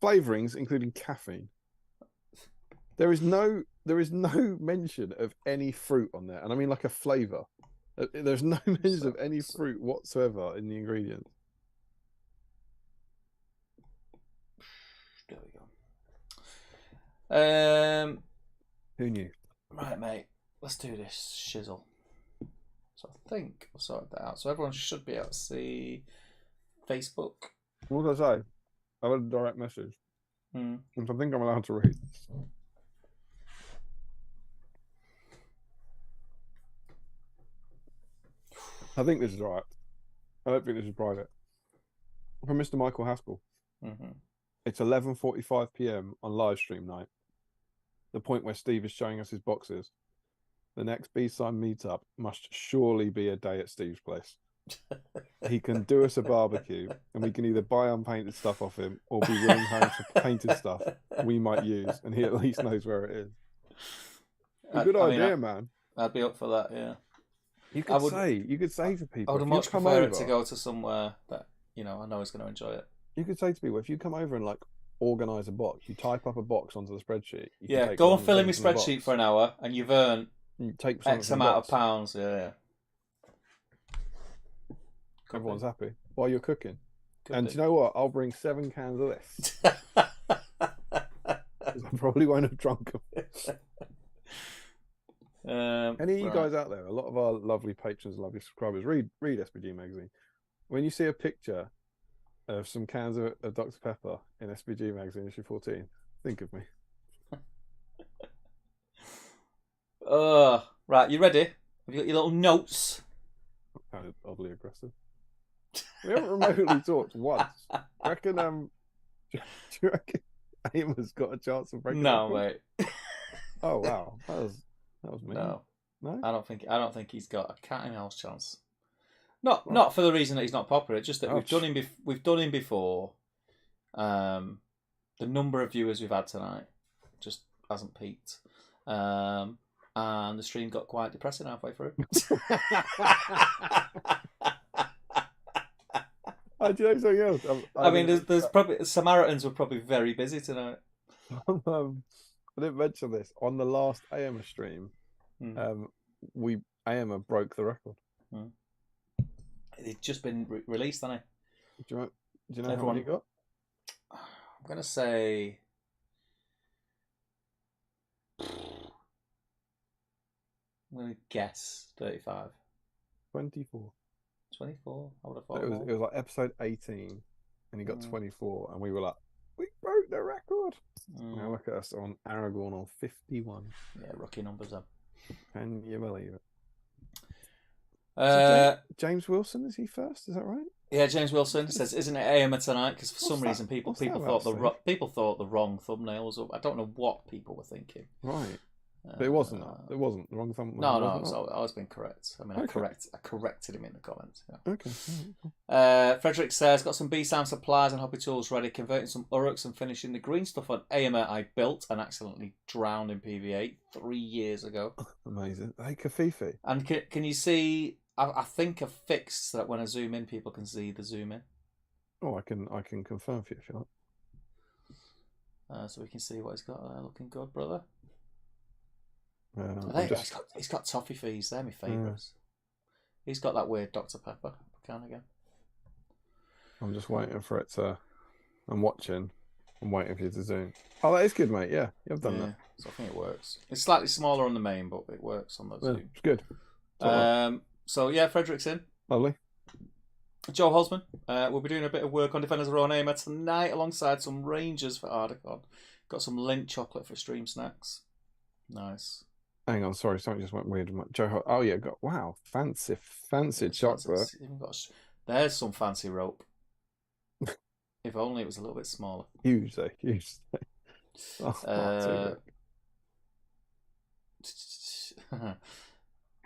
Flavorings including caffeine. There is no mention of any fruit on there, and I mean like a flavor. There's no mention of any fruit whatsoever in the ingredients. There we go. Who knew? Right, mate. Let's do this shizzle. So I think I've sorted that out. So everyone should be able to see Facebook. What did I say? I had a direct message, which I think I'm allowed to read. I think this is all right. I don't think this is private. From Mr. Michael Haskell. It's 11:45 p.m. on live stream night. The point where Steve is showing us his boxes. The next BSIME meetup must surely be a day at Steve's place. He can do us a barbecue, and we can either buy unpainted stuff off him or be willing home for painted stuff we might use, and he at least knows where it is. A good idea, man. I'd be up for that, yeah. You could say to people, I would much prefer it to go to somewhere that I know is going to enjoy it. You could say to people, if you come over and organise a box, you type up a box onto the spreadsheet. Yeah, go and fill in my spreadsheet for an hour, and you've earned X amount of pounds. Yeah. Everyone's happy while you're cooking. Do you know what? I'll bring 7 cans of this. I probably won't have drunk them. Any of you right. guys out there, a lot of our lovely patrons, lovely subscribers, read SBG magazine. When you see a picture of some cans of Dr. Pepper in SBG magazine issue 14, think of me. Right, you ready? Have you got your little notes? Kind of oddly aggressive. We haven't remotely talked once. Do you reckon do you reckon Eomer's got a chance of breaking No, the record? mate. Oh wow. That was me. No. No? I don't think he's got a cat in hell's chance. Not for the reason that he's not popular. It's just that we've done him before. The number of viewers we've had tonight just hasn't peaked, and the stream got quite depressing halfway through. Do you know something else? I mean, there's probably Samaritans were probably very busy tonight. I didn't mention this on the last Eomer stream. Eomer broke the record. It's just been released, hasn't it? Do you know how many you got? I'm gonna say. I'm gonna guess 35. 24. 24. I would have thought. It was like episode 18, and he got 24, and we were like, we broke the record. Now look at us on Aragorn on 51. Yeah, rookie numbers then. Can you believe it? James Wilson, is he first? Is that right? Yeah, James Wilson says, "Isn't it Eomer tonight?" Because for some reason people thought the wrong thumbnail was up. I don't know what people were thinking. Right, but it wasn't. It wasn't the wrong thumbnail. No, it's always been correct. I mean, I corrected him in the comments. Yeah. Okay. Frederick says, "Got some BSIME supplies and hobby tools ready. Converting some Uruks and finishing the green stuff on Eomer I built and accidentally drowned in PV8 3 years ago." Amazing. Hey, Kafifi. And can you see? I think I've fixed so that when I zoom in, people can see the zoom in. Oh, I can confirm for you if you like. So we can see what he's got there. Looking good, brother. He's got toffee fees. They're my favourites. He's got that weird Dr. Pepper can again. I'm just waiting for it to. I'm watching. I'm waiting for you to zoom. Oh, that is good, mate. Yeah, you've done that. So I think it works. It's slightly smaller on the main, but it works on the zoom. It's good. So yeah, Frederick's in. Lovely. Joe Hosman. We'll be doing a bit of work on Defenders of Rowan Eomer tonight alongside some Rangers for Ardacon. Got some Lindt chocolate for stream snacks. Nice. Hang on, sorry, something just went weird. Joe, oh yeah, fancy chocolate. There's some fancy rope. If only it was a little bit smaller. Huge though, huge.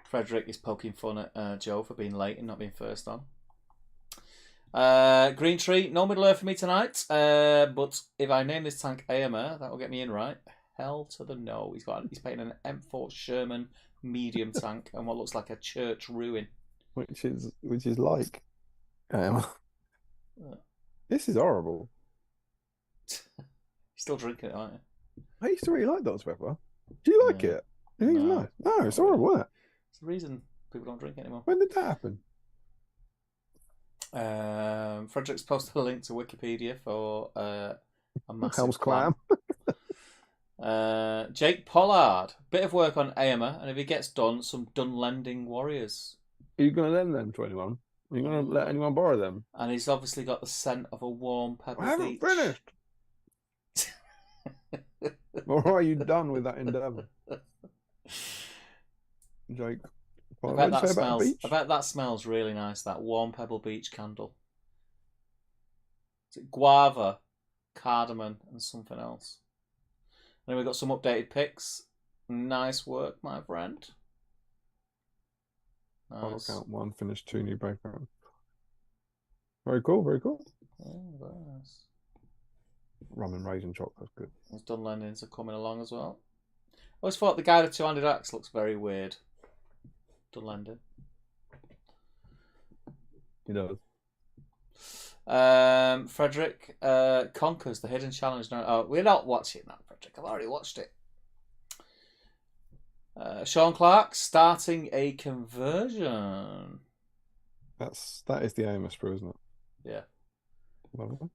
Frederick is poking fun at Joe for being late and not being first on. Green Tree, no Middle Earth for me tonight. But if I name this tank Eomer, that will get me in right. Hell to the no. He's painting an M4 Sherman medium tank and what looks like a church ruin. Which is like this is horrible. You're still drinking it, aren't you? I used to really like Dr. Pepper. Do you like it? You think it's nice? No, it's horrible, isn't it? It's the reason people don't drink it anymore. When did that happen? Frederick's posted a link to Wikipedia for a massive Helm's Clam. Jake Pollard, bit of work on Eomer, and if he gets done, some Dunlending Warriors. Are you going to lend them to anyone? Are you going to let anyone borrow them? And he's obviously got the scent of a warm pebble beach. I haven't finished. Or are you done with that endeavour? Jake, I bet that smells really nice, that warm Pebble Beach candle. Is it guava, cardamom, and something else? And then we've got some updated pics. Nice work, my friend. Nice. Count 1, finish 2 new background. Very cool, very cool. Oh, very nice. Rum and raisin chocolate's good. Those Dunlendings are coming along as well. I always thought the guy with the 2-handed axe looks very weird. Dunlending. He does. Frederick conquers the hidden challenge. No, we're not watching that, Frederick. I've already watched it. Sean Clark starting a conversion. That is the Eomer sprue, isn't it? Yeah. Lovely.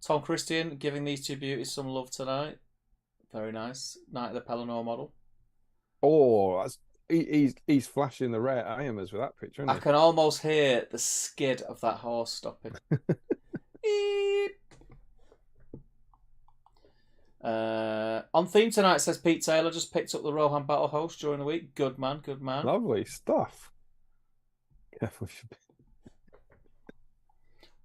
Tom Christian giving these two beauties some love tonight. Very nice. Night of the Pelennor model. Oh, he's flashing the rare Eomers with that picture, isn't I can almost hear the skid of that horse stopping. Beep. On theme tonight, says Pete Taylor. Just picked up the Rohan Battle host during the week. Good man, good man. Lovely stuff. Careful.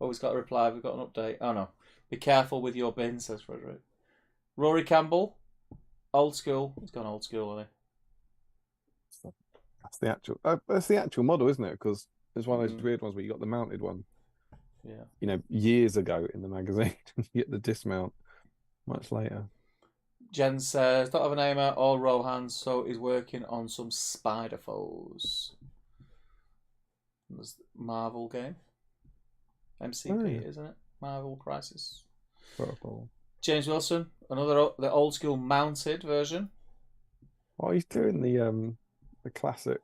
Oh, he's got a reply. We've got an update. Oh, no. Be careful with your bin, says Frederick. Rory Campbell. Old school. He's gone old school, hasn't he? That's the actual model, isn't it? Because it's one of those weird ones where you got the mounted one. Yeah. You know, years ago in the magazine. You get the dismount much later. Jen says, don't have an Eomer or Rohan, so he's working on some spider foes. There's the Marvel game. MCP, isn't it? Marvel Crisis. Purple. James Wilson, the old school mounted version. Oh, he's doing the classic,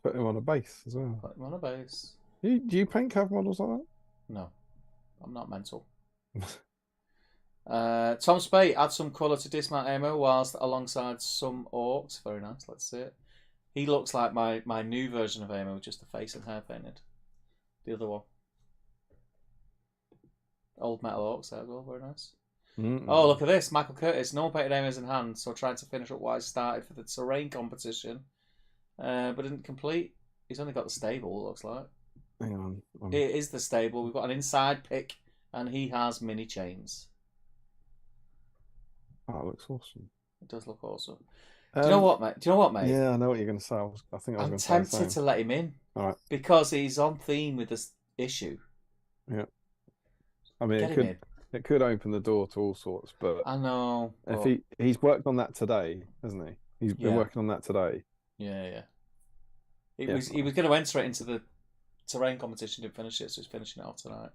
putting him on a base as well. Put him on a base. Do you paint cav models like that? No, I'm not mental. Tom Spate, add some colour to dismount Eomer whilst alongside some orcs. Very nice, let's see it. He looks like my new version of Eomer with just the face and hair painted. The other one. Old metal orcs there as well, very nice. Oh, look at this. Michael Curtis. No one painted Eomers in hand, so trying to finish up what I started for the terrain competition, but didn't complete. He's only got the stable, it looks like. Hang on. It is the stable. We've got an inside pick, and he has mini chains. Oh, it looks awesome. It does look awesome. Do you know what, mate? Yeah, I know what you're going to say. I think I was going to say the same. I'm tempted to let him in. All right. Because he's on theme with this issue. Yeah. I mean, it could open the door to all sorts, but I know. If he's worked on that today, hasn't he? He's been working on that today. Yeah. He was going to enter it into the terrain competition, didn't finish it, so he's finishing it off tonight.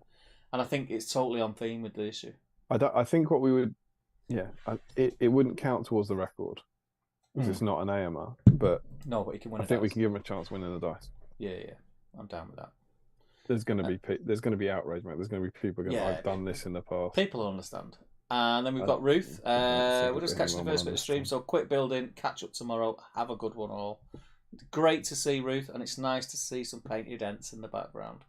And I think it's totally on theme with the issue. I think what we would, it wouldn't count towards the record because it's not an AMR, but he can win. I think we can give him a chance winning the dice. Yeah, I'm down with that. There's going to be outrage, mate. There's going to be people going, I've done this in the past. People will understand. And then we've got Ruth. We're just catching the first bit of stream, so quick building, catch up tomorrow. Have a good one all. Great to see Ruth, and it's nice to see some painted Ents in the background.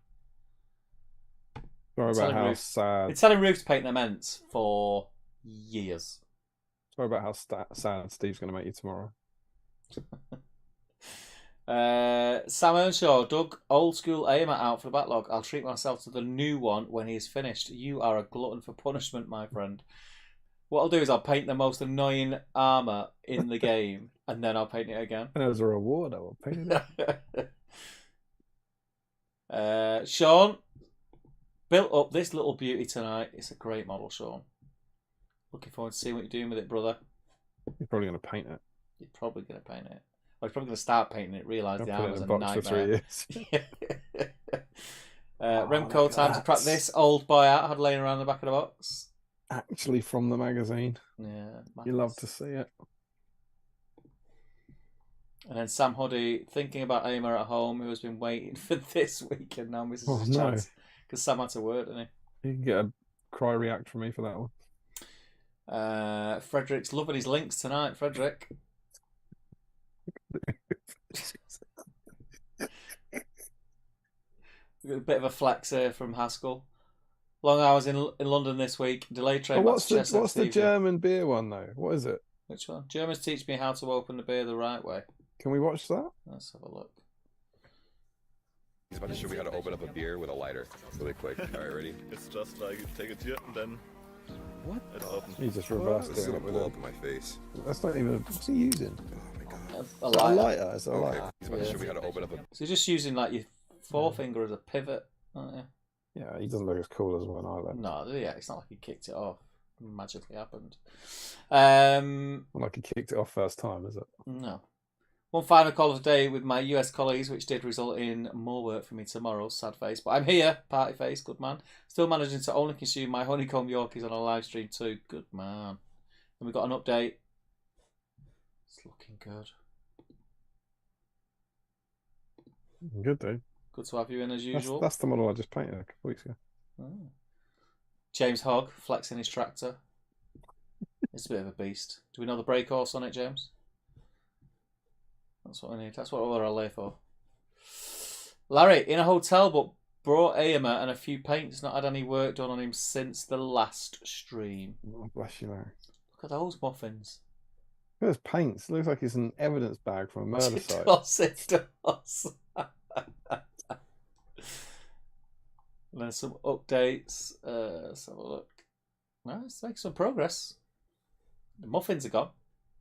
Sorry about how sad. Been telling Ruth to paint them Ents for years. Sorry about how sad Steve's going to make you tomorrow. Sam Earnshaw, Doug, old school Eomer out for the backlog. I'll treat myself to the new one when he is finished. You are a glutton for punishment, my friend. What I'll do is I'll paint the most annoying armour in the game, and then I'll paint it again. And as a reward, I will paint it. Sean, built up this little beauty tonight. It's a great model, Sean. Looking forward to seeing what you're doing with it, brother. You're probably going to paint it. You're probably going to paint it. Well, he's probably going to start painting it, realise the armour's a nightmare. For 3 years. Remco, time to crack this old boy out. Had laying around the back of the box. Actually from the magazine. Yeah. You love to see it. And then Sam Huddy, thinking about Eomer at home, who has been waiting for this week and now misses his chance. Because Sam had to work, didn't he? You can get a cry react from me for that one. Frederick's loving his links tonight, Frederick. We've got a bit of a flex here from Haskell. Long hours in London this week. Delayed train. What's the German beer one though? What is it? Which one? Germans teach me how to open the beer the right way. Can we watch that? Let's have a look. He's about to show me how to open up a beer with a lighter really quick. All right, ready? It's just like you take it here and then. What? It's open. He just reversed This is it gonna blow up in my face. That's not even. What's he using? Oh my god. A lighter. Lighter. It's a lighter. He's about to show me how to open up a. So you're just using like your forefinger as a pivot, aren't you? Yeah, he doesn't look as cool as when I left. No, yeah, it's not like he kicked it off. It magically happened. Not like he kicked it off first time, is it? No. One final call of the day with my US colleagues, which did result in more work for me tomorrow. Sad face. But I'm here, party face, good man. Still managing to only consume my honeycomb Yorkies on a live stream too. Good man. And we've got an update. It's looking good. Good, dude. Good to have you in as usual. That's the model I just painted a couple weeks ago. Oh. James Hogg flexing his tractor. It's a bit of a beast. Do we know the brake horse on it, James? That's what we need. That's what we're all there for. Larry, in a hotel, but brought Eomer and a few paints. Not had any work done on him since the last stream. Oh, bless you, Larry. Look at those muffins. Look at those paints. It looks like it's an evidence bag from a murder site. It does. And then some updates. Let's have a look. No, it's making some progress. The muffins are gone.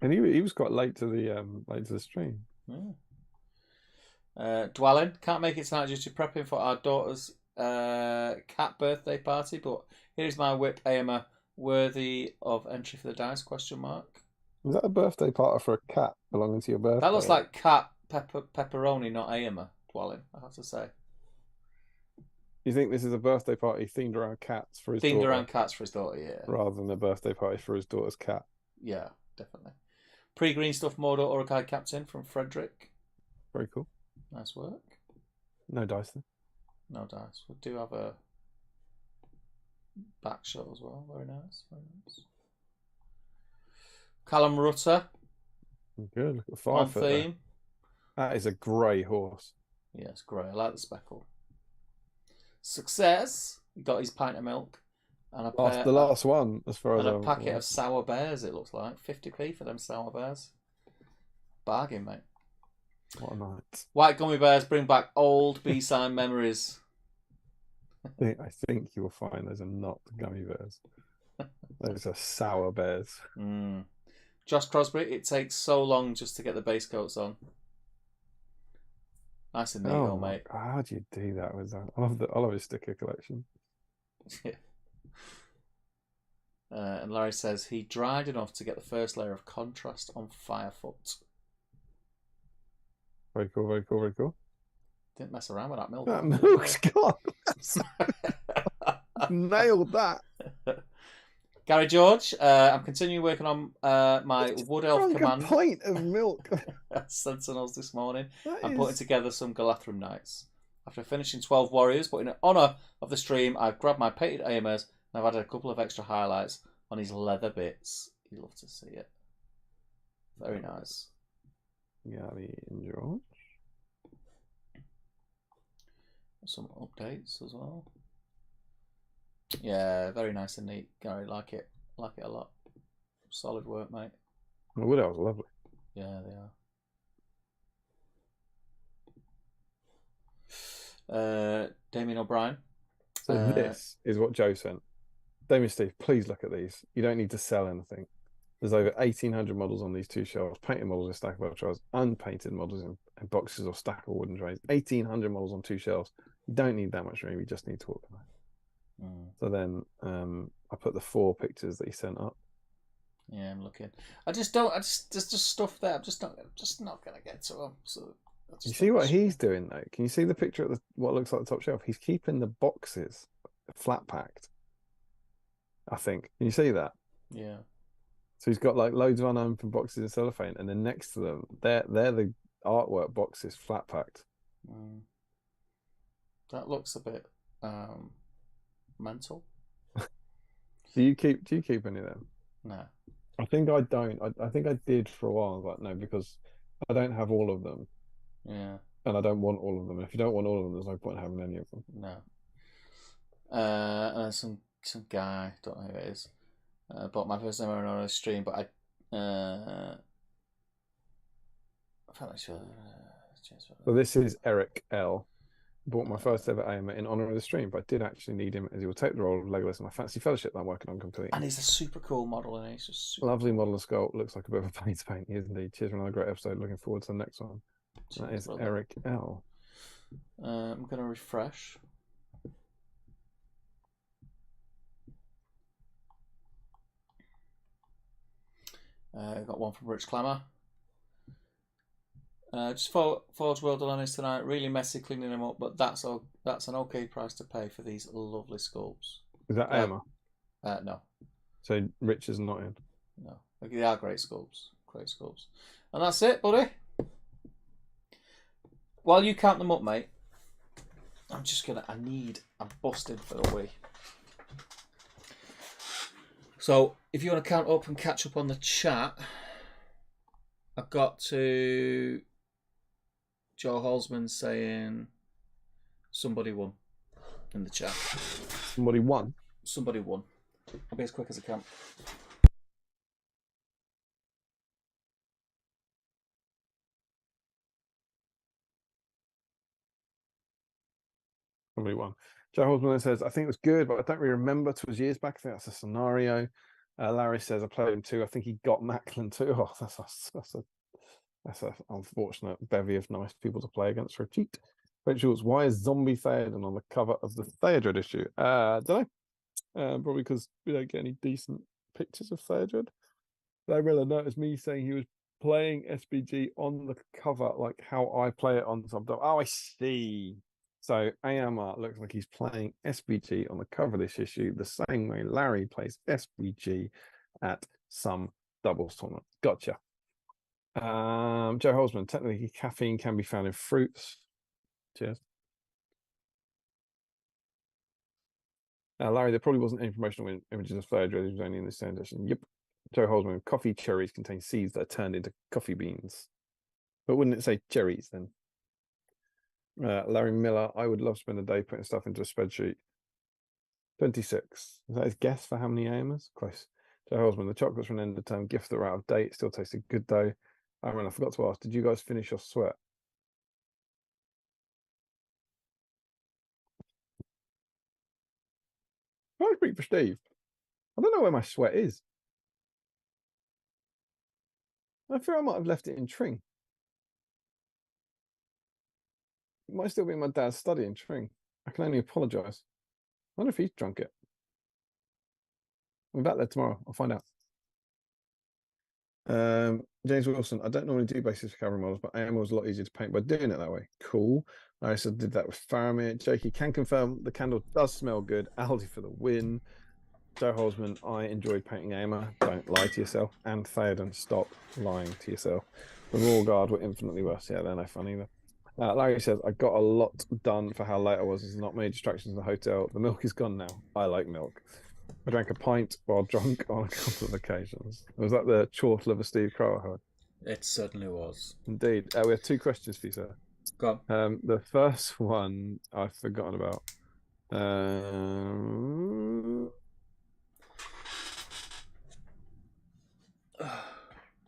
And he was quite late to the stream. Yeah. Dwelling can't make it tonight due to prepping for our daughter's cat birthday party. But here's my whip, Eomer, worthy of entry for the dice? Question mark. Is that a birthday party for a cat belonging to your birthday? That looks like cat pepperoni, not Eomer. Dwelling, I have to say. You think this is a birthday party themed around cats for his daughter? Themed around cats for his daughter, yeah. Rather than a birthday party for his daughter's cat. Yeah, definitely. Pre-green stuff, Mordor Urukai Captain from Frederick. Very cool. Nice work. No dice then. No dice. We do have a back shot as well. Very nice. Very nice. Callum Rutter. Good. Look at On Firefoot theme. there. That is a grey horse. Yeah, it's great. I like the speckle. Success. He got his pint of milk. And The last one, as far as and a packet of sour bears, it looks like. 50p for them sour bears. Bargain, mate. What a night. White gummy bears bring back old BSIME memories. I think you'll find those are not gummy bears. Those are sour bears. Josh Crosby, it takes so long just to get the base coats on. Nice and neat, mate. How do you do that with that? I love his sticker collection. Yeah. And Larry says he dried enough to get the first layer of contrast on Firefoot. Very cool, very cool, very cool. Didn't mess around with that milk. That milk's gone. Nailed that. Gary George, I'm continuing working on my Wood Elf command. A pint of milk. Sentinels this morning. I'm putting together some Galathrun Knights. After finishing 12 warriors, but in honour of the stream, I've grabbed my painted Eomers and I've added a couple of extra highlights on his leather bits. You'd love to see it. Very nice. Gary and George. Some updates as well. Yeah, very nice and neat. Gary, like it. Like it a lot. Solid work, mate. The Wood Elves are lovely. Yeah, they are. Damien O'Brien. So this is what Joe sent. Damien, Steve, please look at these. You don't need to sell anything. There's over 1,800 models on these two shelves. Painted models in stackable trays, unpainted models in boxes or stackable wooden trays. 1,800 models on two shelves. You don't need that much room. You just need to organize. So then I put the 4 pictures that he sent up. Yeah, I'm looking. There's just stuff there. I'm just not gonna get to them. So you see what he's doing though? Can you see the picture at what looks like the top shelf? He's keeping the boxes flat packed. I think. Can you see that? Yeah. So he's got like loads of unopened boxes in cellophane, and then next to them, they're the artwork boxes flat packed. That looks a bit mental. Do you keep any of them? No. I think I don't. I think I did for a while. I was like, no, because I don't have all of them. Yeah. And I don't want all of them. If you don't want all of them, there's no point in having any of them. No. And some guy, don't know who it is. Bought my first time on a stream, but I felt like sure. So this is Eric L. Bought my first ever Eomer in honour of the stream, but I did actually need him as he will take the role of Legolas in my fantasy fellowship that I'm working on completely. And he's a super cool model, and he's just super lovely model of sculpt. Looks like a bit of a paint to paint. He is indeed. Cheers for another great episode. Looking forward to the next one. That is brother. Eric L. I'm going to refresh. Got one from Rich Clammer. Just Forge World Alani's tonight. Really messy cleaning them up, but that's an okay price to pay for these lovely sculpts. Is that Eomer? No. So Rich is not in? No. They are great sculpts. Great sculpts. And that's it, buddy. While you count them up, mate, I'm busted for a wee. So if you want to count up and catch up on the chat, I've got to Joe Holzman saying somebody won in the chat. Somebody won. Somebody won. I'll be as quick as I can. Somebody won. Joe Holzman says, I think it was good, but I don't really remember. It was years back. I think that's a scenario. Larry says, I played him too. I think he got Macklin too. Oh, that's a unfortunate bevy of nice people to play against for a cheat. Rachel's, why is Zombie Theoden on the cover of the Theodred issue? Don't know. Probably because we don't get any decent pictures of Theodred. I really noticed me saying he was playing SBG on the cover, like how I play it on some. Oh, I see. So Eomer looks like he's playing SBG on the cover of this issue, the same way Larry plays SBG at some doubles tournament. Gotcha. Joe Holzman, technically caffeine can be found in fruits. Cheers. Larry, there probably wasn't any promotional images of Theodred. It was only in this edition. Yep. Joe Holzman, coffee cherries contain seeds that are turned into coffee beans. But wouldn't it say cherries then? Larry Miller, I would love to spend a day putting stuff into a spreadsheet. 26. Is that his guess for how many Eomers? Close. Joe Holzman, the chocolates from an end of term gift that are out of date. Still tasted good though. I forgot to ask, did you guys finish your sweat? I speak for Steve. I don't know where my sweat is. I feel I might have left it in Tring. It might still be in my dad's study in Tring. I can only apologise. I wonder if he's drunk it. I'm back there tomorrow. I'll find out. James Wilson, I don't normally do basis recovery models, but AM was a lot easier to paint by doing it that way. Cool. I also did that with Faramir. Jakey can confirm the candle does smell good. Aldi for the win. Joe Holzman, I enjoyed painting Eomer. Don't lie to yourself. And Theoden, stop lying to yourself. The Royal Guard were infinitely worse. Yeah, they're no fun either. Larry says, I got a lot done for how late I was. There's not many distractions in the hotel. The milk is gone now. I like milk. I drank a pint while drunk on a couple of occasions. Was that the chortle of a Steve Crow I heard? It certainly was. Indeed. We have two questions for you, sir. Go on. The first one I've forgotten about.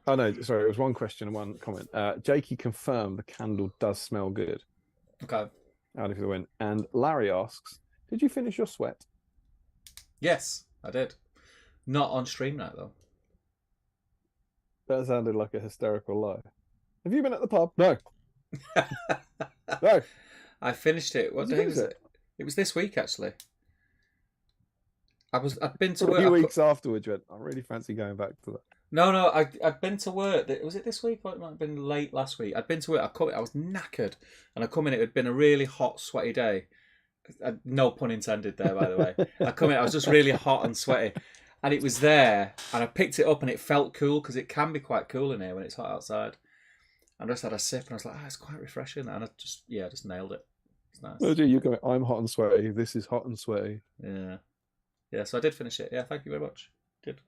Oh no, sorry, it was one question and one comment. Jakey confirmed the candle does smell good. Okay. Out for the win. And Larry asks, did you finish your sweat? Yes, I did. Not on stream night though. That sounded like a hysterical lie. Have you been at the pub? No. No. I finished it. What day was it? It was this week actually. I'd been to work. A few weeks afterwards, you went, I really fancy going back to that. No, I'd been to work. Was it this week or it might have been late last week? I'd been to work. I was knackered, and I come in. It had been a really hot, sweaty day. No pun intended there, by the way. I come in. I was just really hot and sweaty, and it was there. And I picked it up, and it felt cool because it can be quite cool in here when it's hot outside. And I just had a sip, and I was like, it's quite refreshing. And I just nailed it. It's nice. Oh, gee, you're going, I'm hot and sweaty. This is hot and sweaty. Yeah. So I did finish it. Yeah, thank you very much. Did.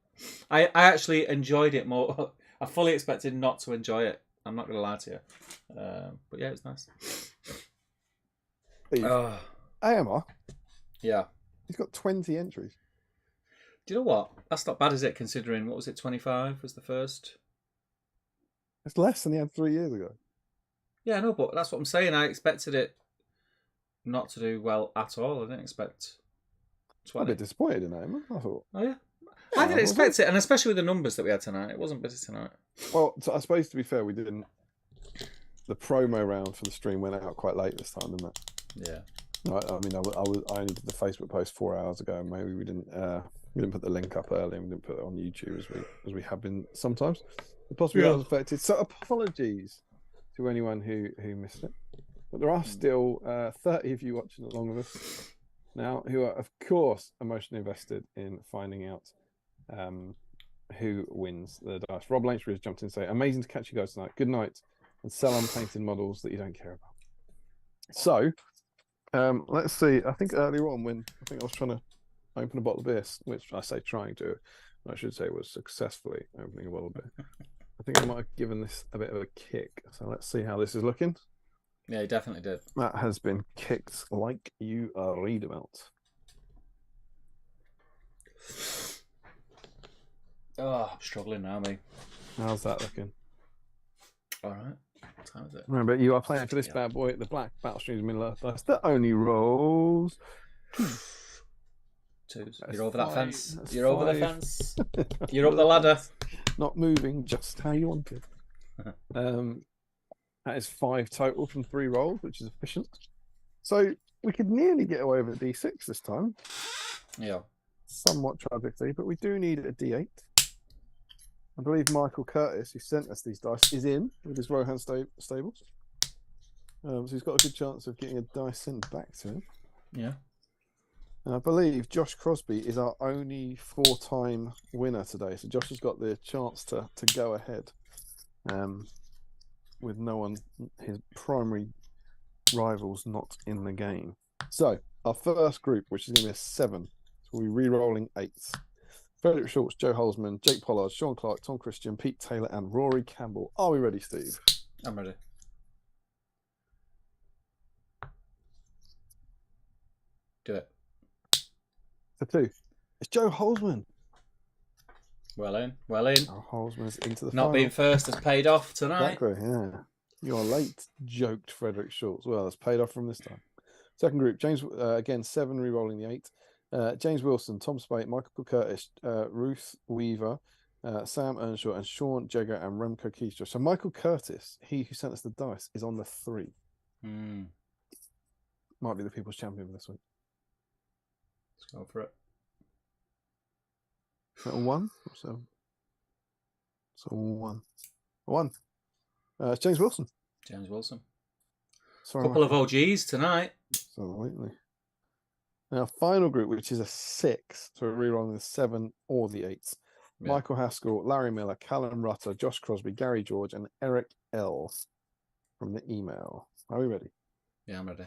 I actually enjoyed it more. I fully expected not to enjoy it. I'm not going to lie to you. But yeah, it was nice. Eomer? Yeah. He's got 20 entries. Do you know what? That's not bad, is it, considering, what was it, 25 was the first? It's less than he had 3 years ago. Yeah, no, but that's what I'm saying. I expected it not to do well at all. I didn't expect 20. I'm a bit disappointed in Eomer, I thought. Oh, yeah. I didn't expect it, and especially with the numbers that we had tonight. It wasn't busy tonight. Well, so I suppose to be fair, we didn't. The promo round for the stream went out quite late this time, didn't it? Yeah. I mean, I only did the Facebook post 4 hours ago, and maybe we didn't put the link up early, and we didn't put it on YouTube as we have been sometimes. Possibly I was affected. So apologies to anyone who missed it, but there are still 30 of you watching along with us now who are, of course, emotionally invested in finding out who wins the dice. Rob Lynchbury has jumped in and say, amazing to catch you guys tonight. Good night, and sell unpainted models that you don't care about. So, let's see. I think earlier on when I was trying to open a bottle of beer, which I say trying to, I should say was successfully opening a bottle beer. I think I might have given this a bit of a kick. So let's see how this is looking. Yeah, he definitely did. That has been kicked like you read about. Oh, I'm struggling now, mate. How's that looking? All right. What time is it? Remember, you are playing for this bad boy, the Black Battlestreams Middle Earth dice that only rolls Twos. That's You're over five. that fence. That's You're over the five. fence. You're up the ladder. Not moving, just how you want it. That is 5 total from 3 rolls, which is efficient. So we could nearly get away with a D6 this time. Yeah. Somewhat tragically, but we do need a D8. I believe Michael Curtis, who sent us these dice, is in with his Rohan stables. So he's got a good chance of getting a dice sent back to him. Yeah. And I believe Josh Crosby is our only 4-time winner today. So Josh has got the chance to go ahead with no one, his primary rivals not in the game. So our first group, which is going to be a 7, so we'll be re-rolling 8s. Frederick Schultz, Joe Holzman, Jake Pollard, Sean Clark, Tom Christian, Pete Taylor, and Rory Campbell. Are we ready, Steve? I'm ready. Do it. For 2, it's Joe Holzman. Well in. Well in. Joe Holzman's into the Not final. being first has paid off tonight. Exactly, yeah. You're late, joked Frederick Schultz. Well, that's paid off from this time. Second group, James, again, 7, re-rolling the 8. James Wilson, Tom Spate, Michael Curtis, Ruth Weaver, Sam Earnshaw, and Sean Jagger and Remco Keystra. So Michael Curtis, he who sent us the dice, is on the 3. Might be the People's Champion for this week. Let's go for it. Is that a 1? So 1. 1. It's James Wilson. James Wilson. Sorry, Couple Michael. of OGs tonight. Absolutely. Now, final group, which is a 6, so we're re-rolling the 7 or the 8. Yeah. Michael Haskell, Larry Miller, Callum Rutter, Josh Crosby, Gary George, and Eric L. from the email. Are we ready? Yeah, I'm ready.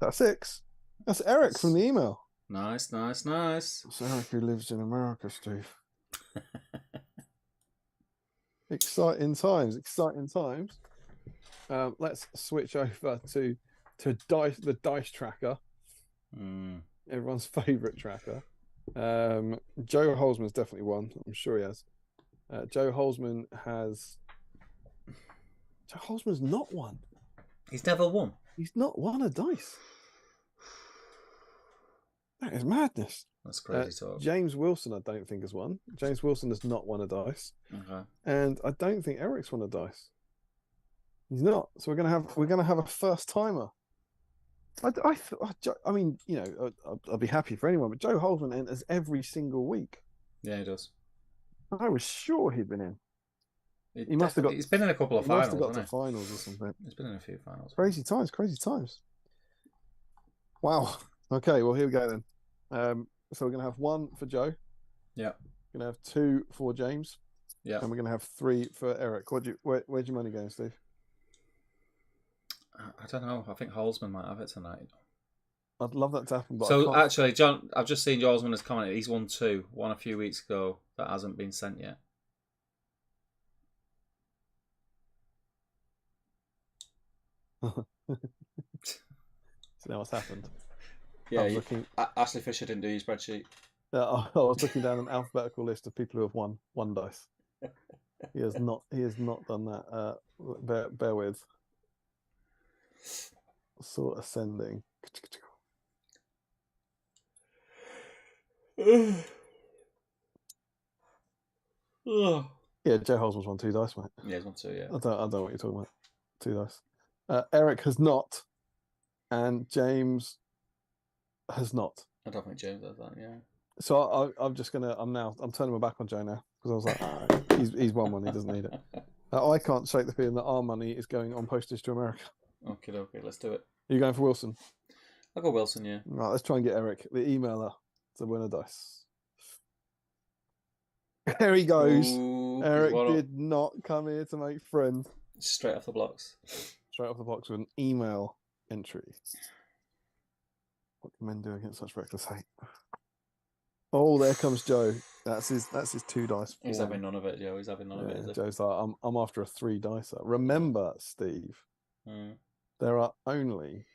That's 6. That's Eric from the email. Nice, nice, nice. It's Eric who lives in America, Steve. Exciting times, exciting times. Let's switch over to dice, the dice tracker. Everyone's favourite tracker. Joe Holzman's definitely won. I'm sure he has. Joe Holzman's not won. He's never won. He's not won a dice. That is madness. That's crazy talk. James Wilson, I don't think has won. James Wilson has not won a dice, Okay. and I don't think Eric's won a dice. He's not. So we're gonna have a first timer. I mean, you know, I'll be happy for anyone, but Joe Holzman enters every single week. Yeah, he does. I was sure he'd been in. He must have got. He's been in a couple of He must finals, have got hasn't to finals or something. He's been in a few finals. Crazy times, crazy times. Wow. Okay, well here we go then. So we're gonna have 1 for Joe. Yeah. We're gonna have 2 for James. Yeah. And we're gonna have 3 for Eric. Where's your money going, Steve? I don't know. I think Holzman might have it tonight. I'd love that to happen, but So actually, John, I've just seen Holzman has commented. He's won 2. One a few weeks ago that hasn't been sent yet. So now what's happened? Yeah, Ashley Fisher didn't do your spreadsheet. I was looking down an alphabetical list of people who have won 1 dice. He has not done that. Bear with. Sort ascending. Yeah, Joe Holzman's won 2 dice, mate. Yeah, he's won 2. Yeah. I don't know what you're talking about. 2 dice. Eric has not, and James has not. I don't think James has that. Yeah. So I'm turning my back on Joe now because I was like, he's won one, he doesn't need it. I can't shake the feeling that our money is going on postage to America. Okay, let's do it. Are you going for Wilson? I'll go Wilson. Yeah. Right, let's try and get Eric, the emailer, to win a dice. There he goes. Ooh, Eric did not come here to make friends. Straight off the blocks. Straight off the box with an email entry. What can men do against such reckless hate? Oh, there comes Joe. That's his 2 dice. He's form. having none of it, Joe. He's having none of it, is he? Joe's like, I'm after a 3 dicer. Remember, Steve, Mm. there are only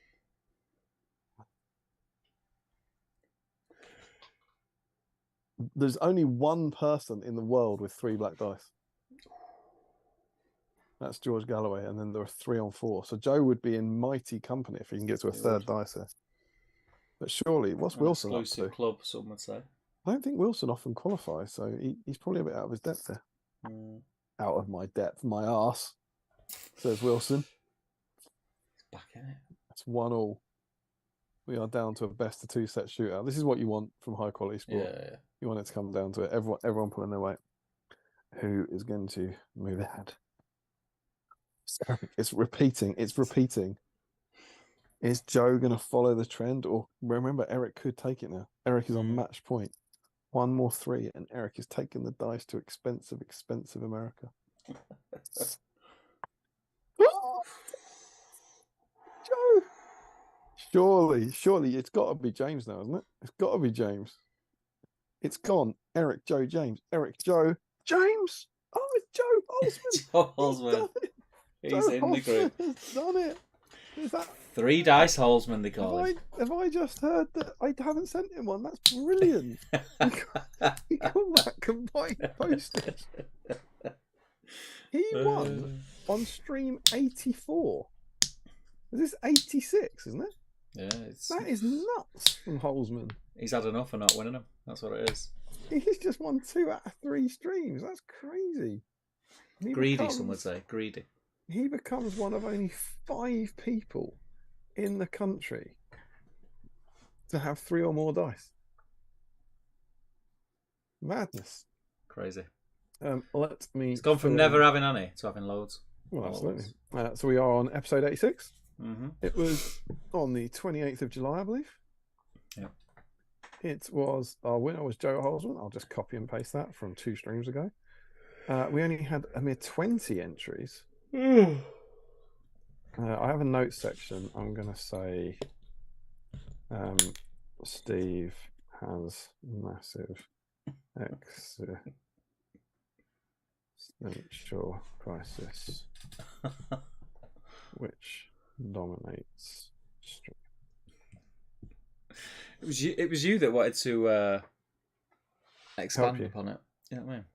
there's only one person in the world with 3 black dice. That's George Galloway, and then there are 3 on 4. So Joe would be in mighty company if he can get to a 3rd dicer. But surely, what's An Wilson up exclusive to? club, some would say. I don't think Wilson often qualifies, so he's probably a bit out of his depth there. Out of my depth, my arse, says Wilson. He's back in it. That's 1-1. We are down to a best of 2 set shootout. This is what you want from high quality sport. Yeah. You want it to come down to it. Everyone pulling their weight. Who is going to move ahead? It's repeating. It's repeating. Is Joe going to follow the trend? Or remember, Eric could take it now. Eric is on match point. 1 more 3, and Eric is taking the dice to expensive America. Joe! Surely, it's got to be James now, isn't it? It's got to be James. It's gone. Eric, Joe, James. Eric, Joe, James. Oh, it's Joe Holzman. Joe Holzman. He's in the group. Has done it. Is that 3 dice Holzman, they call him. have I just heard that I haven't sent him one? That's brilliant. You call that combined postage. He won on stream 84. Is this 86, isn't it? Yeah, That is nuts from Holzman. He's had enough for not winning them. That's what it is. He's just won 2 out of 3 streams. That's crazy. Greedy, some would say. Greedy. He becomes one of only 5 people in the country to have 3 or more dice. Madness. Crazy. Let me. It's gone from never having any to having loads. Well, absolutely. So we are on episode 86. Mm-hmm. It was on the 28th of July, I believe. Yeah. It was, our winner was Joe Holzman. I'll just copy and paste that from 2 streams ago. We only had a mere 20 entries. I have a notes section. I'm going to say Steve has massive existential crisis, which dominates stream. It was you that wanted to expand upon it. You know what I mean?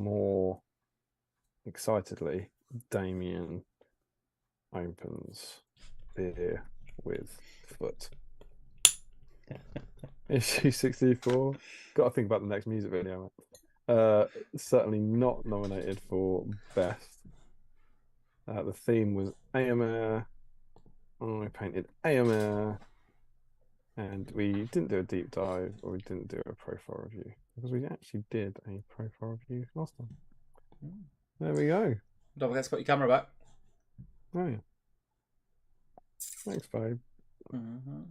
More excitedly, Damien opens beer with foot. Issue 64. Got to think about the next music video. Certainly not nominated for best. The theme was Eomer. I painted Eomer. And we didn't do a deep dive, or we didn't do a profile review, because we actually did a profile review last time. There we go. Don't forget to put your camera back. Oh, yeah. Thanks, babe. Mm-hmm.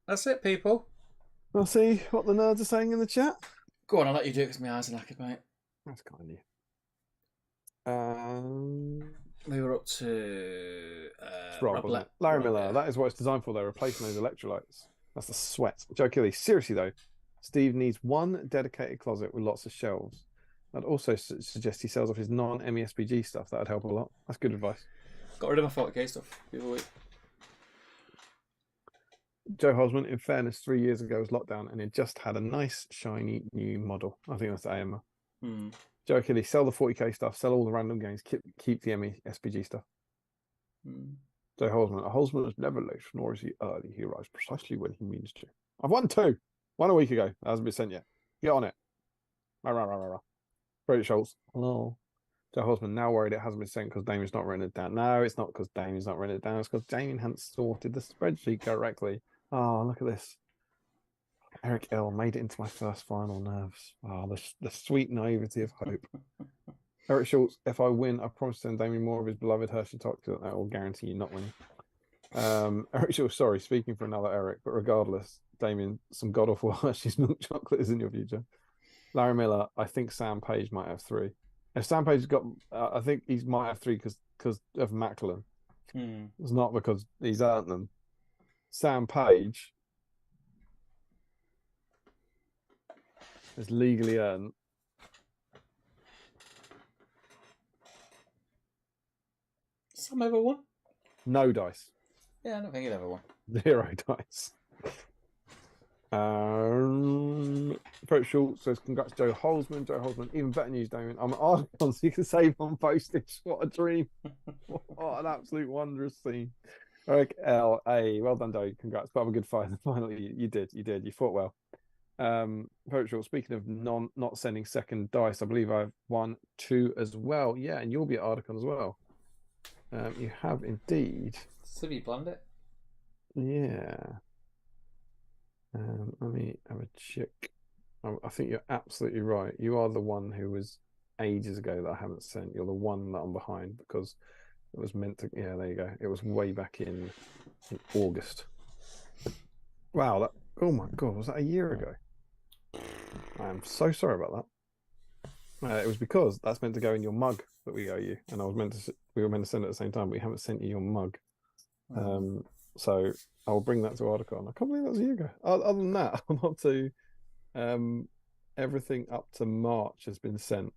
That's it, people. I'll see what the nerds are saying in the chat. Go on, I'll let you do it because my eyes are knackered, mate. That's kind of you. We were up to Larry Miller. That is what it's designed for. They're replacing those electrolytes. That's the sweat. Joe Kelly. Seriously though, Steve needs one dedicated closet with lots of shelves. I'd also suggest he sells off his non-MESBG stuff. That'd help a lot. That's good advice. Got rid of my 40k stuff the other week. Joe Hosman, in fairness, 3 years ago was lockdown and it just had a nice shiny new model. I think that's the AMR. Joe Kelly, sell the 40k stuff, sell all the random games, keep the SBG stuff. Joe Holzman. A Holzman is never late, nor is he early. He arrives precisely when he means to. I've won 2. 1 a week ago. That hasn't been sent yet. Get on it. Brady Schultz. Hello. Joe Holzman, now worried it hasn't been sent because Damien's not written it down. No, it's not because Damien's not written it down. It's because Damien hadn't sorted the spreadsheet correctly. Oh, look at this. Eric L. made it into my first final nerves. Oh, the sweet naivety of hope. Eric Schultz, if I win, I promise to send Damien more of his beloved Hershey chocolate. That will guarantee you not winning. Eric Schultz, sorry, speaking for another Eric, but regardless, Damien, some god awful Hershey's milk chocolate is in your future. Larry Miller, I think Sam Page might have 3. If Sam Page got, I think he might have 3 because of Macklin. It's not because he's earned them. Sam Page It's legally earned. Sam ever won? No dice. Yeah, I don't think he'd ever won. 0 dice. Approach Short says, congrats, Joe Holzman. Joe Holzman, even better news, Damien. I'm an Archon, so you can save on postage. What a dream. What an absolute wondrous scene. Eric L.A. Well done, Joe. Congrats. But have a good fight. Finally, you did. You fought well. Approach Short, speaking of not sending second dice, I believe I've won 2 as well. Yeah, and you'll be at Archon as well. You have indeed. So you planned it? Yeah. Let me have a check. I think you're absolutely right. You are the one who was ages ago that I haven't sent. You're the one that I'm behind because it was meant to. Yeah, there you go. It was way back in August. Wow. Oh my God. Was that a year ago? I am so sorry about that. It was because that's meant to go in your mug that we owe you, and we were meant to send it at the same time. But we haven't sent you your mug. So I'll bring that to Articon. I can't believe that was a year ago. Other than that, I'm up to everything up to March has been sent.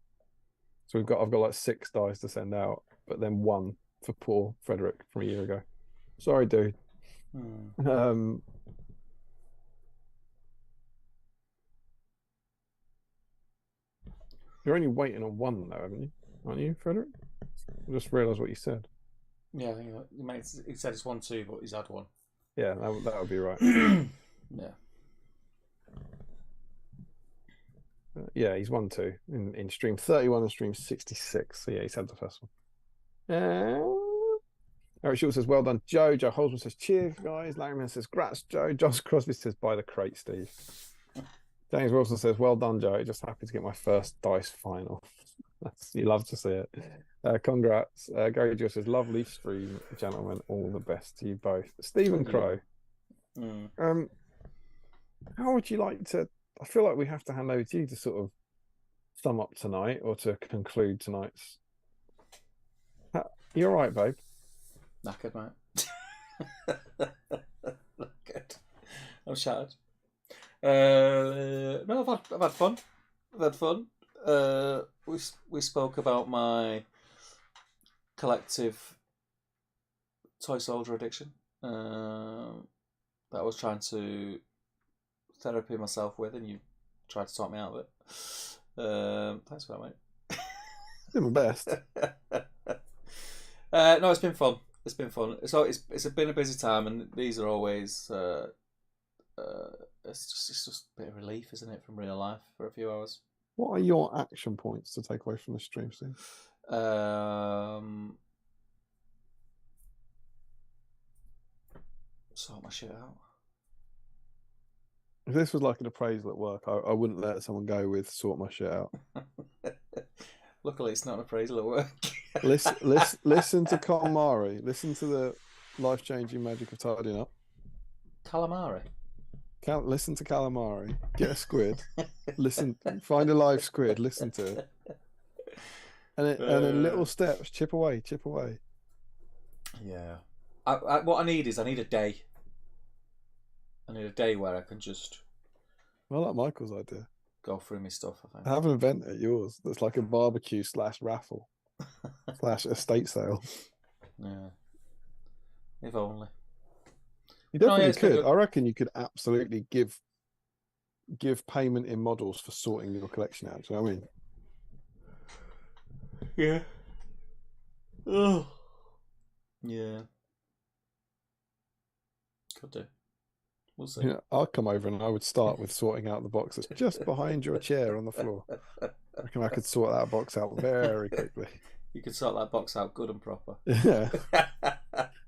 So I've got like 6 dice to send out, but then 1 for poor Frederick from a year ago. Sorry, dude. You're only waiting on 1 though, haven't you? Aren't you, Frederick? I just realised what you said. Yeah, I think he said it's 1-2, but he's had 1. Yeah, that would be right. Yeah. Yeah, he's 1-2 in stream 31 and stream 66. So yeah, he's had the first one. Eric Schultz says, well done, Joe. Joe Holzman says, cheers, guys. Larryman says, grats, Joe. Josh Crosby says, buy the crate, Steve. James Wilson says, well done, Joe. Just happy to get my first dice final. You love to see it. Congrats. Gary Joe says, lovely stream, gentlemen. All the best to you both. Stephen Crow. How would you like to? I feel like we have to hand over to you to sort of sum up tonight or to conclude tonight's. You're right, babe. Knackered, mate. Good. I'm shattered. No, I've had fun. We spoke about my collective toy soldier addiction that I was trying to therapy myself with, and you tried to talk me out of it. Thanks for that, mate. Did my best. No, it's been fun. It's been a busy time, and these are always it's just a bit of relief, isn't it, from real life for a few hours. What are your action points to take away from the stream, Steve? Sort my shit out. If this was like an appraisal at work, I wouldn't let someone go with sort my shit out. Luckily, it's not an appraisal at work. Listen to calamari. Listen to the life-changing magic of tidying up. Calamari. Listen to calamari. Get a squid. Listen. Find a live squid. Listen to it. And in little steps, chip away. Yeah. What I need a day. I need a day where I can just. I like Michael's idea. Go through my stuff, I think. Have an event at yours that's like a barbecue / raffle / estate sale. Yeah. If only. You definitely could. I reckon you could absolutely give payment in models for sorting your collection out. Do you know what I mean? Yeah. Oh. Yeah. Could do. We'll see. I'll come over and I would start with sorting out the box that's just behind your chair on the floor. I reckon I could sort that box out very quickly. You could sort that box out good and proper. Yeah.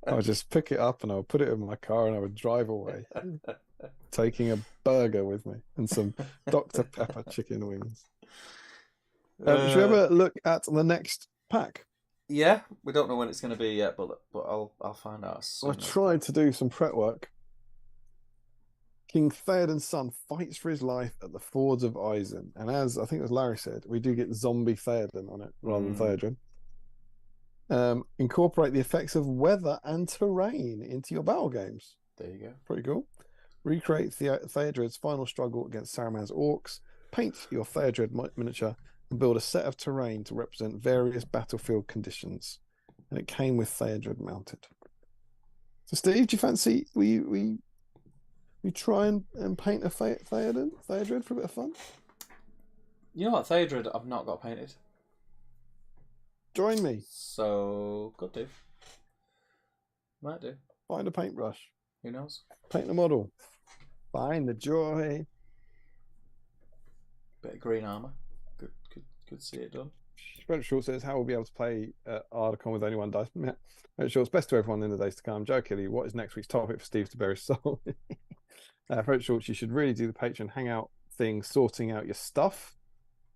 I would just pick it up and I would put it in my car and I would drive away, taking a burger with me and some Dr. Pepper chicken wings. Should we ever look at the next pack? Yeah, we don't know when it's going to be yet, but I'll find out. I tried to do some prep work. King Theoden's son fights for his life at the Fords of Eisen, and as I think as Larry said, we do get zombie Theoden on it rather than Theoden. Incorporate the effects of weather and terrain into your battle games. There you go. Pretty cool. Recreate Theodred's final struggle against Saruman's orcs. Paint your Theodred miniature and build a set of terrain to represent various battlefield conditions. And it came with Theodred mounted. So, Steve, do you fancy we try and paint a Theodred for a bit of fun? You know what, Theodred I've not got painted. Join me. So, could do. Might do. Find a paintbrush. Who knows? Paint the model. Find the joy. Bit of green armour. Could see it done. French Short says, how will we be able to play Ardacon with only one dice? French Short's best to everyone in the days to come. Joe Kelly, what is next week's topic for Steve to bear his soul? French Shorts, you should really do the Patreon hangout thing, sorting out your stuff.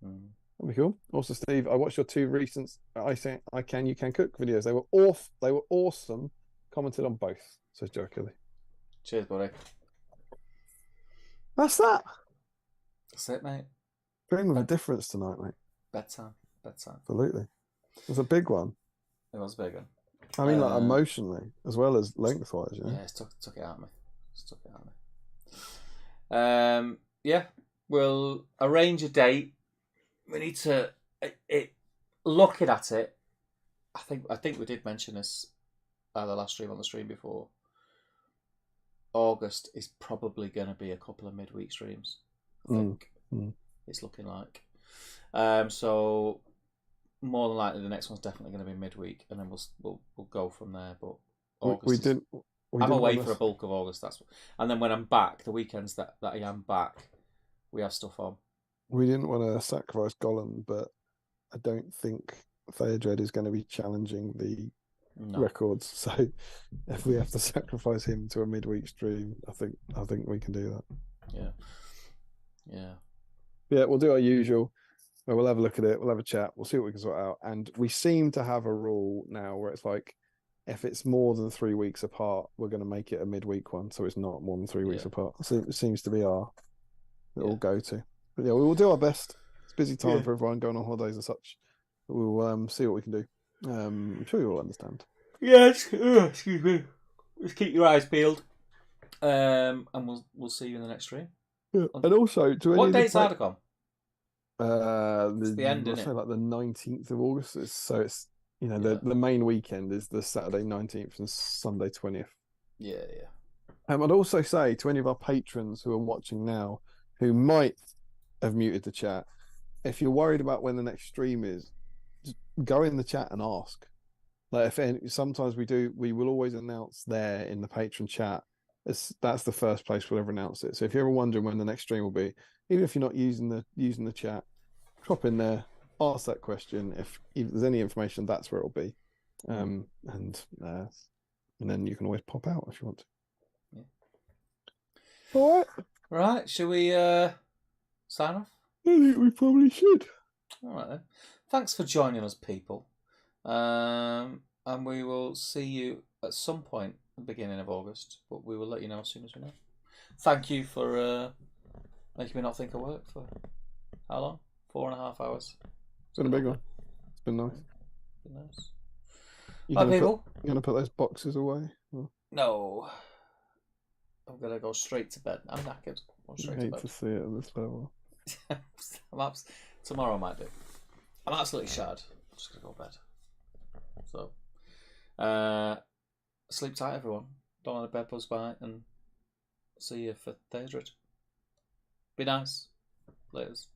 That'd be cool. Also, Steve, I watched your 2 recent I Can You Can Cook videos. They were awesome. Commented on both, says Joe Kelly. Cheers, buddy. That's that. That's it, mate. Bring with a difference tonight, mate. Bedtime. Absolutely. It was a big one. It was a big one. I mean, like emotionally as well as lengthwise. Yeah, it's took it out of me. Yeah, we'll arrange a date. We need to. Looking at it, I think we did mention this the last stream on the stream before. August is probably going to be a couple of midweek streams. I think it's looking like. So more than likely, the next one's definitely going to be midweek, and then we'll go from there. But August I'm away for a bulk of August. And then when I'm back, the weekends that I am back, we have stuff on. We didn't want to sacrifice Gollum, but I don't think Theodred is going to be challenging the records. So if we have to sacrifice him to a midweek stream, I think we can do that. Yeah. We'll do our usual. We'll have a look at it. We'll have a chat. We'll see what we can sort out. And we seem to have a rule now where it's like, if it's more than 3 weeks apart, we're going to make it a midweek one, so it's not more than 3 weeks apart. So it seems to be our little go-to. But yeah, we will do our best. It's a busy time for everyone going on holidays and such. We'll see what we can do. I'm sure you'll understand. Yes. Excuse me. Just keep your eyes peeled. And we'll see you in the next stream. Yeah. And also, what date's Ardacon? It's the end, isn't it? Like the 19th of August. It's the main weekend is the Saturday 19th and Sunday 20th. Yeah. I'd also say to any of our patrons who are watching now, who might have muted the chat, if you're worried about when the next stream is, just go in the chat and ask. Like sometimes we will always announce there in the patron chat. That's the first place we'll ever announce it. So if you're ever wondering when the next stream will be, even if you're not using the chat, drop in there, ask that question. If there's any information, that's where it'll be. And then you can always pop out if you want to. Yeah. All right. Right. Shall we sign off? I think we probably should. All right then. Thanks for joining us, people. And we will see you at some point at the beginning of August, but we will let you know as soon as we know. Thank you for making me not think of work for how long? 4.5 hours. It's been a big one. It's been nice. Been nice. You're people. You're gonna put those boxes away? Or? No. I'm gonna go straight to bed. I'm knackered. I hate to see it at this level. Tomorrow I might do. I'm absolutely shattered. I'm just gonna go to bed. So, sleep tight, everyone. Don't let the bed bugs bite, and see you for Theodred. Be nice. Laters.